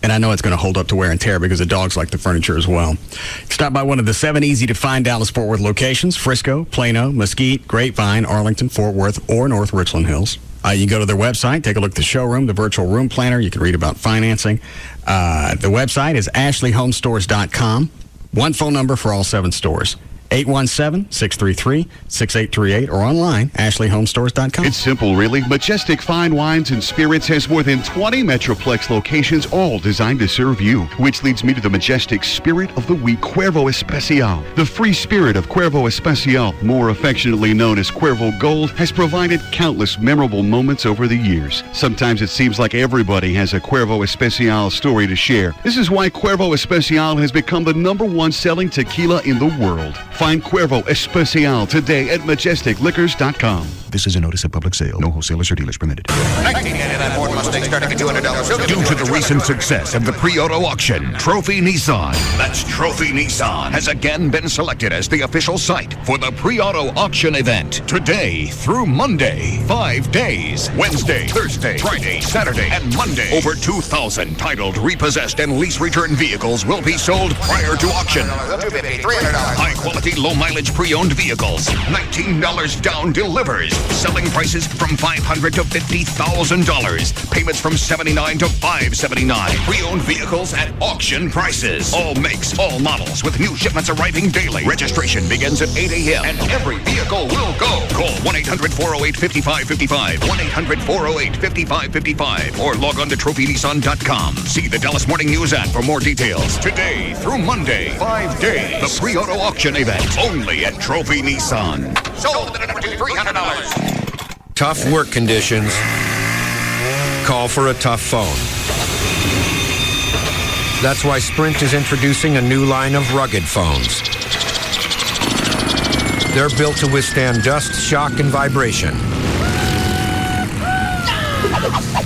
And I know it's going to hold up to wear and tear because the dogs like the furniture as well. Stop by one of the 7 easy-to-find Dallas-Fort Worth locations: Frisco, Plano, Mesquite, Grapevine, Arlington, Fort Worth, or North Richland Hills. You can go to their website, take a look at the showroom, the virtual room planner. You can read about financing. The website is ashleyhomestores.com. One phone number for all 7 stores: 817-633-6838, or online, ashleyhomestores.com. It's simple, really. Majestic Fine Wines and Spirits has more than 20 Metroplex locations, all designed to serve you. Which leads me to the Majestic Spirit of the Week, Cuervo Especial. The free spirit of Cuervo Especial, more affectionately known as Cuervo Gold, has provided countless memorable moments over the years. Sometimes it seems like everybody has a Cuervo Especial story to share. This is why Cuervo Especial has become the #1 selling tequila in the world. Find Cuervo Especial today at majesticliquors.com. This is a notice of public sale. No wholesalers or dealers permitted. 1999 Ford Mustang starting at $200. Due to the recent success of the pre-auto auction, Trophy Nissan, that's Trophy Nissan, has again been selected as the official site for the pre-auto auction event. Today through Monday, 5 days. Wednesday, Thursday, Friday, Saturday, and Monday. Over 2,000 titled, repossessed, and lease return vehicles will be sold prior to auction. $250, $300. High-quality, low-mileage pre-owned vehicles. $19 down delivers. Selling prices from $500 to $50,000. Payments from $79 to $579. Pre-owned vehicles at auction prices. All makes, all models, with new shipments arriving daily. Registration begins at 8 a.m. and every vehicle will go. Call 1-800-408-5555. 1-800-408-5555. Or log on to trophynissan.com. See the Dallas Morning News app for more details. Today through Monday, 5 days. The pre-auto auction event. Only at Trophy Nissan. Sold at $300. Tough work conditions. Call for a tough phone. That's why Sprint is introducing a new line of rugged phones. They're built to withstand dust, shock, and vibration.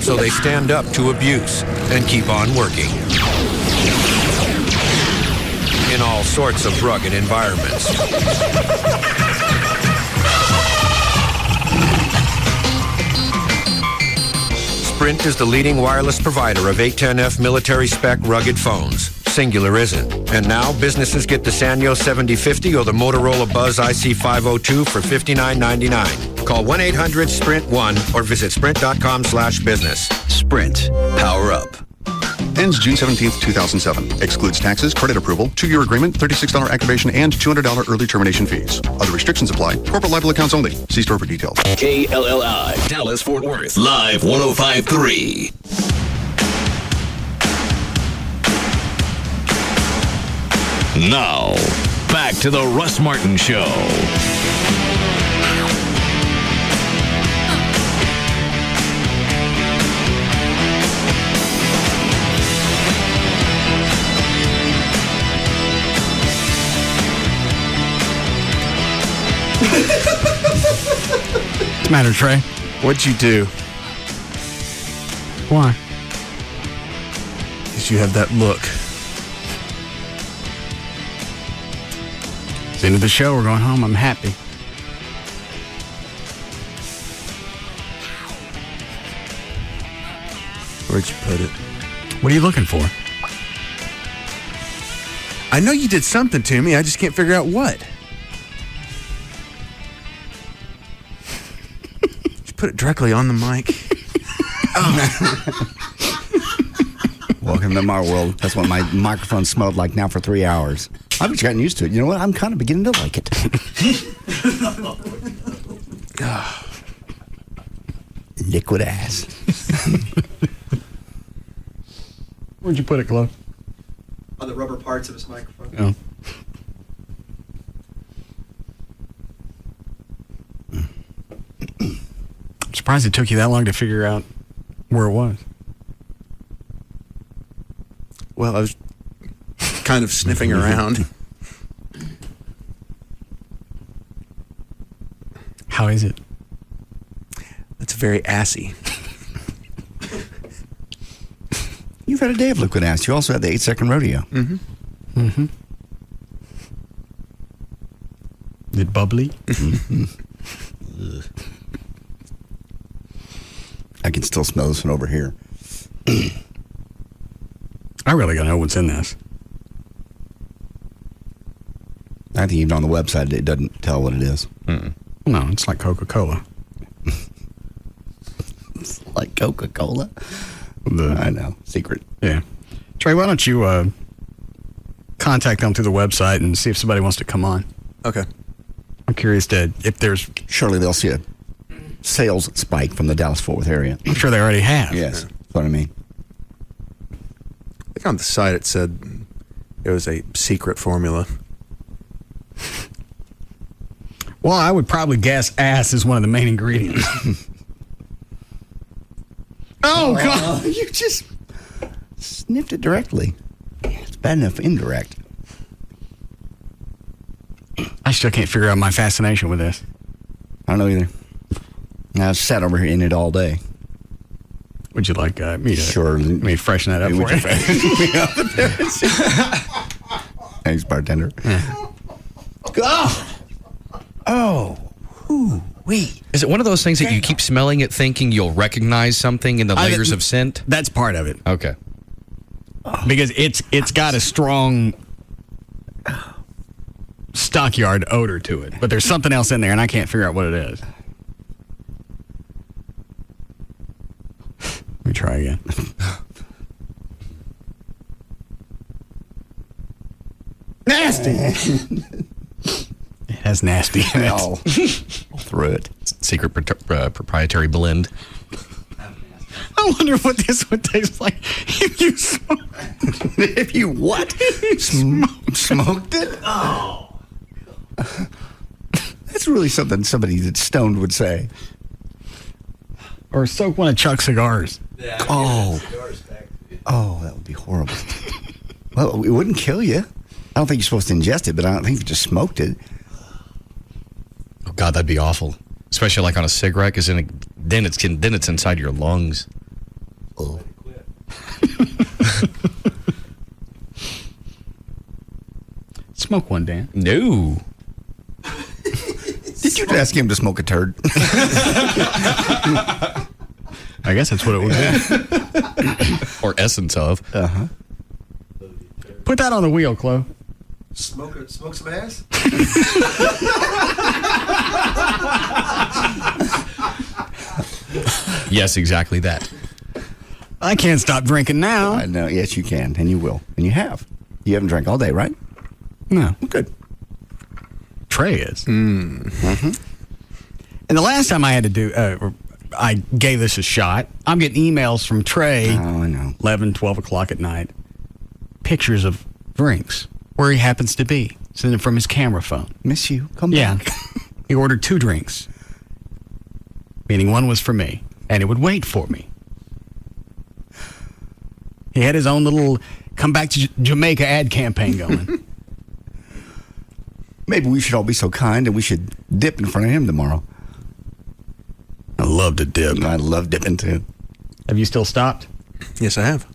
So they stand up to abuse and keep on working. In all sorts of rugged environments. Sprint is the leading wireless provider of 810F military-spec rugged phones. Singular isn't. And now businesses get the Sanyo 7050 or the Motorola Buzz IC502 for $59.99. Call 1-800-SPRINT-1 or visit sprint.com/business. Sprint. Power up. Ends June 17th, 2007. Excludes taxes, credit approval, 2-year agreement, $36 activation, and $200 early termination fees. Other restrictions apply. Corporate liable accounts only. See store for details. KLLI, Dallas Fort Worth, Live 105.3. Now, back to the Russ Martin Show. What's the matter, Trey? What'd you do? Why? Because you have that look. It's the end of the show. We're going home. I'm happy. Where'd you put it? What are you looking for? I know you did something to me. I just can't figure out what. Just put it directly on the mic. Welcome to my world. That's what my microphone smelled like now for 3 hours. I've just gotten used to it. You know what? I'm kind of beginning to like it. Liquid ass. Where'd you put it, Chloe? On the rubber parts of his microphone. Oh. surprised it took you that long to figure out where it was. Well, I was kind of sniffing around. How is it? It's very assy. You've had a day of liquid ass. You also had the 8-second rodeo. Mm-hmm. Mm-hmm. Is it bubbly? I can still smell this one over here. I really gotta know what's in this. I think even on the website it doesn't tell what it is. No, it's like Coca-Cola. It's like Coca-Cola? I know. Secret. Yeah. Trey, why don't you contact them through the website and see if somebody wants to come on? Okay. I'm curious if there's... Surely they'll see a sales spike from the Dallas-Fort Worth area. I'm sure they already have. Yes. That's what I mean. I think on the site it said it was a secret formula. Well, I would probably guess ass is one of the main ingredients. Oh, God. You just sniffed it directly. It's bad enough indirect. I still can't figure out my fascination with this. I don't know either. I sat over here in it all day. Would you like me to sure. Let me freshen that up for you? Thanks, bartender. Oh. Ooh, wait. Is it one of those things that you keep smelling it thinking you'll recognize something in the layers of scent? That's part of it. Okay. Because it's got a strong stockyard odor to it. But there's something else in there, and I can't figure out what it is. Let me try again. Nasty! It has nasty in it. All through it. Secret proprietary blend. I wonder what this would taste like if you smoked. If you what? Smoked it? Oh. That's really something somebody that's stoned would say. Or soak one of Chuck's cigars. Yeah, Oh, that would be horrible. Well, it wouldn't kill you. I don't think you're supposed to ingest it, but I don't think if you just smoked it. Oh God, that'd be awful. Especially like on a cigarette, because then it's inside your lungs. Oh. Smoke one, Dan. No. Did you ask him to smoke a turd? I guess that's what it would be. Or essence of. Uh-huh. Put that on the wheel, Chloe. Smoke some ass? Yes, exactly that. I can't stop drinking now. I know. Yes, you can, and you will, and you have. You haven't drank all day, right? No. Good. Trey is. Mm-hmm. And the last time I had to do, I gave this a shot. I'm getting emails from Trey. Oh, I know. 11, 12 o'clock at night. Pictures of drinks where he happens to be. Sending from his camera phone. Miss you. Come back. He ordered 2 drinks. Meaning one was for me. And it would wait for me. He had his own little come back to Jamaica ad campaign going. Maybe we should all be so kind and we should dip in front of him tomorrow. I love to dip. I love dipping too. Have you still stopped? Yes, I have.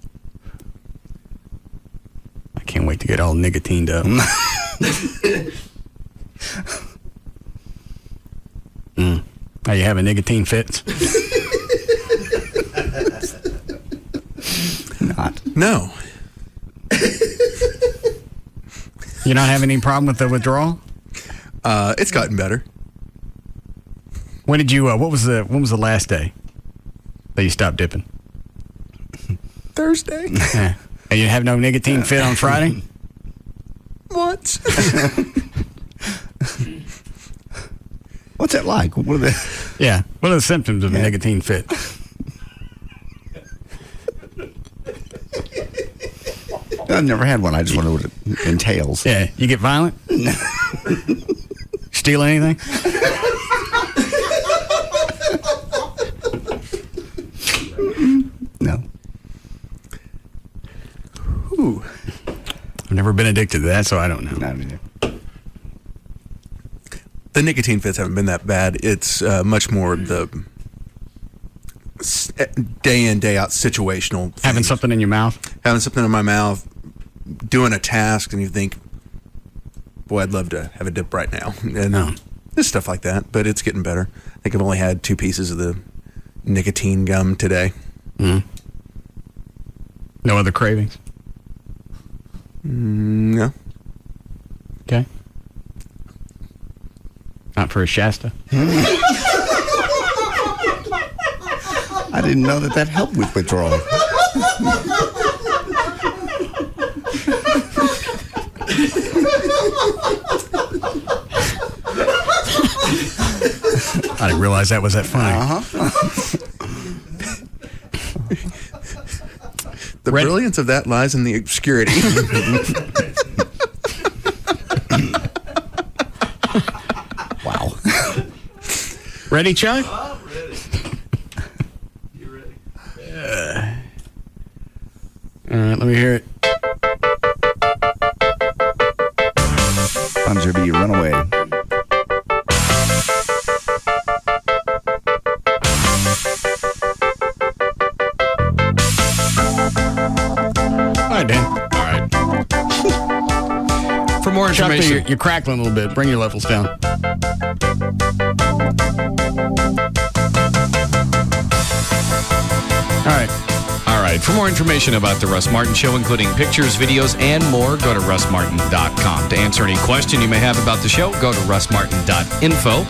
I can't wait to get all nicotined up. Are you having nicotine fits? Not. No. You're not having any problem with the withdrawal? It's gotten better. When did you? When was the last day that you stopped dipping? Thursday. Yeah. And you have no nicotine fit on Friday? What? What's that like? What are the? Yeah. What are the symptoms of a nicotine fit? I've never had one. I just wonder what it entails. Yeah. You get violent? Steal anything? Never been addicted to that, so I don't know. Not either. The nicotine fits haven't been that bad. It's much more the day in, day out situational things. Having something in your mouth? Having something in my mouth, doing a task, and you think, boy, I'd love to have a dip right now. And just stuff like that, but it's getting better. I think I've only had 2 pieces of the nicotine gum today. No other cravings? No. Okay. Not for a Shasta? I didn't know that helped with withdrawal. I didn't realize that was that funny. The brilliance of that lies in the obscurity. Wow. Ready, Chuck? I'm ready. You ready? All right, let me hear it. Thumbs be runaway. All right, Dan. All right. For more information, you're crackling a little bit. Bring your levels down. All right. For more information about the Russ Martin Show, including pictures, videos, and more, go to russmartin.com. To answer any question you may have about the show, go to russmartin.info.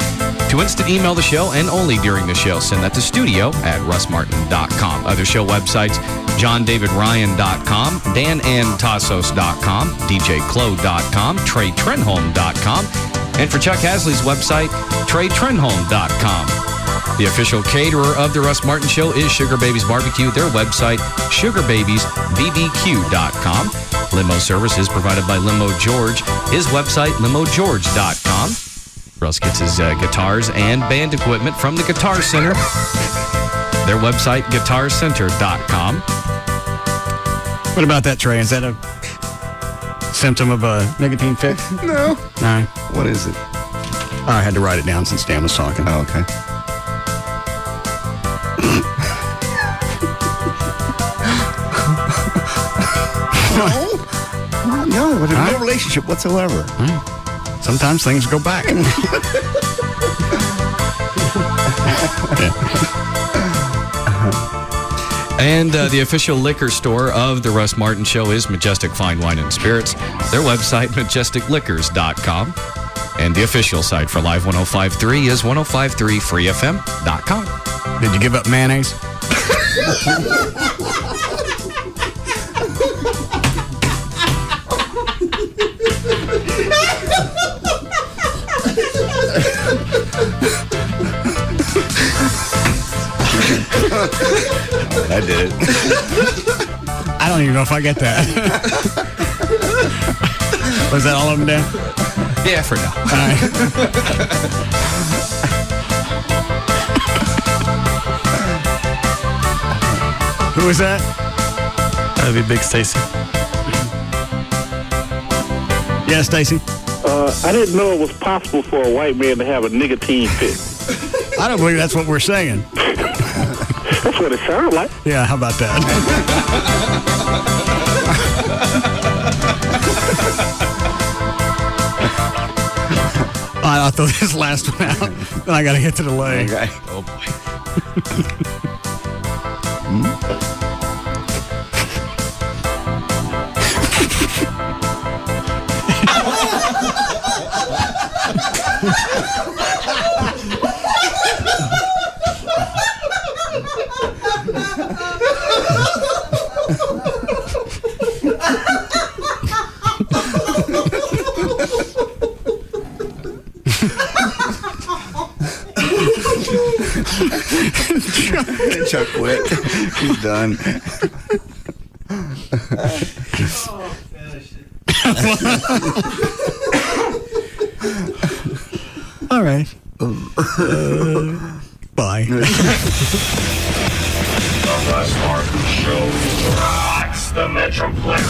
To instant email the show, and only during the show, send that to studio@russmartin.com. Other show websites, johndavidryan.com, danandtassos.com, djclo.com, treytrenholm.com, and for Chuck Hasley's website, treytrenholm.com. The official caterer of the Russ Martin Show is Sugar Babies Barbecue. Their website, sugarbabiesbbq.com. Limo service is provided by Limo George. His website, limogeorge.com. Russ gets his guitars and band equipment from the Guitar Center. Their website, guitarcenter.com. What about that, Trey? Is that a symptom of a nicotine fix? No. No. What is it? I had to write it down since Dan was talking. Oh, okay. No, no relationship whatsoever. Sometimes things go back. And the official liquor store of the Russ Martin Show is Majestic Fine Wine and Spirits. Their website, majesticliquors.com. And the official site for Live 105.3 is 105.3freefm.com. Did you give up mayonnaise? I did it. I don't even know if I get that. Was that all of them, Dan? Yeah, for now. All right. Who was that? That'd be Big Stacy. Yeah, Stacy. I didn't know it was possible for a white man to have a nicotine fit. I don't believe that's what we're saying. That's what it sounds like. Yeah, how about that? All right, I'll throw this last one out. Then I got to get to the leg. Okay. Oh, boy. Chuck quit. He's done. Oh, finish it. All right. Bye. The Russ Martin Show rocks the Metroplex.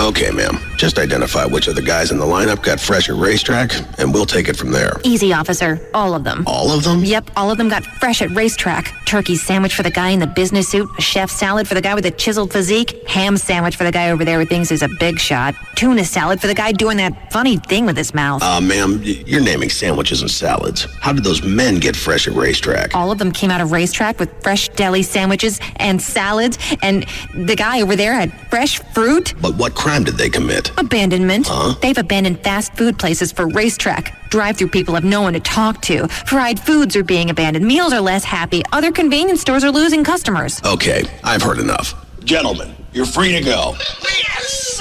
Okay, ma'am. Just identify which of the guys in the lineup got fresh at Racetrack, and we'll take it from there. Easy, officer. All of them. All of them? Yep, all of them got fresh at Racetrack. Turkey sandwich for the guy in the business suit, a chef salad for the guy with a chiseled physique, ham sandwich for the guy over there who thinks he's a big shot, tuna salad for the guy doing that funny thing with his mouth. Ma'am, you're naming sandwiches and salads. How did those men get fresh at Racetrack? All of them came out of Racetrack with fresh deli sandwiches and salads, and the guy over there had fresh fruit. But what crime did they commit? Abandonment. Huh? They've abandoned fast food places for Racetrack. Drive-through people have no one to talk to. Fried foods are being abandoned. Meals are less happy. Other convenience stores are losing customers. Okay, I've heard enough. Gentlemen, you're free to go. Yes!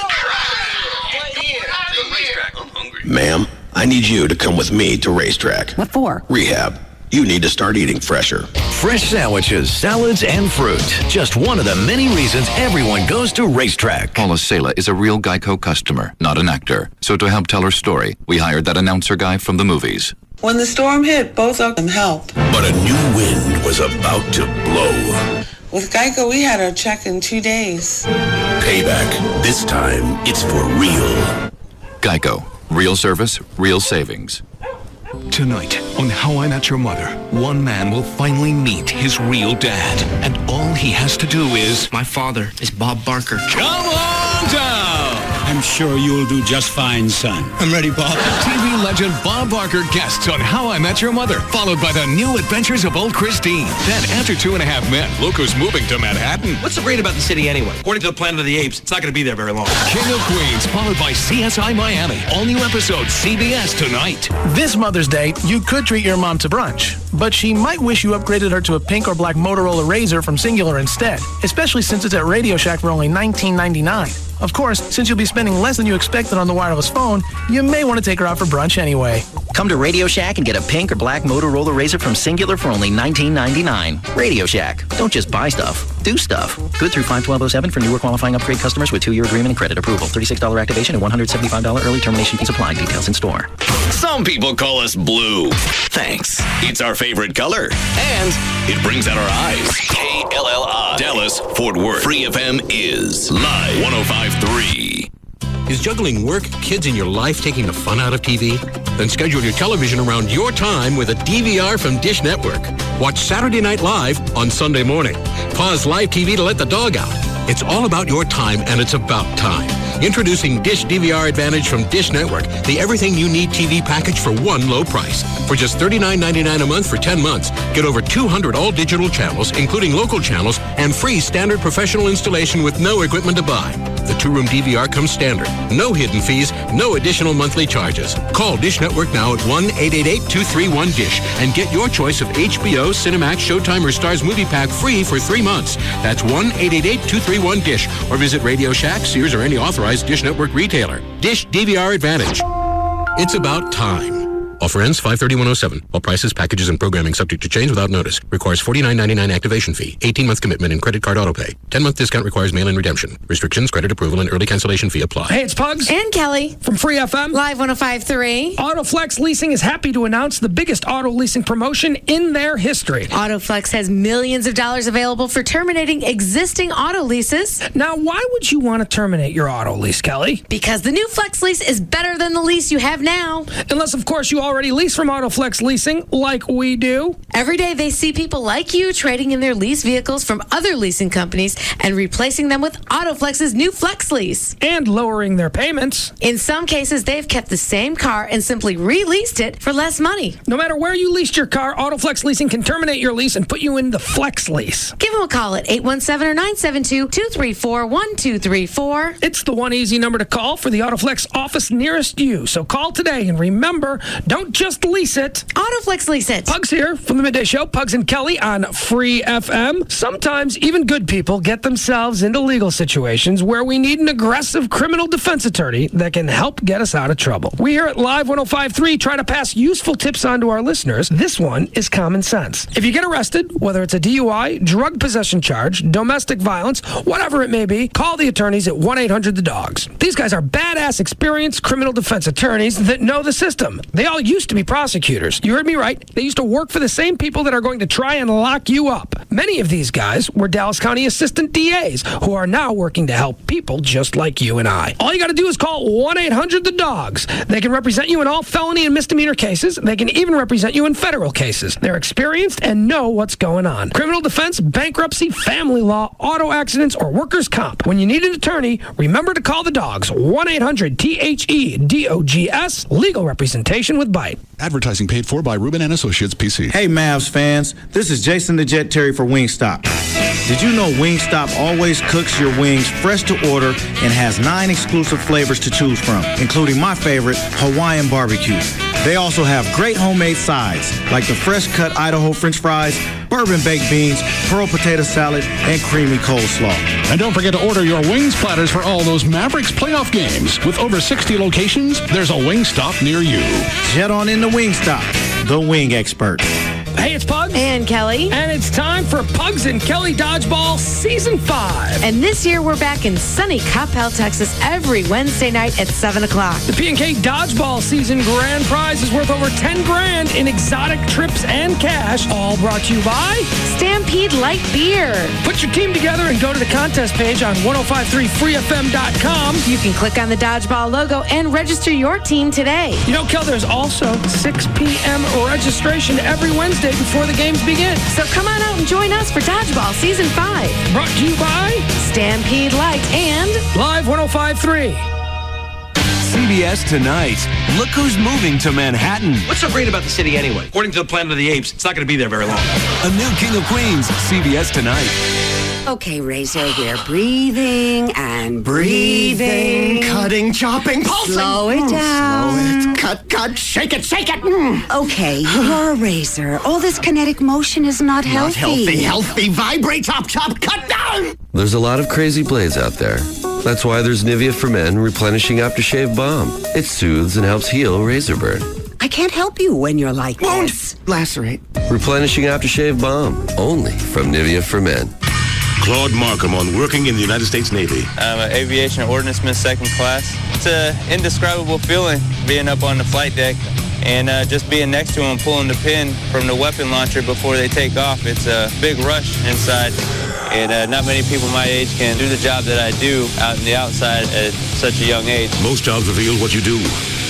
Ma'am, I need you to come with me to Racetrack. What for? Rehab. You need to start eating fresher. Fresh sandwiches, salads, and fruit. Just one of the many reasons everyone goes to Racetrack. Paula Sela is a real Geico customer, not an actor. So to help tell her story, we hired that announcer guy from the movies. When the storm hit, both of them helped. But a new wind was about to blow. With Geico, we had our check in 2 days. Payback. This time, it's for real. Geico. Real service, real savings. Tonight, on How I Met Your Mother, one man will finally meet his real dad. And all he has to do is... My father is Bob Barker. Come on down! I'm sure you'll do just fine, son. I'm ready, Bob. TV legend Bob Barker guests on How I Met Your Mother, followed by the new adventures of old Christine. Then, after 2.5 Men, look who's moving to Manhattan. What's so great about the city anyway? According to the Planet of the Apes, it's not going to be there very long. King of Queens, followed by CSI Miami. All new episodes, CBS tonight. This Mother's Day, you could treat your mom to brunch, but she might wish you upgraded her to a pink or black Motorola Razr from Singular instead, especially since it's at Radio Shack for only $19.99. Of course, since you'll be spending less than you expected on the wireless phone, you may want to take her out for brunch anyway. Come to Radio Shack and get a pink or black Motorola Razr from Singular for only $19.99. Radio Shack. Don't just buy stuff. Do stuff. Good through 5/12/07 for newer qualifying upgrade customers with 2-year agreement and credit approval. $36 activation and $175 early termination fees apply. Details in store. Some people call us blue. Thanks. It's our favorite color. And it brings out our eyes. KLLI. Dallas, Fort Worth. Free FM is Live 105.3. Is juggling work, kids, and your life taking the fun out of TV? Then schedule your television around your time with a DVR from Dish Network. Watch Saturday Night Live on Sunday morning. Pause live TV to let the dog out. It's all about your time, and it's about time. Introducing Dish DVR Advantage from Dish Network, the everything you need TV package for one low price. For just $39.99 a month for 10 months, get over 200 all-digital channels, including local channels, and free standard professional installation with no equipment to buy. The 2-room DVR comes standard. No hidden fees, no additional monthly charges. Call Dish Network now at 1-888-231-DISH and get your choice of HBO, Cinemax, Showtime, or Starz Movie Pack free for 3 months. That's 1-888-231-DISH or visit Radio Shack, Sears, or any authorized Dish Network retailer. Dish DVR Advantage. It's about time. Offer ends 5/30/107. All prices, packages, and programming subject to change without notice. Requires $49.99 activation fee. 18-month commitment and credit card autopay. 10-month discount requires mail-in redemption. Restrictions, credit approval, and early cancellation fee apply. Hey, it's Pugs. And Kelly. From Free FM. Live 105.3. Autoflex Leasing is happy to announce the biggest auto leasing promotion in their history. Autoflex has millions of dollars available for terminating existing auto leases. Now, why would you want to terminate your auto lease, Kelly? Because the new Flex lease is better than the lease you have now. Unless, of course, you already lease from Autoflex Leasing, like we do. Every day they see people like you trading in their lease vehicles from other leasing companies and replacing them with Autoflex's new Flex lease. And lowering their payments. In some cases, they've kept the same car and simply re-leased it for less money. No matter where you leased your car, Autoflex Leasing can terminate your lease and put you in the Flex lease. Give them a call at 817 or 972-234-1234. It's the one easy number to call for the Autoflex office nearest you. So call today and remember, don't just lease it. Autoflex lease it. Pugs here from the Midday Show. Pugs and Kelly on Free FM. Sometimes even good people get themselves into legal situations where we need an aggressive criminal defense attorney that can help get us out of trouble. We here at Live 105.3 try to pass useful tips on to our listeners. This one is common sense. If you get arrested, whether it's a DUI, drug possession charge, domestic violence, whatever it may be, call the attorneys at 1-800-THE-DOGS. These guys are badass, experienced criminal defense attorneys that know the system. They all used to be prosecutors. You heard me right. They used to work for the same people that are going to try and lock you up. Many of these guys were Dallas County Assistant DAs who are now working to help people just like you and I. All you got to do is call 1-800-THE-DOGS. They can represent you in all felony and misdemeanor cases. They can even represent you in federal cases. They're experienced and know what's going on. Criminal defense, bankruptcy, family law, auto accidents, or workers' comp. When you need an attorney, remember to call the Dogs. 1-800-THEDOGS. Legal representation with Bite. Advertising paid for by Rubin and Associates, PC. Hey, Mavs fans. This is Jason the Jet Terry for Wingstop. Did you know Wingstop always cooks your wings fresh to order and has 9 exclusive flavors to choose from, including my favorite, Hawaiian barbecue. They also have great homemade sides, like the fresh-cut Idaho French fries, bourbon baked beans, pearl potato salad, and creamy coleslaw. And don't forget to order your wings platters for all those Mavericks playoff games. With over 60 locations, there's a Wingstop near you. Jet on into Wingstop, the wing expert. Hey, it's Pugs. And Kelly. And it's time for Pugs and Kelly Dodgeball Season 5. And this year we're back in sunny Coppell, Texas every Wednesday night at 7 o'clock. The P&K Dodgeball Season grand prize is worth over $10,000 in exotic trips and cash, all brought to you by Stampede Light Beer. Put your team together and go to the contest page on 1053freefm.com. You can click on the Dodgeball logo and register your team today. You know, Kel, there's also 6 p.m. registration every Wednesday before the games begin. So come on out and join us for Dodgeball Season 5. Brought to you by Stampede Light and Live 105.3. CBS Tonight. Look who's moving to Manhattan. What's so great about the city anyway? According to the Planet of the Apes, it's not going to be there very long. A new King of Queens. CBS Tonight. Okay, Razor, we're breathing and breathing. Cutting, chopping, pulsing. Slow it down. Slow it. Cut, shake it. Okay, you're a Razor. All this kinetic motion is not healthy. Healthy. Vibrate, chop, cut down. There's a lot of crazy blades out there. That's why there's Nivea for Men Replenishing Aftershave Balm. It soothes and helps heal razor burn. I can't help you when you're like this. Lacerate. Replenishing Aftershave Balm. Only from Nivea for Men. Claude Markham on working in the United States Navy. I'm an aviation ordnanceman 2nd class. It's an indescribable feeling being up on the flight deck and just being next to them, pulling the pin from the weapon launcher before they take off. It's a big rush inside, and not many people my age can do the job that I do out in the outside at such a young age. Most jobs reveal what you do.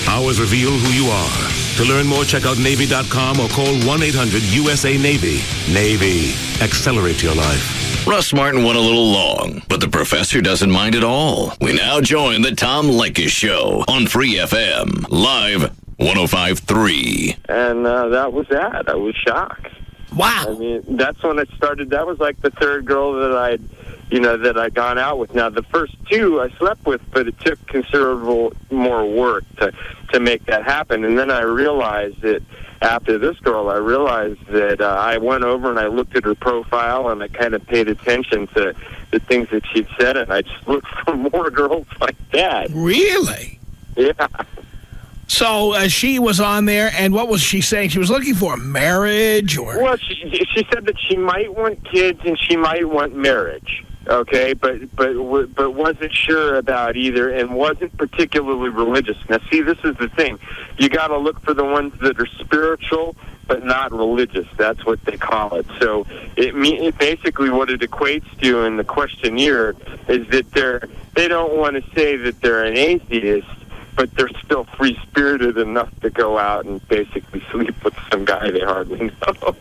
Ours reveal who you are. To learn more, check out Navy.com or call 1-800-USA-NAVY. Navy. Accelerate your life. Russ Martin went a little long, but the professor doesn't mind at all. We now join the Tom Leykis Show on Free FM, live 105.3. And that was that. I was shocked. Wow. I mean, that's when it started. That was like the third girl that I'd gone out with. Now, the first 2 I slept with, but it took considerable more work to make that happen. And then I realized that after this girl, I realized that I went over and I looked at her profile and I kind of paid attention to the things that she'd said, and I just looked for more girls like that. Really? Yeah. So she was on there, and what was she saying? She was looking for marriage, or? Well, she said that she might want kids and she might want marriage. Okay, but wasn't sure about either, and wasn't particularly religious. Now, see, this is the thing: you got to look for the ones that are spiritual but not religious. That's what they call it. So it basically what it equates to in the questionnaire is that they don't want to say that they're an atheist, but they're still free-spirited enough to go out and basically sleep with some guy they hardly know.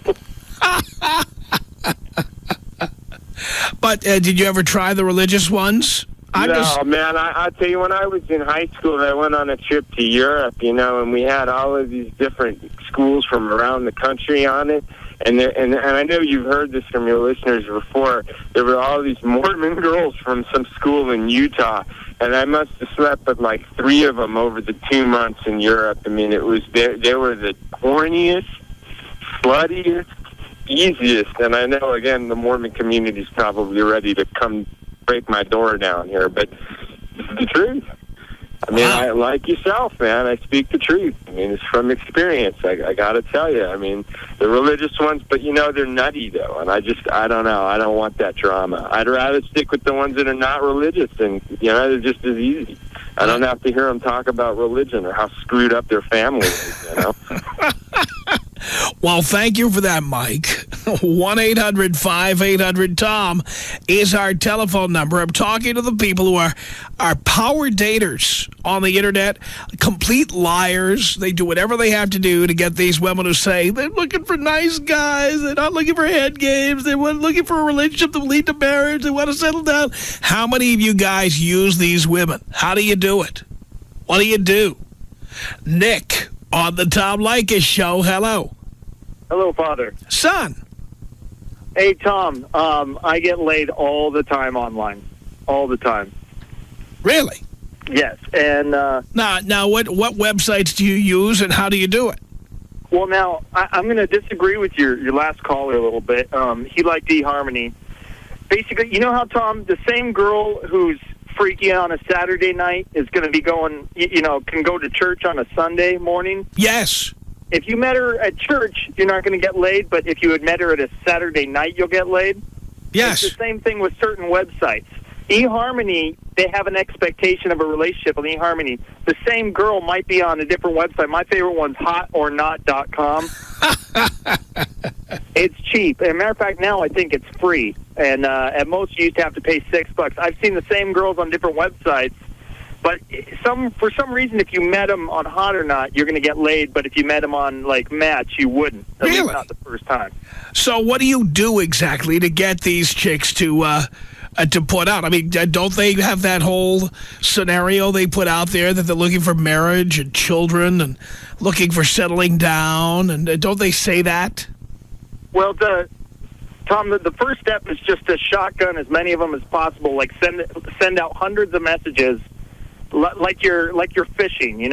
But did you ever try the religious ones? Man, I'll tell you, when I was in high school, I went on a trip to Europe, and we had all of these different schools from around the country on it. And I know you've heard this from your listeners before. There were all these Mormon girls from some school in Utah, and I must have slept with like 3 of them over the 2 months in Europe. I mean, they were the corniest, sluttiest, easiest. And I know, again, the Mormon community's probably ready to come break my door down here, but it's the truth. I mean, I like yourself, man. I speak the truth. I mean, it's from experience. I got to tell you. I mean, the religious ones, but, they're nutty, though. And I don't know. I don't want that drama. I'd rather stick with the ones that are not religious. And, they're just as easy. I don't have to hear them talk about religion or how screwed up their family is, Well, thank you for that, Mike. 1-800-5800-TOM is our telephone number. I'm talking to the people who are power daters on the Internet, complete liars. They do whatever they have to do to get these women to say they're looking for nice guys. They're not looking for head games. They're looking for a relationship that will lead to marriage. They want to settle down. How many of you guys use these women? How do you do it? What do you do? Nick on the Tom Leykis Show. Hello. Hello, Father. Son. Hey, Tom. I get laid all the time online. All the time. Really? Yes. And now, what websites do you use, and how do you do it? Well, now, I'm going to disagree with your last caller a little bit. He liked eHarmony. Basically, you know how, Tom, the same girl who's freaky on a Saturday night is going to be going, can go to church on a Sunday morning? Yes. If you met her at church, you're not going to get laid, but if you had met her at a Saturday night, you'll get laid? Yes. It's the same thing with certain websites. eHarmony, they have an expectation of a relationship on eHarmony. The same girl might be on a different website. My favorite one's hotornot.com. It's cheap. As a matter of fact, now I think it's free. And at most, you used to have to pay $6. I've seen the same girls on different websites. But for some reason, if you met them on Hot or Not, you're going to get laid. But if you met them on, Match, you wouldn't. At least not the first time. So what do you do exactly to get these chicks to put out? I mean, don't they have that whole scenario they put out there that they're looking for marriage and children and looking for settling down? And don't they say that? Well, Tom, the first step is just to shotgun as many of them as possible. Like send out hundreds of messages, like you're fishing,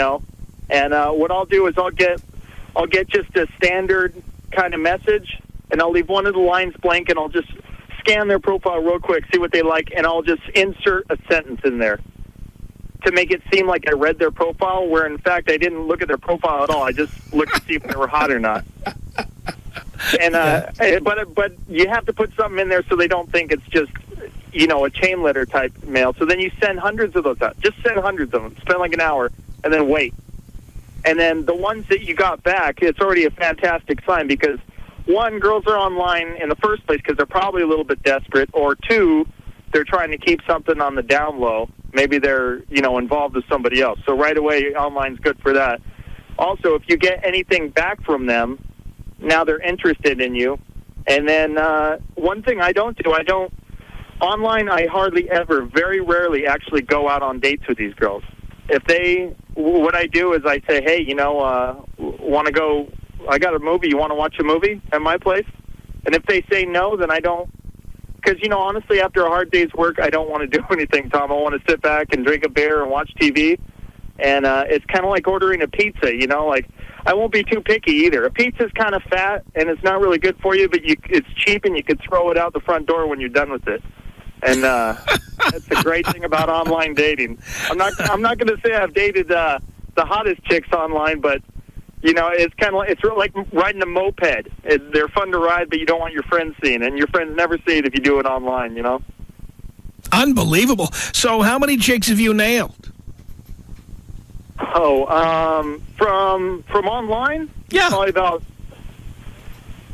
And what I'll do is I'll get just a standard kind of message, and I'll leave one of the lines blank, and I'll just scan their profile real quick, see what they like, and I'll just insert a sentence in there to make it seem like I read their profile, where in fact I didn't look at their profile at all. I just looked to see if they were hot or not. And but you have to put something in there so they don't think it's just a chain letter type mail. So then you send hundreds of those out. Just send hundreds of them. Spend like an hour and then wait. And then the ones that you got back, it's already a fantastic sign because, one, girls are online in the first place because they're probably a little bit desperate, or two, they're trying to keep something on the down low. Maybe they're, involved with somebody else. So right away, online's good for that. Also, if you get anything back from them, now they're interested in you. And then one thing I don't do, online I hardly ever, very rarely actually go out on dates with these girls. What I do is I say, hey, want to go, I got a movie, you want to watch a movie at my place? And if they say no, then I don't, because, honestly, after a hard day's work, I don't want to do anything, Tom. I want to sit back and drink a beer and watch TV. And it's kind of like ordering a pizza, I won't be too picky either. A pizza's kind of fat, and it's not really good for you, but it's cheap, and you could throw it out the front door when you're done with it. And that's the great thing about online dating. I'm not going to say I've dated the hottest chicks online, but it's kind of it's like riding a moped. They're fun to ride, but you don't want your friends seeing it, and your friends never see it if you do it online. Unbelievable. So how many chicks have you nailed? From online? Yeah. Probably about,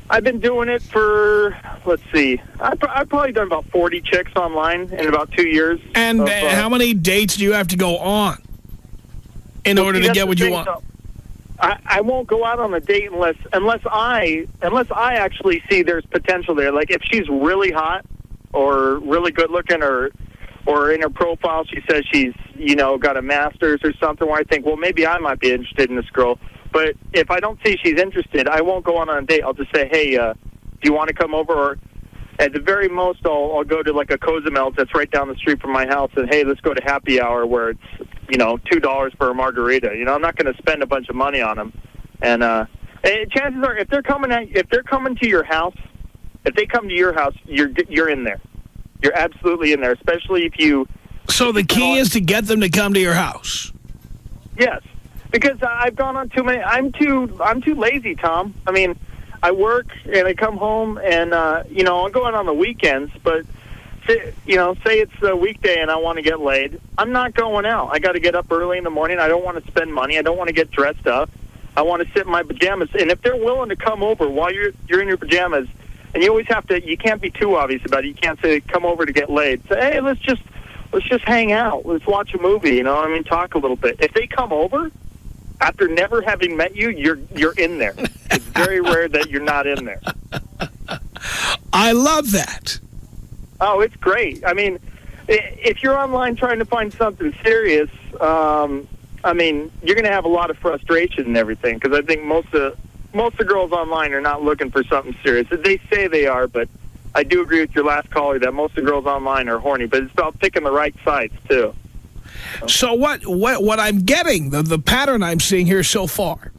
I've been doing it for, let's see, I've probably done about 40 chicks online in about 2 years. And how many dates do you have to go on in order to get what you want? I won't go out on a date unless I actually see there's potential there. Like if she's really hot or really good looking, or in her profile she says she's got a master's or something, where I think, well, maybe I might be interested in this girl. But if I don't see she's interested, I won't go on a date. I'll just say, hey, do you want to come over? Or at the very most, I'll go to like a Cozumel's that's right down the street from my house, and hey, let's go to happy hour where it's $2 for a margarita. I'm not going to spend a bunch of money on them. And chances are, if they're coming to your house, if they come to your house, you're in there. You're absolutely in there, especially if you. So the key is to get them to come to your house. Yes, because I've gone on too many. I'm too lazy, Tom. I mean, I work and I come home and I'll go out on the weekends. But say it's a weekday and I want to get laid. I'm not going out. I got to get up early in the morning. I don't want to spend money. I don't want to get dressed up. I want to sit in my pajamas. And if they're willing to come over while you're in your pajamas, and you always have to. You can't be too obvious about it. You can't say come over to get laid. Say, hey, let's just hang out. Let's watch a movie. Talk a little bit. If they come over after never having met you, you're in there. It's very rare that you're not in there. I love that. Oh, it's great. I mean, if you're online trying to find something serious, you're going to have a lot of frustration and everything, because I think most of the girls online are not looking for something serious. They say they are, but I do agree with your last caller that most of the girls online are horny, but it's about picking the right sides, too. So what I'm getting, the pattern I'm seeing here so far,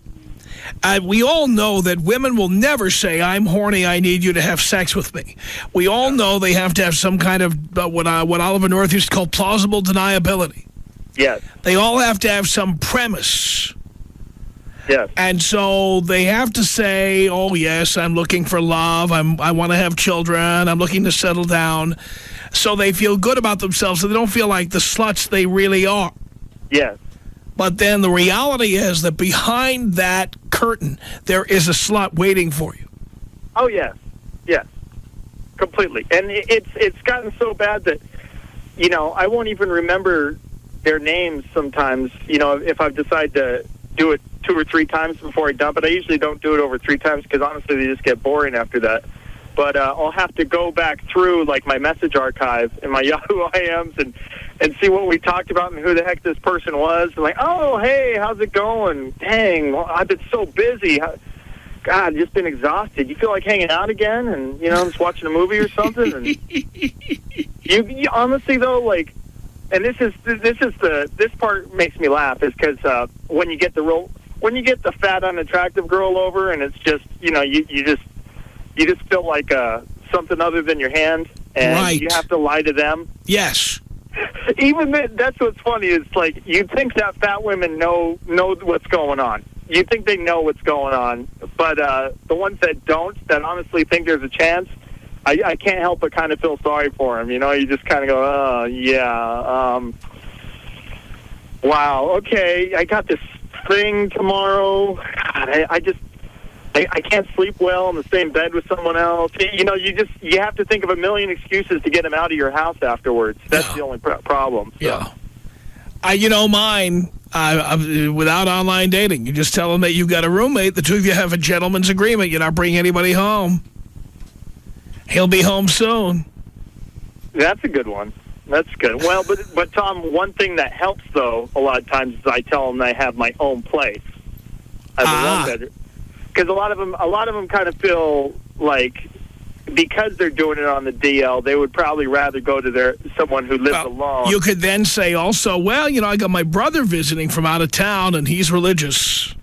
we all know that women will never say, I'm horny, I need you to have sex with me. We all know they have to have some kind of what Oliver North used to call plausible deniability. Yes. They all have to have some premise. Yes. And so they have to say, oh, yes, I'm looking for love. I want to have children. I'm looking to settle down. So they feel good about themselves, so they don't feel like the sluts they really are. Yes. But then the reality is that behind that curtain, there is a slut waiting for you. Oh, yes. Yes. Completely. And it's gotten so bad that, I won't even remember their names sometimes, if I've decided to do it 2 or 3 times before I dump it. I usually don't do it over 3 times because, honestly, they just get boring after that. But I'll have to go back through, like, my message archive and my Yahoo IMs and see what we talked about and who the heck this person was. And like, oh, hey, how's it going? Dang, well, I've been so busy. God, just been exhausted. You feel like hanging out again and, just watching a movie or something? And you honestly, though, like, and this part makes me laugh is because when you get the fat, unattractive girl over and it's just, you just feel like something other than your hand, and you have to lie to them. Yes. Even that's what's funny is, like, you think that fat women know what's going on. You think they know what's going on, but the ones that don't, that honestly think there's a chance, I can't help but kind of feel sorry for them. You just kind of go, oh, yeah, wow, okay, I got this thing tomorrow. God, I can't sleep well in the same bed with someone else. You have to think of a million excuses to get them out of your house afterwards. That's the only problem. So. Yeah. Mine, without online dating, you just tell them that you've got a roommate. The two of you have a gentleman's agreement. You're not bringing anybody home. He'll be home soon. That's a good one. That's good. Well, but Tom, one thing that helps, though, a lot of times is I tell them I have my own place. I have a one-bedroom. Because a lot of them kind of feel like because they're doing it on the DL, they would probably rather go to someone who lives alone. You could then say also, well, I got my brother visiting from out of town, and he's religious.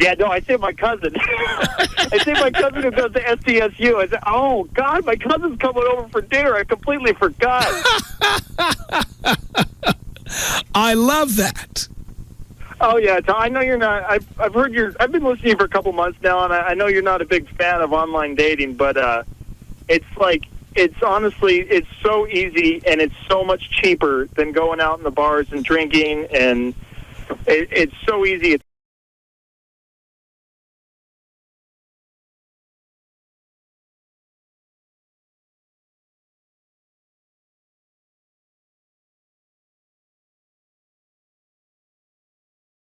Yeah, no, I say my cousin. I say my cousin who goes to SDSU. I say, oh, God, my cousin's coming over for dinner. I completely forgot. I love that. Oh, yeah, Tom, I know you're not. I've heard I've been listening for a couple months now, and I know you're not a big fan of online dating, but it's honestly, it's so easy, and it's so much cheaper than going out in the bars and drinking, and it's so easy.